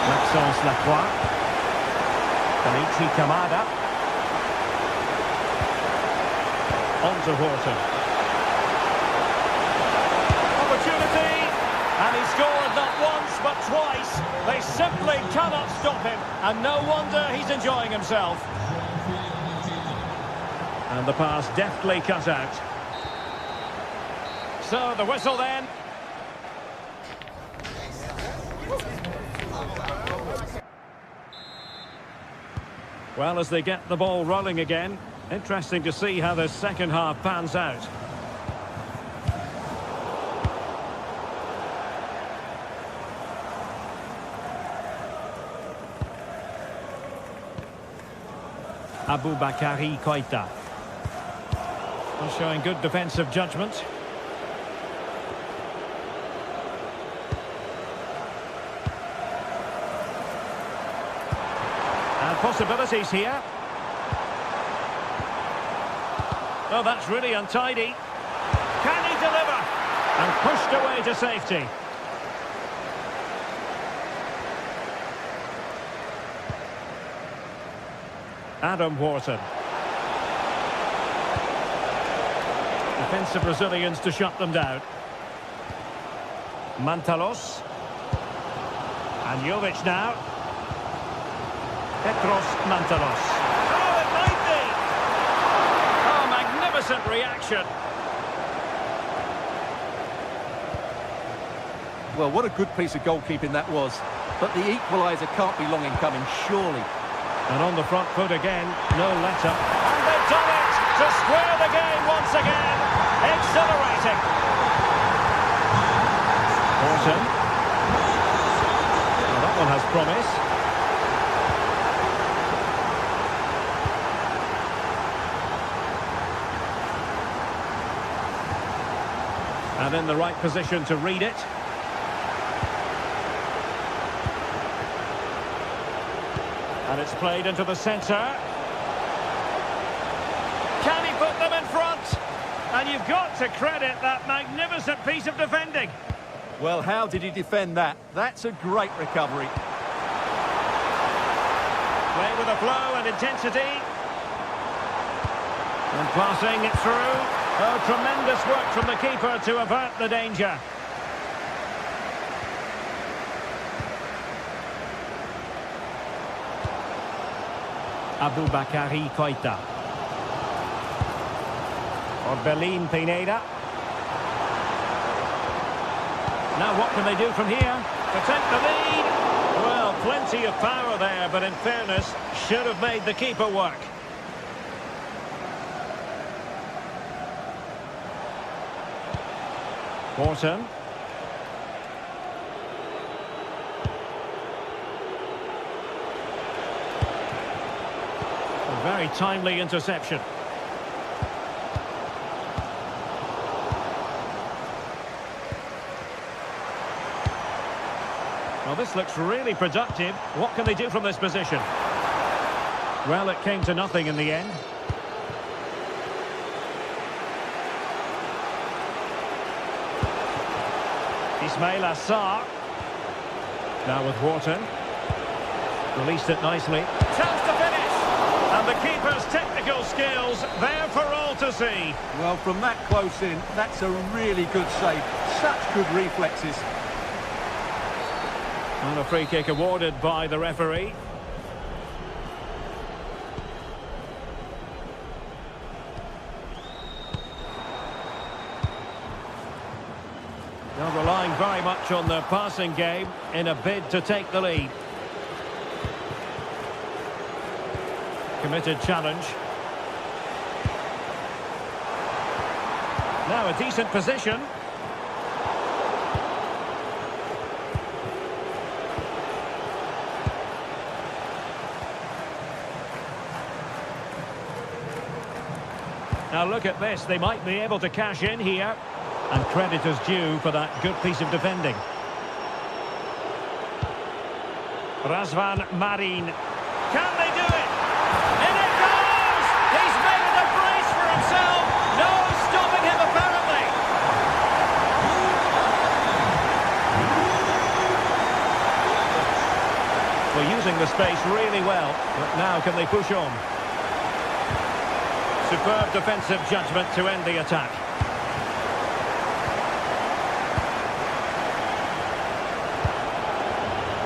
Maxence Lacroix. Kenichi Kamada. On to Horton. Opportunity! And he scored not once, but twice. They simply cannot stop him. And no wonder he's enjoying himself. And the pass deftly cut out. So the whistle then. Well, as they get the ball rolling again, interesting to see how the second half pans out. Aboubakary Koita. Showing good defensive judgment. And possibilities here. Oh, that's really untidy. Can he deliver? And pushed away to safety. Adam Horton. Defensive Brazilians to shut them down. Mantalos. And Jovic now. Petros Mantalos. Oh, it might be! Oh, magnificent reaction. Well, what a good piece of goalkeeping that was. But the equaliser can't be long in coming, surely. And on the front foot again, no let-up. And they've done it to square the game once again. Exhilarating. Horton. Well, that one has promise. And in the right position to read it. And it's played into the centre. Can he put them in front? And you've got to credit that magnificent piece of defending. Well, how did he defend that? That's a great recovery. Play with a flow and intensity. And passing it through. Oh, tremendous work from the keeper to avert the danger. Aboubakary Koita. Orbelin Pineda. Now what can they do from here to take the lead? Well, plenty of power there, but in fairness, should have made the keeper work. Horton. A very timely interception. Well, this looks really productive. What can they do from this position? Well, it came to nothing in the end. Ismail Assar. Now with Horton. Released it nicely. Chance to finish! And the keeper's technical skills there for all to see. Well, from that close in, that's a really good save. Such good reflexes. And a free kick awarded by the referee. They'll rely relying very much on their passing game in a bid to take the lead. Committed challenge. Now a decent position. Now look at this, they might be able to cash in here. And credit is due for that good piece of defending. Razvan Marin. Can they do it? In it goes! He's made it a brace for himself. No stopping him apparently. Well, using the space really well. But now can they push on? Superb defensive judgment to end the attack.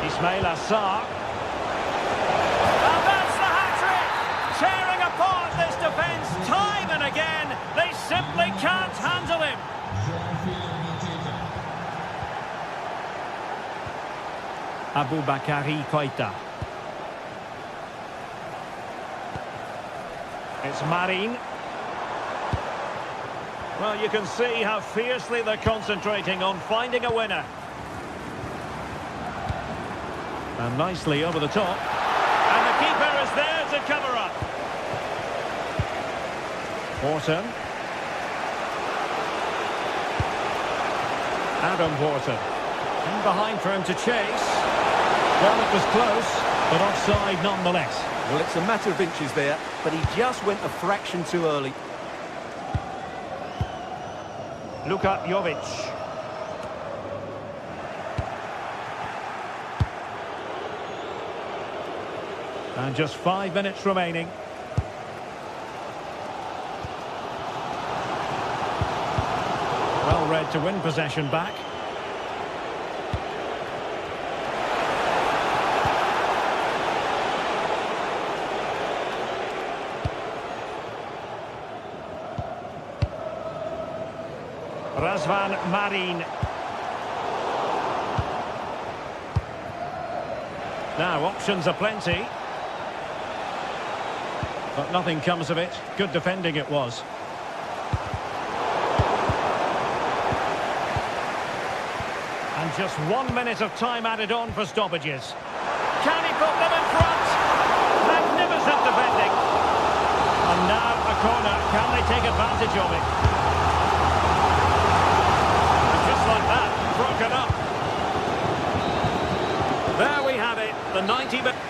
Ismail Assar. And that's the hat-trick! Tearing apart this defence time and again. They simply can't handle him. Aboubakary Koita. It's Marin. Well, you can see how fiercely they're concentrating on finding a winner. And nicely over the top. And the keeper is there to cover up. Horton. Adam Horton. In behind for him to chase. Well, it was close, but offside nonetheless. Well, it's a matter of inches there, but he just went a fraction too early. Luka Jovic. And just 5 minutes remaining. Well read to win possession back. Razvan Marin. Now options are plenty. But nothing comes of it. Good defending it was. And just 1 minute of time added on for stoppages. Can he put them in front? Magnificent defending. And now a corner. Can they take advantage of it? And just like that, broken up. There we have it. The 90 minutes.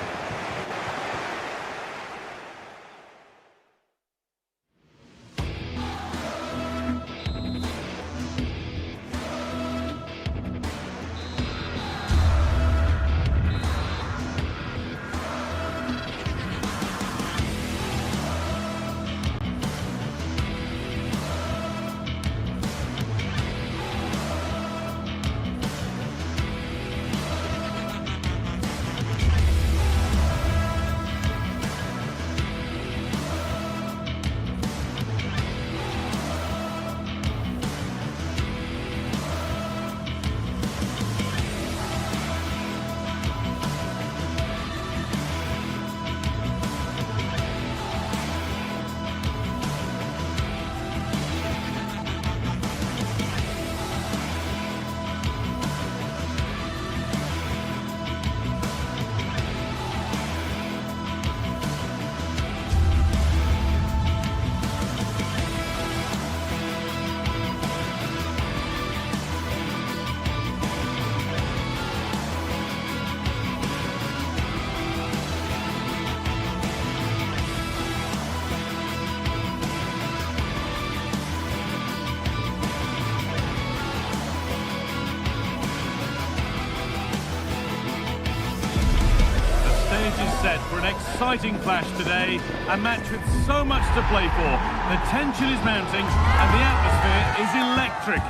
Set for an exciting clash today, a match with so much to play for. The tension is mounting and the atmosphere is electric.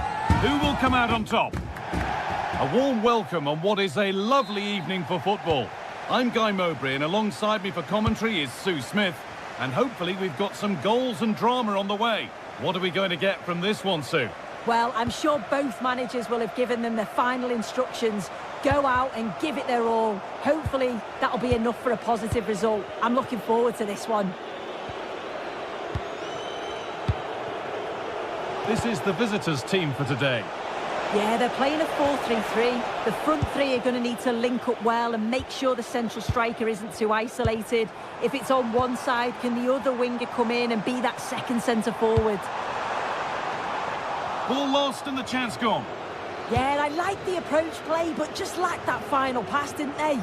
Who will come out on top? A warm welcome on what is a lovely evening for football. I'm Guy Mowbray and alongside me for commentary is Sue Smith, and hopefully we've got some goals and drama on the way. What are we going to get from this one, Sue? Well, I'm sure both managers will have given them their final instructions. Go out and give it their all. Hopefully, that'll be enough for a positive result. I'm looking forward to this one. This is the visitors' team for today. Yeah, they're playing a 4-3-3. The front three are going to need to link up well and make sure the central striker isn't too isolated. If it's on one side, can the other winger come in and be that second centre-forward? Ball lost and the chance gone. Yeah, I like the approach play, but just lacked that final pass, didn't they?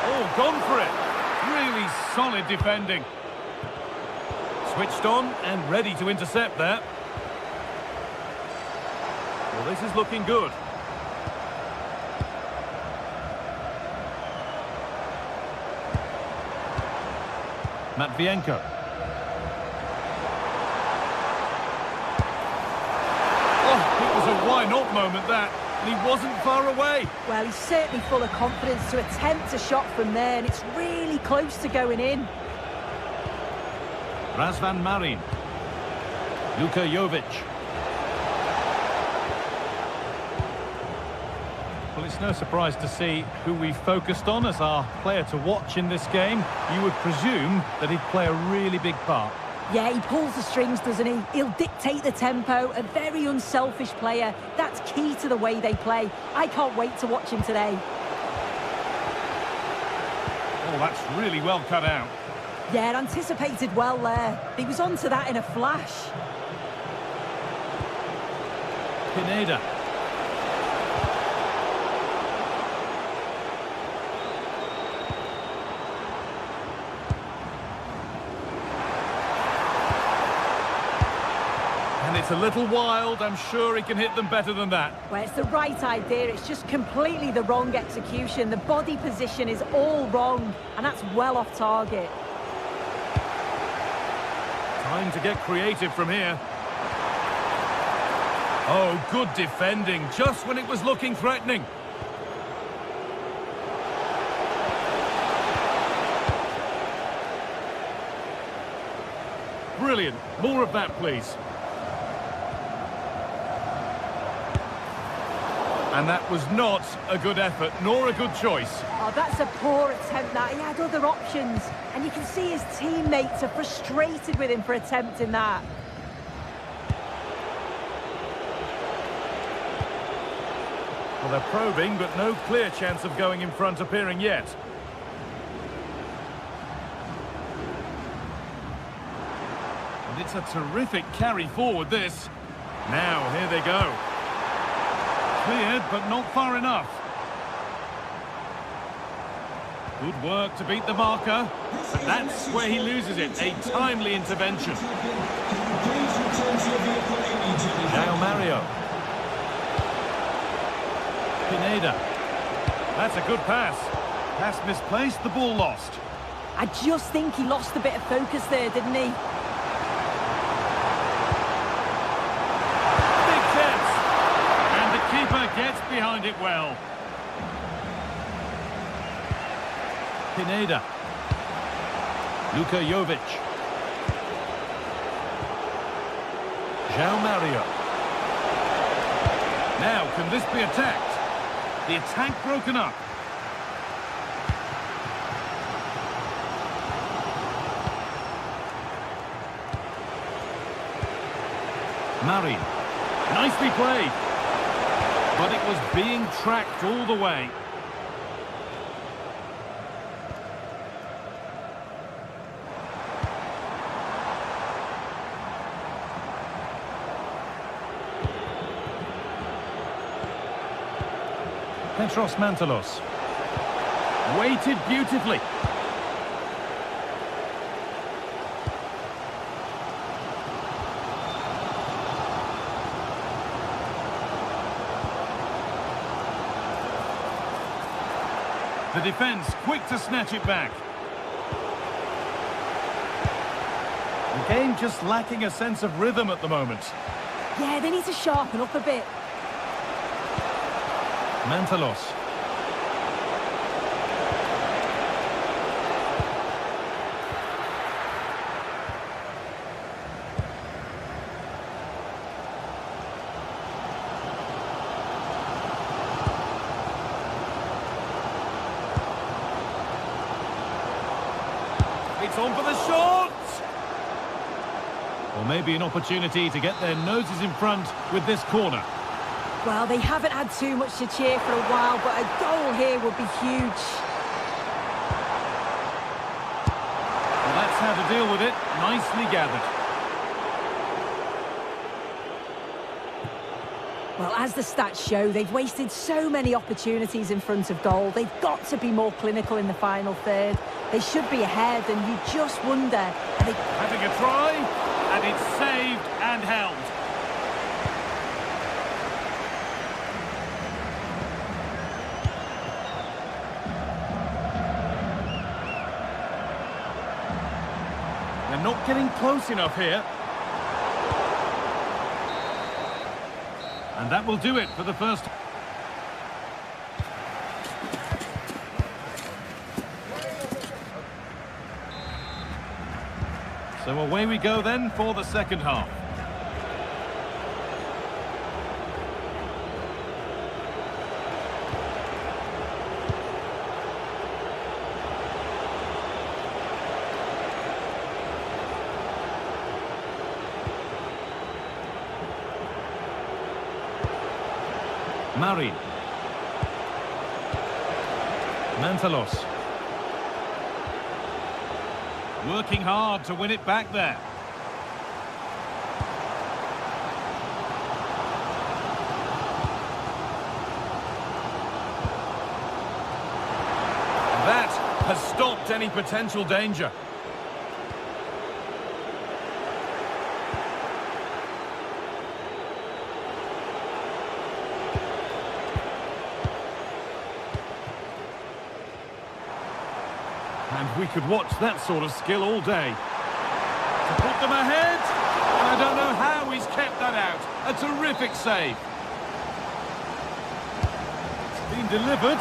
Oh, gone for it. Really solid defending. Switched on and ready to intercept there. Well, this is looking good. Matvienko. Oh, it was a why-not moment, that. And he wasn't far away. Well, he's certainly full of confidence to attempt a shot from there, and it's really close to going in. Razvan Marin. Luka Jovic. Well, it's no surprise to see who we focused on as our player to watch in this game. You would presume that he'd play a really big part. Yeah, he pulls the strings, doesn't he? He'll dictate the tempo, a very unselfish player. That's key to the way they play. I can't wait to watch him today. Oh, that's really well cut out. Yeah, anticipated well there. He was onto that in a flash. Pineda. And it's a little wild. I'm sure he can hit them better than that. Well, it's the right idea. It's just completely the wrong execution. The body position is all wrong, and that's well off target. Time to get creative from here. Oh, good defending, just when it was looking threatening. Brilliant. More of that, please. And that was not a good effort, nor a good choice. Oh, that's a poor attempt, that. He had other options. And you can see his teammates are frustrated with him for attempting that. Well, they're probing, but no clear chance of going in front appearing yet. And it's a terrific carry forward, this. Now, here they go. Cleared, but not far enough. Good work to beat the marker, but that's where he loses it. A timely intervention. Now Mario. Pineda. That's a good pass. Pass misplaced, the ball lost. I just think he lost a bit of focus there, didn't he? Keeper gets behind it well. Pineda. Luka Jovic. João Mario. Now, can this be attacked? The attack broken up. Marin. Nicely played. But it was being tracked all the way. Petros Mantalos. Weighted beautifully. The defence quick to snatch it back. The game just lacking a sense of rhythm at the moment. Yeah, they need to sharpen up a bit. Mantalos. It's on for the shot! Or maybe an opportunity to get their noses in front with this corner. Well, they haven't had too much to cheer for a while, but a goal here would be huge. Well, that's how to deal with it. Nicely gathered. Well, as the stats show, they've wasted so many opportunities in front of goal. They've got to be more clinical in the final third. They should be ahead, and you just wonder... Are they... Having a try, and it's saved and held. They're not getting close enough here. And that will do it for the first. So away we go then for the second half. Marin. Mantalos. Working hard to win it back there. That has stopped any potential danger. And we could watch that sort of skill all day. To put them ahead, and I don't know how he's kept that out. A terrific save. It's been delivered.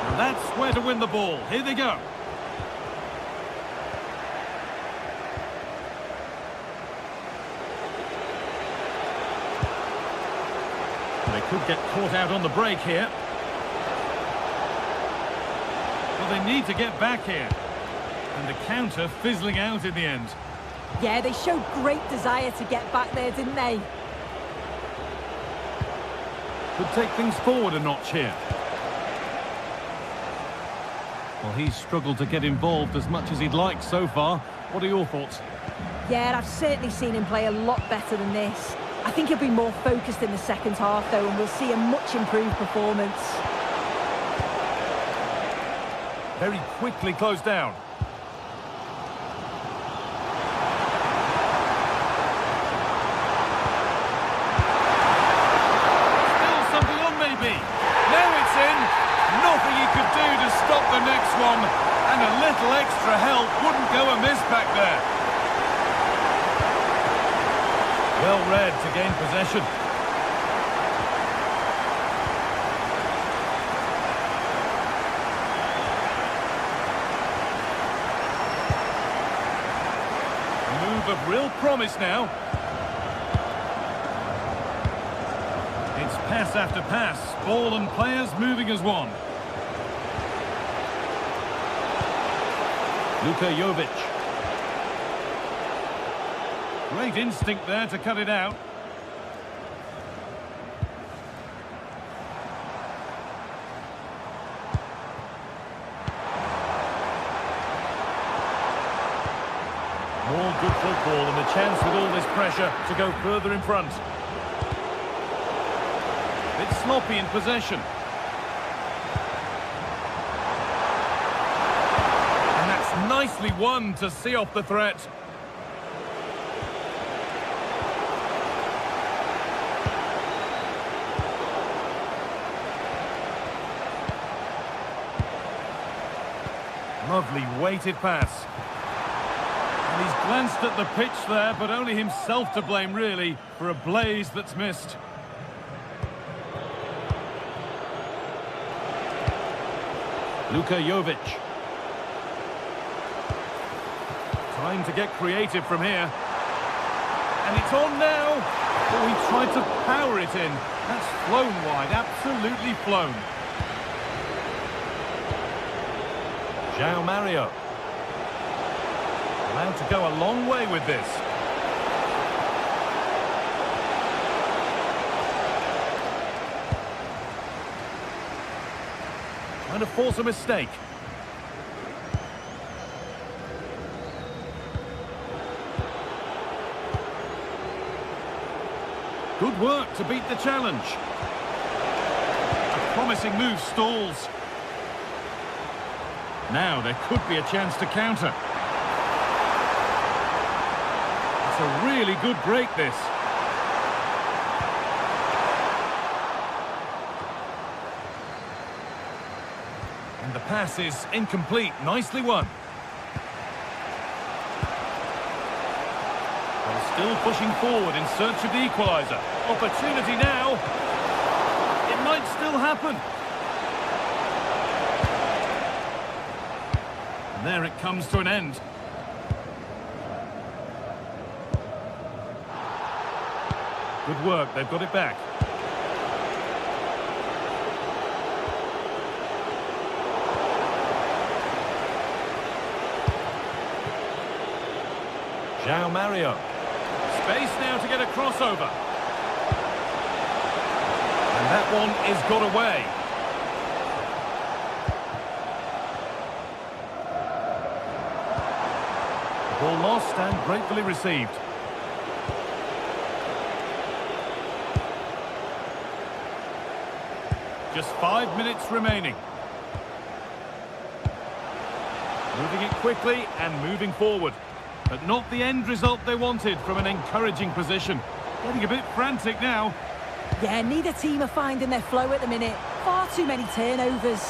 And that's where to win the ball. Here they go. They could get caught out on the break here. Well, they need to get back here. And the counter fizzling out in the end. Yeah, they showed great desire to get back there, didn't they? Could take things forward a notch here. Well, he's struggled to get involved as much as he'd like so far. What are your thoughts? Yeah, I've certainly seen him play a lot better than this. I think he'll be more focused in the second half, though, and we'll see a much improved performance. Very quickly closed down. Still something on maybe. Now it's in. Nothing he could do to stop the next one. And a little extra help wouldn't go amiss back there. Well read to gain possession. Of real promise now. It's pass after pass, ball and players moving as one. Luka Jovic. Great instinct there to cut it out. More good football and the chance with all this pressure to go further in front. It's sloppy in possession. And that's nicely won to see off the threat. Lovely weighted pass. And he's glanced at the pitch there, but only himself to blame, really, for a blaze that's missed. Luka Jovic. Trying to get creative from here. And it's on now. Oh, he tried to power it in. That's flown wide, absolutely flown. João Mario. Allowed to go a long way with this. Trying to force a mistake. Good work to beat the challenge. A promising move stalls. Now there could be a chance to counter. It's a really good break, this. And the pass is incomplete. Nicely won. Well, still pushing forward in search of the equaliser. Opportunity now. It might still happen. And there it comes to an end. Good work, they've got it back. João Mario. Space now to get a crossover. And that one is got away. Ball lost and gratefully received. Just 5 minutes remaining. Moving it quickly and moving forward. But not the end result they wanted from an encouraging position. Getting a bit frantic now. Yeah, neither team are finding their flow at the minute. Far too many turnovers.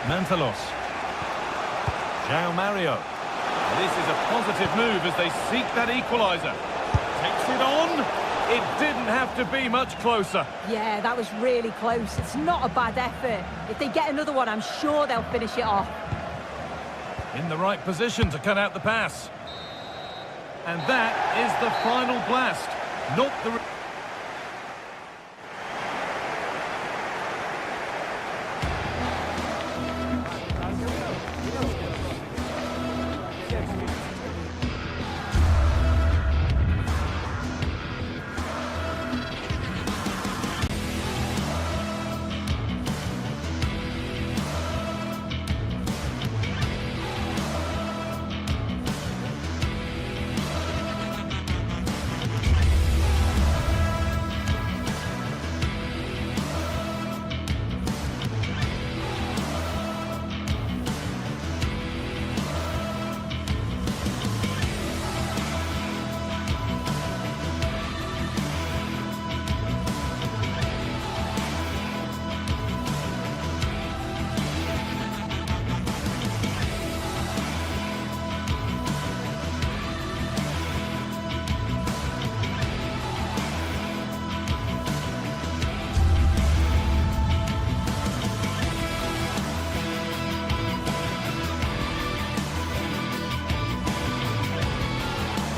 Mantalos. João Mario. This is a positive move as they seek that equaliser. Takes it on. It didn't have to be much closer. Yeah, that was really close. It's not a bad effort. If they get another one, I'm sure they'll finish it off. In the right position to cut out the pass. And that is the final blast. Not the...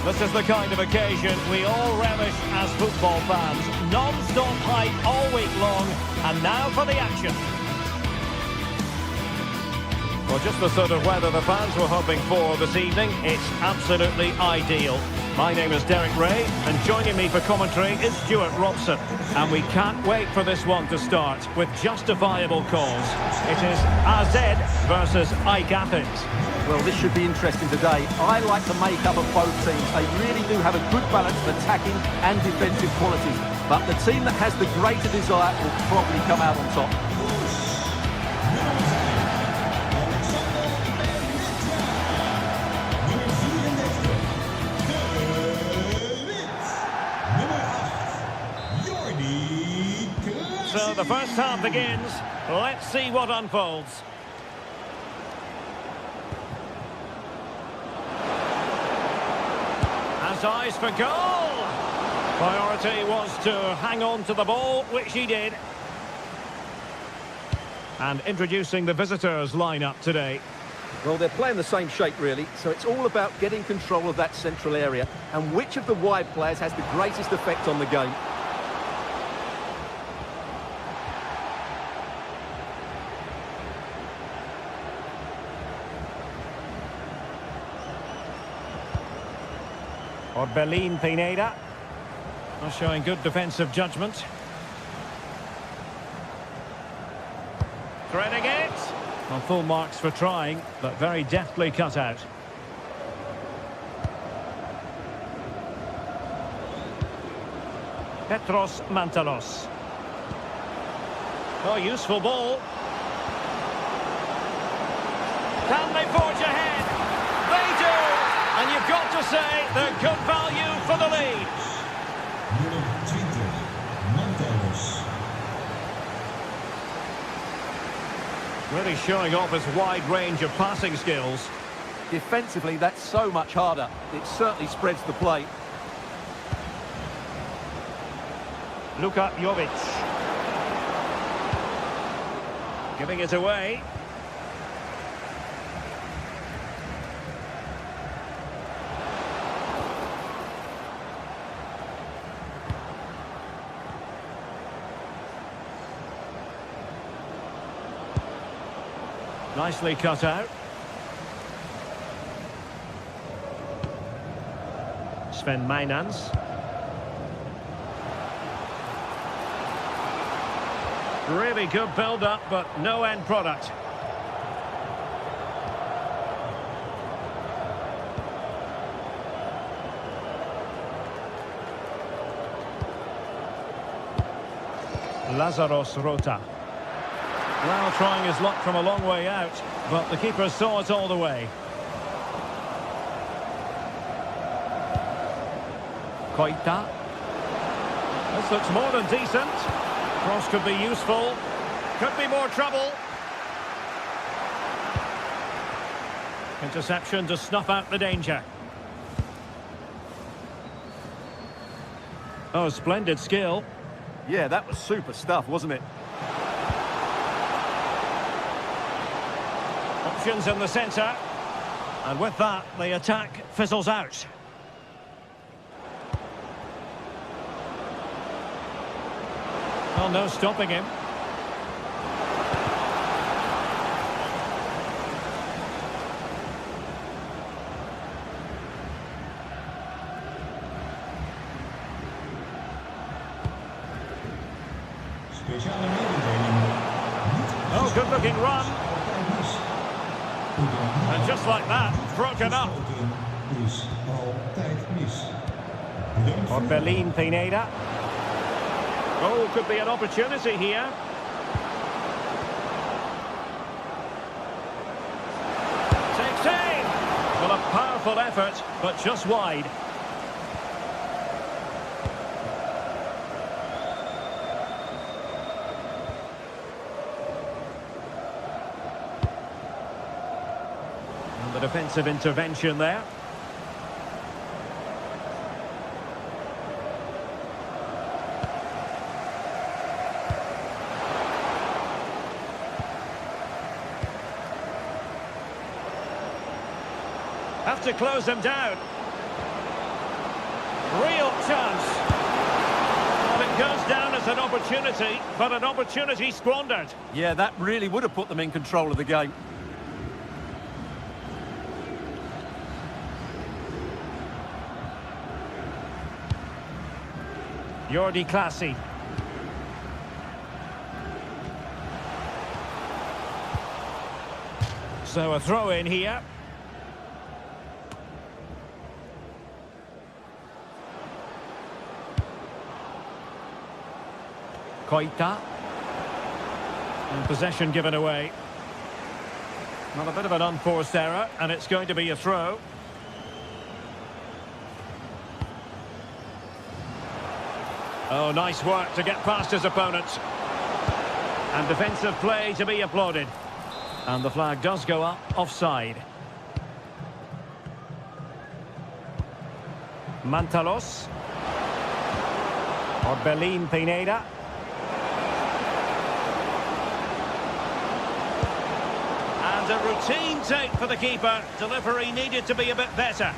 This is the kind of occasion we all relish as football fans. Non-stop hype all week long, and now for the action. Well, just the sort of weather the fans were hoping for this evening. It's absolutely ideal. My name is Derek Ray, and joining me for commentary is Stuart Robson. And we can't wait for this one to start with justifiable calls. It is AZ versus AEK Athens. Well, this should be interesting today. I like the make-up of both teams. They really do have a good balance of attacking and defensive qualities. But the team that has the greater desire will probably come out on top. So the first half begins. Let's see what unfolds. Has eyes for goal. Priority was to hang on to the ball, which he did. And introducing the visitors lineup today. Well, they're playing the same shape, really, so it's all about getting control of that central area and which of the wide players has the greatest effect on the game. Orbelin Pineda. Showing good defensive judgment. Threading it. Well, full marks for trying, but very deftly cut out. Petros Mantalos. Oh, useful ball. Can they forge ahead? They do! And you've got to say they're good value for the lead. Nummer 20, Mantalos. Really showing off his wide range of passing skills. Defensively, that's so much harder. It certainly spreads the play. Luka Jovic. Giving it away. Nicely cut out. Sven Mijnans. Really good build-up, but no end product. Lazaros Rota. Now trying his luck from a long way out, but the keeper saw it all the way. Koita. This looks more than decent. Cross could be useful. Could be more trouble. Interception to snuff out the danger. Oh, splendid skill. Yeah, that was super stuff, wasn't it? Options in the centre. And with that, the attack fizzles out. Well, no stopping him. Speciale mededeling. Oh, good-looking run. And just like that, broken up. Is altijd mis. Orbelin Pineda. Oh, could be an opportunity here. Takes aim. Well, a powerful effort, but just wide. And the defensive intervention there. Have to close them down. Real chance. Well, it goes down as an opportunity, but an opportunity squandered. Yeah, that really would have put them in control of the game. Jordi Classy. So a throw in here. Koita. And possession given away. Well, a bit of an unforced error, and it's going to be a throw. Oh, nice work to get past his opponent. And defensive play to be applauded. And the flag does go up offside. Mantalos. Orbelin Pineda. And a routine take for the keeper. Delivery needed to be a bit better.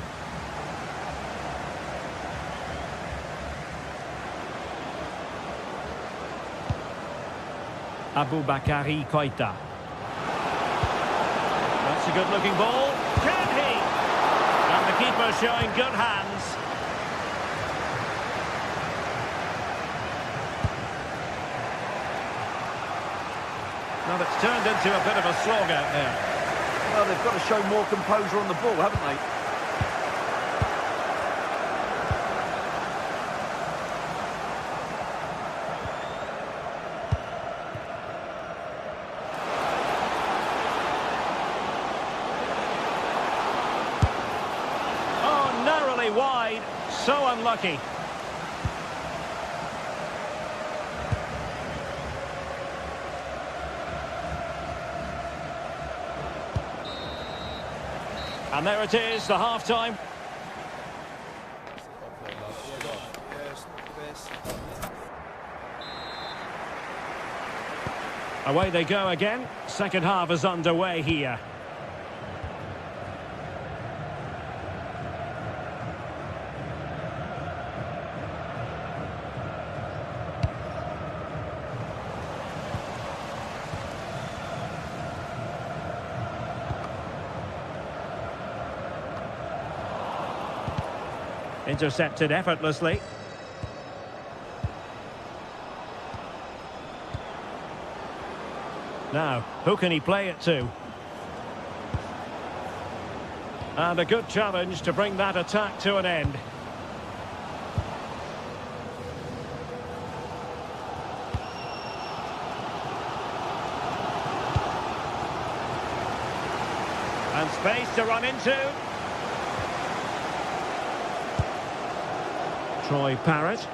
Aboubakary Koita. That's a good-looking ball. Can he? And the keeper showing good hands. Well, it's turned into a bit of a slog out there. Well, they've got to show more composure on the ball, haven't they? Oh, narrowly wide. So unlucky. And there it is, the half-time. Away they go again. Second half is underway here. Intercepted effortlessly. Now, who can he play it to? And a good challenge to bring that attack to an end. And space to run into. Troy Parrott.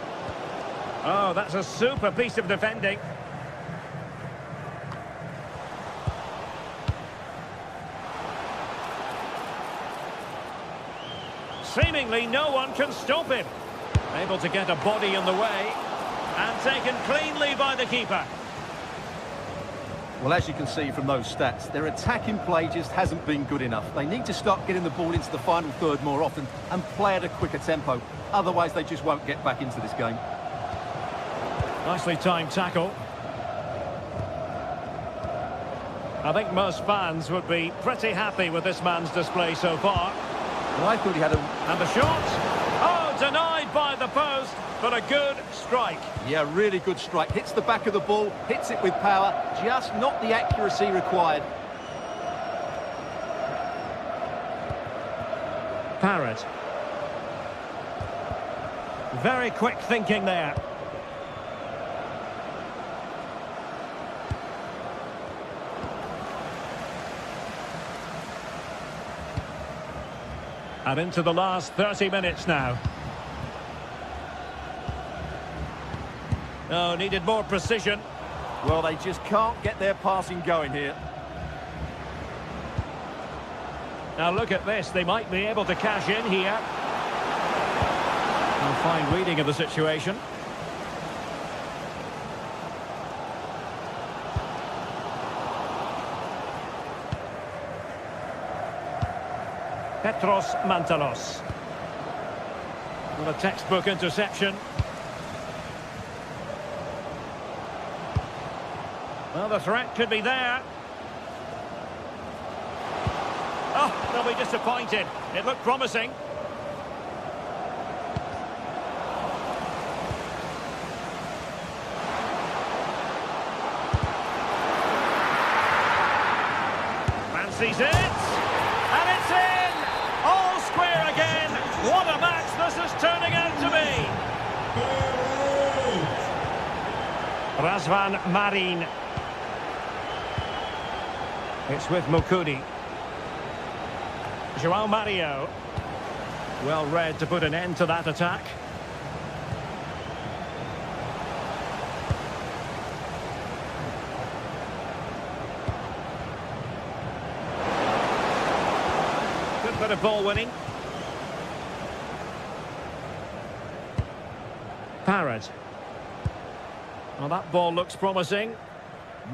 Oh, that's a super piece of defending. Seemingly no one can stop him. Able to get a body in the way. And taken cleanly by the keeper. Well, as you can see from those stats, their attacking play just hasn't been good enough. They need to start getting the ball into the final third more often and play at a quicker tempo. Otherwise, they just won't get back into this game. Nicely timed tackle. I think most fans would be pretty happy with this man's display so far. Well, I thought he had a... And the shot. Oh, denied by the post, but a good strike. Yeah, really good strike. Hits the back of the ball, hits it with power, just not the accuracy required. Parrott. Very quick thinking there. And into the last 30 minutes now. Oh, needed more precision. Well, they just can't get their passing going here. Now look at this, they might be able to cash in here. A fine reading of the situation. Petros Mantalos. Well, a textbook interception. Well, the threat could be there. Oh, they'll be disappointed. It looked promising. Fancies it. And it's in! All square again. What a match this is turning out to be. Razvan Marin. It's with Mukudi. João Mario. Well read to put an end to that attack. Good bit of ball winning. Parrott. Well, that ball looks promising.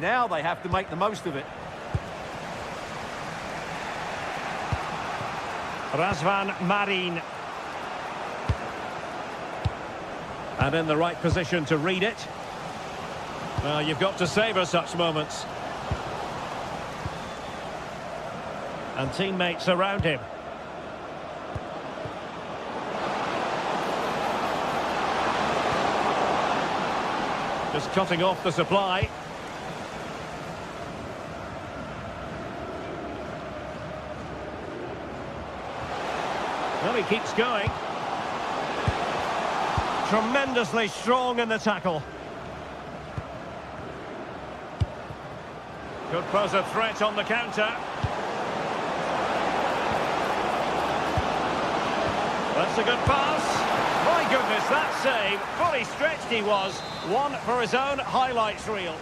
Now they have to make the most of it. Razvan Marin. And in the right position to read it. Well, you've got to savour such moments. And teammates around him. Just cutting off the supply. Well, he keeps going. Tremendously strong in the tackle. Could pose a threat on the counter. That's a good pass. My goodness, that save. Fully stretched he was. One for his own highlights reel.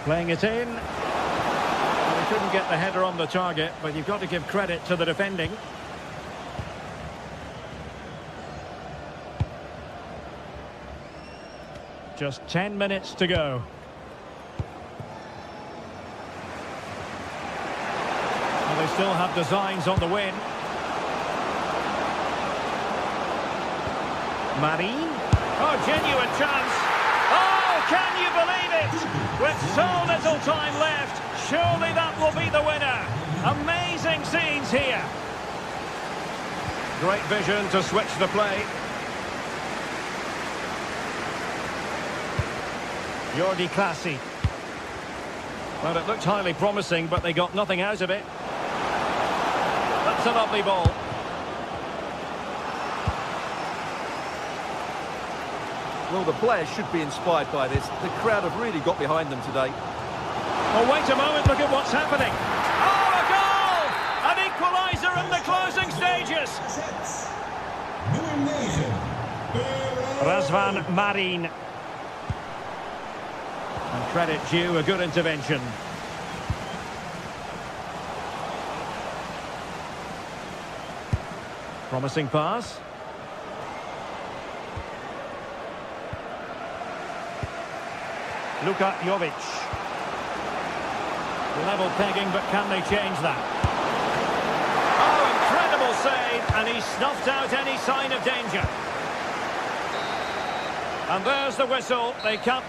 Playing it in. Well, he couldn't get the header on the target, but you've got to give credit to the defending. Just 10 minutes to go. And they still have designs on the win. Marine. Oh, genuine chance. Oh, can you believe it? With so little time left, surely that will be the winner. Amazing scenes here. Great vision to switch the play. Jordi Classy. Well, it looked highly promising, but they got nothing out of it. That's a lovely ball. Well, the players should be inspired by this. The crowd have really got behind them today. Oh, wait a moment, look at what's happening. Oh, a goal! An equaliser in the closing stages. Razvan Marin. And credit due, a good intervention. Promising pass. Luka Jovic. Level pegging, but can they change that? Oh, incredible save, and he snuffed out any sign of danger. And there's the whistle. They come.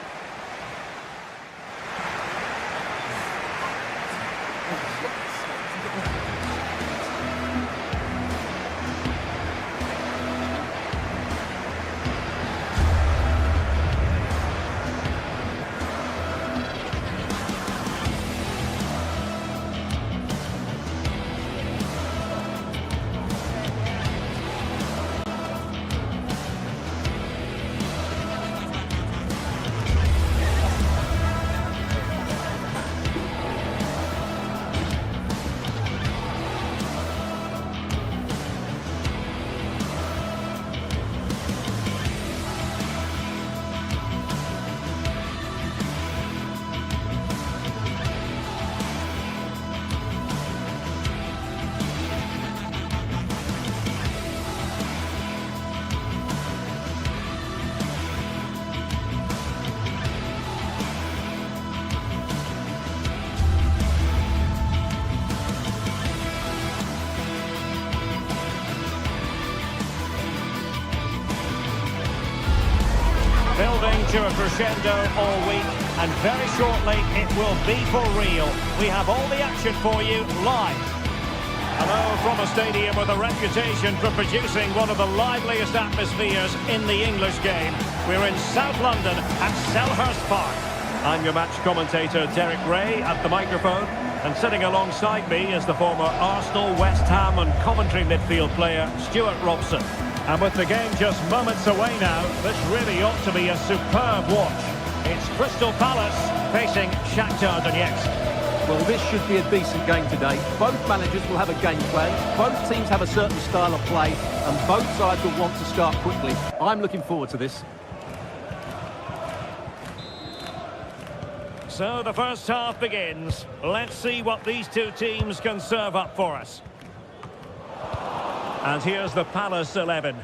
Building to a crescendo all week, and very shortly it will be for real. We have all the action for you live. Hello from a stadium with a reputation for producing one of the liveliest atmospheres in the English game. We're in South London at Selhurst Park. I'm your match commentator Derek Ray at the microphone, and sitting alongside me is the former Arsenal, West Ham and Coventry midfield player Stuart Robson. And with the game just moments away now, this really ought to be a superb watch. It's Crystal Palace facing Shakhtar Donetsk. Well, this should be a decent game today. Both managers will have a game plan. Both teams have a certain style of play, and both sides will want to start quickly. I'm looking forward to this. So the first half begins. Let's see what these two teams can serve up for us. And here's the Palace 11.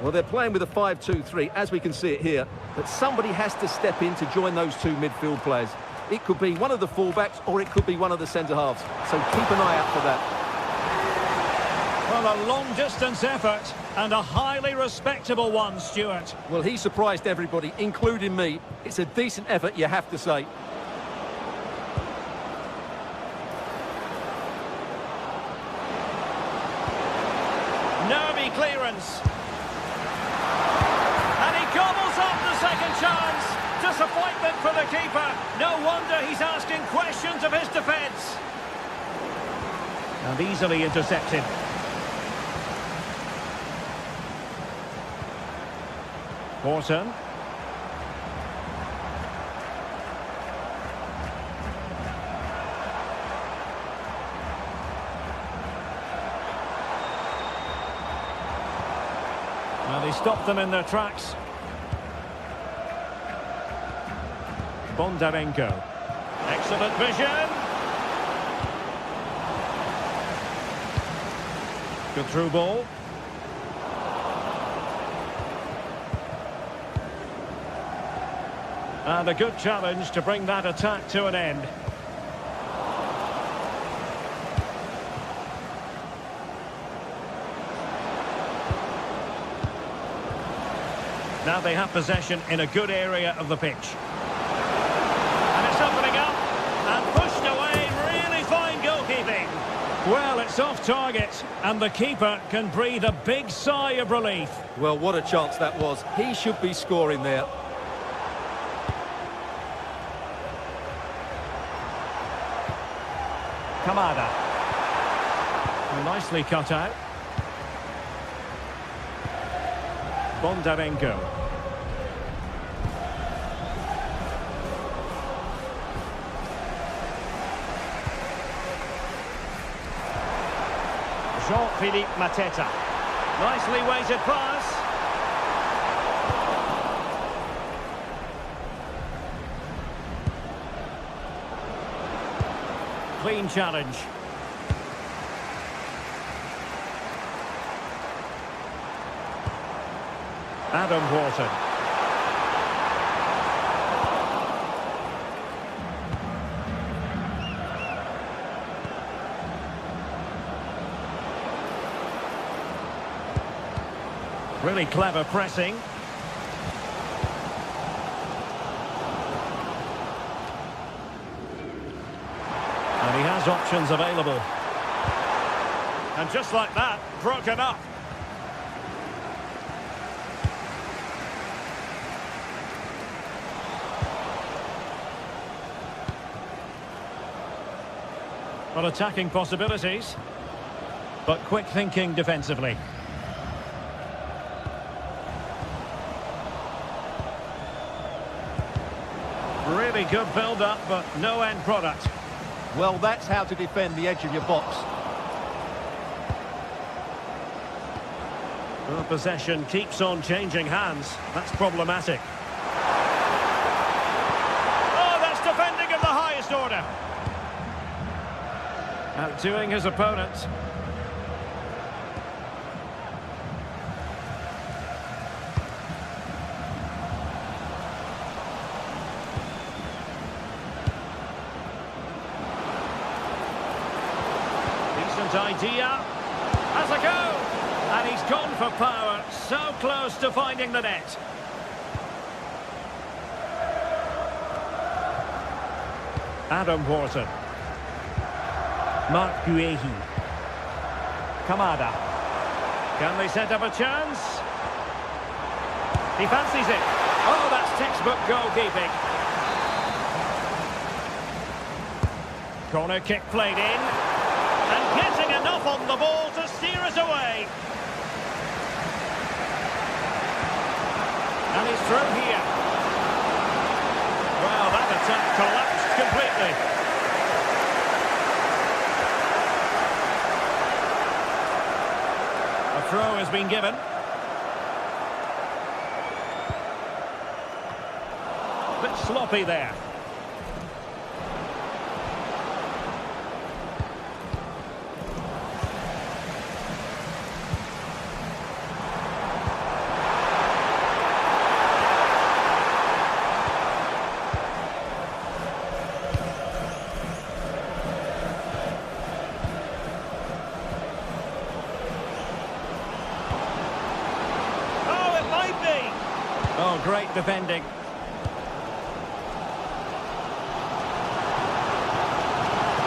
Well, they're playing with a 5-2-3, as we can see it here. But somebody has to step in to join those two midfield players. It could be one of the fullbacks, or it could be one of the centre-halves. So keep an eye out for that. Well, a long-distance effort, and a highly respectable one, Stuart. Well, he surprised everybody, including me. It's a decent effort, you have to say. Nervy clearance. And he gobbles up the second chance. Disappointment for the keeper. No wonder he's asking questions of his defence. And easily intercepted. Horton. Well, he stopped them in their tracks. Bondarenko. Excellent vision. Good through ball. And a good challenge to bring that attack to an end. Now they have possession in a good area of the pitch. And it's opening up and pushed away. Really fine goalkeeping. Well, it's off target and the keeper can breathe a big sigh of relief. Well, what a chance that was. He should be scoring there. Kamada. Nicely cut out. Bondarenko. Jean-Philippe Mateta. Nicely weighted pass. Clean challenge. Adam Horton. Really clever pressing. And he has options available. And just like that, broken up. Well, attacking possibilities, but quick thinking defensively. Really good build-up, but no end product. Well, that's how to defend the edge of your box. Well, possession keeps on changing hands. That's problematic. Oh, that's defending of the highest order. Outdoing his opponents. Decent idea. Has a go. And he's gone for power. So close to finding the net. Adam Horton. Mark Guehi. Kamada. Can they set up a chance? He fancies it. Oh, that's textbook goalkeeping. Corner kick played in. And getting enough on the ball to steer it away. And he's through here. Well, that attack collapsed completely. A throw has been given. Bit sloppy there. Oh, great defending.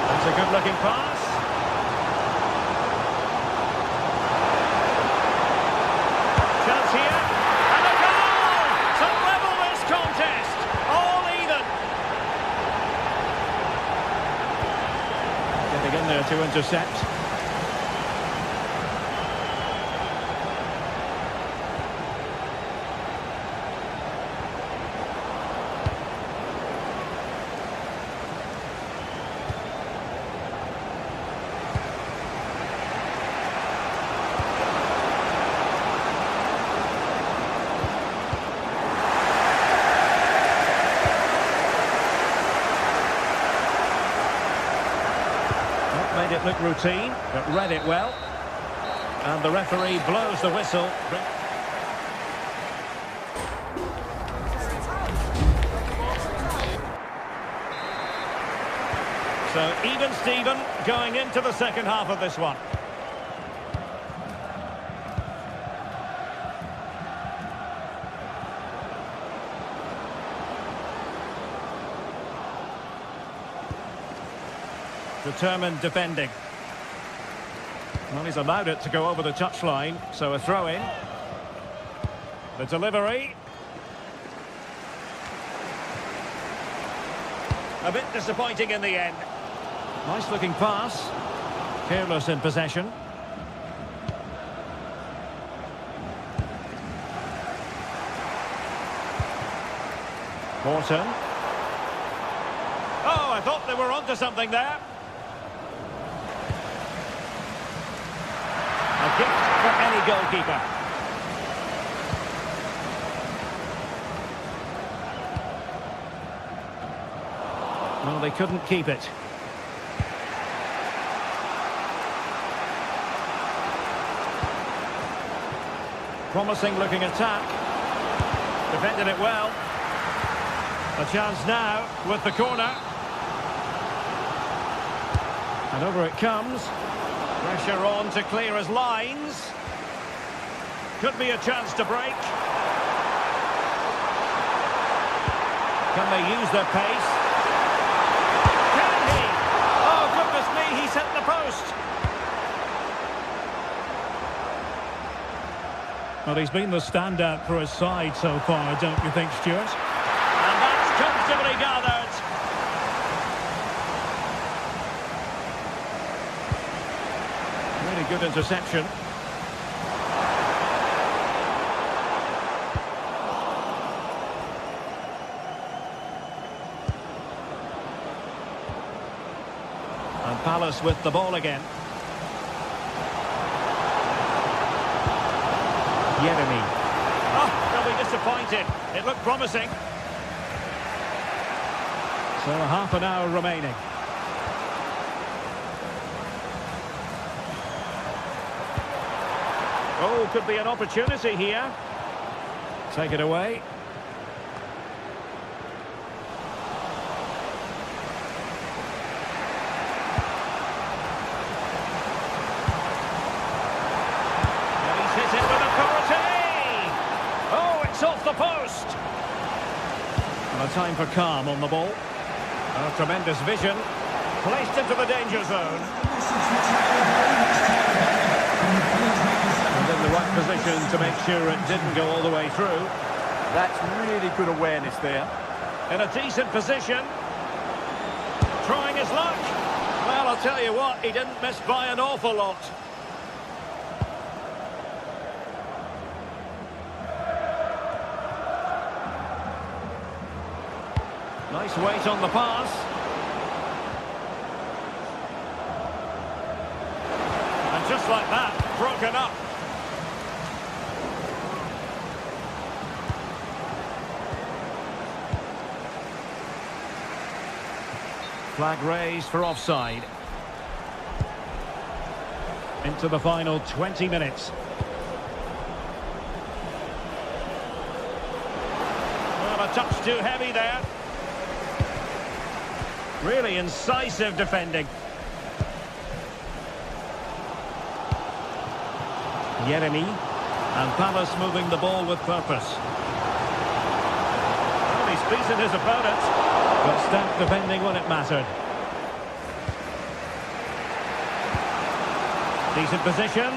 That's a good-looking pass. Chance here. And a goal! To level this contest. All even. Getting in there to intercept. It looked routine, but read it well. And the referee blows the whistle. So even Steven going into the second half of this one. Determined defending. Well, he's allowed it to go over the touchline, so a throw-in. The delivery. A bit disappointing in the end. Nice looking pass. Careless in possession. Morton. Oh, I thought they were onto something there. A gift for any goalkeeper. Well, they couldn't keep it. Promising looking attack. Defended it well. A chance now with the corner. And over it comes. Pressure on to clear his lines. Could be a chance to break. Can they use their pace? Can he? Oh, goodness me, he's hit the post. Well, he's been the standout for his side so far, don't you think, Stuart? And that's comfortably gathered. Really good interception. And Palace with the ball again. Jeremy. Oh, they'll be disappointed. It looked promising. So half an hour remaining. Oh, could be an opportunity here. Take it away. And he's hit it with authority. Oh, it's off the post. And a time for calm on the ball. A tremendous vision. Placed into the danger zone. In the right position to make sure it didn't go all the way through. That's really good awareness there. In a decent position. Trying his luck. Well, I'll tell you what, he didn't miss by an awful lot. Nice weight on the pass. And just like that, broken up. Flag raised for offside. Into the final 20 minutes. Well, a touch too heavy there. Really incisive defending. Jeremy. And Palace moving the ball with purpose. Well, he's beaten his opponent. But stout defending when it mattered. Decent position.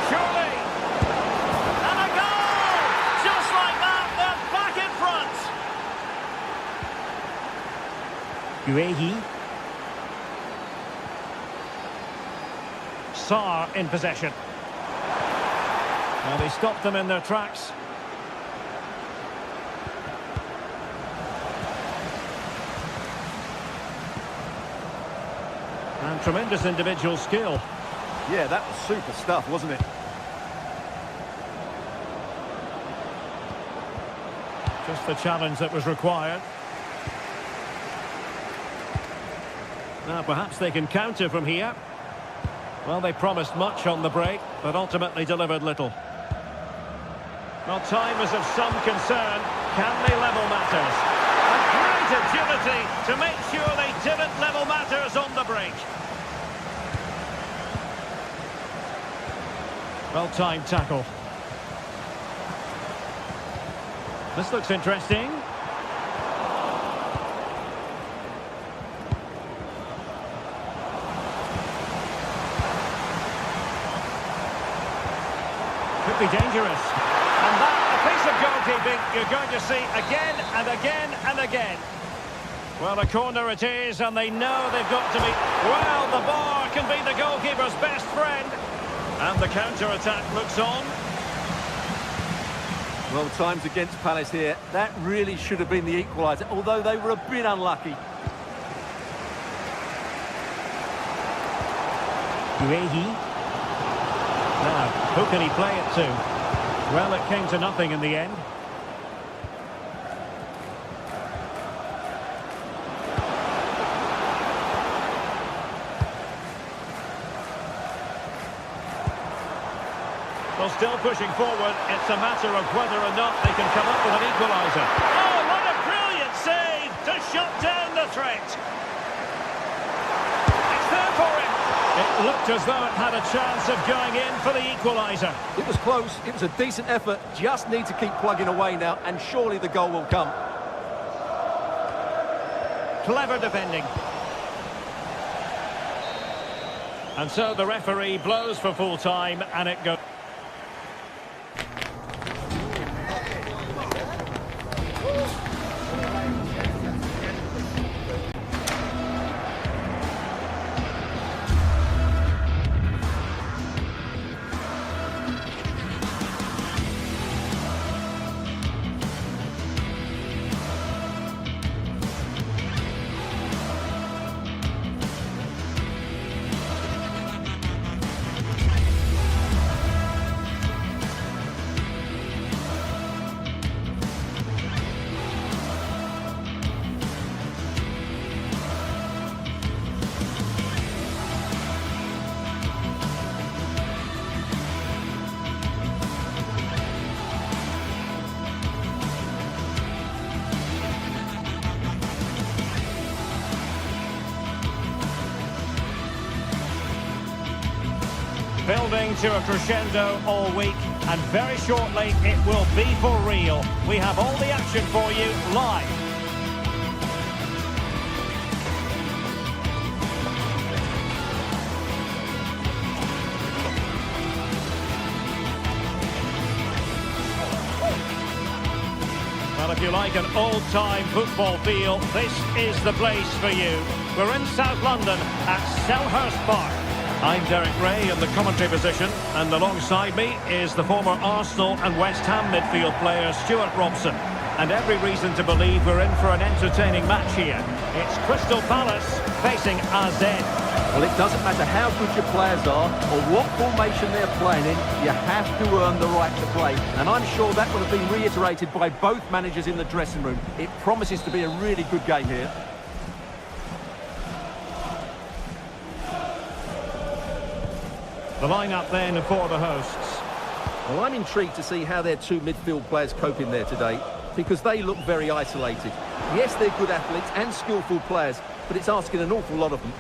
Surely. And a goal! Just like that, they're back in front. Guehi. Sarr in possession. Well, they stopped them in their tracks. And tremendous individual skill. Yeah, that was super stuff, wasn't it? Just the challenge that was required. Now, perhaps they can counter from here. Well, they promised much on the break, but ultimately delivered little. Well, time is of some concern. Can they level matters? A great agility to make sure they didn't level matters on the break. Well-timed tackle. This looks interesting. Could be dangerous. And that, a piece of goalkeeping you're going to see again and again and again. Well, a corner it is, and they know they've got to be... Well, the bar can be the goalkeeper's best friend. And the counter-attack looks on. Well, times against Palace here. That really should have been the equaliser, although they were a bit unlucky. Guehi. Now, who can he play it to? Well, it came to nothing in the end. Well, still pushing forward. It's a matter of whether or not they can come up with an equaliser. Oh, what a brilliant save to shut down the threat. It's there for him. It looked as though it had a chance of going in for the equaliser. It was close. It was a decent effort. Just need to keep plugging away now, and surely the goal will come. Clever defending. And so the referee blows for full time, and it goes... Building to a crescendo all week, and very shortly it will be for real. We have all the action for you live. Well, if you like an old-time football feel, this is the place for you. We're in South London at Selhurst Park. I'm Derek Ray in the commentary position, and alongside me is the former Arsenal and West Ham midfield player Stuart Robson. And every reason to believe we're in for an entertaining match here. It's Crystal Palace facing AZ. Well, it doesn't matter how good your players are or what formation they're playing in, you have to earn the right to play. And I'm sure that will have been reiterated by both managers in the dressing room. It promises to be a really good game here. The lineup then for the hosts. Well, I'm intrigued to see how their two midfield players cope in there today, because they look very isolated. Yes, they're good athletes and skillful players, but it's asking an awful lot of them.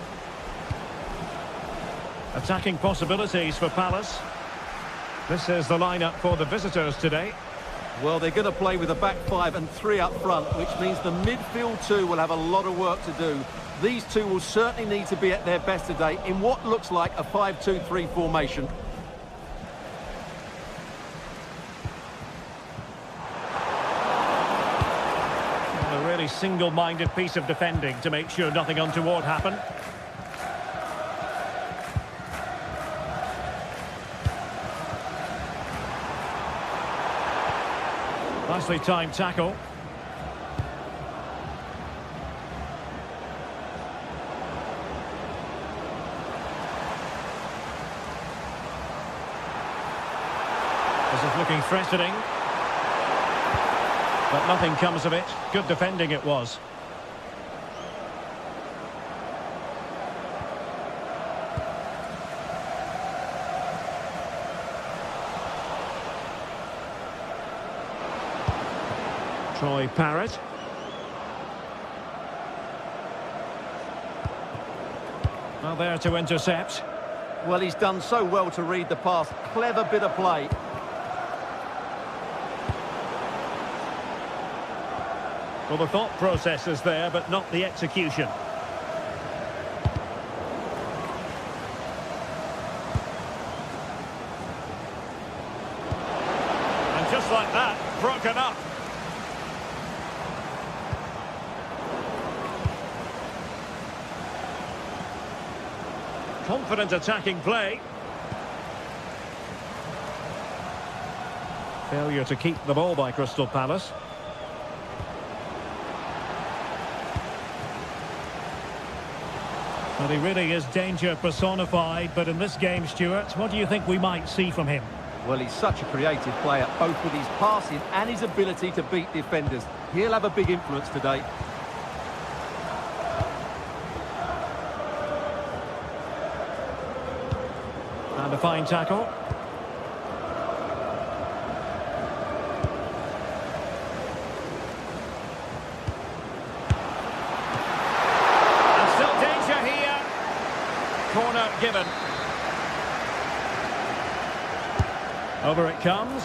Attacking possibilities for Palace. This is the lineup for the visitors today. Well, they're going to play with a back five and three up front, which means the midfield two will have a lot of work to do. These two will certainly need to be at their best today in what looks like a 5-2-3 formation. A really single-minded piece of defending to make sure nothing untoward happened. Nicely timed tackle. This is looking threatening. But nothing comes of it. Good defending it was. Troy Parrott. Well, there to intercept. Well, he's done so well to read the pass. Clever bit of play. Well, the thought process is there, but not the execution. And just like that, broken up. Confident attacking play. Failure to keep the ball by Crystal Palace. Well, he really is danger personified, but in this game, Stuart, what do you think we might see from him? Well, he's such a creative player, both with his passing and his ability to beat defenders. He'll have a big influence today. And a fine tackle. And still danger here. Corner given. Over it comes.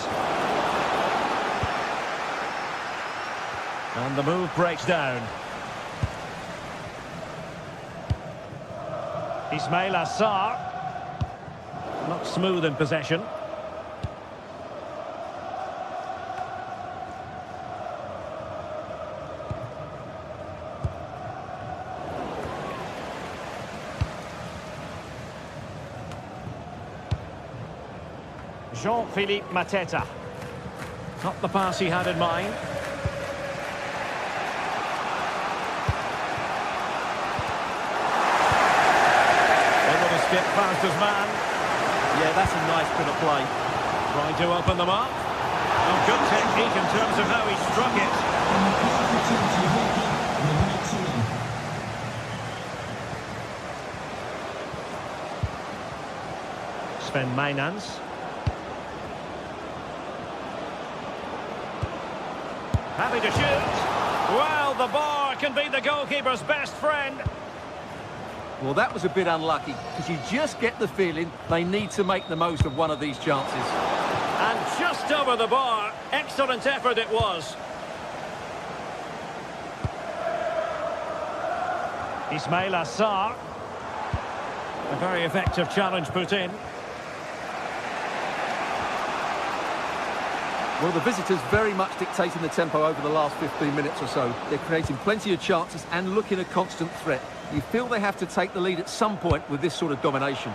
And the move breaks down. Ismail Assar. Not smooth in possession. Jean-Philippe Mateta. Not the pass he had in mind. Able to skip past his man. Yeah, that's a nice bit of play. Trying to open them up. Oh, good technique in terms of how he struck it. Sven Mainans. Happy to shoot. Well, the bar can be the goalkeeper's best friend. Well, that was a bit unlucky, because you just get the feeling they need to make the most of one of these chances. And just over the bar. Excellent effort it was. Ismail Assar. A very effective challenge put in. Well, the visitors very much dictating the tempo over the last 15 minutes or so. They're creating plenty of chances and looking a constant threat. You feel they have to take the lead at some point with this sort of domination.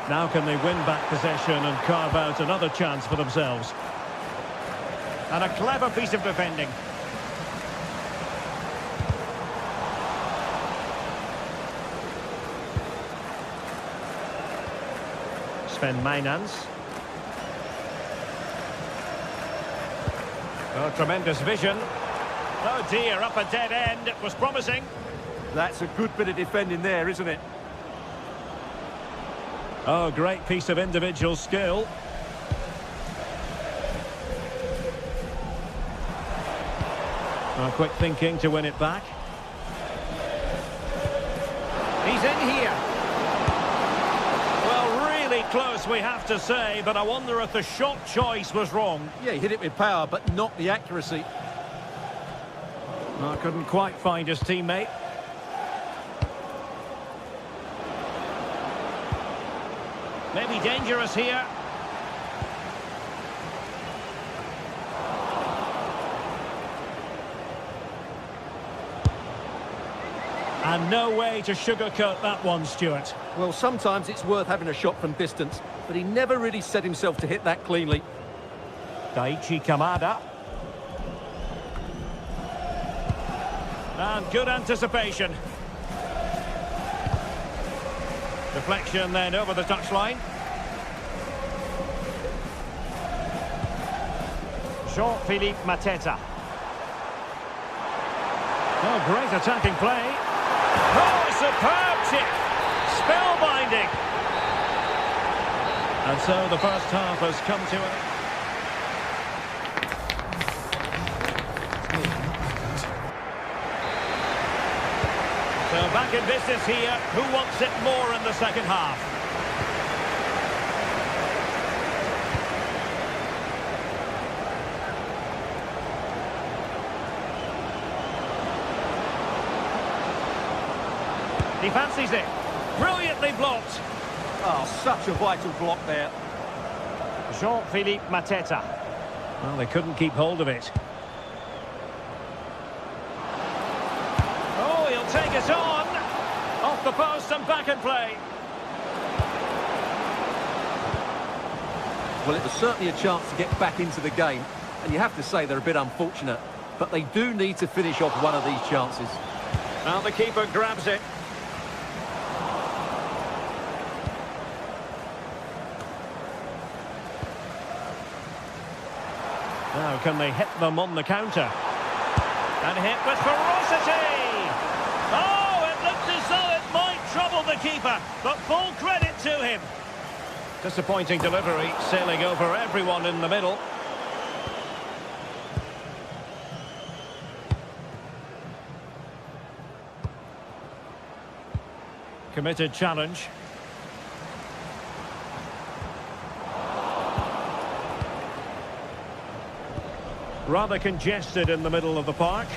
Now can they win back possession and carve out another chance for themselves? And a clever piece of defending. Sven Mainans. Oh, tremendous vision. Oh dear, up a dead end. It was promising. That's a good bit of defending there, isn't it? Oh, great piece of individual skill. Oh, quick thinking to win it back. He's in here. Well, really close, we have to say, but I wonder if the shot choice was wrong. Yeah, he hit it with power, but not the accuracy. Oh, couldn't quite find his teammate. Maybe dangerous here. And no way to sugarcoat that one, Stuart. Well, sometimes it's worth having a shot from distance, but he never really set himself to hit that cleanly. Daichi Kamada. And good anticipation. Deflection then over the touchline. Jean-Philippe Mateta. Oh, great attacking play. Oh, superb chip. Spellbinding. And so the first half has come to Well, back in business here. Who wants it more in the second half? He fancies it. Brilliantly blocked. Oh, such a vital block there. Jean-Philippe Mateta. Well, they couldn't keep hold of it. Oh, he'll take it on. Off the post and back in play. Well, it was certainly a chance to get back into the game. And you have to say they're a bit unfortunate. But they do need to finish off one of these chances. Now the keeper grabs it. Now can they hit them on the counter? And hit with ferocity! Oh, it looked as though it might trouble the keeper, but full credit to him. Disappointing delivery, sailing over everyone in the middle. Committed challenge. Rather congested in the middle of the park.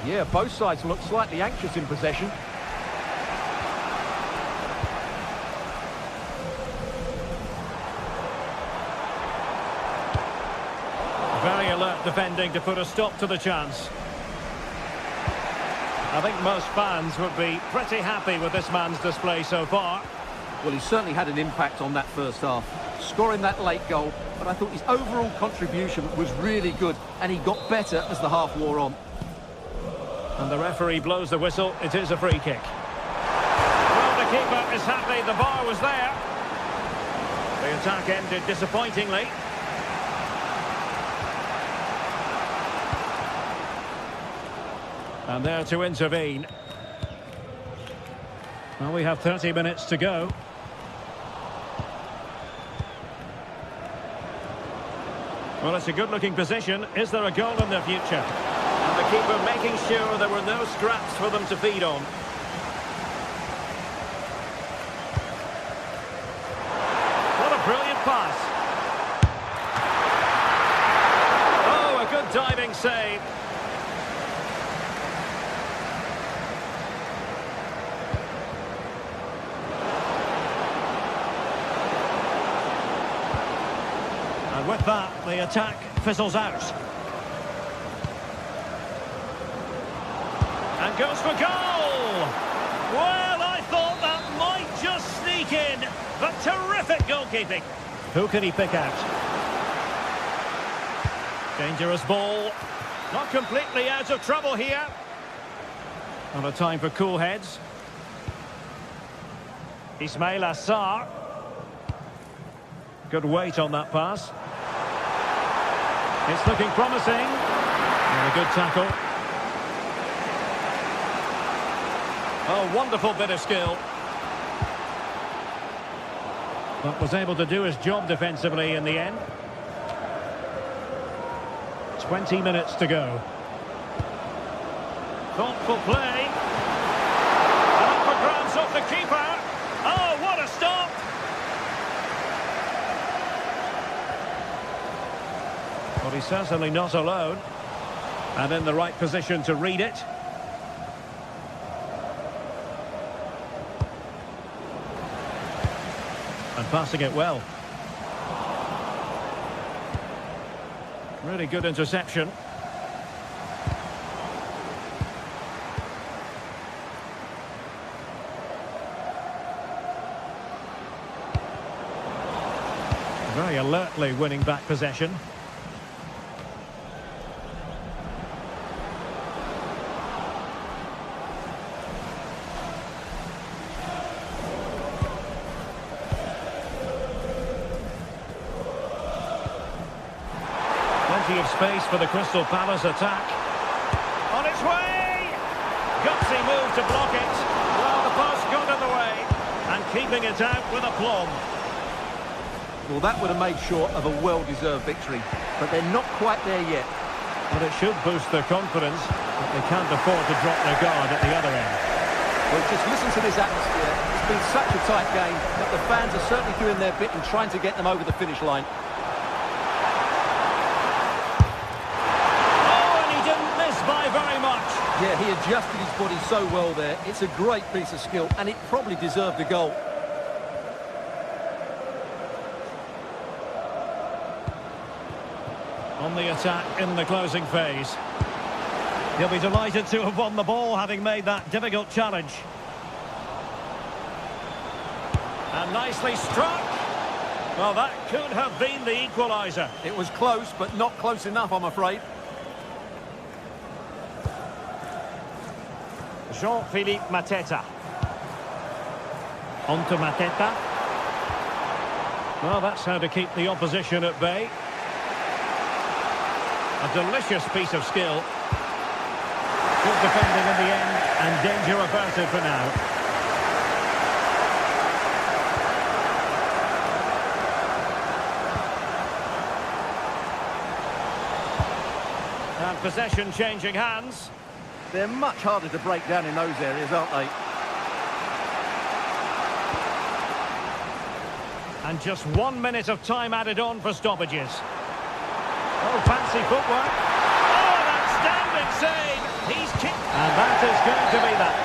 Yeah, both sides look slightly anxious in possession. Very alert defending to put a stop to the chance. I think most fans would be pretty happy with this man's display so far. Well, he certainly had an impact on that first half, scoring that late goal, but I thought his overall contribution was really good, and he got better as the half wore on. And the referee blows the whistle. It is a free kick. Well, the keeper is happy the bar was there. The attack ended disappointingly. And there to intervene. Well, we have 30 minutes to go. Well, it's a good-looking position. Is there a goal in the future? And the keeper making sure there were no scraps for them to feed on. What a brilliant pass. Oh, a good diving save. And with that, the attack fizzles out. And goes for goal! Well, I thought that might just sneak in, but terrific goalkeeping. Who can he pick out? Dangerous ball. Not completely out of trouble here. Not a time for cool heads. Ismail Assar. Good weight on that pass. It's looking promising. And a good tackle. Oh, wonderful bit of skill. But was able to do his job defensively in the end. 20 minutes to go. Thoughtful play. And up for grabs off the keeper. Oh, what a stop! Well, he's certainly not alone. And in the right position to read it. And passing it well. Really good interception. Very alertly winning back possession. Plenty of space for the Crystal Palace attack. On its way! Gutsy move to block it. Well, the post got in the way. And keeping it out with aplomb. Well, that would have made sure of a well-deserved victory. But they're not quite there yet. But it should boost their confidence. But they can't afford to drop their guard at the other end. Well, just listen to this atmosphere. It's been such a tight game, but the fans are certainly doing their bit and trying to get them over the finish line. Oh, and he didn't miss by very much. Yeah, he adjusted his body so well there. It's a great piece of skill, and it probably deserved a goal. On the attack in the closing phase. He'll be delighted to have won the ball, having made that difficult challenge. And nicely struck. Well, that could have been the equaliser. It was close, but not close enough, I'm afraid. Jean-Philippe Mateta. On to Mateta. Well, that's how to keep the opposition at bay. A delicious piece of skill. Good defending in the end, and danger averted for now. And possession changing hands. They're much harder to break down in those areas, aren't they? And just 1 minute of time added on for stoppages. Oh, fancy footwork. Oh, that standing save. He's kicked. And that is going to be that.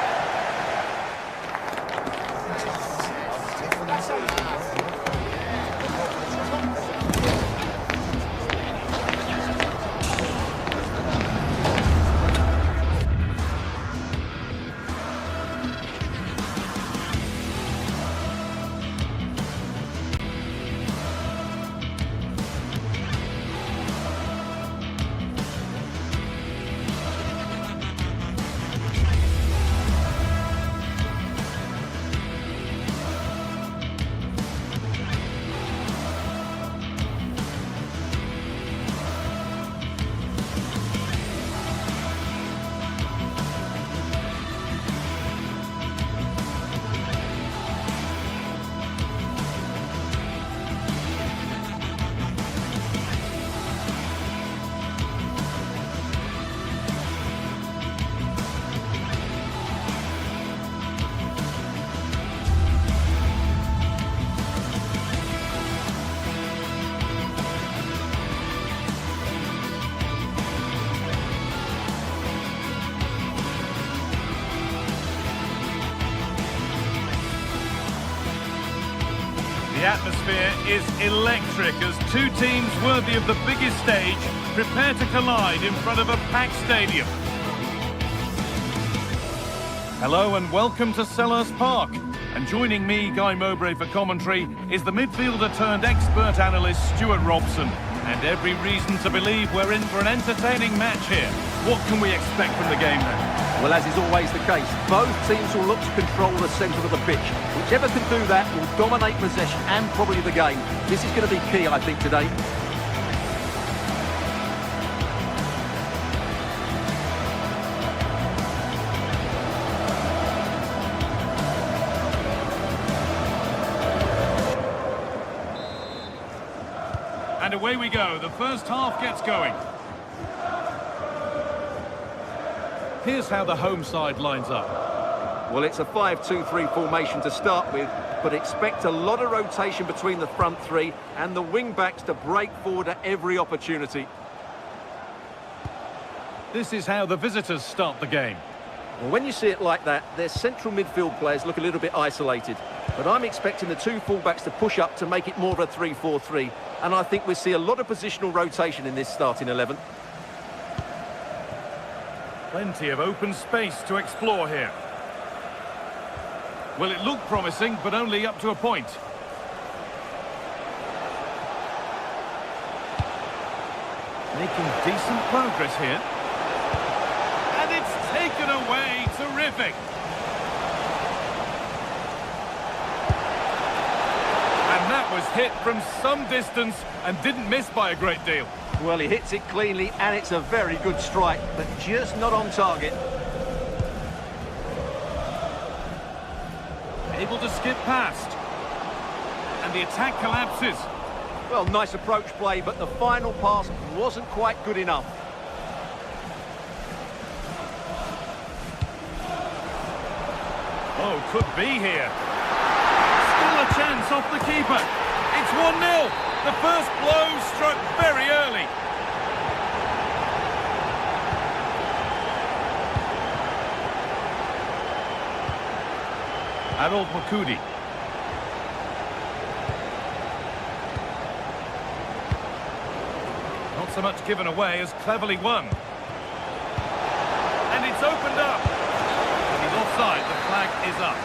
The atmosphere is electric as two teams worthy of the biggest stage prepare to collide in front of a packed stadium. Hello and welcome to Selhurst Park. And joining me, Guy Mowbray, for commentary is the midfielder turned expert analyst Stuart Robson. And every reason to believe we're in for an entertaining match here. What can we expect from the game then? Well, as is always the case, both teams will look to control the centre of the pitch. Whichever can do that will dominate possession and probably the game. This is going to be key, I think, today. And away we go. The first half gets going. Here's how the home side lines up. Well, it's a 5-2-3 formation to start with, but expect a lot of rotation between the front three and the wing-backs to break forward at every opportunity. This is how the visitors start the game. Well, when you see it like that, their central midfield players look a little bit isolated. But I'm expecting the two fullbacks to push up to make it more of a 3-4-3. And I think we'll see a lot of positional rotation in this starting 11. Plenty of open space to explore here. Well, it looked promising, but only up to a point. Making decent progress here. And it's taken away. Terrific. And that was hit from some distance and didn't miss by a great deal. Well, he hits it cleanly, and it's a very good strike, but just not on target. Able to skip past. And the attack collapses. Well, nice approach play, but the final pass wasn't quite good enough. Oh, could be here. Still a chance off the keeper. It's 1-0. The first blow struck very early. Harold Makudi. Not so much given away as cleverly won. And it's opened up. He's offside. The flag is up.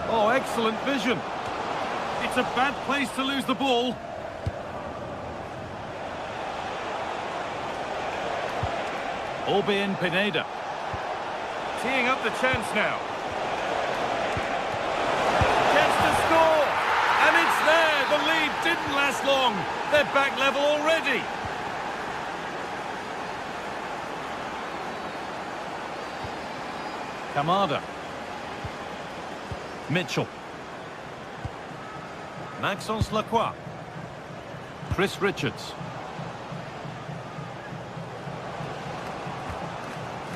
Oh, excellent vision. It's a bad place to lose the ball. Orbin Pineda. Teeing up the chance now. Chance to score. And it's there. The lead didn't last long. They're back level already. Kamada. Mitchell. Maxence Lacroix. Chris Richards.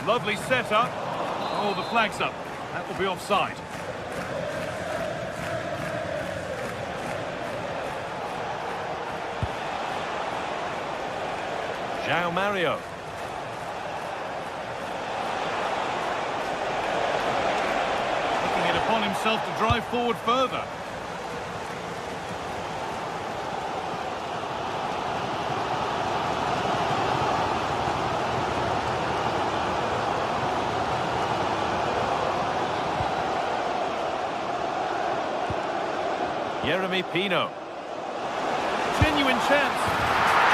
Lovely setup. Oh, the flag's up. That will be offside. João Mario. Looking it upon himself to drive forward further. Jeremy Pino. Genuine chance.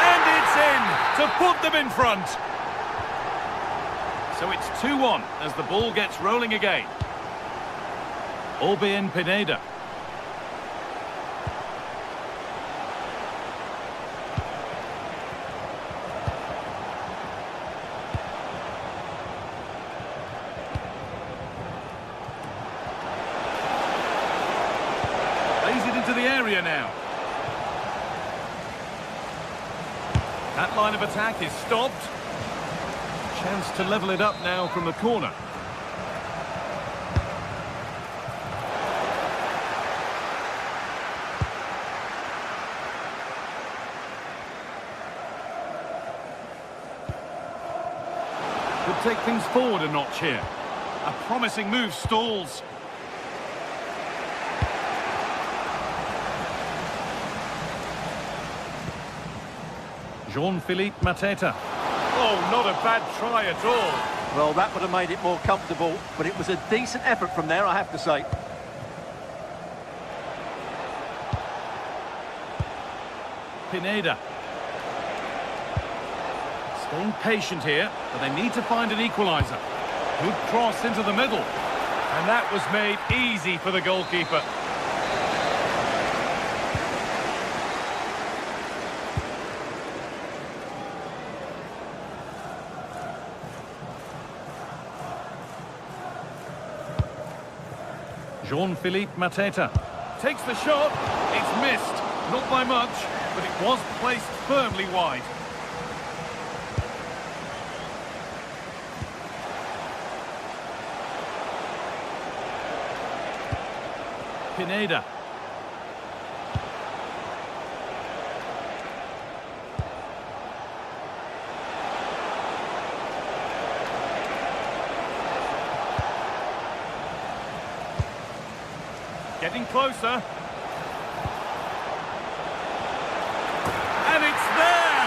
And it's in to put them in front. So it's 2-1 as the ball gets rolling again. Orbin Pineda. Into the area now. That line of attack is stopped. Chance to level it up now from the corner. Could take things forward a notch here. A promising move stalls. Jean-Philippe Mateta. Oh, not a bad try at all. Well, that would have made it more comfortable, but it was a decent effort from there, I have to say. Pineda. Staying patient here, but they need to find an equaliser. Good cross into the middle. And that was made easy for the goalkeeper. Jean-Philippe Mateta takes the shot. It's missed, not by much, but it was placed firmly wide. Pineda. Getting closer. And it's there!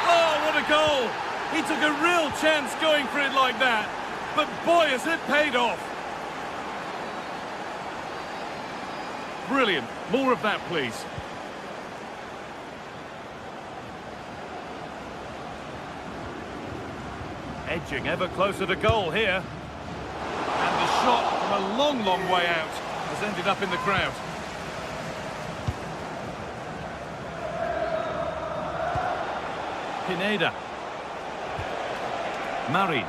Oh, what a goal! He took a real chance going for it like that. But boy, has it paid off. Brilliant. More of that, please. Edging ever closer to goal here. And the shot from a long, long way out has ended up in the crowd. Pineda. Marin.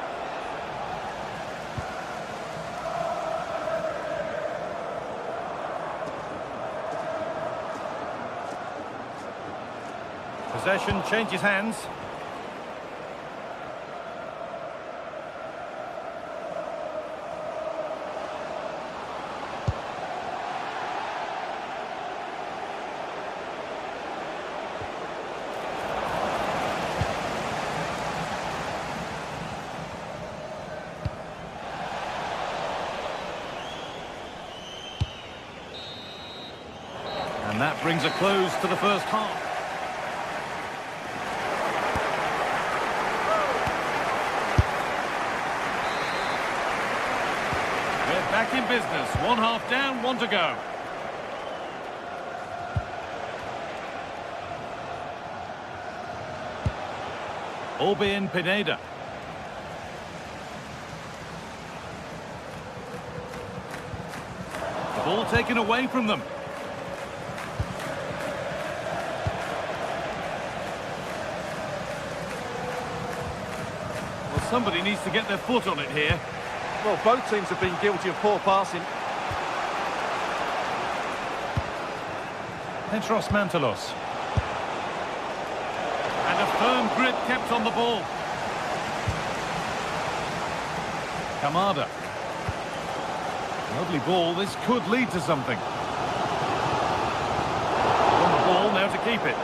Possession changes hands. And that brings a close to the first half. We're back in business. 1 half down, 1 to go. Orbien Pineda. The ball taken away from them. Well, somebody needs to get their foot on it here. Well, both teams have been guilty of poor passing. Petros Mantalos. And a firm grip kept on the ball. Kamada. Lovely ball, this could lead to something. On the ball, now to keep it.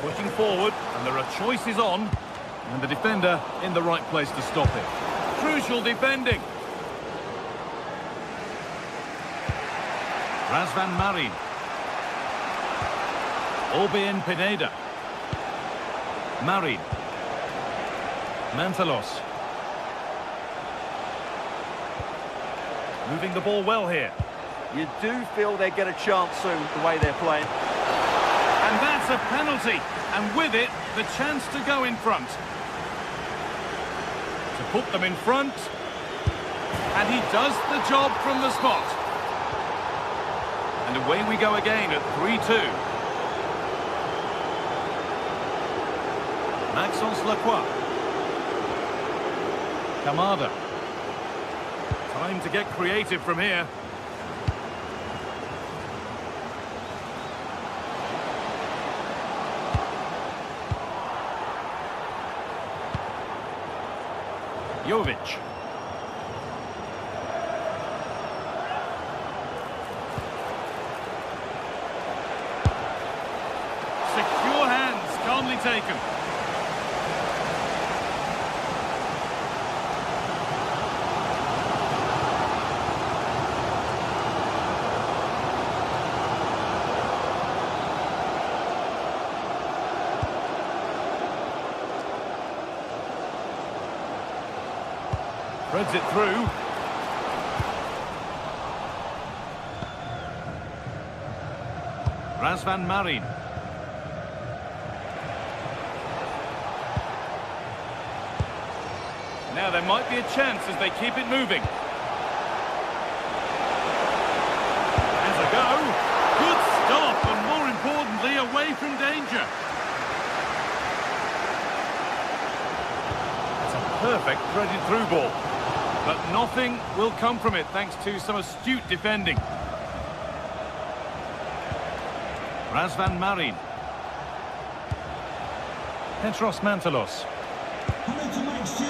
Pushing forward, and there are choices on. And the defender in the right place to stop it. Crucial defending. Razvan Marin. Orbien Pineda. Marin. Mantalos. Moving the ball well here. You do feel they get a chance soon, the way they're playing. And that's a penalty. And with it, the chance to go in front. To put them in front. And he does the job from the spot. And away we go again at 3-2. Maxence Lacroix. Kamada. Time to get creative from here. Jovic. Secure hands, calmly taken. Threads it through. Razvan Marin. Now there might be a chance as they keep it moving. There's a go. Good stop, and more importantly, away from danger. It's a perfect threaded through ball. But nothing will come from it thanks to some astute defending. Razvan Marin. Petros Mantalos.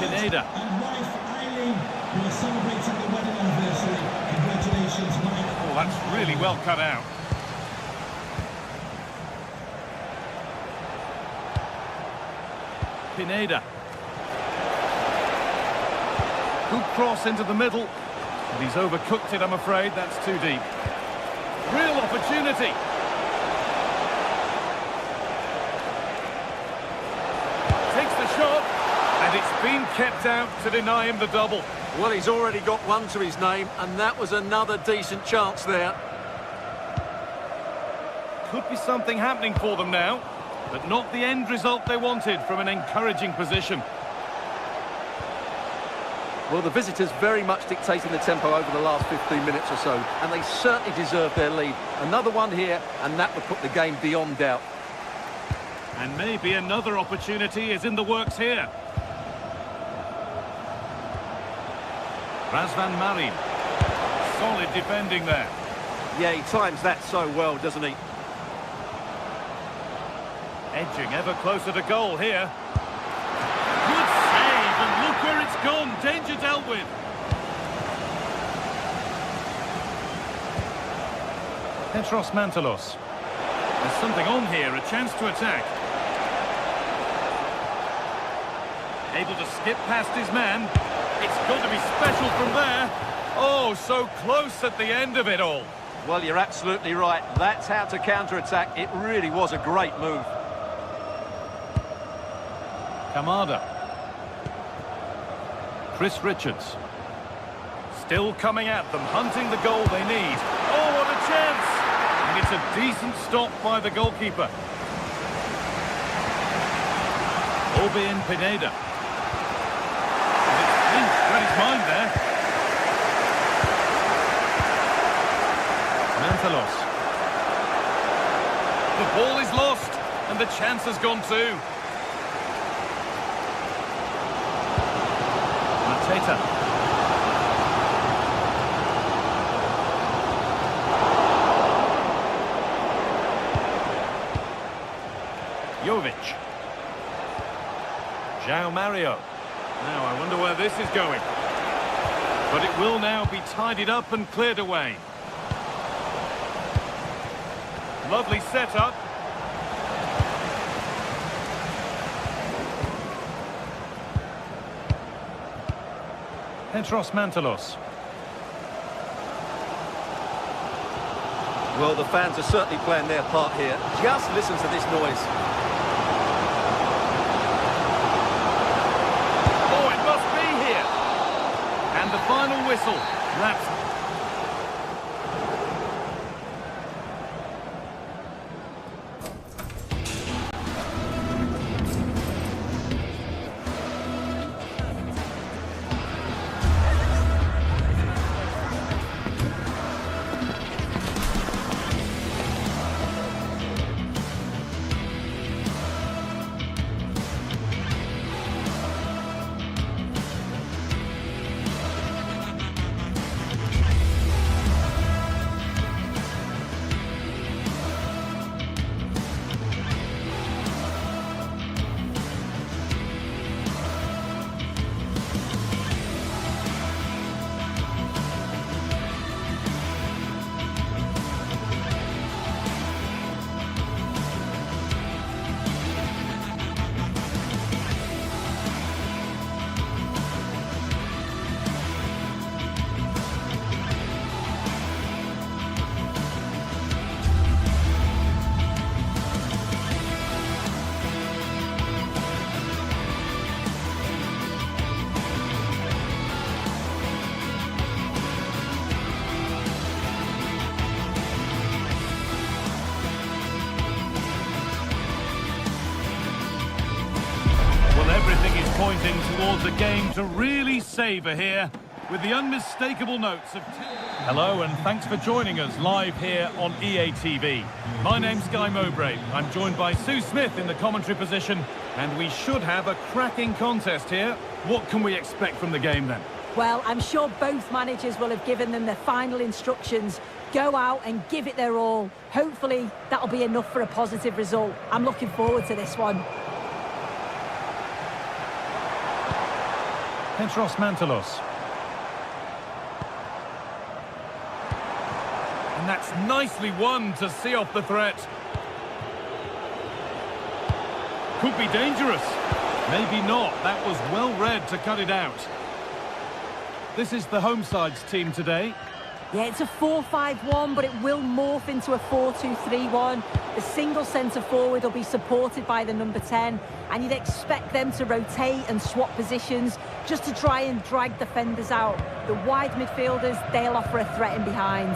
Pineda. And wife Eileen, who is celebrating the wedding anniversary. Congratulations, Mike. Oh, that's really well cut out. Pineda. Good cross into the middle. But he's overcooked it, I'm afraid. That's too deep. Real opportunity. Takes the shot. And it's been kept out to deny him the double. Well, he's already got one to his name, and that was another decent chance there. Could be something happening for them now, but not the end result they wanted from an encouraging position. Well, the visitors very much dictating the tempo over the last 15 minutes or so, and they certainly deserve their lead. Another one here, and that would put the game beyond doubt. And maybe another opportunity is in the works here. Razvan Marin. Solid defending there. Yeah, he times that so well, doesn't he? Edging ever closer to goal here. Good save, and look where it's gone. Danger dealt with. Petros Mantalos. There's something on here, a chance to attack. Able to skip past his man. It's got to be special from there. Oh, so close at the end of it all. Well, you're absolutely right. That's how to counter-attack. It really was a great move. Kamada. Chris Richards. Still coming at them, hunting the goal they need. Oh, what a chance! And it's a decent stop by the goalkeeper. Orbin Pineda. And it's pinched read his mind there. Mantalos. The ball is lost, and the chance has gone too. Mateta. Jovic. João Mario. Now, I wonder where this is going. But it will now be tidied up and cleared away. Lovely setup. Petros Mantalos. Well, the fans are certainly playing their part here. Just listen to this noise. Oh, it must be here. And the final whistle. That's... Everything is pointing towards a game to really savour here, with the unmistakable notes of... Hello and thanks for joining us live here on EA TV. My name's Guy Mowbray. I'm joined by Sue Smith in the commentary position, and we should have a cracking contest here. What can we expect from the game then? Well, I'm sure both managers will have given them their final instructions. Go out and give it their all. Hopefully that'll be enough for a positive result. I'm looking forward to this one. Petros Mantalos. And that's nicely won to see off the threat. Could be dangerous. Maybe not. That was well read to cut it out. This is the home side's team today. Yeah, it's a 4-5-1, but it will morph into a 4-2-3-1. The single centre-forward will be supported by the number 10, and you'd expect them to rotate and swap positions just to try and drag defenders out. The wide midfielders, they'll offer a threat in behind.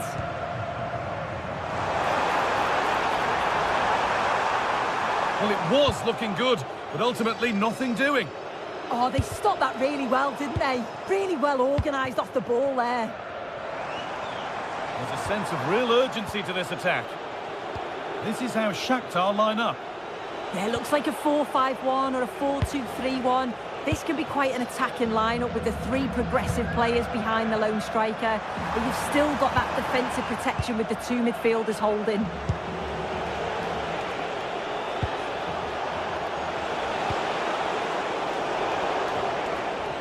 Well, it was looking good, but ultimately nothing doing. Oh, they stopped that really well, didn't they? Really well organised off the ball there. There's a sense of real urgency to this attack. This is how Shakhtar line up. Yeah, it looks like a 4-5-1 or a 4-2-3-1. This can be quite an attacking lineup with the three progressive players behind the lone striker. But you've still got that defensive protection with the two midfielders holding.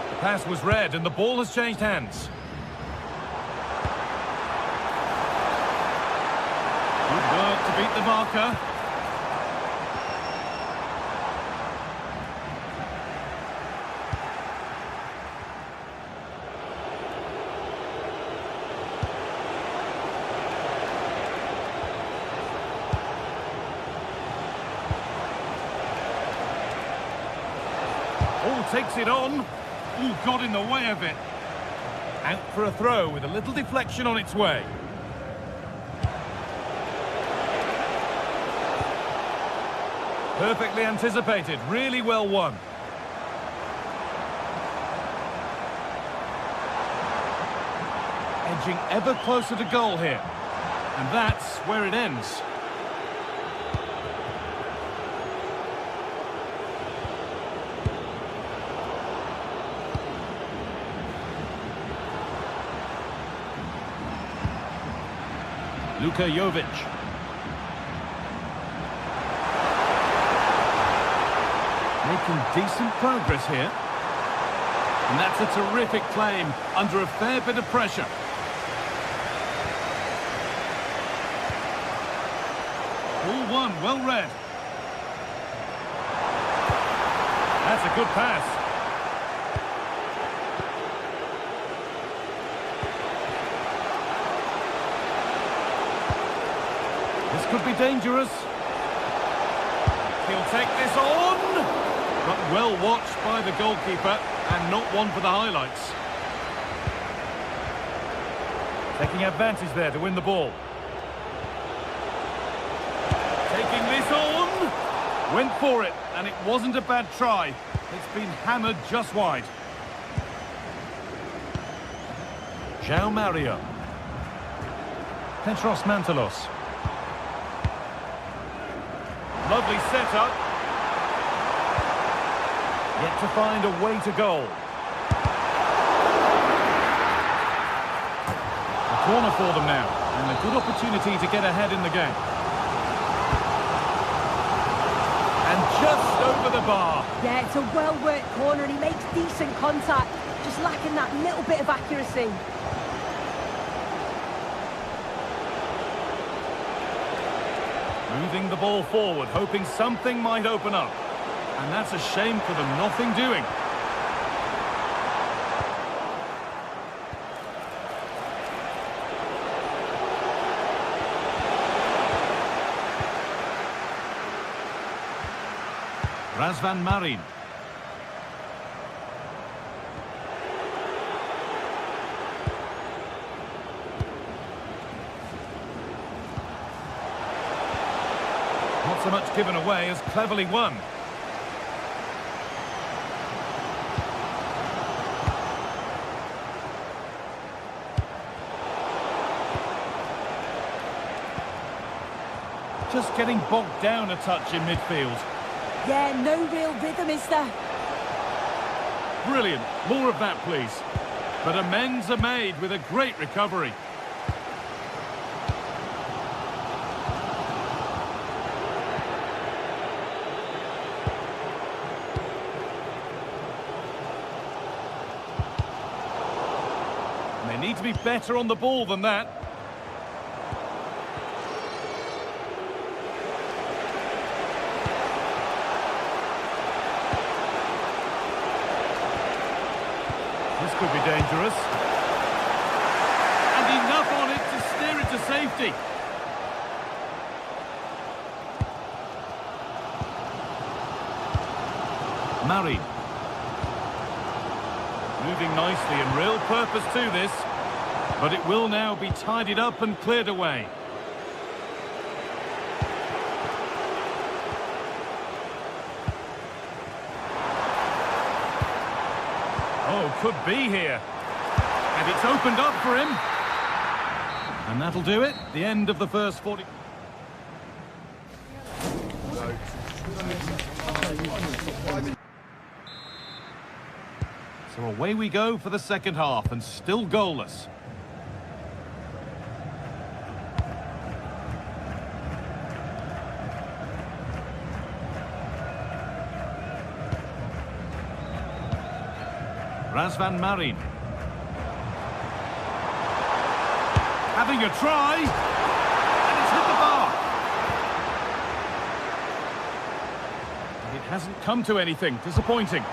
The pass was read and the ball has changed hands. Good work to beat the marker. takes it on. Ooh, got in the way of it. Out for a throw with a little deflection on its way. Perfectly anticipated, really well won. Edging ever closer to goal here. And that's where it ends. Luka Jovic. Making decent progress here. And that's a terrific claim under a fair bit of pressure. All one, well read. That's a good pass. This could be dangerous. He'll take this on. But well watched by the goalkeeper and not one for the highlights. Taking advantage there to win the ball. Taking this on. Went for it, and it wasn't a bad try. It's been hammered just wide. João Mario. Petros Mantalos. Lovely setup. Yet to find a way to goal. A corner for them now, and a good opportunity to get ahead in the game. And just over the bar. Yeah, it's a well-worked corner, and he makes decent contact, just lacking that little bit of accuracy. Moving the ball forward, hoping something might open up. And that's a shame for them, nothing doing. Razvan Marin. Not so much given away as cleverly won. Just getting bogged down a touch in midfield. Yeah, no real rhythm, is there? Brilliant. More of that, please. But amends are made with a great recovery. And they need to be better on the ball than that. This could be dangerous. And enough on it to steer it to safety. Marin. Moving nicely and real purpose to this. But it will now be tidied up and cleared away. Oh, could be here. And it's opened up for him. And that'll do it. The end of the first 40. So away we go for the second half, and still goalless. Razvan Marin. Having a try. And it's hit the bar. And it hasn't come to anything. Disappointing.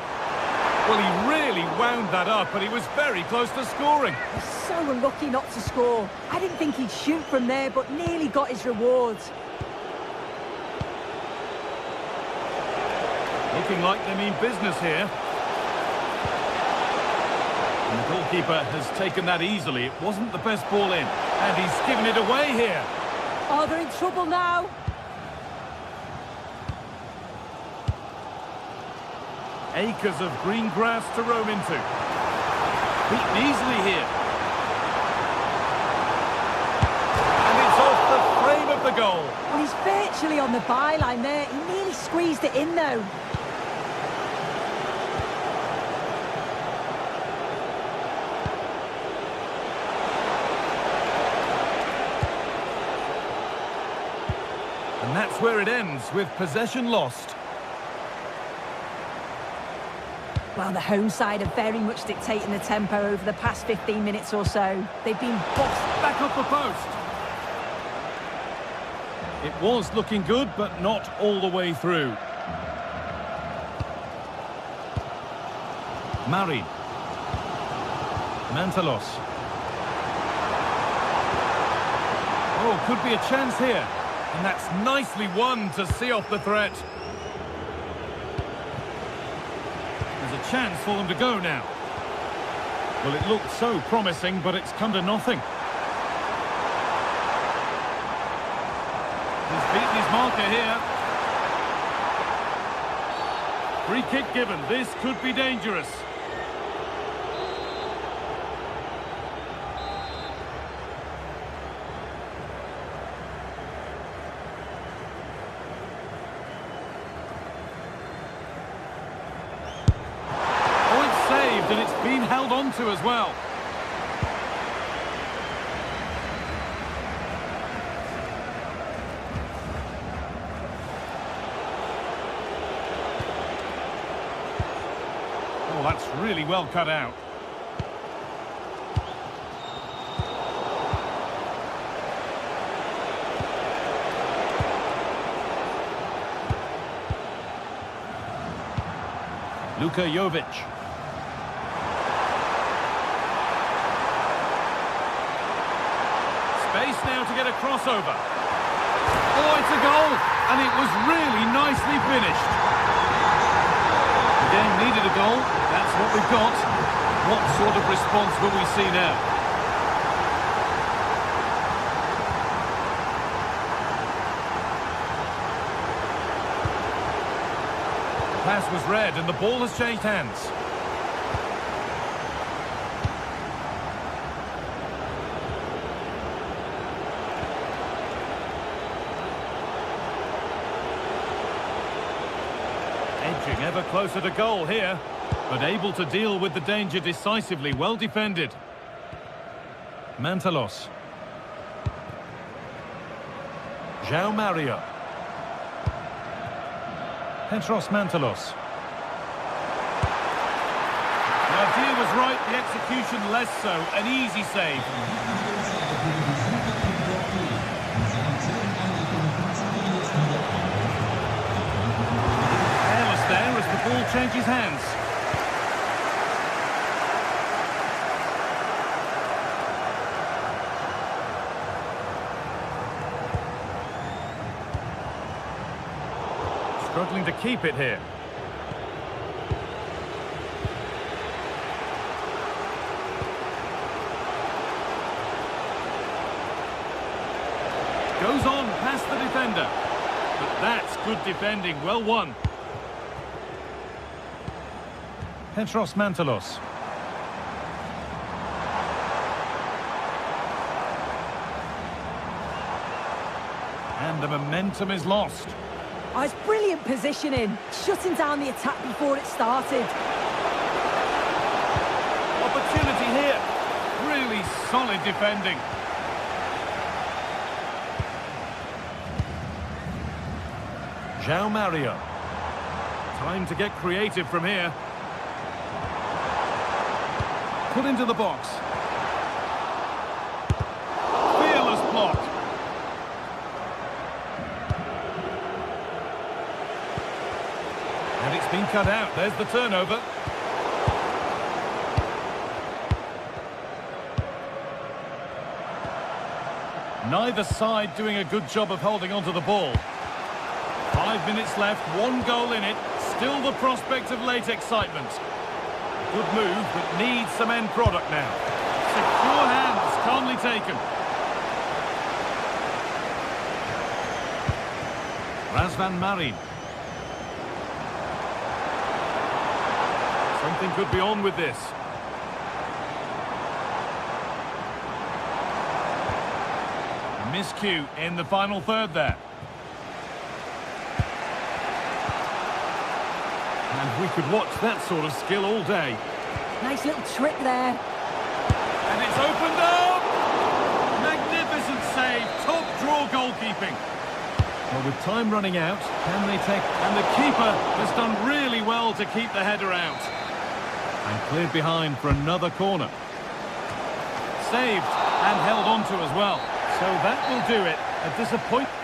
Well, he really wound that up, and he was very close to scoring. He's so unlucky not to score. I didn't think he'd shoot from there, but nearly got his rewards. Looking like they mean business here. goalkeeper has taken that easily. It wasn't the best ball in, and he's given it away here. Oh, they're in trouble now. Acres of green grass to roam into. Beaten easily here. And it's off the frame of the goal. Well, he's virtually on the byline there. He nearly squeezed it in, though. And that's where it ends, with possession lost. Well, the home side are very much dictating the tempo over the past 15 minutes or so. They've been bossed Back up the post. It was looking good, but not all the way through. Marin. Mantalos. Oh, could be a chance here. And that's nicely won to see off the threat. There's a chance for them to go now. Well, it looked so promising, but it's come to nothing. He's beaten his marker here. Free kick given. This could be dangerous. And it's been held on to as well. Oh, that's really well cut out. Luka Jovic. Space now to get a crossover. Oh, it's a goal! And it was really nicely finished. The game needed a goal. That's what we've got. What sort of response will we see now? The pass was read and the ball has changed hands. Edging ever closer to goal here, but able to deal with the danger decisively. Well defended. Mantalos. João Mario. Petros Mantalos. The idea was right, the execution less so. An easy save. There as the ball changes hands. Struggling to keep it here. Goes on past the defender. But that's good defending, well won. Petros Mantalos. And the momentum is lost. Oh, it's brilliant positioning, shutting down the attack before it started. Opportunity here. Really solid defending. João Mario. Time to get creative from here. Put into the box. Fearless block. And it's been cut out. There's the turnover. Neither side doing a good job of holding onto the ball. 5 minutes left, 1 goal in it. Still the prospect of late excitement. Good move, but needs some end product now. Secure hands, calmly taken. Razvan Marin. Something could be on with this. Miscue in the final third there. And we could watch that sort of skill all day. Nice little trick there. And it's opened up! Magnificent save, top draw goalkeeping. Well, with time running out, can they take... And the keeper has done really well to keep the header out. And cleared behind for another corner. Saved and held on to as well. So that will do it. A disappointment.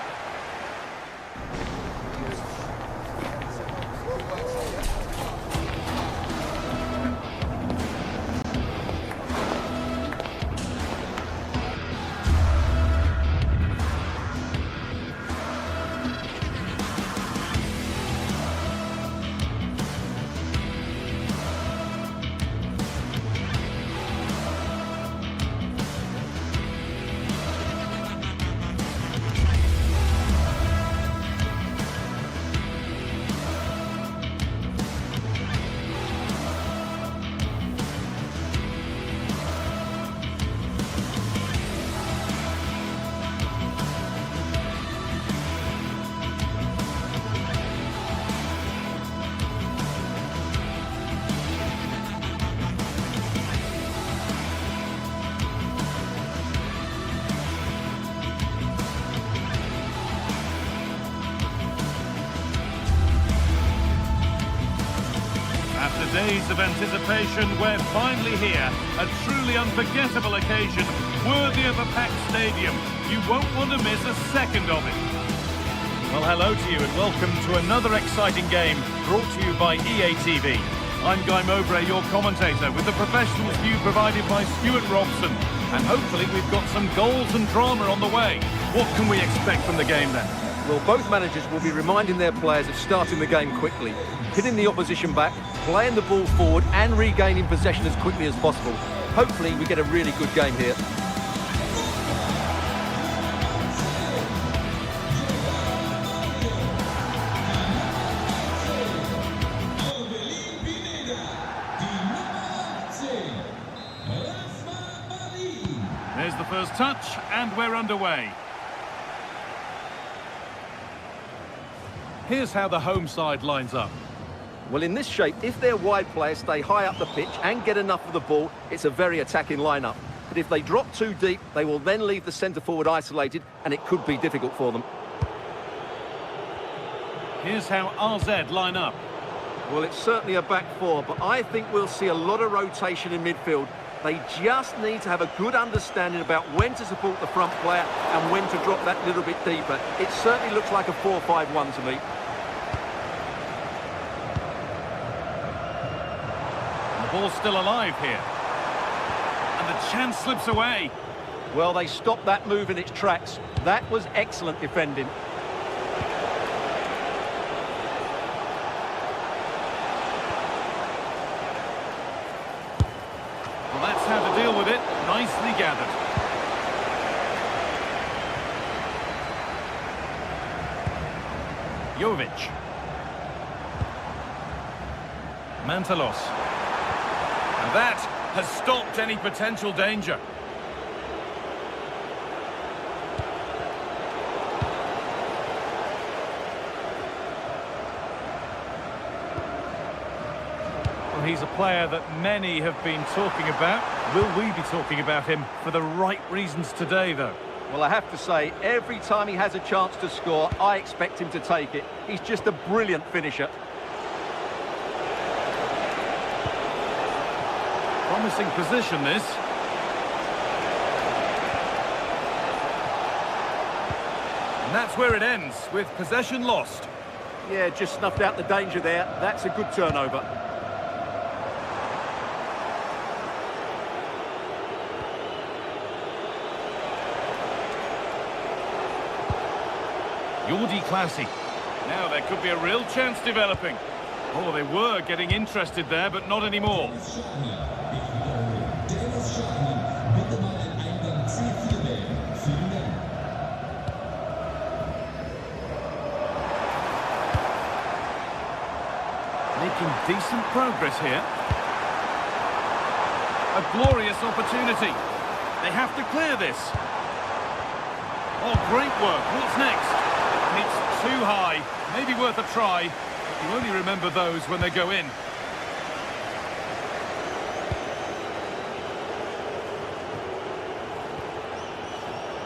After days of anticipation, we're finally here. A truly unforgettable occasion, worthy of a packed stadium. You won't want to miss a second of it. Well, hello to you and welcome to another exciting game brought to you by EA TV. I'm Guy Mowbray, your commentator, with the professionals view provided by Stuart Robson. And hopefully we've got some goals and drama on the way. What can we expect from the game then? Well, both managers will be reminding their players of starting the game quickly, hitting the opposition back, playing the ball forward and regaining possession as quickly as possible. Hopefully we get a really good game here. There's the first touch and we're underway. Here's how the home side lines up. Well, in this shape, if their wide players stay high up the pitch and get enough of the ball, it's a very attacking lineup. But if they drop too deep, they will then leave the centre-forward isolated, and it could be difficult for them. Here's how RZ line up. Well, it's certainly a back four, but I think we'll see a lot of rotation in midfield. They just need to have a good understanding about when to support the front player and when to drop that little bit deeper. It certainly looks like a 4-5-1 to me. The ball's still alive here. And the chance slips away. Well, they stopped that move in its tracks. That was excellent defending. Well, that's how to deal with it. Nicely gathered. Jovic. Mantalos. And that has stopped any potential danger. Well, he's a player that many have been talking about. Will we be talking about him for the right reasons today, though? Well, I have to say, every time he has a chance to score, I expect him to take it. He's just a brilliant finisher. Promising position, this. And that's where it ends, with possession lost. Yeah, just snuffed out the danger there. That's a good turnover. Jordi Classy. Now there could be a real chance developing. Oh, they were getting interested there, but not anymore. Making decent progress here. A glorious opportunity. They have to clear this. Oh, great work. What's next? It's too high. Maybe worth a try. You only remember those when they go in.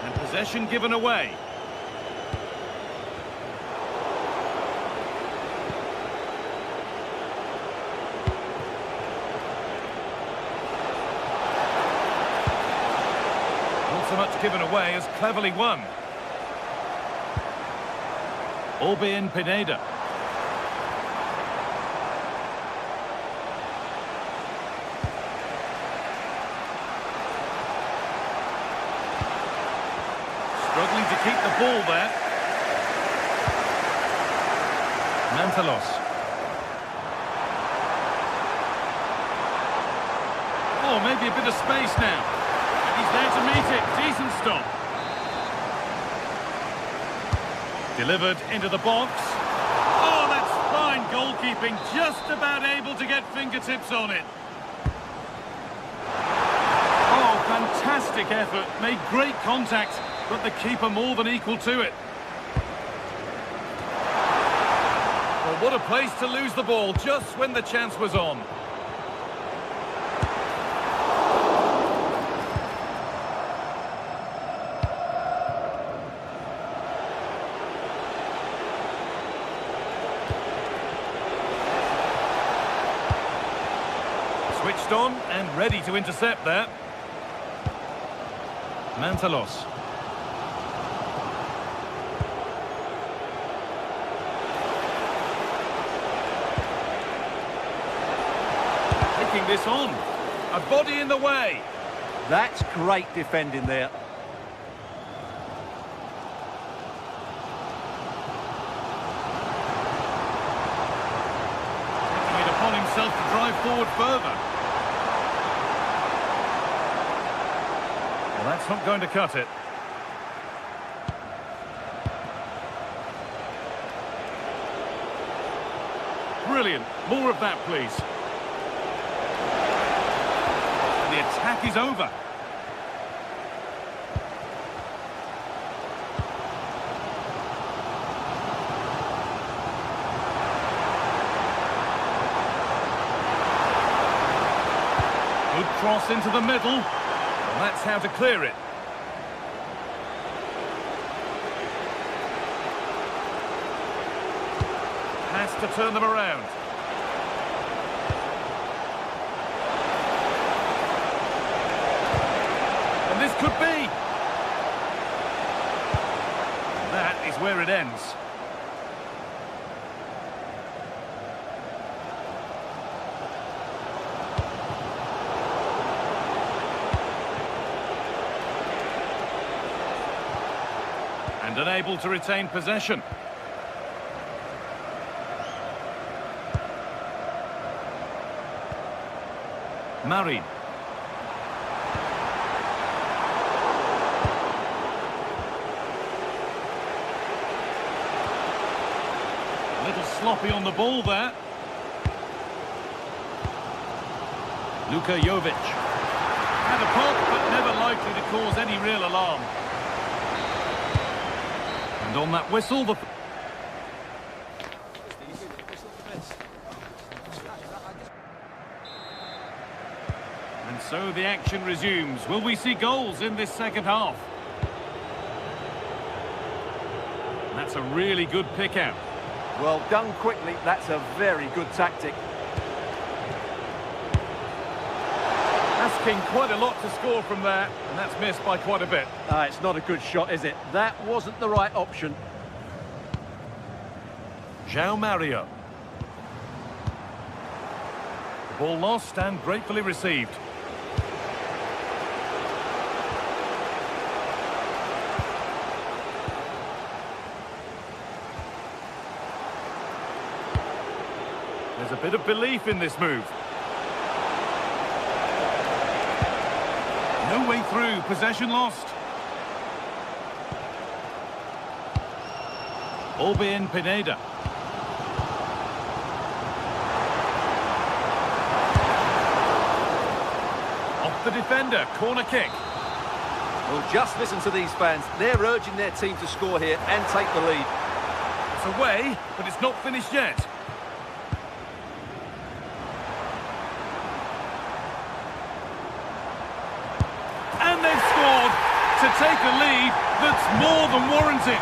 And possession given away. Not so much given away as cleverly won. Albin Pineda. Struggling to keep the ball there. Mantalos. Oh, maybe a bit of space now. He's there to meet it. Decent stop. Delivered into the box. Oh, that's fine goalkeeping. Just about able to get fingertips on it. Oh, fantastic effort. Made great contact, but the keeper more than equal to it. Well, what a place to lose the ball just when the chance was on. Switched on and ready to intercept there. Mantalos. Taking this on. A body in the way. That's great defending there. Taking it upon himself to drive forward further. Well, that's not going to cut it. Brilliant. More of that, please. The attack is over. Good cross into the middle. Well, that's how to clear it. Has to turn them around. And this could be. That is where it ends. And unable to retain possession. Marin. A little sloppy on the ball there. Luka Jovic. Had a pop, but never likely to cause any real alarm. And on that whistle, the... And so the action resumes. Will we see goals in this second half? That's a really good pick out. Well, done quickly. That's a very good tactic. Asking quite a lot to score from there, and that's missed by quite a bit. It's not a good shot, is it? That wasn't the right option. João Mario. The ball lost and gratefully received. There's a bit of belief in this move. No way through, possession lost. Ball being Pineda. Off the defender, corner kick. Well, just listen to these fans. They're urging their team to score here and take the lead. It's away, but it's not finished yet. And they've scored to take a lead that's more than warranted.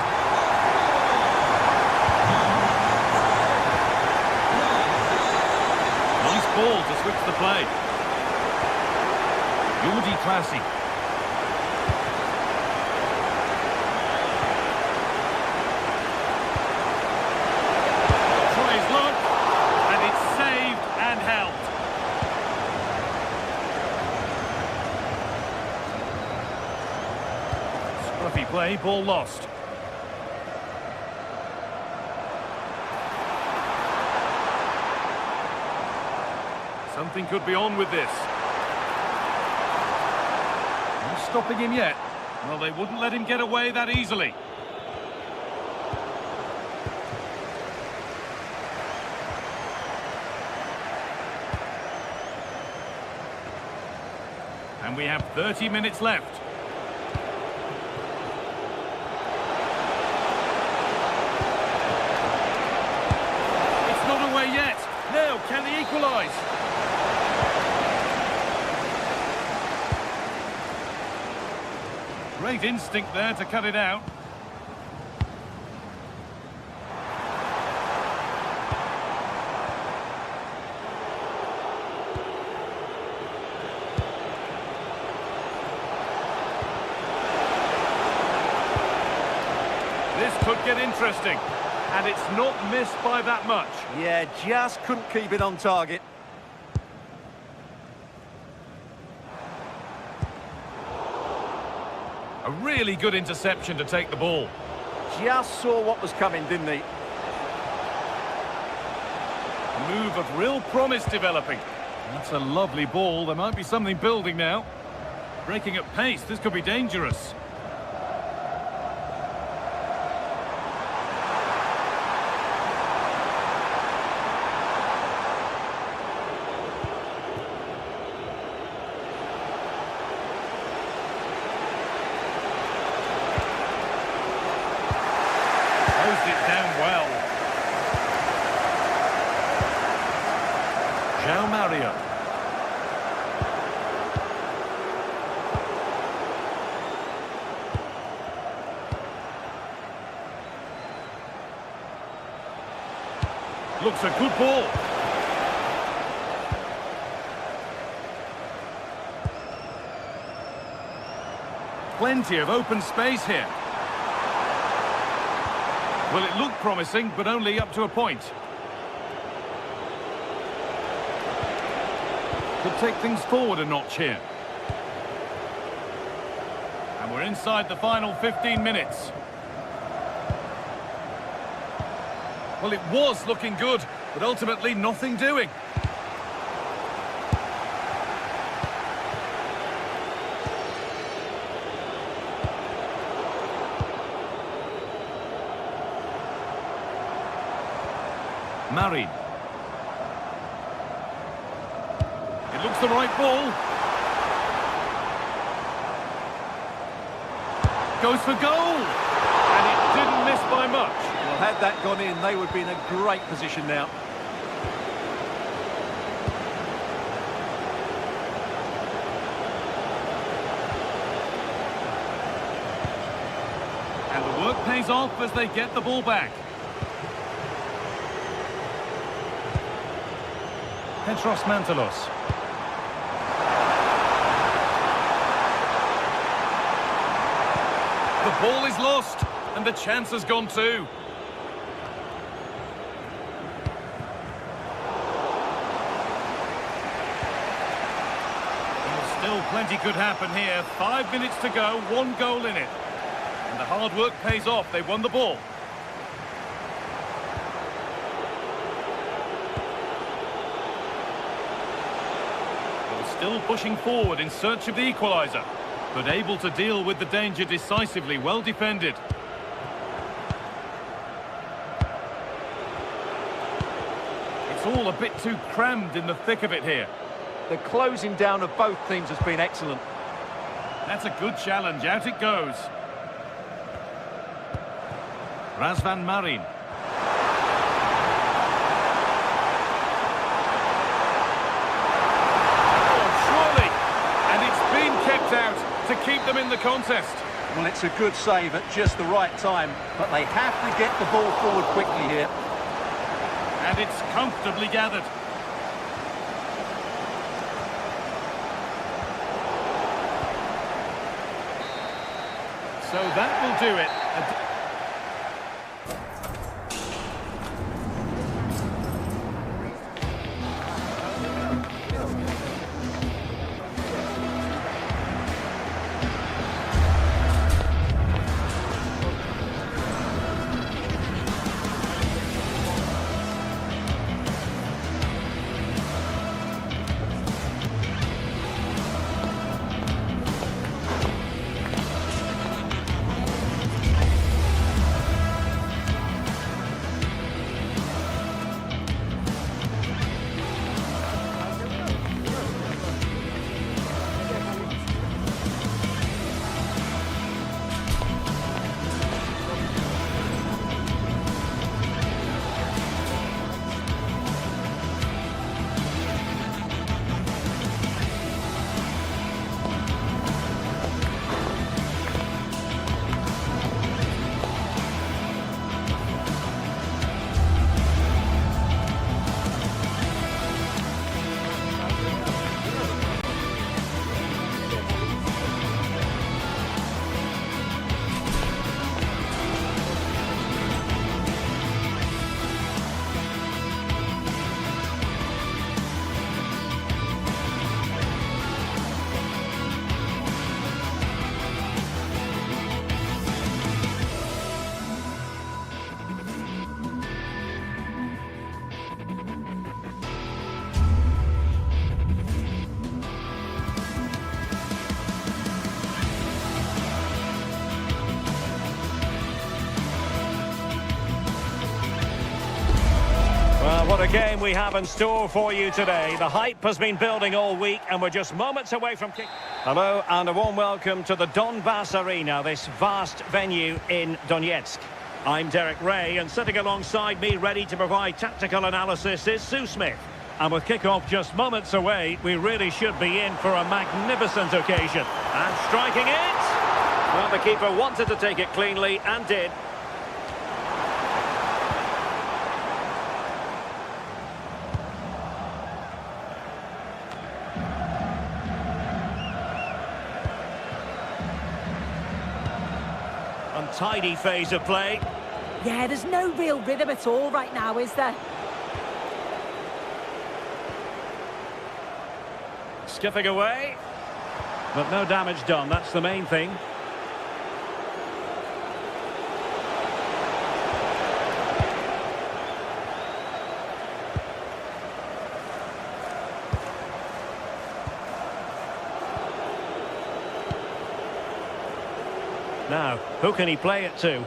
Nice ball to switch the play. Jordi Classy. Try his luck, and it's saved and helped. Scruffy play, ball lost. Something could be on with this. Not stopping him yet. Well, they wouldn't let him get away that easily. And we have 30 minutes left. It's not away yet. Now, can they equalise? Great instinct there to cut it out. This could get interesting, and it's not missed by that much. Yeah, just couldn't keep it on target. A really good interception to take the ball. Just saw what was coming, didn't he? A move of real promise developing. That's a lovely ball. There might be something building now. Breaking at pace, this could be dangerous. Closed it down well. João Mario. Looks a good ball. Plenty of open space here. Well, it looked promising, but only up to a point. Could take things forward a notch here. And we're inside the final 15 minutes. Well, it was looking good, but ultimately nothing doing. Marin. It looks the right ball. Goes for goal. And it didn't miss by much. Well, had that gone in, they would be in a great position now. And the work pays off as they get the ball back. Petros Mantalos. The ball is lost, and the chance has gone too. Well, still plenty could happen here. 5 minutes to go, 1 goal in it. And the hard work pays off. They won the ball. still pushing forward in search of the equaliser, but able to deal with the danger decisively. Well defended. It's all a bit too crammed in the thick of it here. The closing down of both teams has been excellent. That's a good challenge. Out it goes. Razvan Marin. Out to keep them in the contest. Well, it's a good save at just the right time, but they have to get the ball forward quickly here. And it's comfortably gathered. So that will do it. Well, what a game we have in store for you today. The hype has been building all week and we're just moments away from kick. Hello and a warm welcome to the Donbass Arena, this vast venue in Donetsk. I'm Derek Ray and sitting alongside me ready to provide tactical analysis is Sue Smith. And with kick-off just moments away, we really should be in for a magnificent occasion. And striking it! Well, the keeper wanted to take it cleanly and did. Untidy phase of play. Yeah, there's no real rhythm at all right now, is there? Skipping away. But no damage done, that's the main thing. Now, who can he play it to?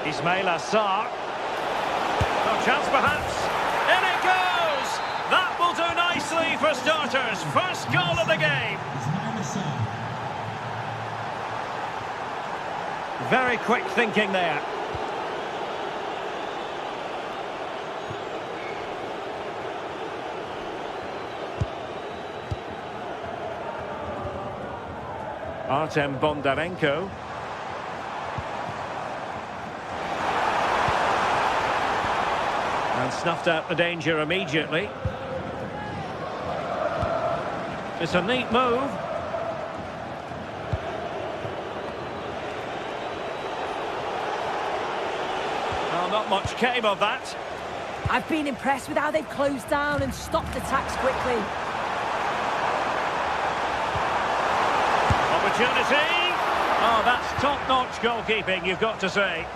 Ismail Assar. No chance perhaps. In it goes! That will do nicely for starters. First goal of the game. Very quick thinking there. Artem Bondarenko. And snuffed out the danger immediately. It's a neat move. Well, not much came of that. I've been impressed with how they've closed down and stopped attacks quickly. Opportunity. Oh, that's top-notch goalkeeping, you've got to say.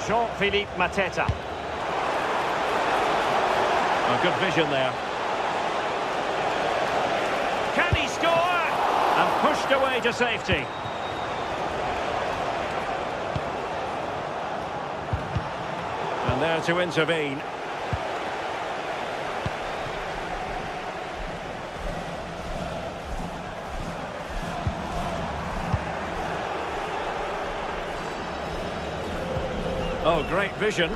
Jean-Philippe Mateta. Oh, good vision there. Can he score? And pushed away to safety. And there to intervene. Oh, great vision.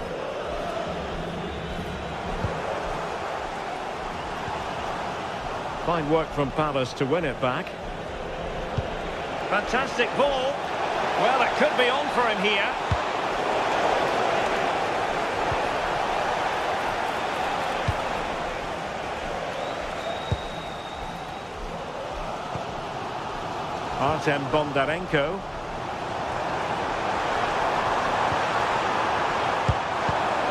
Fine work from Palace to win it back. Fantastic ball. Well, it could be on for him here. Artem Bondarenko.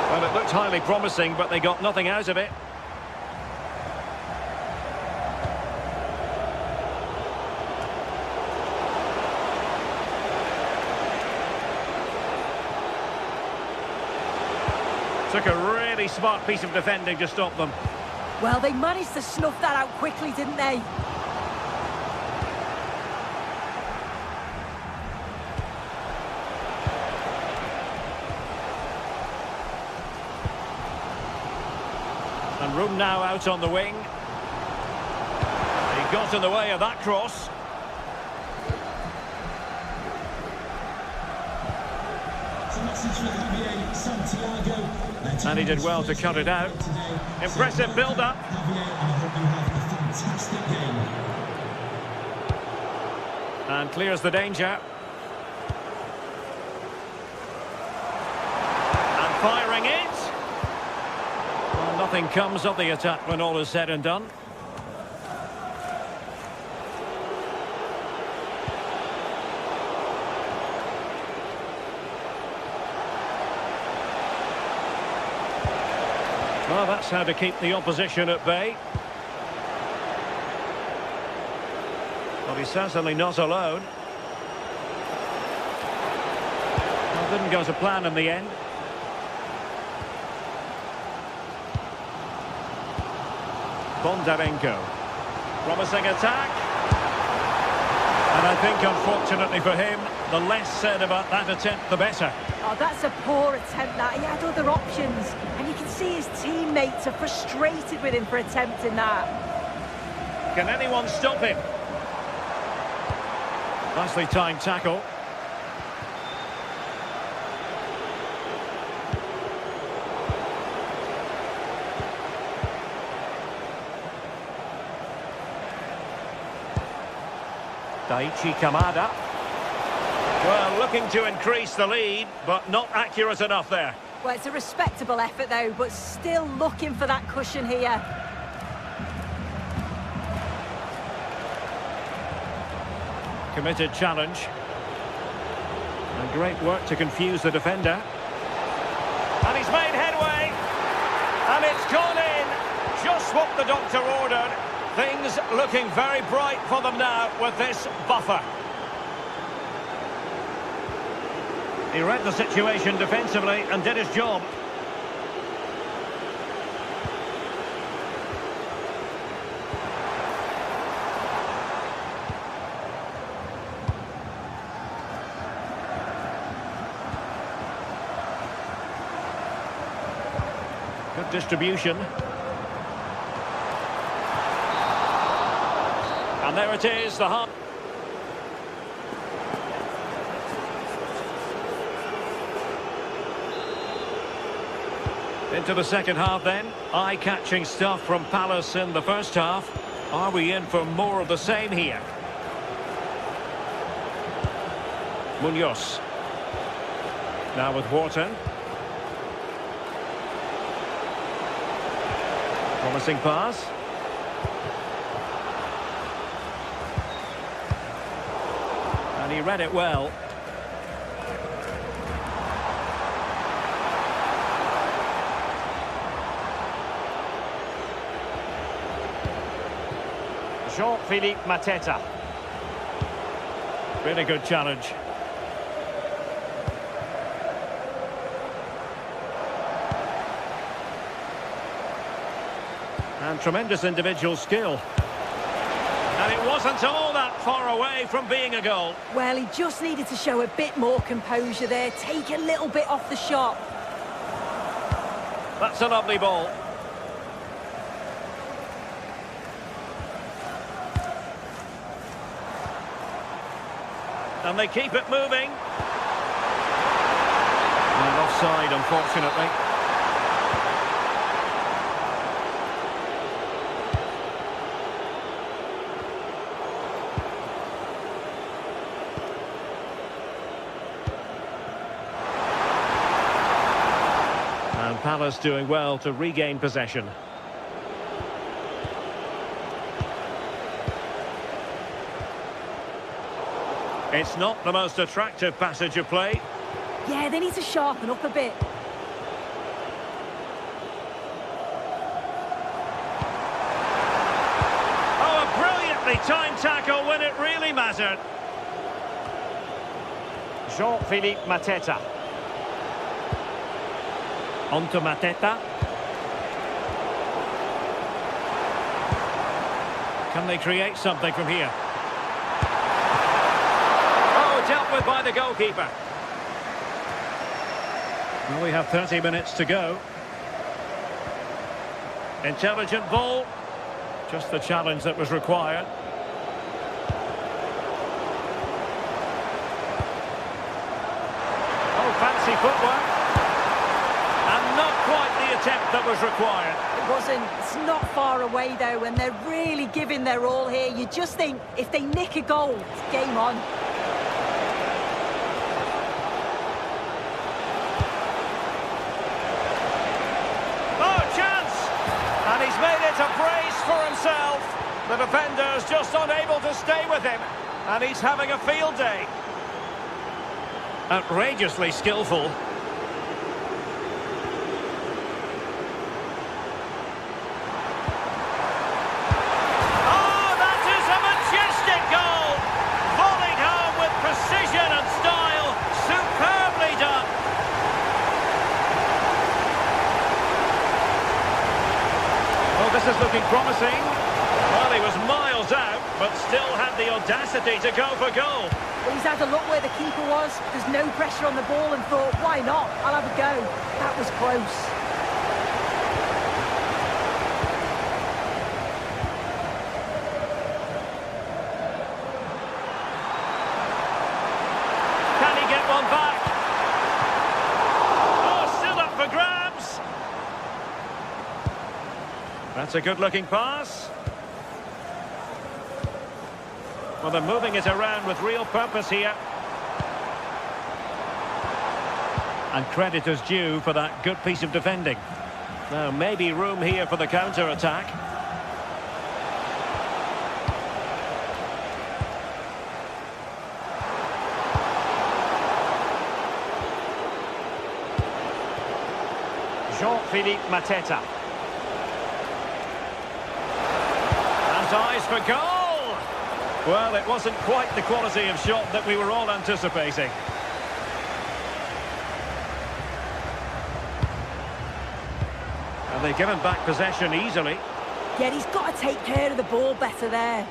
Well, it looked highly promising, but they got nothing out of it. Took a really smart piece of defending to stop them. Well, they managed to snuff that out quickly, didn't they? And room now out on the wing. He got in the way of that cross. And he did well to cut it out. Impressive build-up. And clears the danger. And firing it. Well, nothing comes of the attack when all is said and done. Well, that's how to keep the opposition at bay. Well, he's certainly not alone. Well, didn't go to plan in the end. Bondarenko. Promising attack. And I think, unfortunately for him, the less said about that attempt, the better. Oh, that's a poor attempt, that. He had other options. And you can see his teammates are frustrated with him for attempting that. Can anyone stop him? Nicely timed tackle. Daichi Kamada. Well, looking to increase the lead, but not accurate enough there. Well, it's a respectable effort, though, but still looking for that cushion here. Committed challenge. And great work to confuse the defender. And he's made headway. And it's gone in. Just what the doctor ordered. Things looking very bright for them now with this buffer. He read the situation defensively and did his job. Good distribution. And there it is, the half. Into the second half then. Eye-catching stuff from Palace in the first half. Are we in for more of the same here? Munoz. Now with Wharton. Promising pass. And he read it well. Jean-Philippe Mateta. Really good challenge. And tremendous individual skill. And it wasn't all that far away from being a goal. Well, he just needed to show a bit more composure there, take a little bit off the shot. That's a lovely ball. And they keep it moving. And offside, unfortunately. And Palace doing well to regain possession. It's not the most attractive passage of play. Yeah, they need to sharpen up a bit. Oh, a brilliantly timed tackle when it really mattered. Jean-Philippe Mateta. On to Mateta. Can they create something from here? Oh, dealt with by the goalkeeper. Well, we have 30 minutes to go. Intelligent ball. Just the challenge that was required. Oh, fancy footwork. And not quite the attempt that was required. It wasn't. It's not far away, though, and they're really giving their all here. You just think, if they nick a goal, it's game on. And he's made it a brace for himself. The defender's just unable to stay with him. And he's having a field day. Outrageously skillful. Oh, that is a majestic goal. Volleyed home with precision and style. Superbly done. Well, this is looking promising. Well, he was miles out, but still had the audacity to go for goal. Well, he's had a look where the keeper was. There's no pressure on the ball and thought, why not? I'll have a go. That was close. Can he get one back? Oh, still up for grabs. That's a good-looking pass. Well, they're moving it around with real purpose here. And credit is due for that good piece of defending. Now, maybe room here for the counter-attack. Jean-Philippe Mateta. And eyes for goal! Well, it wasn't quite the quality of shot that we were all anticipating. And they've given back possession easily. Yeah, he's got to take care of the ball better there.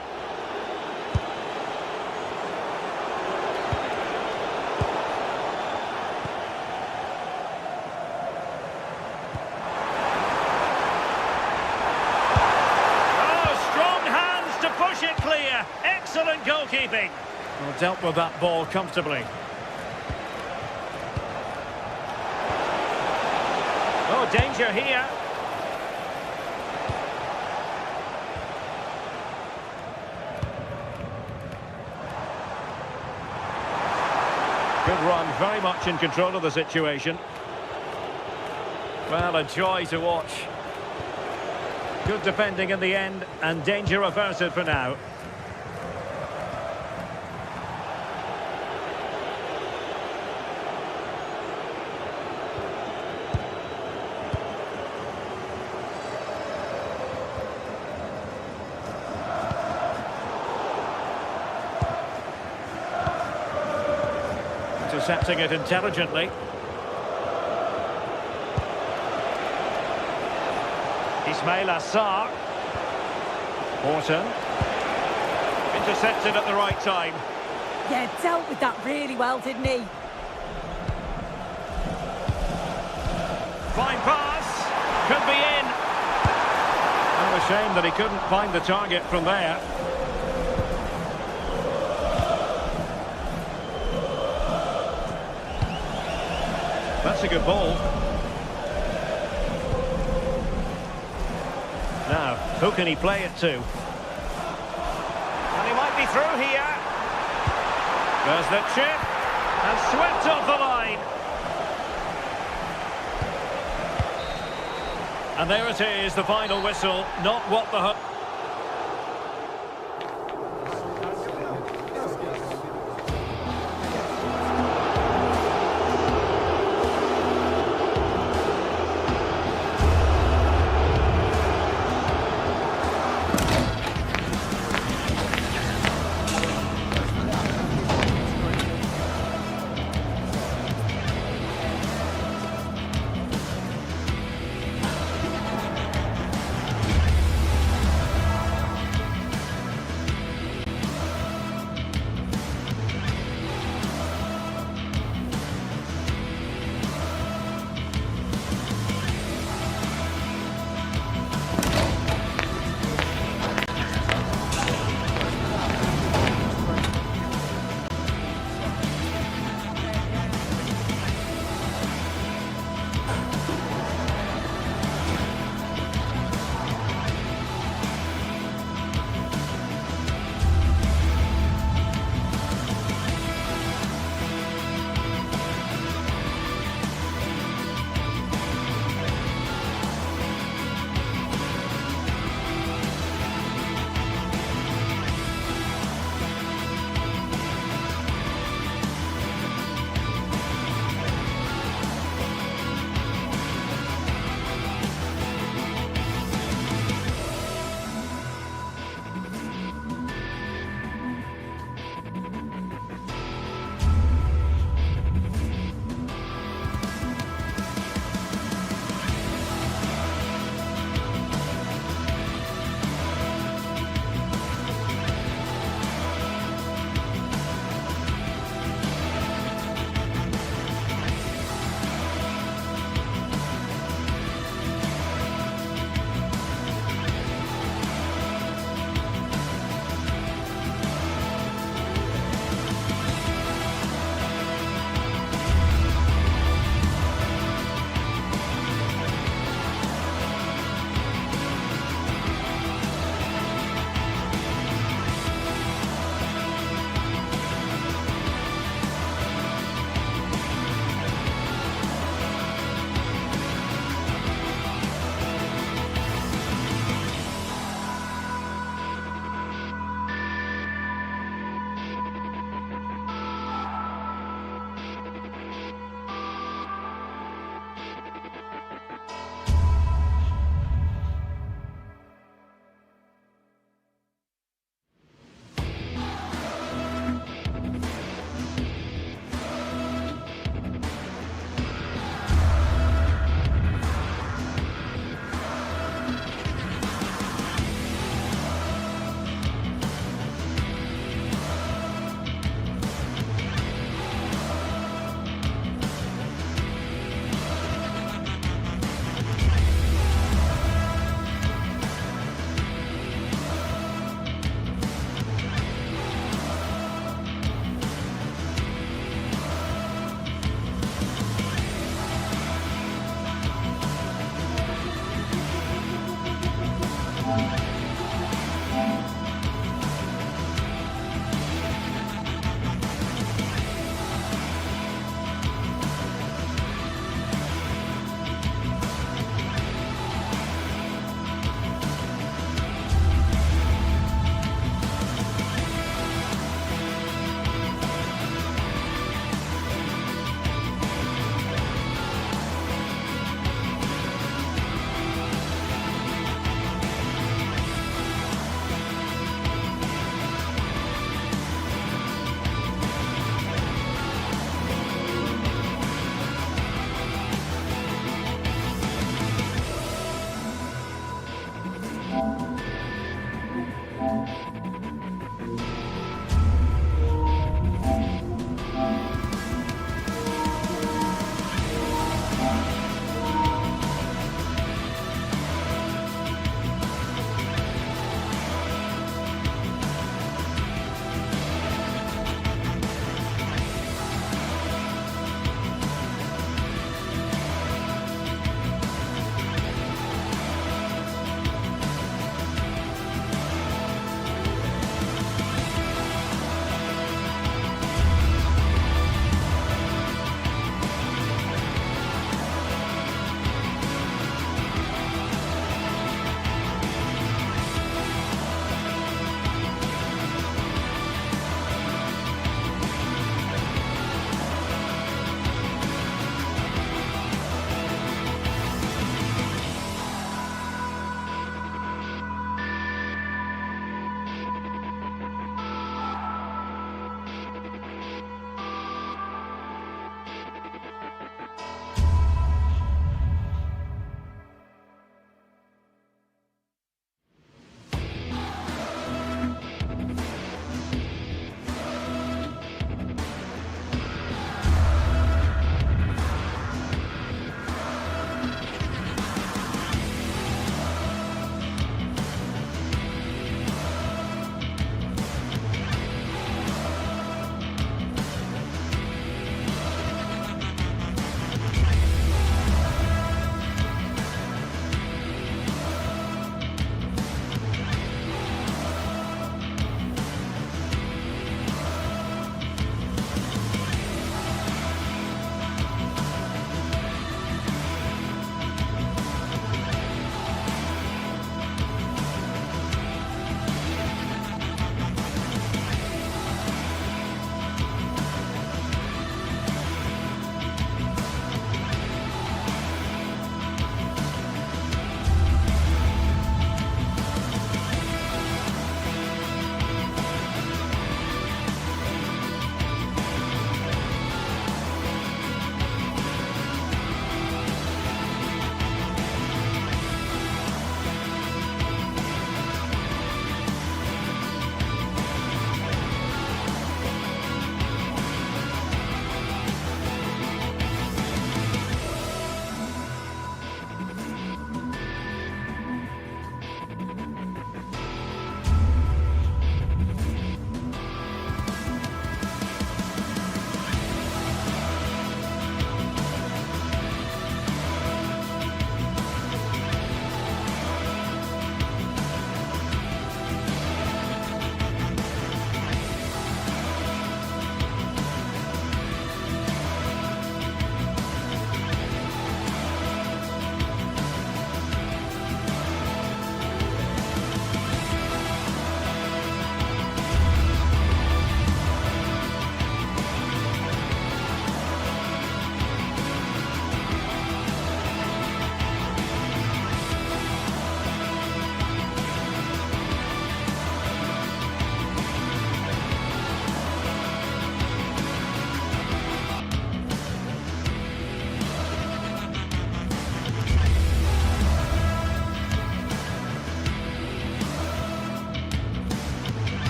Excellent goalkeeping. Well, dealt with that ball comfortably. Oh, danger here. Good run, very much in control of the situation. Well, a joy to watch. Good defending in the end, and danger averted for now. Intercepting it intelligently. Ismail Assar. Horton. Intercepted at the right time. Yeah, dealt with that really well, didn't he? Fine pass. Could be in. Oh, a shame that he couldn't find the target from there. That's a good ball. Now, who can he play it to? And he might be through here. There's the chip. And swept off the line. And there it is, the final whistle. Not what the...